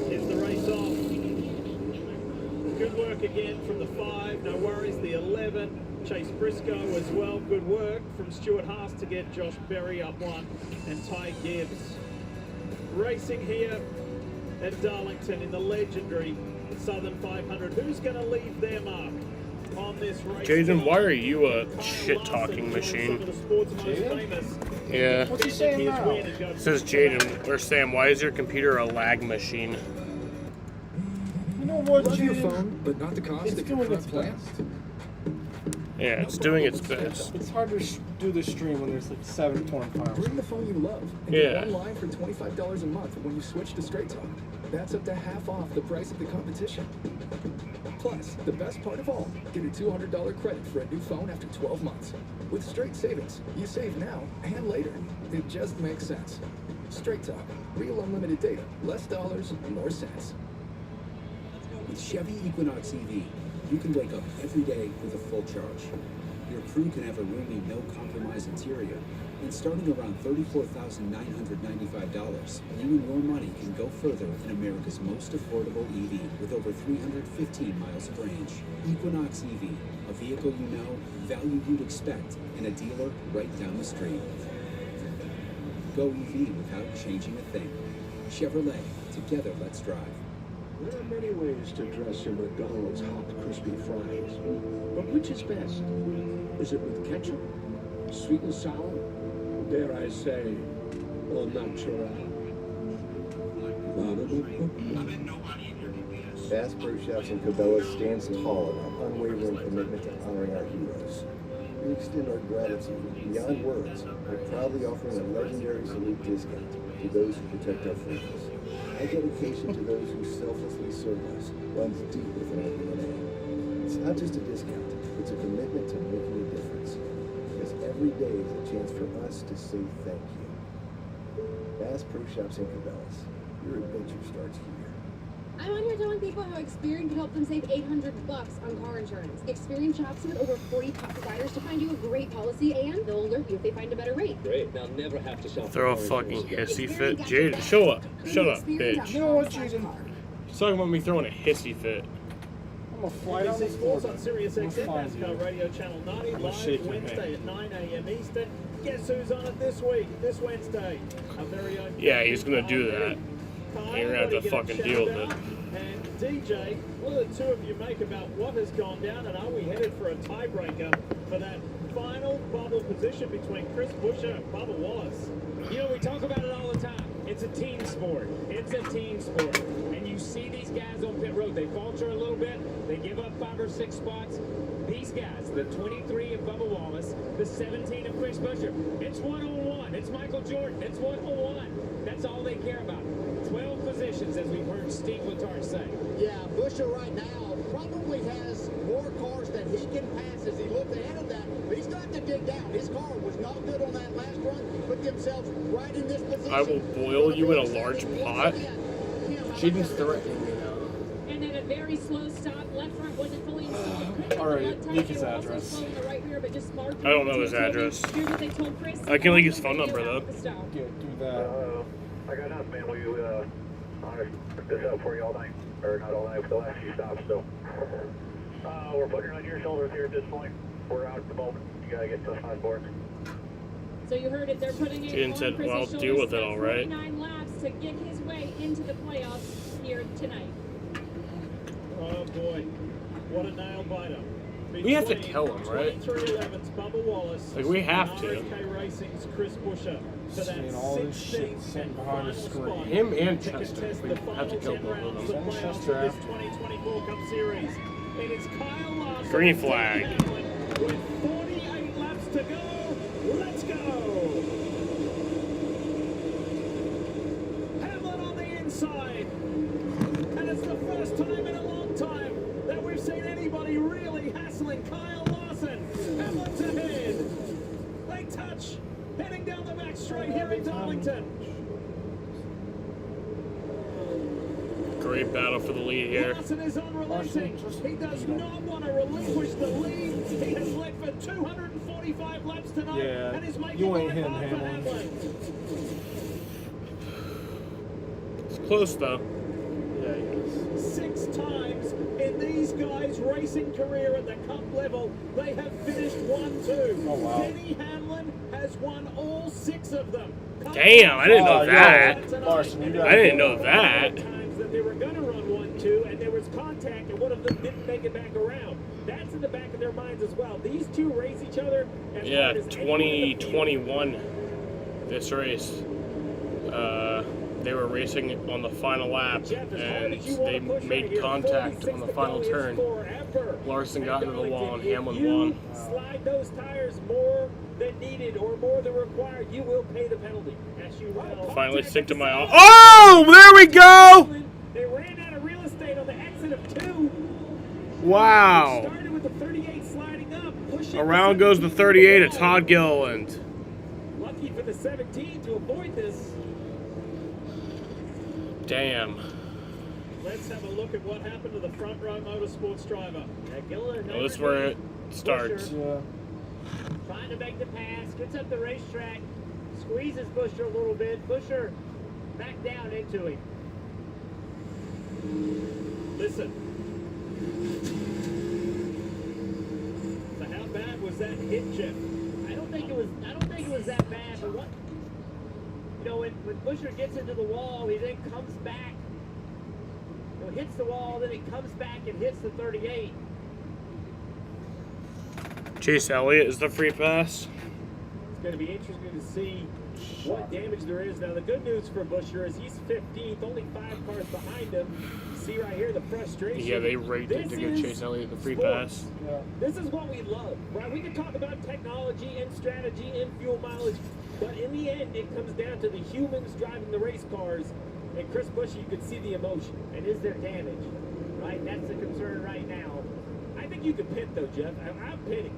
Here's the race off. Good work again from the 5, no worries. The 11, Chase Briscoe as well. Good work from Stuart Haas to get Josh Berry up 1 and Ty Gibbs. Racing here at Darlington in the legendary Southern 500. Who's going to leave their mark on this race? Jaden, why are you a shit-talking machine? Yeah. What's he saying now? It says Jaden, or Sam, why is your computer a lag machine? You know what, Love your Jaden? phone, but not the cost It's of your doing current its plan. best. Yeah, it's doing its best. It's hard to do the stream when there's like 7 torn files. Bring the phone you love and Yeah. get online for $25 a month when you switch to Straight Talk. That's up to half off the price of the competition. Plus, the best part of all, get a $200 credit for a new phone after 12 months. With Straight Savings, you save now and later. It just makes sense. Straight Talk, real unlimited data, less dollars, more cents. With Chevy Equinox EV, you can wake up every day with a full charge. Your crew can have a roomy, no-compromise interior, and starting around $34,995, you and your money can go further in America's most affordable EV with over 315 miles of range. Equinox EV, a vehicle you know, value you'd expect, and a dealer right down the street. Go EV without changing a thing. Chevrolet, together let's drive. There are many ways to dress your McDonald's hot, crispy fries. But which is best? Is it with ketchup, sweet and sour, dare I say, au natural? Bass Pro Shops and Cabela's stands tall in our unwavering commitment to honoring our heroes. We extend our gratitude beyond words by proudly offering a legendary salute discount to those who protect our freedoms. Our dedication to those who selflessly serve us runs deep within our DNA. It's not just a discount, it's a commitment to making a difference. Because every day is a chance for us to say thank you. Bass Pro Shops and Cabela's. Your adventure starts here. I'm on here telling people how Experian can help them save $800 on car insurance. Experian shops with over 40 top providers to find you a great policy, and they'll alert you if they find a better rate. Great. They'll never have to shop. Throw a fucking hissy fit. Jaden, show up. Shut up, bitch. You know what, Jaden? He's talking about me throwing a hissy fit. I'm gonna fly down the ABC floor. Sports on Sirius XM, NASCAR Radio Channel 90, I'm gonna live shake your Wednesday hand. at 9 a.m. Eastern. Guess who's on it this week, this Wednesday? Our very own Yeah, he's gonna do that. You're gonna have to fucking deal with it. And DJ, what do the two of you make about what has gone down, and are we headed for a tiebreaker for that final bubble position between Chris Buescher and Bubba Wallace? You know, we talk about it all the time. It's a team sport. It's a team sport. And you see these guys on pit road, they falter a little bit. They give up 5 or 6 spots. These guys, the 23 of Bubba Wallace, the 17 of Chris Buescher, it's 1-on-1. It's Michael Jordan. It's 1-on-1. That's all they care about. 12 positions, as we've heard Steve Letarte say. Yeah, Buescher right now probably has more cars that he can pass as he looks ahead of that. But he's got to dig down. His car was not good on that last run. Put themselves right in this position. I will boil you in a large pot. Jaden's threatening me now. And then a very slow stop. Left front wasn't fully installed. All right, leak his address. I don't know his address. Here's what they told Chris. I can leak his phone number though. Yeah, do that. I got enough, man. We took this up for you all night. Or not all night, but the last few stops, so. We're putting it on your shoulders here at this point. We're out at the moment. You gotta get to the front board. So you heard it. They're putting it Jaden on said, Chris's well, shoulders. deal with it, Spent all right. 49 laps to get his way into the playoffs here tonight. Oh boy, what a nail biter. We have to kill him, right? 23-11's Bubba Wallace. Like, we have to. RSK Racing's Chris Buescher for that Seeing all this shit 16th sitting and behind the final screen. spot Him and to Chester. contest We the have to final kill 10 both of rounds of them. playoffs of this 2024 Cup Series. It is Kyle Larson. Green flag. With 48 laps to go. Let's go. Hamlin on the inside. And it's the first time in a long time that we've seen anybody really hassling Kyle Larson. Hamlin's ahead. They touch. Heading down the back straight here in Darlington. Great battle for the lead here. Larson is unrelenting. He does not want to relinquish the lead. He has led for 245 laps tonight and is making you ain't life him, hard for Hamlin. Hamlin. It's close, though. Yeah, he is. 6 times in these guys' racing career at the Cup level, they have finished 1-2. Oh, wow. Denny Hamlin has won all 6 of them. Damn, I didn't know that. Larson, you got I didn't know that. Times that they were going to run 1-2, and there was contact, and one of them didn't make it back around. That's in the back of their minds as well. These two race each other. As Yeah, hard as anyone in the field. 2021, this race. They were racing on the final lap, Jeff, as hard and as you they want to push right made here, contact 46 on the to final go is turn. forever. Larson got into the wall, and If Hamlin you won. slide those tires more than needed or more than required, you will pay the penalty. As you will. Finally stick to my off. Oh, there we go! They ran out of real estate on the exit of 2. Wow. Started with the 38 sliding up, pushing Around goes the 38 of Todd Gilliland. Lucky for the 17 to avoid this. Damn. Let's have a look at what happened to the front row motorsports driver. Oh, this is where it starts. Yeah. Trying to make the pass, gets up the racetrack, squeezes Buescher a little bit. Buescher back down into him. Listen. So how bad was that hit, Jeff? I don't think it was that bad, but what, you know, when Buescher gets into the wall, he then comes back. You know, hits the wall, then he comes back and hits the 38. Chase Elliott is the free pass. It's going to be interesting to see what damage there is. Now, the good news for Buescher is he's 15th, only 5 cars behind him. See right here the frustration. Yeah, they rigged it This to give is Chase Elliott the free sports. pass. Yeah. This is what we love, right? We can talk about technology and strategy and fuel mileage, but in the end, it comes down to the humans driving the race cars. And Chris Buescher, you can see the emotion. And is there damage? Right? That's the concern right now. I think you could pit, though, Jeff. I'm pitting.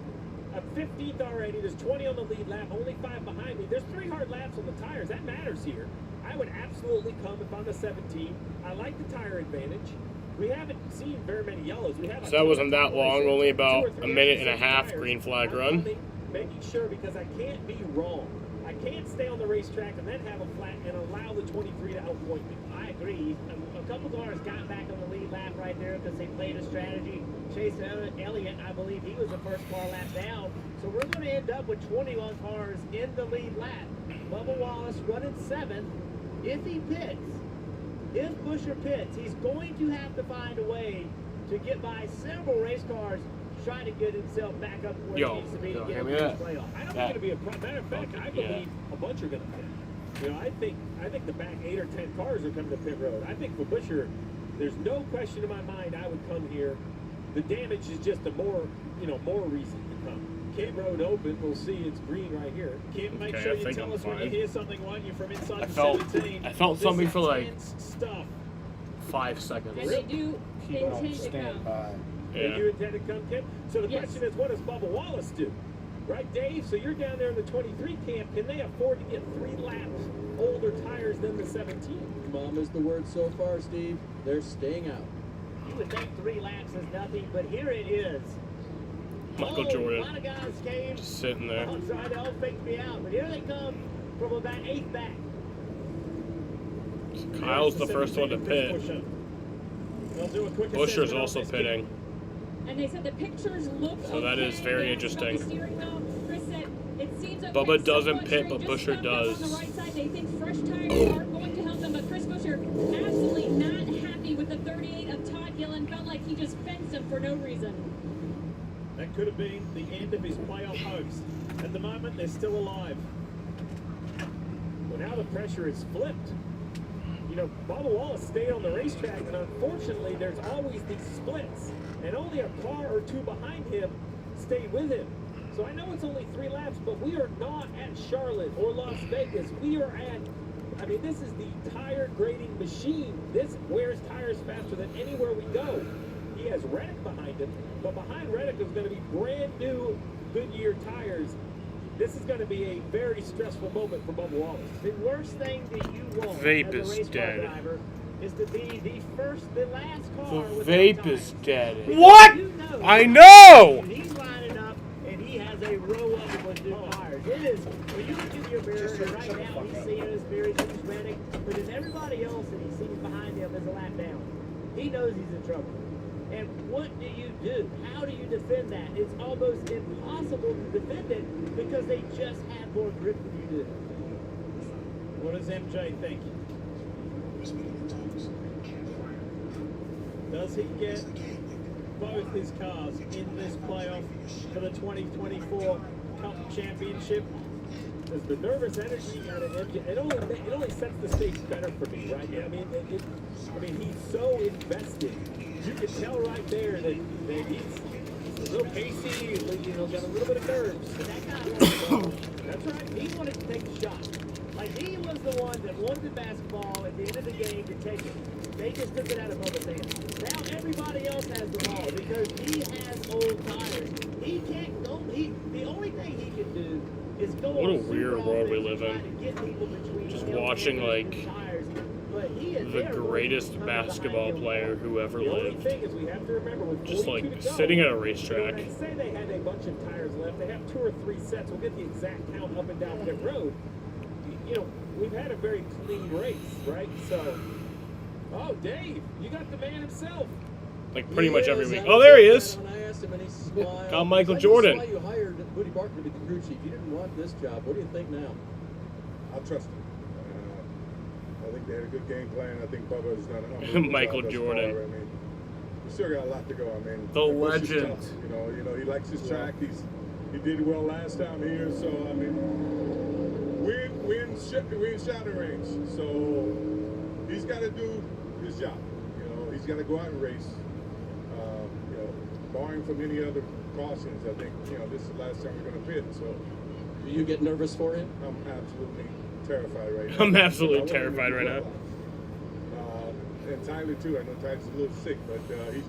I'm 15th already. There's 20 on the lead lap, only 5 behind me. There's 3 hard laps on the tires. That matters here. I would absolutely come if I'm the 17. I like the tire advantage. We haven't seen very many yellows. We have So that wasn't that long, only about a minute and a half green flag run. Making sure because I can't be wrong. I can't stay on the racetrack and then have a flat and allow the 23 to outpoint me. I agree. A couple cars got back on the lead lap right there because they played a strategy. Chase Elliott, I believe he was the first car lap down. So we're going to end up with 21 cars in the lead lap. Bubba Wallace running 7th. If he pits, if Buescher pits, he's going to have to find a way to get by several race cars, try to get himself back up where he needs to be to get hand into me the that. playoff. I don't think it'll be a problem. Matter of fact, I believe a bunch are going to pit. You know, I think the back 8 or 10 cars are coming to pit road. I think for Buescher, there's no question in my mind I would come here. The damage is just more reason to come. Kim Road open, we'll see it's green right here. Kim, make Okay, sure I you think tell I'm us when you fine. hear something, won't you, from inside I the felt 17. something This for like intense stuff. 5 seconds. And they do intend to Stand come. by. Do Yeah. you intend to come, Kim? So the Yes. question is, what does Bubba Wallace do? Right, Dave? So you're down there in the 23 camp. Can they afford to get 3 laps older tires than the 17? Mom is the word so far, Steve. They're staying out. You would think 3 laps is nothing, but here it is. Michael A Jordan lot of guys came. just sitting there. I'm sorry, they all faked me out, but here they come from about 8th back. Kyle's the first one to pit. They'll do a quick Buescher's assessment also on this pitting. And they said the pictures look So that is okay, very but interesting. The steering wheel, Chris said it seems Bubba doesn't pit, but Busher does. On the right side, they think fresh tires are going to help them, but Chris Busher absolutely not happy with the 38 of Todd Gillen. Felt like he just fenced him for no reason. That could have been the end of his playoff hopes. At the moment, they're still alive. Well, now the pressure is flipped. You know, Bubba Wallace stayed on the racetrack, and unfortunately, there's always these splits, and only a car or two behind him stayed with him. So I know it's only 3 laps, but we are not at Charlotte or Las Vegas. We are at, I mean, this is the tire grading machine. This wears tires faster than anywhere we go. He has Reddick behind him, but behind Reddick is going to be brand new Goodyear tires. This is going to be a very stressful moment for Bubba Wallace. The worst thing that you want Vape as a is race car dead. driver is to be the last car The with vape no is tires. dead. Because What? you know I know! He's lining up, and he has a row of them with new tires. It is, when you look in your mirror, and right now he's seeing his mirror, he's Reddick, but then everybody else that he sees behind him is a lap down. He knows he's in trouble. And what do you do? How do you defend that? It's almost impossible to defend it because they just have more grip than you do. What does MJ think? Does he get both his cars in this playoff for the 2024 Cup Championship? Because the nervous energy out of MJ, it only sets the stage better for me, right? I mean, he's so invested. You can tell right there that he's a little pacey, you know, got a little bit of nerves. But that guy, that's right, he wanted to take the shot. Like, he was the one that wanted the basketball at the end of the game to take it. They just took it out of Bubba's hands. Now everybody else has the ball because he has old tires. He can't go, the only thing he can do is go What a on weird super world we offense live and try to get people between Just him watching, and like, the tires. But he is the there greatest coming basketball behind him. player who ever The only lived. thing is we have to remember with Just 42 like to go, sitting at a you know, racetrack. when I say they had a bunch of tires left, they have 2 or 3 sets. We'll get the exact count up and down pit road. You know, we've had a very clean race, right? So, oh, Dave, you got the man himself. Like pretty much every Yes, week. I Oh, was there he there is. When I asked him, and he smiled. Got Michael I Jordan. just saw you hired Woody Barker to be the crew chief. You didn't want this job. What do you think now? I trust him. I think they had a good game plan. I think Bubba's done an unbelievable Michael job thus Jordan. far. I mean, we still got a lot to go. I mean, The Bush is legend. tough. You know, he likes his track. He did well last time here. So I mean, we in shouting range. So he's got to do his job. You know, he's got to go out and race. You know, barring from any other cautions, I think this is the last time we're going to pit. So. Do you get nervous for him? I'm absolutely terrified right now. I'm absolutely terrified right now. And Tyler too. I know Tyler's a little sick, but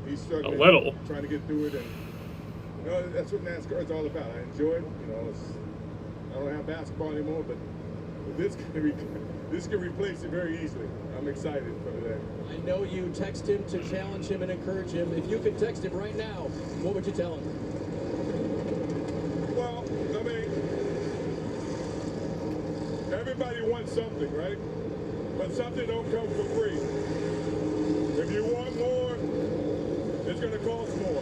he's struggling. A little. Trying to get through it, and that's what NASCAR is all about. I enjoy it. I don't have basketball anymore, but this can replace it very easily. I'm excited for today. I know you text him to challenge him and encourage him. If you could text him right now, what would you tell him? Well, I mean, everybody wants something, right? But something don't come for free. If you want more, it's going to cost more.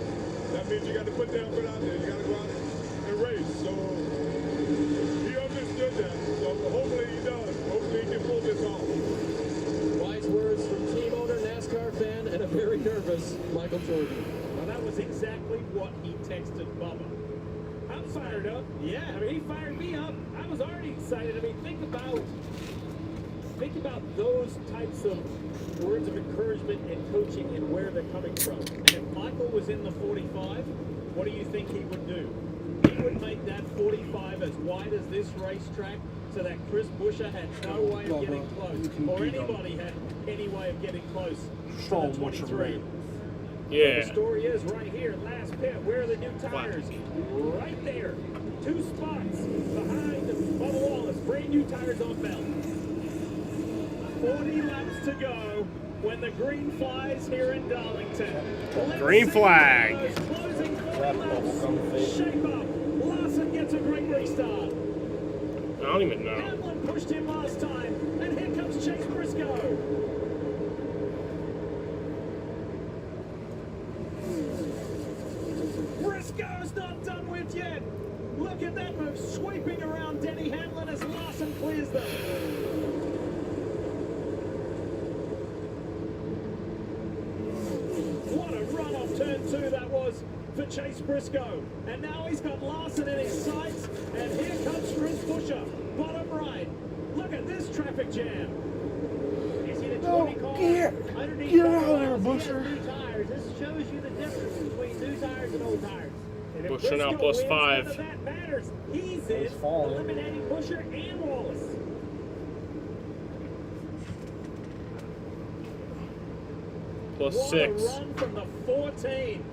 That means you got to put the effort out there. You got to go out and race. So he understood that. So hopefully he does. Hopefully he can pull this off. Wise words from team owner, NASCAR fan, and a very nervous Michael Jordan. Well, that was exactly what he texted Bubba. I'm fired up. Yeah, I mean, he fired me up. I was already excited. I mean, think about those types of words of encouragement and coaching and where they're coming from. And if Michael was in the 45, what do you think he would do? He would make that 45 as wide as this racetrack so that Chris Buescher had no way of getting close, or anybody had any way of getting close Show to him the what you're 23. Yeah. The story is right here, last pit. Where are the new tires? Right there. 2 spots behind Bubba Wallace. Brand new tires on belt. 40 laps to go when the green flies here in Darlington. Green flag. Closing 40 laps. Shape up. Larson gets a great restart. I don't even know. Hamlin pushed him last time. And here comes Chase Briscoe. Briscoe's not done with yet. Look Look at that move, sweeping around Denny Hamlin as Larson clears them. What a run off turn 2 that was for Chase Briscoe. And now he's got Larson in his sights, and here comes Chris Buescher, bottom right. Look at this traffic jam. You see the No, 20 car get underneath out the of there, wheels. He has Buescher. new tires. This shows you the difference between new tires and old tires. And if Buescher now Briscoe plus wins, 5. none of that matters. He's He's in, falling. eliminating Buescher and Wallace. Plus What 6. a run from the 14.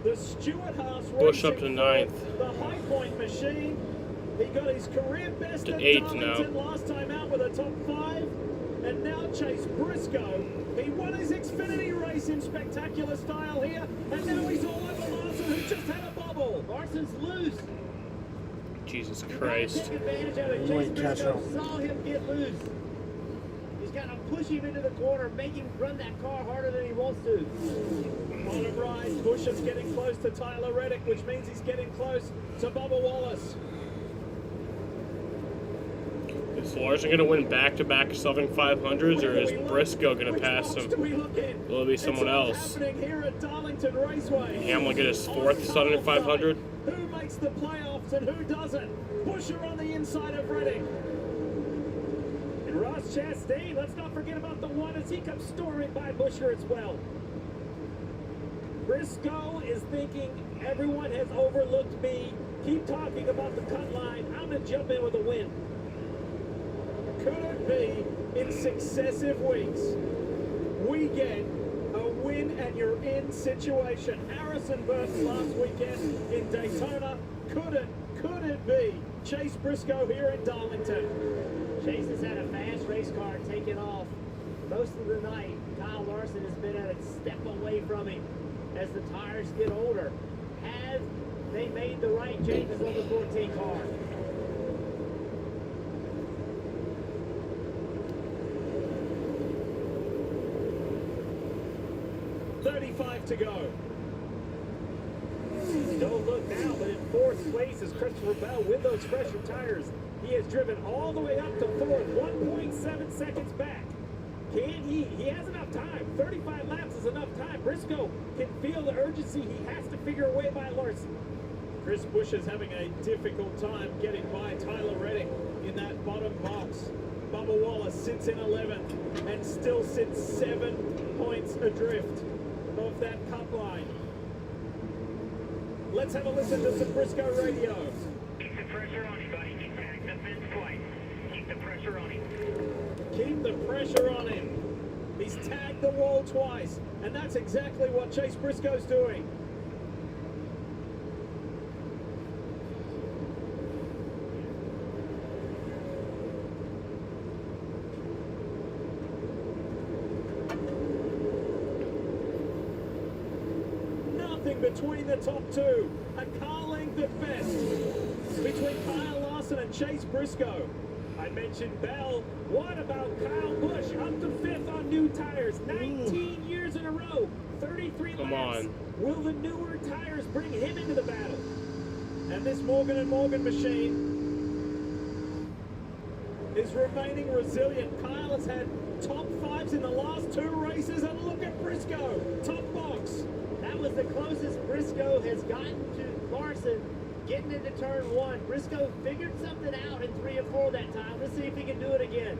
The Stewart Haas Busch up to Racing 9th. Ford, the High Point machine. He got his career best To at 8th Darlington now. last time out with a top 5. And now Chase Briscoe. He won his Xfinity race in spectacular style here. And now he's all over Larson, who just had a bubble. Larson's loose. Jesus You Christ. gotta take advantage of it. You Chase ain't catch Briscoe him. saw him get loose. He's got to push him into the corner, make him run that car harder than he wants to. Bottom right, Busch is getting close to Tyler Reddick, which means he's getting close to Bubba Wallace. Is Larson going to win back-to-back Southern 500s, or is Briscoe going to pass him? Will it be someone else? Happening here at Darlington Raceway. Hamlin get his 4th Southern 500? Who makes the playoffs and who doesn't? Buescher on the inside of Reddick. And Ross Chastain, let's not forget about the one as he comes storming by Buescher as well. Briscoe is thinking everyone has overlooked me. Keep talking about the cut line. I'm going to jump in with a win. Could it be in successive weeks we get a win and you're in situation? Harrison Burton last weekend in Daytona. Could it be Chase Briscoe here in Darlington? Chase has had a fast race car taking off most of the night. Kyle Larson has been at a step away from him as the tires get older. Have they made the right changes on the 14 car? .35 to go. Don't look now, but in fourth place is Christopher Bell with those fresher tires. He has driven all the way up to fourth, 1.7 seconds back. Can he? He has enough time. 35 laps is enough time. Briscoe can feel the urgency. He has to figure a way by Larson. Chris Busch is having a difficult time getting by Tyler Reddick in that bottom box. Bubba Wallace sits in 11th and still sits 7 points adrift of that cut line. Let's have a listen to some Briscoe radio. Keep the pressure on him, buddy. He tagged the fence twice. Keep the pressure on him. Keep the pressure on him. He's tagged the wall twice, and that's exactly what Chase Briscoe's doing. Nothing between the top two. A car length at best between Kyle Larson and Chase Briscoe. I mentioned Bell. What about Kyle Busch? Up to 5th on new tires. 19 years in a row. 33 Come laps. on. Will the newer tires bring him into the battle? And this Morgan & Morgan machine is remaining resilient. Kyle has had top 5s in the last 2 races. And look at Briscoe. Top box. That was the closest Briscoe has gotten to Larson getting into turn 1. Briscoe figured something out in 3 or 4 that time. Let's see if he can do it again.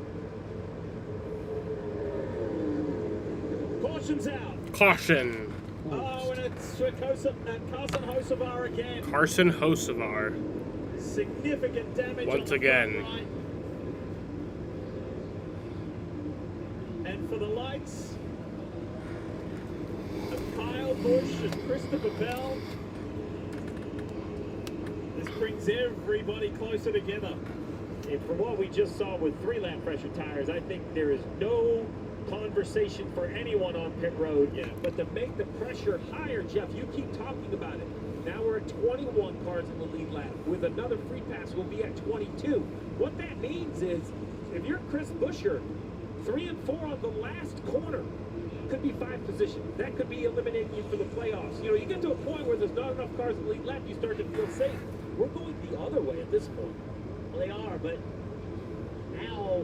Caution's out. Caution. Oh, and it's Carson Hocevar again. Carson Hocevar. Significant damage Once on the front again. right. And for the likes of Kyle Busch and Christopher Bell, this brings everybody closer together. And from what we just saw with 3-lap pressure tires, I think there is no conversation for anyone on pit road. Yeah. But to make the pressure higher, Jeff, you keep talking about it. Now we're at 21 cars in the lead lap. With another free pass, we'll be at 22. What that means is, if you're Chris Buescher, 3 and 4 on the last corner could be 5 positions. That could be eliminating you for the playoffs. You know, you get to a point where there's not enough cars in the lead lap, you start to feel safe. we're going the other way at this point. Well, they are, but now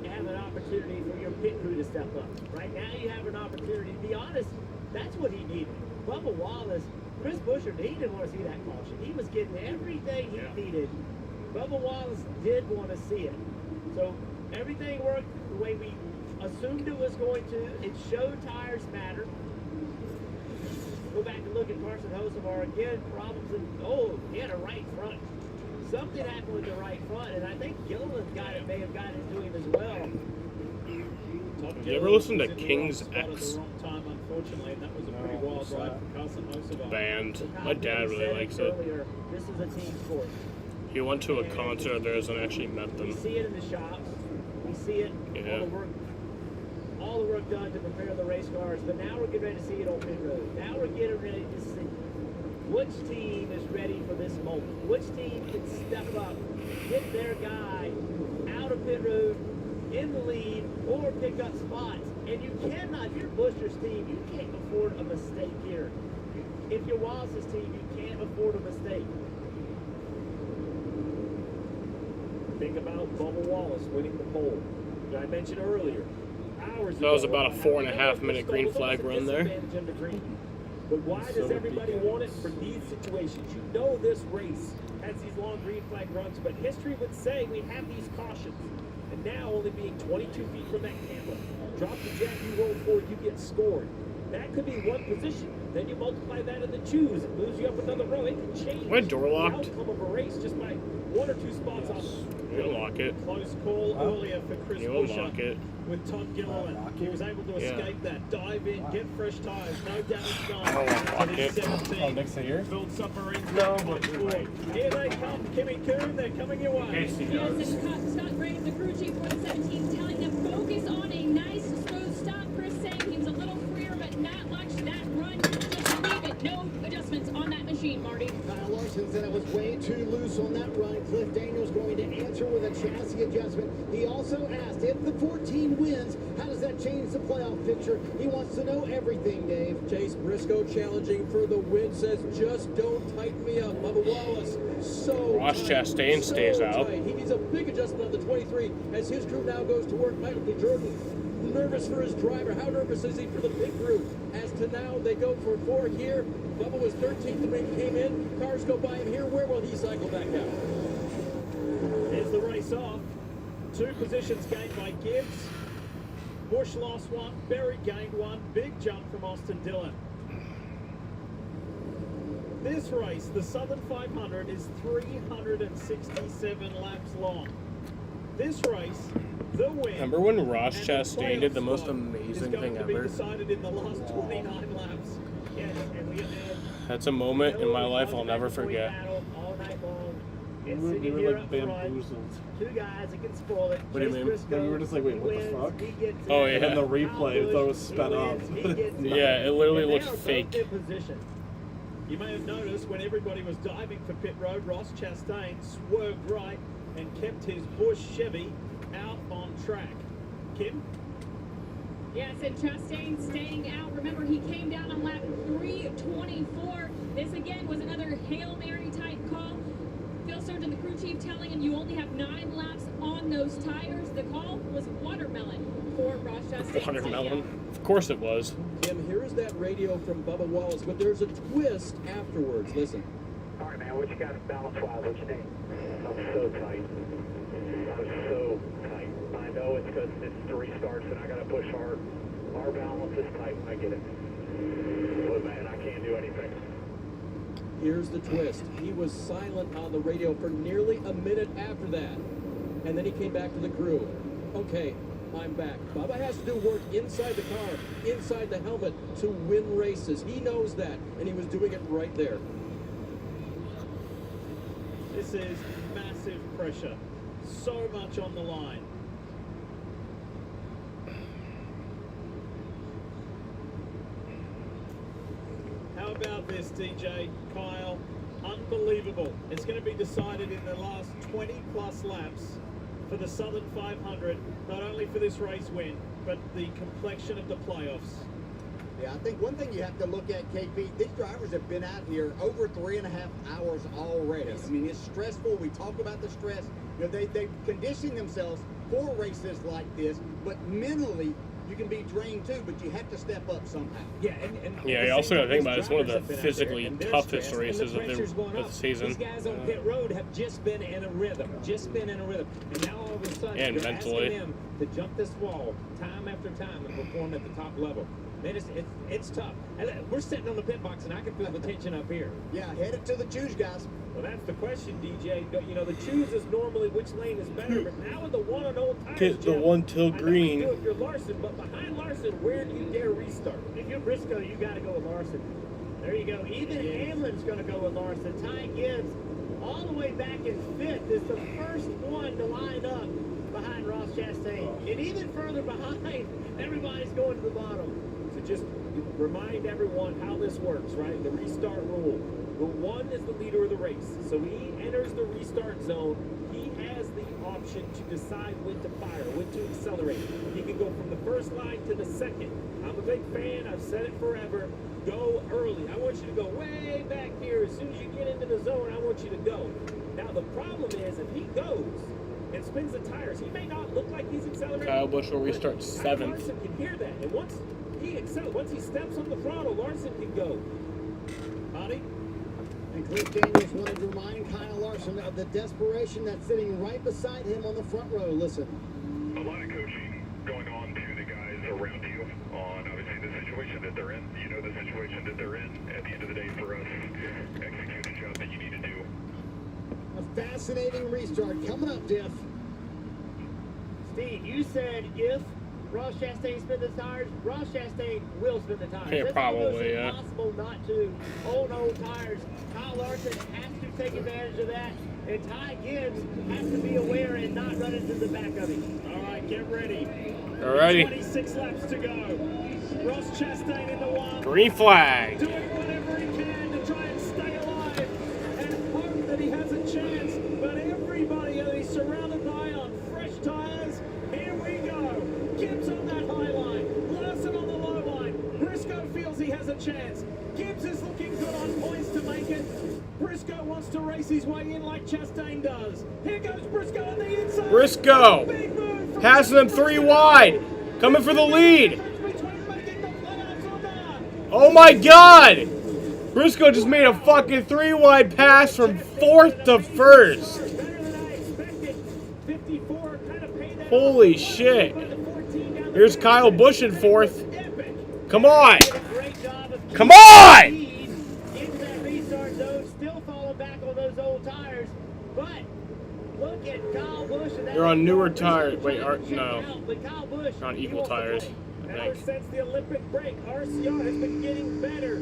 you have an opportunity for your pit crew to step up. Right now you have an opportunity. To be honest, that's what he needed. Bubba Wallace, Chris Buescher, he didn't want to see that caution. He was getting everything he needed. Bubba Wallace did want to see it. So everything worked the way we assumed it was going to. It showed tires matter. Go back and look at Carson Hocevar again. Problems he had a right front. Something happened with the right front, and I think Gilliland may have gotten into him as well. Did you ever listen to King's X? Unfortunately, and that was a pretty wild ride for Carson Hocevar. Band. My dad really likes it. This is a team sport. He went to a concert of theirs and actually met them. We see it in the shops. We see it. Yeah. All the work done to prepare the race cars, but now we're getting ready to see it on pit road. Now we're getting ready to see which team is ready for this moment. Which team can step up, get their guy out of pit road, in the lead, or pick up spots. And you cannot, if you're Buescher's team, you can't afford a mistake here. If you're Wallace's team, you can't afford a mistake. Think about Bubba Wallace winning the pole. I mentioned earlier. That was about a 4.5 minute green flag run there. But why does everybody want it for these situations? You know this race has these long green flag runs, but history would say we have these cautions. And now only being 22 feet from that camera. Drop the jack, you roll forward, you get scored. That could be one position. Then you multiply that in the choose and moves you up another row. It can change My door locked. the outcome of a race just by 1 or 2 spots off. You unlock it. Close call earlier for Chris You Buescher unlock it. with Tom Gilliland. He was able to escape that, dive in, get fresh tires, no damage done. I don't unlock And it. he's 17. Oh, next to here? Build submarines. No, but Here they come, Kimmy Coon, they're coming your way. Yes, and Scott Graves, the crew chief for the 17, telling them focus on a nice smooth stop. Chris saying he was a little freer, but not much. That run, just leave it. No adjustments on that machine, Marty. Kyle Larson said it was way too loose on that run. Cliff Daniels going to answer with a chassis adjustment. He also asked if the 14 wins, how does that change the playoff picture? He wants to know everything, Dave. Chase Briscoe challenging for the win, says just don't tighten me up. Bubba Wallace, so Ross tight, Chastain stays so out. tight. He needs a big adjustment on the 23 as his crew now goes to work. Michael Jordan nervous for his driver. How nervous is he for the pit crew? As to now, they go for 4 here. Bubba was 13th when he came in. Cars go by him here. Where will he cycle back out? There's the race off. 2 positions gained by Gibbs. Busch lost 1, Berry gained 1. Big jump from Austin Dillon. This race, the Southern 500, is 367 laps long. This race, the win. Remember when Ross and Chastain did the playoff most spot amazing is going thing to be ever? decided in the last 29 laps. Yes, and we have had That's a moment in my life I'll never forget. battle all night long. It's We sitting were here like up front. bamboozled. 2 guys that can spoil it. What do you Chase mean? Briscoe, Like, we were just like, wait, he what the wins, fuck? he gets Oh, it. yeah. And then the replay, Kyle I thought it was Busch, sped he up. wins, he gets it. Yeah, it literally And they looked are both fake. in position. You may have noticed when everybody was diving for pit road, Ross Chastain swerved right and kept his Busch Chevy out on track. Kim? Yes, and Chastain staying out. Remember, he came down on lap 324. This again was another Hail Mary type call. Phil Surgeon, the crew chief, telling him you only have 9 laps on those tires. The call was watermelon for Ross Chastain. Watermelon. Of course it was. Tim, here is that radio from Bubba Wallace, but there's a twist afterwards. Listen. All right, man, what you got balance-wise? What you think? I'm so tight. I'm so tight. I know it's because it's 3 starts and I got to push hard. Our balance is tight. I get it. But, man, I can't do anything. Here's the twist. He was silent on the radio for nearly a minute after that. And then he came back to the crew. Okay, I'm back. Bubba has to do work inside the car, inside the helmet to win races. He knows that, and he was doing it right there. This is massive pressure. So much on the line. How about this, DJ, Kyle? Unbelievable. It's going to be decided in the last 20-plus laps for the Southern 500, not only for this race win, but the complexion of the playoffs. Yeah, I think one thing you have to look at, KP, these drivers have been out here over 3.5 hours already. I mean, it's stressful. We talk about the stress. You know, they condition themselves for races like this, but mentally, you can be drained too, but you have to step up somehow. Yeah, and Yeah, you also got to think about it. It's one of the physically toughest races of the season. These guys on pit road have just been in a rhythm, and now all of a sudden And you're mentally. asking them to jump this wall time after time and perform at the top level. Man, it's tough. And we're sitting on the pit box, and I can feel the tension up here. Yeah, headed to the choose, guys. Well, that's the question, DJ. You know, the choose is normally which lane is better, but now with the one on old tires, Get the one till green. I know you do if you're Larson, but behind Larson, where do you dare restart? If you're Briscoe, you got to go with Larson. There you go. Even Hamlin's going to go with Larson. Ty Gibbs, all the way back in 5th, is the first one to line up behind Ross Chastain. And even further behind, everybody's going to the bottom. So just remind everyone how this works, right? The restart rule. The one is the leader of the race. So he enters the restart zone. He has the option to decide when to fire, when to accelerate. He can go from the first line to the second. I'm a big fan. I've said it forever. Go early. I want you to go way back here. As soon as you get into the zone, I want you to go. Now, the problem is if he goes and spins the tires, he may not look like he's accelerating. Kyle Busch will restart 7th. Larson can hear that. And once he steps on the throttle, Larson can go. Howdy. And Cliff Daniels wanted to remind Kyle Larson of the desperation that's sitting right beside him on the front row. Listen. A lot of coaching going on to the guys around you on obviously the situation that they're in. You know the situation that they're in. At the end of the day, for us, execute the job that you need to do. A fascinating restart coming up, Diff. Steve, you said if Ross Chastain spin the tires, Ross Chastain will spin the tires. Yeah, It's probably, almost yeah. impossible not to own old tires. Kyle Larson has to take advantage of that, and Ty Gibbs has to be aware and not run into the back of him. All right, get ready. Alrighty. 26 laps to go. Ross Chastain in the one. Green flag. Doing whatever he can to try and stay alive and hope that he has a chance. But everybody that he's surrounded by on fresh tires. Here we go. Gibbs on that high line. Larson on the low line. Briscoe feels he has a chance. Gibbs is looking good on points to make it. Briscoe wants to race his way in like Chastain does. Here goes Briscoe on the inside. Briscoe passing them 3 wide. Coming for the lead. Oh my god! Briscoe just made a fucking 3 wide pass from 4th to 1st. Holy shit. Here's Kyle Busch in 4th. Come on! Come on! In that restart zone, still falling back on those old tires, but look at Kyle Busch. They're on newer tires. Wait, no. But Kyle Busch, They're on equal tires, I Ever think. since the Olympic break, RCR has been getting better.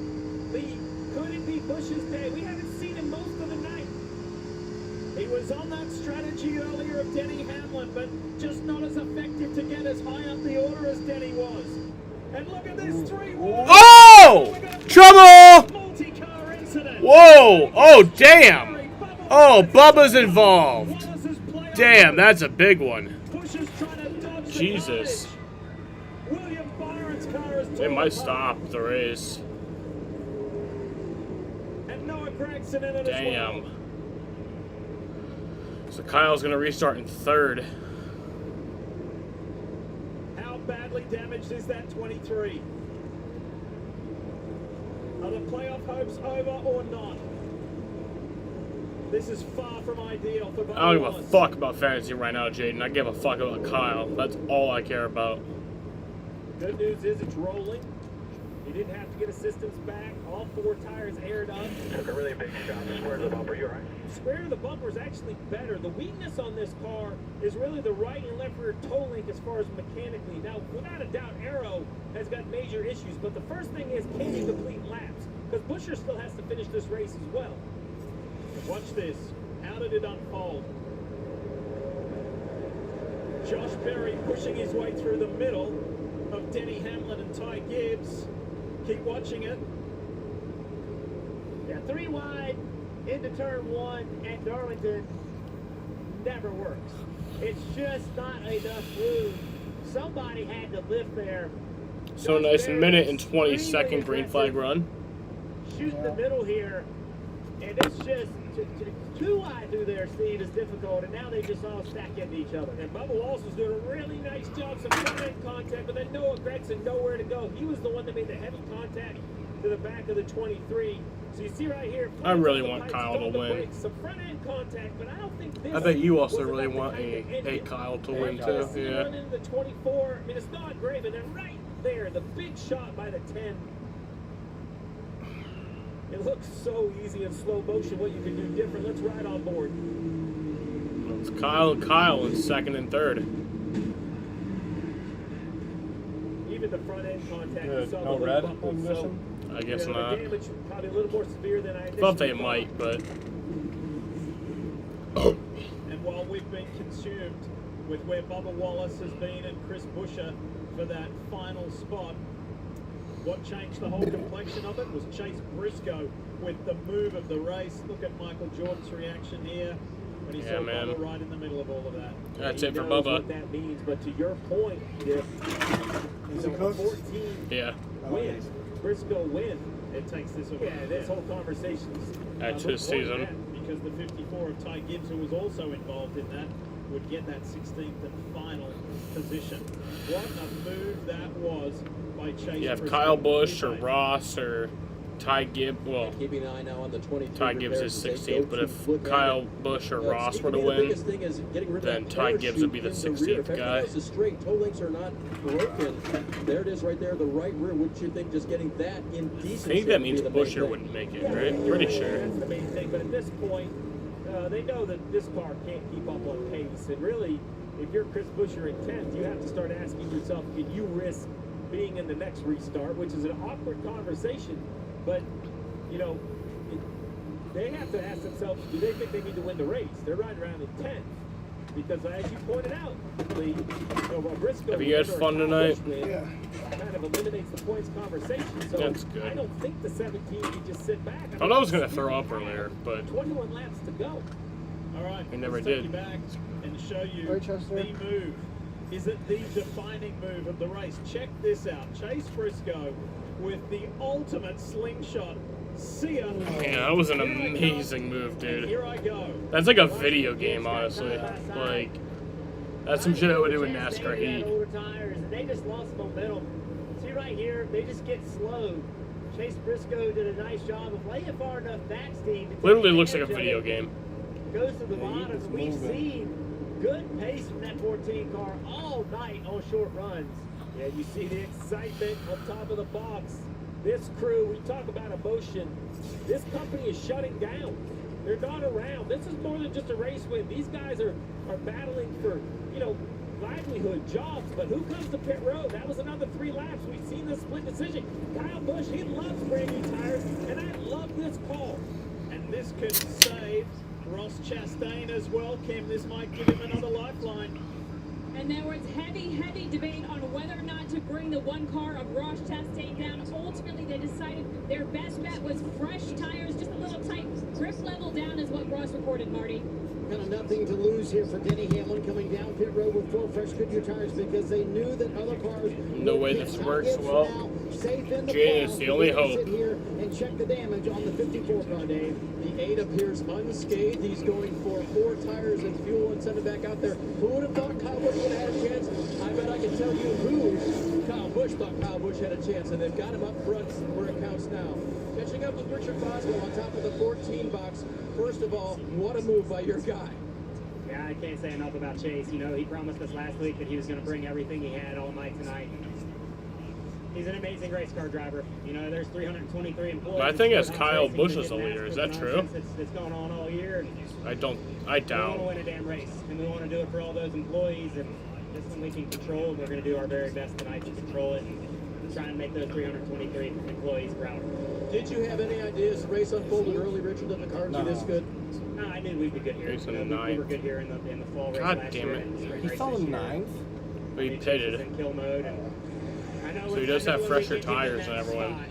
Could it be Busch's day? We haven't seen him most of the night. He was on that strategy earlier of Denny Hamlin, but just not as effective to get as high up the order as Denny was. And look at this 3 wide. Oh! Trouble! Multi-car incident. Whoa! Oh, damn! Oh, Bubba's involved. Damn, that's a big one. Jesus. William Byron's car is They might stop the race. and Noah Gragson in it as well. Damn. So Kyle's gonna restart in 3rd. How badly damaged is that 23? Are the playoff hopes over or not? This is far from ideal for both I don't give a Wallace. fuck about fantasy right now, Jaden. I give a fuck about Kyle. That's all I care about. Good news is it's rolling. He didn't have to get assistance back. All 4 tires aired up. Took a really big shot. Square to the bumper. You all right? Square to the bumper is actually better. The weakness on this car is really the right and left rear toe link as far as mechanically. Now, without a doubt, Arrow has got major issues, but the first thing is, can you complete laps? Because Buescher still has to finish this race as well. Watch this. How did it unfold? Josh Berry pushing his way through the middle of Denny Hamlin and Ty Gibbs. Keep watching it. Yeah, 3 wide into turn 1 at Darlington never works. It's just not enough room. Somebody had to lift there. So nice, a minute and 20-second green flag run. Shoot the middle here, and it's just too wide through there, Steve, is difficult, and now they just all stack into each other. And Bubba Wallace was doing a really nice job, some front-end contact, but then Noah Gregson nowhere to go. He was the one that made the heavy contact to the back of the 23. So you see right here, I really want Kyle to win. Some front-end contact, but I don't think this. I bet you also really want a Kyle to win too. Yeah. Running the 24. I mean, it's not great, but then right there, the big shot by the 10. It looks so easy in slow motion what you can do different. Let's ride on board. It's Kyle in second and third. Even the front end contact. Good. You saw No the red bump, on this one? I guess the not. damage probably a little more severe than I Thought they initially might, but And while we've been consumed with where Bubba Wallace has been and Chris Buescher for that final spot, what changed the whole complexion of it was Chase Briscoe with the move of the race. Look at Michael Jordan's reaction here when he saw Bubba right in the middle of all of that. That's He it for knows Bubba. what that means, but to your point, if Is it a cooked? 14 yeah. win, Briscoe win, it takes this away. Yeah, this whole conversation That's his season. Because the 54 of Ty Gibbs, who was also involved in that, would get that 16th and final position. What a move that was by Chase. You have Briscoe. Kyle Busch or Ross or Ty Gibbs. Well, Keeping an eye now on the 23 Ty Gibbs is repairs as they 16th, but go if to look at Kyle it. Busch or Ross were to The win, biggest thing is getting rid of then that Ty Gibbs would be the parachute in the rear. 16th If guy. everything else is straight, toe links are not broken. There it is right there, the right rear. Wouldn't you think just getting that in I decency? think that would be means the main Buescher thing? wouldn't make it, right? Pretty sure. That's the main thing. But at this point, they know that this car can't keep up on pace. And really, if you're Chris Buescher in 10th, you have to start asking yourself, can you risk being in the next restart, which is an awkward conversation. But, you know, they have to ask themselves, do they think they need to win the race? They're right around in 10th. Because as you pointed out, Lee, Briscoe Have you had fun tonight? kind of eliminates the points conversation. So That's good. I don't think the 17 can just sit back. I thought I was going to throw up earlier, but 21 laps to go. All right, he never let's did. take you back and show you Right, Chester? the move. Is it the defining move of the race? Check this out. Chase Briscoe with the ultimate slingshot. See ya. Man, that was an amazing move, dude. Here I go. That's like a video game, honestly. Like, that's some shit I would do in NASCAR Heat. Older tires, and they just lost momentum. See right here, they just get slowed. Chase Briscoe did a nice job of laying far enough back, Steve. to Literally take looks like a advantage video of it. game. Goes to the bottom. it's We've moving. seen good pace from that 14 car all night on short runs. Yeah, you see the excitement on top of the box. This crew, we talk about emotion. This company is shutting down. They're not around. This is more than just a race win. These guys are battling for, you know, livelihood, jobs. But who comes to pit road? That was another 3 laps. We've seen this split decision. Kyle Busch, he loves brand new tires, and I love this call. And this could save Ross Chastain as well. Kim, this might give him another lifeline. And there was heavy debate on whether or not to bring the one car of Ross Chastain down. Ultimately, they decided their best bet was fresh tires, just a little tight. Grip level down is what Ross reported, Marty. Kind of nothing to lose here for Denny Hamlin coming down pit road with 4 fresh Goodyear tires because they knew that other cars. No way this works well. Jane is the only hope. Sit here and check the damage on the 54 car, Dave. The 8 appears unscathed. He's going for 4 tires and fuel and send it back out there. Who would have thought Kyle Busch would have had a chance? I bet I can tell you who. Kyle Busch thought Kyle Busch had a chance, and they've got him up front where it counts now. Catching up with Richard Boswell on top of the 14 box. First of all, what a move by your guy. Yeah, I can't say enough about Chase. You know, he promised us last week that he was going to bring everything he had all night tonight. He's an amazing race car driver. You know, there's 323 employees. But I think it's House Kyle Racing Busch who as the get leader. NASCAR Is that true? nonsense. It's going on all year. I We doubt. want to win a damn race, and we want to do it for all those employees. And this one we can control. We're going to do our very best tonight to control it and try and make those 323 employees proud. Did you have any ideas the race unfolded early, Richard, that the cars would be this good? No, I knew we'd be good here. He's You in know, the we were ninth. good here in the fall race God last damn year. it. and the spring He race fell this in year. 9th. But he Chase is pitted. in kill mode, and I know So he does I know have when fresher we get him in tires that than everyone. spot,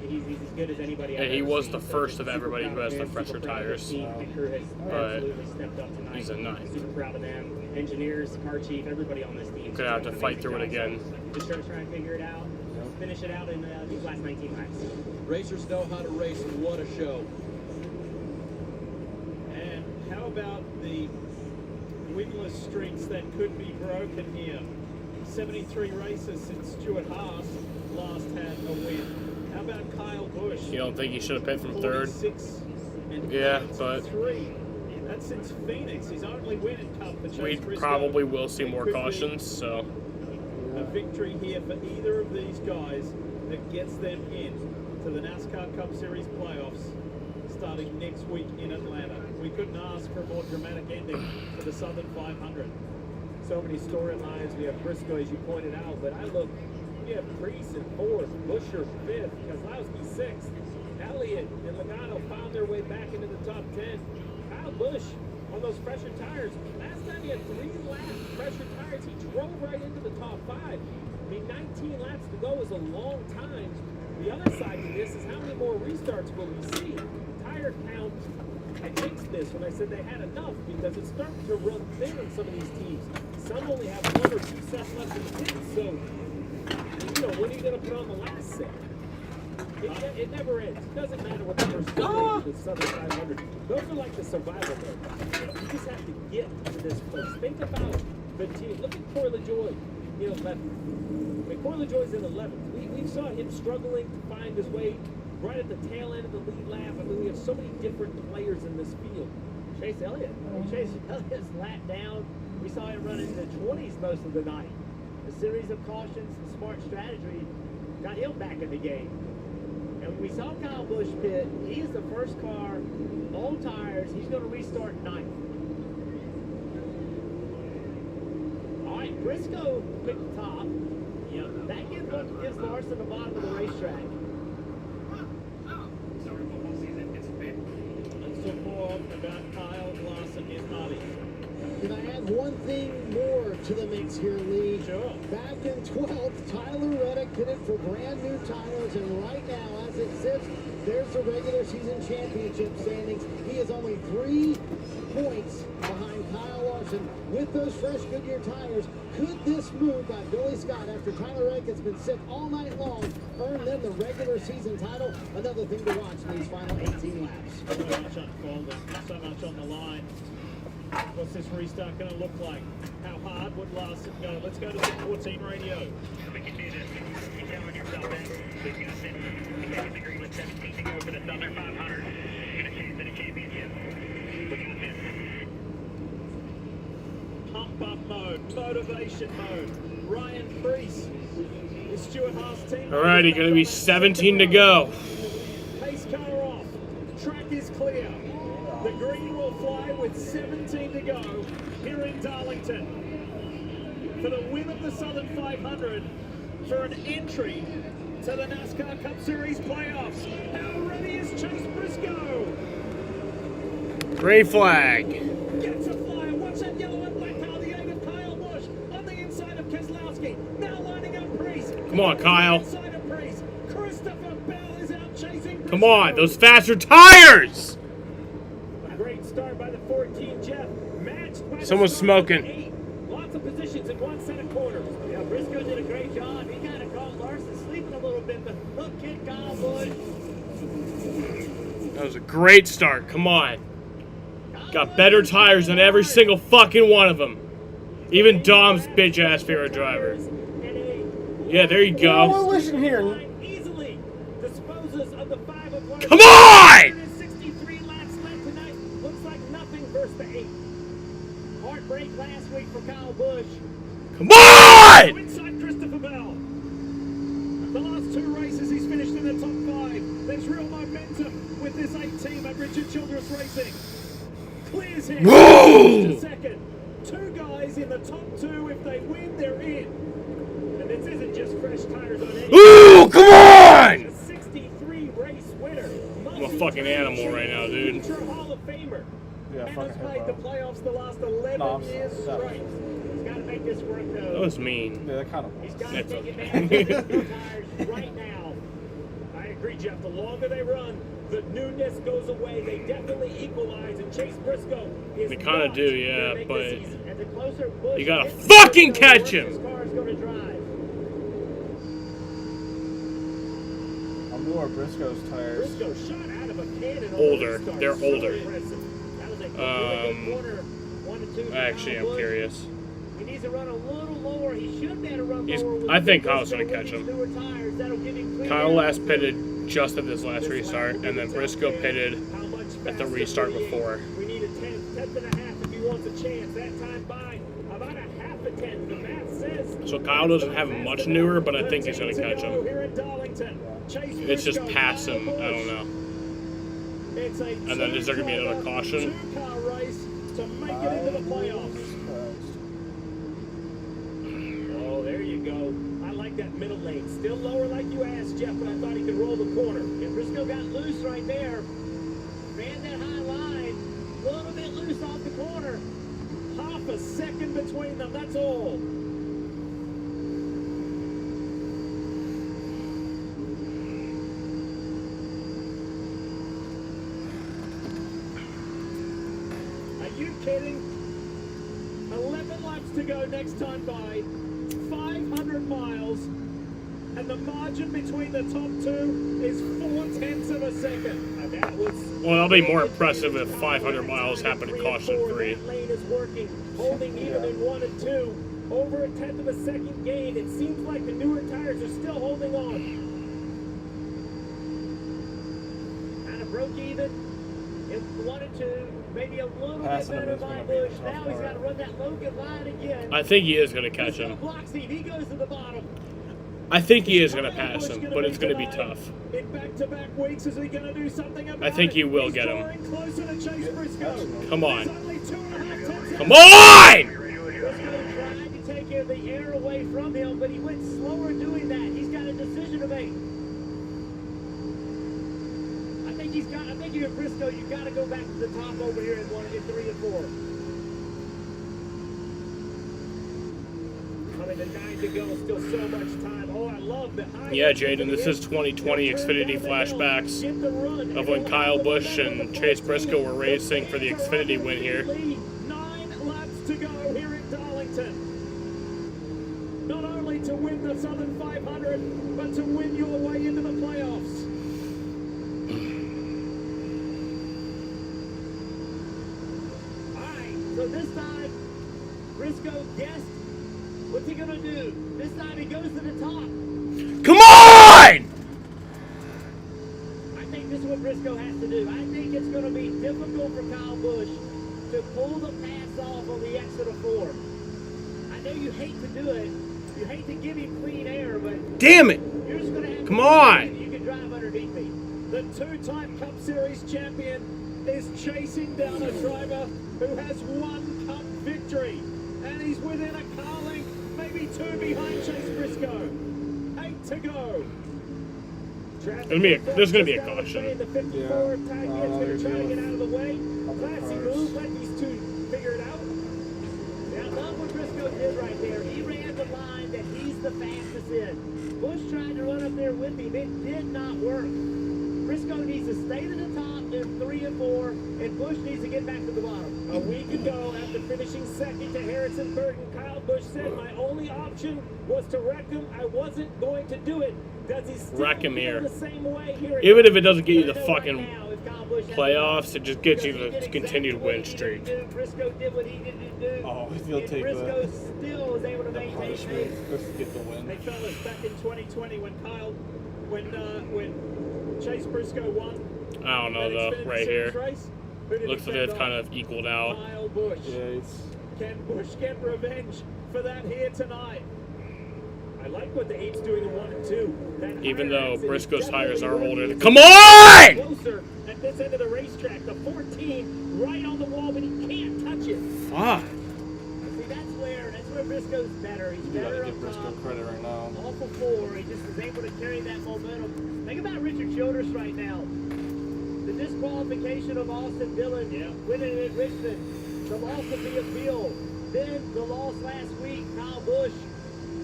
He's as good as anybody. And I've he ever was seen. the So first of super everybody proud who has of the him, fresher super proud of his tires. team. The crew has But absolutely stepped up tonight. he's a 9th. Super proud of them. Engineers, car chief, everybody on this team. Gonna have to fight through it again. Just trying to figure it out. finish it out in these last 19 laps. Racers know how to race, and what a show. And how about the winless streaks that could be broken here? 73 races since Stuart Haas last had a win. How about Kyle Busch? You don't think he should have picked from third? 46 and Yeah, but 3. That's since Phoenix. He's only win in Cup for Chase we Briscoe. probably will see more Could be cautions, so. a victory here for either of these guys that gets them in to the NASCAR Cup Series playoffs starting next week in Atlanta. We couldn't ask for a more dramatic ending for the Southern 500. So many storylines. We have Briscoe, as you pointed out, but I look, you have Priest in 4th, Buescher 5th, Keselowski 6th. Elliott and Logano found their way back into the top 10. Kyle Busch on those pressure tires. Last time he had 3 laps pressure tires, he drove right into the top 5. I mean, 19 laps to go is a long time. The other side of this is how many more restarts will we see? Tire count, I jinxed this when I said they had enough because it's starting to run thin on some of these teams. Some only have 1 or 2 sets left in the pit, so, you know, when are you going to put on the last set? It never ends. It doesn't matter what the first is with Southern 500. Those are like the survival mode. You just have to get to this place. Think about the team. Look at Corey LaJoy in 11th. I mean, Corey LaJoy's in 11th. We saw him struggling to find his way right at the tail end of the lead lap. I mean, we have so many different players in this field. Chase Elliott. Chase Elliott's lap down. We saw him run into the 20s most of the night. A series of cautions and smart strategy got him back in the game. And when we saw Kyle Busch pit, he is the first car, all tires. He's going to restart 9th. All right, Briscoe picked the top. Yep. That gives Larson the bottom of the racetrack. Let's talk more about Kyle Larson in Hardy. Can I add one thing more to the mix here, Lee? Sure. Back in 12th, Tyler Reddick pitted for brand new tires, and right now, as it sits, there's the regular season championship standings. He is only 3 points behind Kyle Larson with those fresh Goodyear tires. Could this move by Billy Scott after Tyler Reddick has been sick all night long earn them the regular season title? Another thing to watch in these final 18 laps. So much unfolding, so much on the line. What's this restart going to look like? How hard would Larson go? Let's go to the 14 radio. We can do this. You count on yourself, Ben. We've got this. You guys agree with 17 to go for the Southern 500. Gonna chase in a championship. We got this. Pump up mode, motivation mode. Ryan Priest is Stuart Haas' team. Alrighty, going to be 17 to go. Pace car off. Track is clear. The green will fly with 17 to go here in Darlington for the win of the Southern 500 for an entry to the NASCAR Cup Series playoffs. How ready is Chase Briscoe? Green flag. Gets a flyer. Watch that yellow and black car, the 8 of Kyle Busch on the inside of Keselowski. Now lining up Priest. Come on, Kyle. Inside of Priest. Christopher Bell is out chasing Briscoe. Come on, those faster tires. Great start by the 14, Jeff. Matched by Someone's the smoking. 8. Lots of positions in one set of corners. Yeah, Briscoe did a great job. He kind of caught Larson sleeping a little bit, but hook kick Kyle Busch. That was a great start. Come on. Got better tires than every single fucking one of them. Even Dom's bitch-ass favorite driver. Yeah, there you Oh, go. listen here. Easily disposes of the 5 of Larson. Come on! 163 laps left tonight. Looks like nothing versus the 8. Heartbreak last week for Kyle Busch. Come on! Inside Christopher Bell. The last 2 races, he's finished in the top 5. There's real momentum with this 8 team at Richard Childress Racing. Clears him. Whoa! Second. 2 guys in the top 2. If they win, they're in. And this isn't just fresh tires on any. Ooh, come on! A 63 race winner. I'm a fucking animal right now, dude. Future Hall of Famer. Yeah, And fucking has hell, made the bro. playoffs the last 11 No, I'm years sorry. straight. He's got to make this work though. That was mean. Yeah, that kind of He's was. got to That's take okay. advantage of these tires right now. I agree, Jeff. The longer they run, the newness goes away. They definitely equalize, and Chase Briscoe is They kinda not do, gonna yeah, make but this easy. And the closer Busch you gotta gets, fucking the catch worse him. This car is going to drive. Lindor, Briscoe's tires. Briscoe shot out of a cannon. Older. They're older. That was a really good corner. 1 and 2. Actually, I'm curious. He needs to run a little lower. He should be able to run He's, lower. I think Kyle's going to catch him. Newer tires. That'll give him clean Kyle air. last pitted just at this last restart, and then Briscoe pitted at the restart before. We need a tenth and a half if he wants a chance. That time by about a half a tenth. The math says. So Kyle doesn't have much newer, but I think he's going to catch him. It's just past him. I don't know. And then is there going to be another caution? Two-car race to make it into the playoffs. Oh, there you go. I like that middle lane. Still lower like you asked, Jeff, but I thought he could roll the corner. If Briscoe got loose right there, ran that high line, a little bit loose off the corner. Half a second between them, that's all. Are you kidding? 11 laps to go next time by. 500 miles. And the margin between the top two is 0.4 of a second. And that was. Well, that'll be more impressive if 500 miles happen to caution 3. That lane is working, holding even in 1 and 2. Over a tenth of a second gain. It seems like the newer tires are still holding on. Kind of broke even. It 1 and 2. Maybe a little bit better by Busch. Now he's got to run that Logan line again. I think he is going to catch him. He goes to the bottom. I think he is going to pass him, but it's going to be tough. In back-to-back weeks, is he going to do something about I think he will He's get him. drawing closer to Chase Briscoe. Come on. There's only 2.5 tenths. Come on! Briscoe tried to take the air away from him, but he went slower doing that. He's got a decision to make. I think you're Briscoe. You've got to go back to the top over here and want to get 3 and 4. Coming to 9 to go. Still so much time. Oh, I love the high. Yeah, Jaden, this is 2020 Xfinity flashbacks of when Kyle Busch and Chase Briscoe were racing for the Xfinity win here. 9 laps to go here in Darlington. Not only to win the Southern 500, but to win your way into the playoffs. So this time, Briscoe guessed. What's he gonna do? This time he goes to the top. Come on! I think this is what Briscoe has to do. I think it's gonna be difficult for Kyle Busch to pull the pass off on the exit of 4. I know you hate to do it. You hate to give him clean air, but damn it! You're just gonna have Come on! You can drive underneath me. The 2-time Cup Series champion is chasing down a driver who has 1 Cup victory, and he's within a car length, maybe 2 behind Chase Briscoe. 8 to go. There's gonna be a caution. The 54 tag is going to try to get out of the way. Classy move. Let these two figure it out. Now, love what Briscoe did right there. He ran the line that he's the fastest in. Busch tried to run up there with him. It did not work. Briscoe needs to stay to the top in 3 and 4, and Busch needs to get back to the bottom. A week ago, after finishing second to Harrison Burton, Kyle Busch said, my only option was to wreck him. I wasn't going to do it. Does he still Wreck him here. feel the same way here? Even if it doesn't get you the fucking playoffs, it just gets you the continued win streak. Briscoe did what he needed to do. Oh, he'll take Briscoe the still was able to maintain punishment pace. just to get the win. Hey fellas, back in 2020 when Chase Briscoe won. I don't know though, right here. Looks like it's kind of equaled out. Kyle Busch. Yeah, Can Busch get revenge for that here tonight? I like what the 8's doing in 1 and 2. That Even higher though exit is Briscoe's tires are definitely older. moving Come on! Closer at this end of the racetrack. The 14 right on the wall, but he can't touch it. Fuck. See, that's where Briscoe's better. He's You better gotta up give Briscoe top. credit right now. Off of 4, he just is able to carry that momentum. Think about Richard Childress right now. The disqualification of Austin Dillon winning at Richmond. The loss of the appeal. Then the loss last week, Kyle Busch.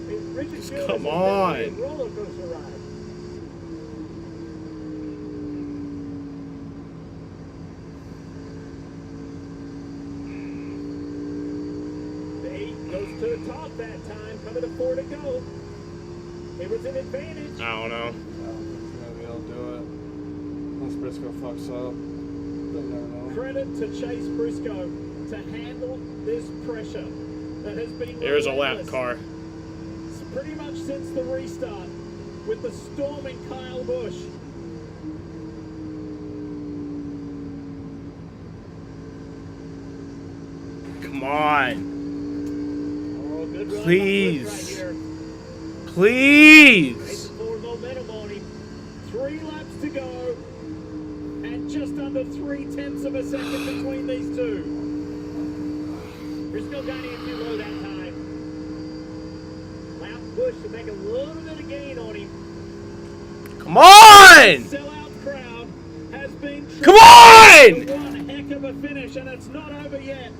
Richard Childress Come has on. been a roller coaster ride. The 8 goes to the top that time, coming to 4 to go. It was an advantage. I don't know. I don't think he's gonna be able to do it. Unless Briscoe fucks up. But never know. Credit to Chase Briscoe to handle this pressure that has been There's a lap relentless car. pretty much since the restart with the storming Kyle Busch. Come on. Oh, good run Please. right here. Please. Racing forward momentum on him. 3 laps to go. And just under 0.3 of a second between these two. Briscoe got in too low that time. Allowed Busch to make a little bit of gain on him. Come on! Sellout crowd has been Come on! one heck of a finish, and it's not over yet.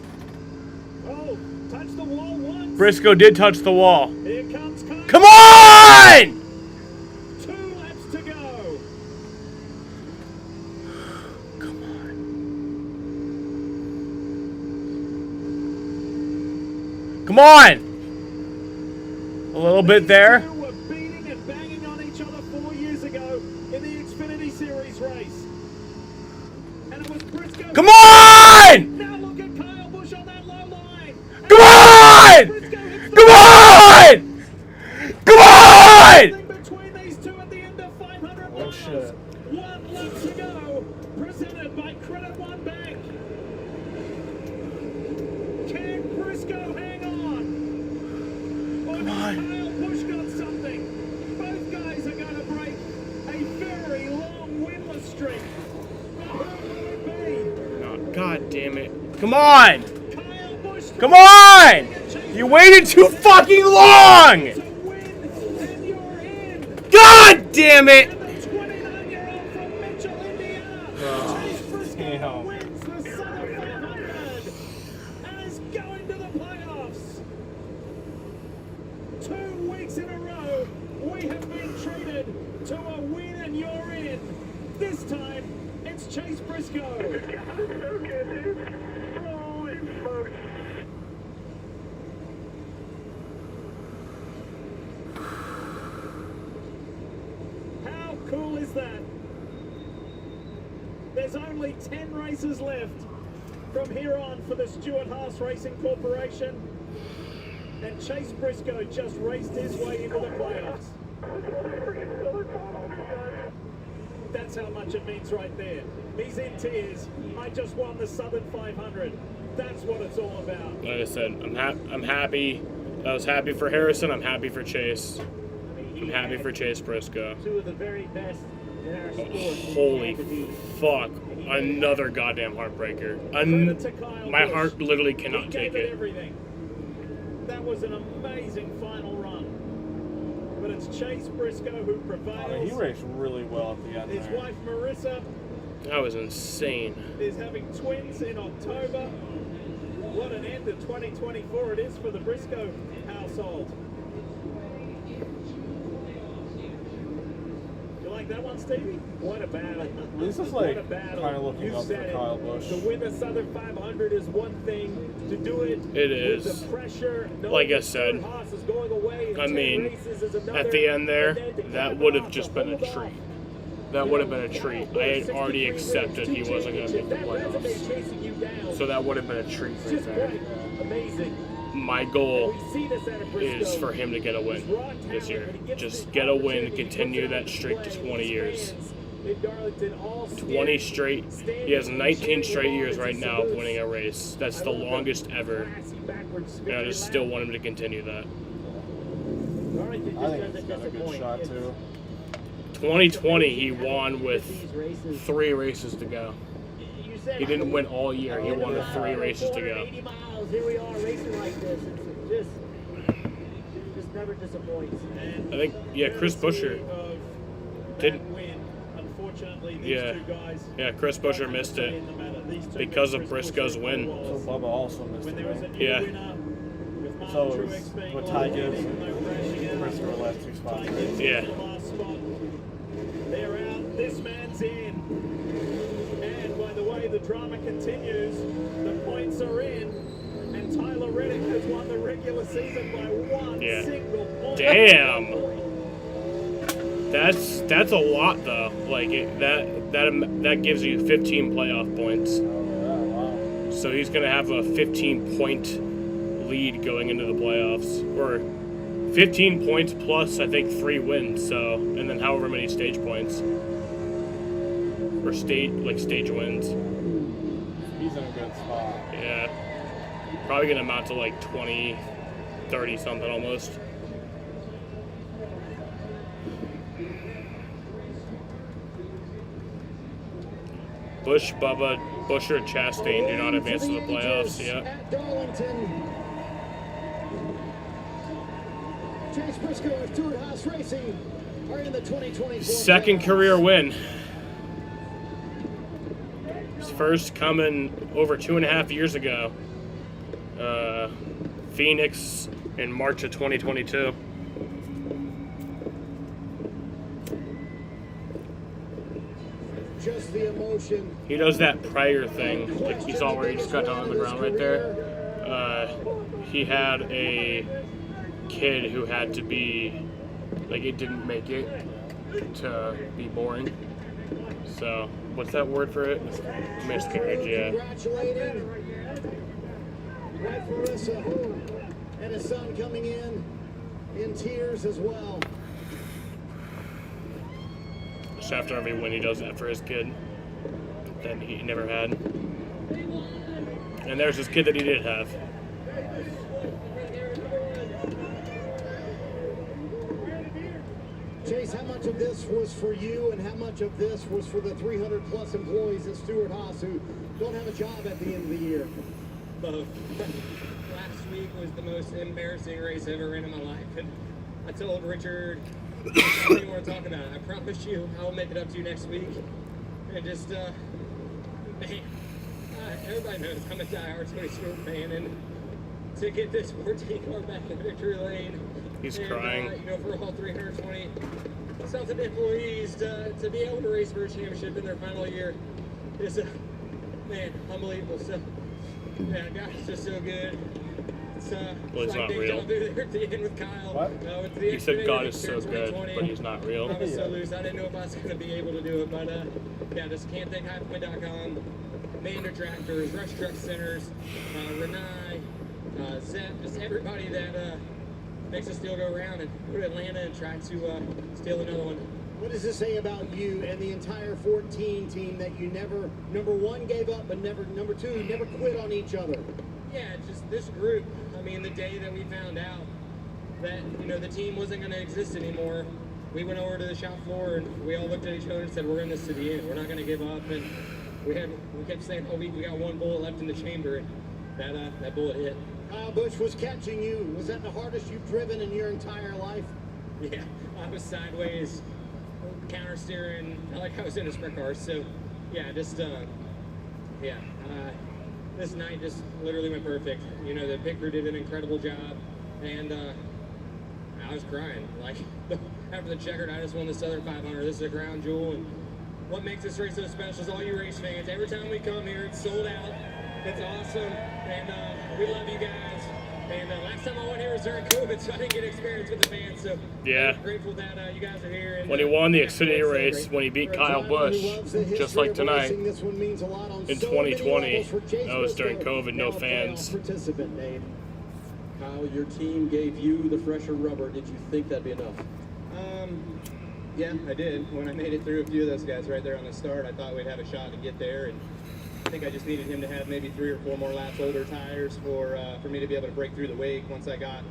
Oh, touch the wall once. Briscoe did touch the wall. Here comes Kyle. Come on! 2 laps to go. Come on! A little bit there. Two were beating and banging on each other 4 years ago in the Xfinity Series race. And it was Briscoe. Come on! Now look at Kyle Busch on that low line. Come on! Come on! Come on! Between these two at the end of 500 Oh miles. shit. 1 lap to go. Presented by Credit One Bank. Can Briscoe hang on? Or has Kyle Busch got something? Both guys are going to break a very long winless streak. Who will it be? Oh, God damn it. Come on! Come on! You waited too fucking long! God damn it! Damn. Wins the Southern 500 and is going to the playoffs. 2 weeks in a row, we have been treated to a win and you're in. This time, it's Chase Briscoe. Holy smokes. How cool is that? There's only 10 races left from here on for the Stewart-Haas Racing Corporation. And Chase Briscoe just raced his way into the playoffs. That's how much it means right there. He's in tears. I just won the Southern 500. That's what it's all about. Like I said, I'm happy. I was happy for Harrison. I'm happy for Chase. I'm happy for Chase Briscoe. 2 of the very best in our sport. Holy fuck. Another goddamn heartbreaker. My heart literally cannot take it. Everything. That was an amazing final run. But it's Chase Briscoe who prevails. He raced really well at the end His there. wife Marissa That was insane. is having twins in October. What an end to 2024 it is for the Briscoe household. You like that one, Stevie? What a battle. This is What like a battle. kind of looking You up for said it. Kyle Busch. To win the Southern 500 is one thing. To do it It with is. the pressure, Like I said, Haas is going away in I 10 mean, races is another, at the end there, and then to that cap would it have off, just to been a hold off. treat. That would have been a treat. I had already accepted he wasn't going to make the playoffs. So that would have been a treat right there. Amazing. My goal We see this out of Briscoe. is for him to get a win this year. Just get a win, continue that streak to 20 years. In Darlington, all 20 straight. He has 19 straight years right now of winning a race. That's the longest ever. And I just still want him to continue that. Darlington I just think he's doesn't got a good disappoint. shot It's- too. 2020, he won with 3 races to go. You said He didn't win all year. He won with 3 races to go. 80 miles. Here we are racing like this. It's just never disappoints. I think, yeah, Chris Buescher didn't. Unfortunately, these Yeah, two guys yeah, Chris Buescher missed it because of Briscoe's win. So Bubba also missed when it, there was a right? new Yeah. winner with Mark So Truex being what Ty gives eliminated, no crashing out. Briscoe last 2 spots. right? Yeah. The last spot. They're out. This man's in. And by the way, the drama continues. The points are in. And Tyler Reddick has won the regular season by 1 Yeah. single point. Damn. That's a lot though. Like that gives you 15 playoff points. So he's gonna have a 15-point lead going into the playoffs, or 15 points plus I think 3 wins. So and then however many stage points or stage wins. He's in a good spot. Yeah, probably gonna amount to like 20, 30 something almost. Busch, Bubba, Buescher, Chastain do not advance to the playoffs yet. At Darlington. Chase Briscoe of Stewart-Haas Racing are in the 2024 Second career win. His first coming over 2.5 years ago. Phoenix in March of 2022. Just the emotion. He does that prayer thing, like you saw where he just got down on the ground right there. He had a kid who had to be, like, it didn't make it to be born. So, what's that word for it? Miscarriage, yeah. Congratulating Red Marissa and his son coming in tears as well. Just after every win, he does that for his kid that he never had. And there's his kid that he did have. Chase, how much of this was for you and how much of this was for the 300 plus employees at Stewart-Haas who don't have a job at the end of the year? Both. Last week was the most embarrassing race I've ever ran in my life, and I told Richard, I don't even want to talk about it. I promise you I'll make it up to you next week. And just, man, everybody knows I'm a diehard Tony Stewart fan, and to get this 14 car back in victory lane, he's and, crying. You know, for all 320 something employees to be able to race for a championship in their final year is, man, unbelievable. So, yeah, guys, just so good. It's, well, it's not real. At the end with Kyle. What? It's the He said Xfinity God is so Victory good, 2020. but he's not real. I was so loose. I didn't know if I was going to be able to do it, but yeah, just can't thank highpoint.com, Mander Tractors, Rush Truck Centers, Renai, Zep, just everybody that makes us still go around and go to Atlanta and try to steal another one. What does this say about you and the entire 14 team that you never, number one, gave up, but never, number two, never quit on each other? Yeah, just this group. I mean, the day that we found out that, you know, the team wasn't going to exist anymore, we went over to the shop floor and we all looked at each other and said, we're in this to the end. We're not going to give up. And we kept saying all week, we got one bullet left in the chamber, and that bullet hit. Kyle Busch was catching you. Was that the hardest you've driven in your entire life? Yeah, I was sideways, counter steering, like I was in a sprint car. So, yeah, just, this night just literally went perfect. You know, the pit crew did an incredible job, and I was crying. Like, after the checkered, I just won the Southern 500. This is a crown jewel, and what makes this race so special is all you race fans. Every time we come here, it's sold out. It's awesome, and we love you guys. And last time I went here was during COVID, so I didn't get experience with the fans. So yeah, I'm grateful that you guys are here. And, when he won the Xfinity race, when he beat Kyle Busch, just like tonight, in 2020, that was during COVID, no fans. Kyle, your team gave you the fresher rubber. Did you think that'd be enough? Yeah, I did. When I made it through a few of those guys right there on the start, I thought we'd have a shot to get there, and I think I just needed him to have maybe 3 or 4 more laps older tires for me to be able to break through the wake. Once I got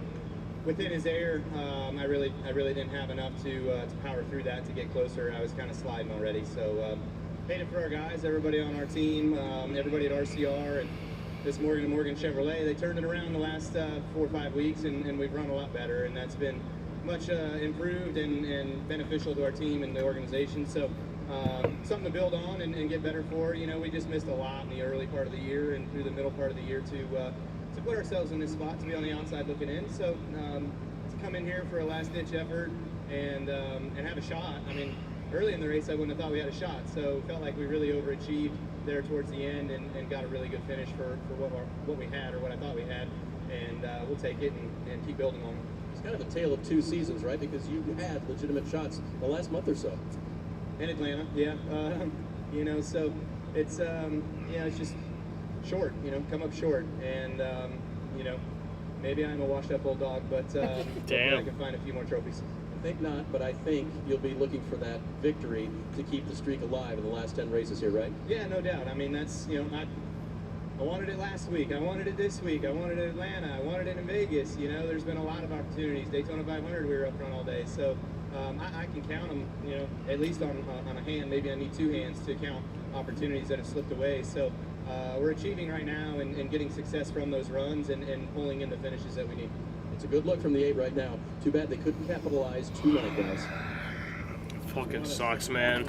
within his air, I really didn't have enough to power through that to get closer. I was kind of sliding already. So made it for our guys, everybody on our team, everybody at RCR, and this Morgan & Morgan Chevrolet. They turned it around the last 4 or 5 weeks, and we've run a lot better, and that's been much improved and beneficial to our team and the organization. So something to build on and get better for. You know, we just missed a lot in the early part of the year and through the middle part of the year to put ourselves in this spot to be on the outside looking in. So to come in here for a last-ditch effort and have a shot. I mean, early in the race I wouldn't have thought we had a shot. So felt like we really overachieved there towards the end and got a really good finish for what we had or what I thought we had. And we'll take it and keep building on it. kind of a tale of two seasons, right? Because you had legitimate shots the last month or so. In Atlanta, yeah. You know, so it's yeah, it's just short. You know, come up short, and you know, maybe I'm a washed-up old dog, but hopefully I can find a few more trophies. I think not, but I think you'll be looking for that victory to keep the streak alive in the last 10 races here, right? Yeah, no doubt. I mean, that's, you know, I wanted it last week. I wanted it this week. I wanted it in Atlanta. I wanted it in Vegas. You know, there's been a lot of opportunities. Daytona 500, we were up front all day. So I can count them, you know, at least on a hand. Maybe I need two hands to count opportunities that have slipped away. So we're achieving right now and getting success from those runs and pulling in the finishes that we need. It's a good look from the 8 right now. Too bad they couldn't capitalize tonight, guys. Fucking sucks, man.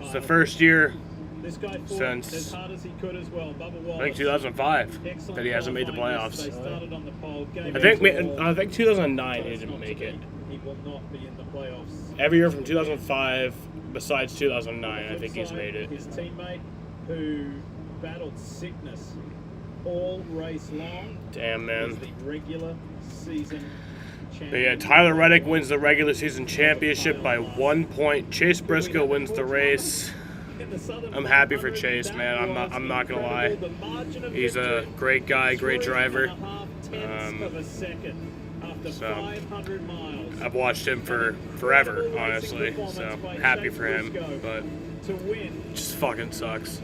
It's the first year This guy fought since as hard as he could as well. Bubba Wallace. I think 2005 Excellent that he hasn't made the qualifying playoffs. yesterday, started on the pole, gave I think 2009 he didn't make it. He will not be in the playoffs. Every year from 2005, besides 2009, I think he's Flip made side, it. His teammate who battled sickness all race long. Damn, man. Was the regular season champion. But yeah, Tyler Reddick wins the regular season championship by 1 point. Chase Briscoe wins the race. I'm happy for Chase, man. I'm not gonna lie. He's a great guy, great driver. So I've watched him for forever, honestly. So happy for him, but just fucking sucks.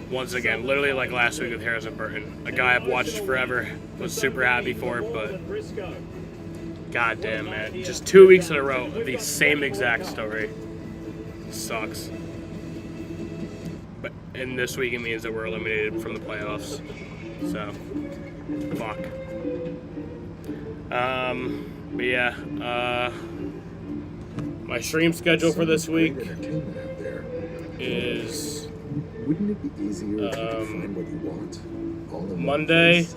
Once again, literally like last week with Harrison Burton, a guy I've watched forever. Was super happy for it, but goddamn, man, just 2 weeks in a row of the same exact story. Sucks. But and this week it means that we're eliminated from the playoffs. So fuck. But yeah, my stream schedule for this week is Wouldn't it be easier if you could find what you want? All in one Monday. place?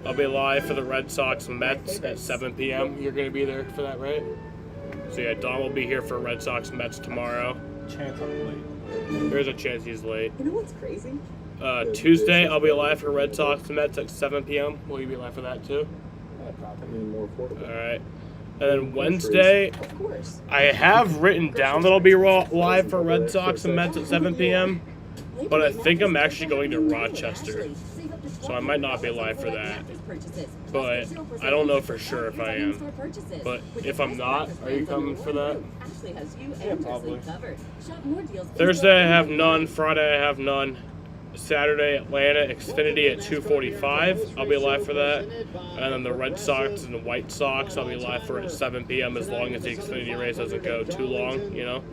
I'll be live for the Red Sox Mets at 7 p.m. You're gonna be there for that, right? So yeah, Don will be here for Red Sox Mets tomorrow. Chance I'm late. There's a chance he's late. You know what's crazy? Tuesday, I'll be live for Red Sox Mets at 7 p.m. Will you be live for that too? Probably more affordable. All right. And then Wednesday, Of course. I have written down that I'll be live for Red Sox and Mets at 7 p.m. But I think I'm actually going to Rochester, so I might not be live for that. But I don't know for sure if I am. But if I'm not, are you coming for that? Yeah, probably. Thursday. Thursday I have none. Friday I have none. Saturday, Atlanta, Xfinity at 2:45. I'll be live for that. And then the Red Sox and the White Sox, I'll be live for at 7 p.m. as long as the Xfinity race doesn't go too long, you know.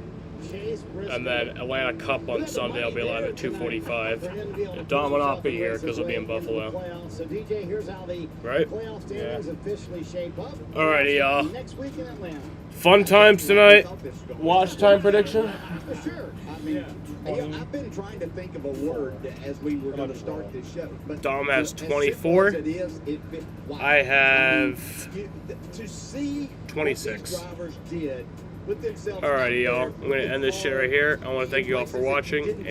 And then Atlanta Cup on Sunday, I'll be live at 2:45. Don will not be here because he'll be in Buffalo. So DJ, here's how the Right? playoff standings officially shape up. Alrighty, y'all. Next week in Atlanta. Fun times tonight. Watch time prediction. For sure. I mean, I've been trying to think of a word as we were going to start this show. But Dom has as simple 24. as it is, wow. I have to see 26. what these drivers did put themselves Alrighty, out y'all. there I'm going to end this shit right here. I want to thank you all for watching.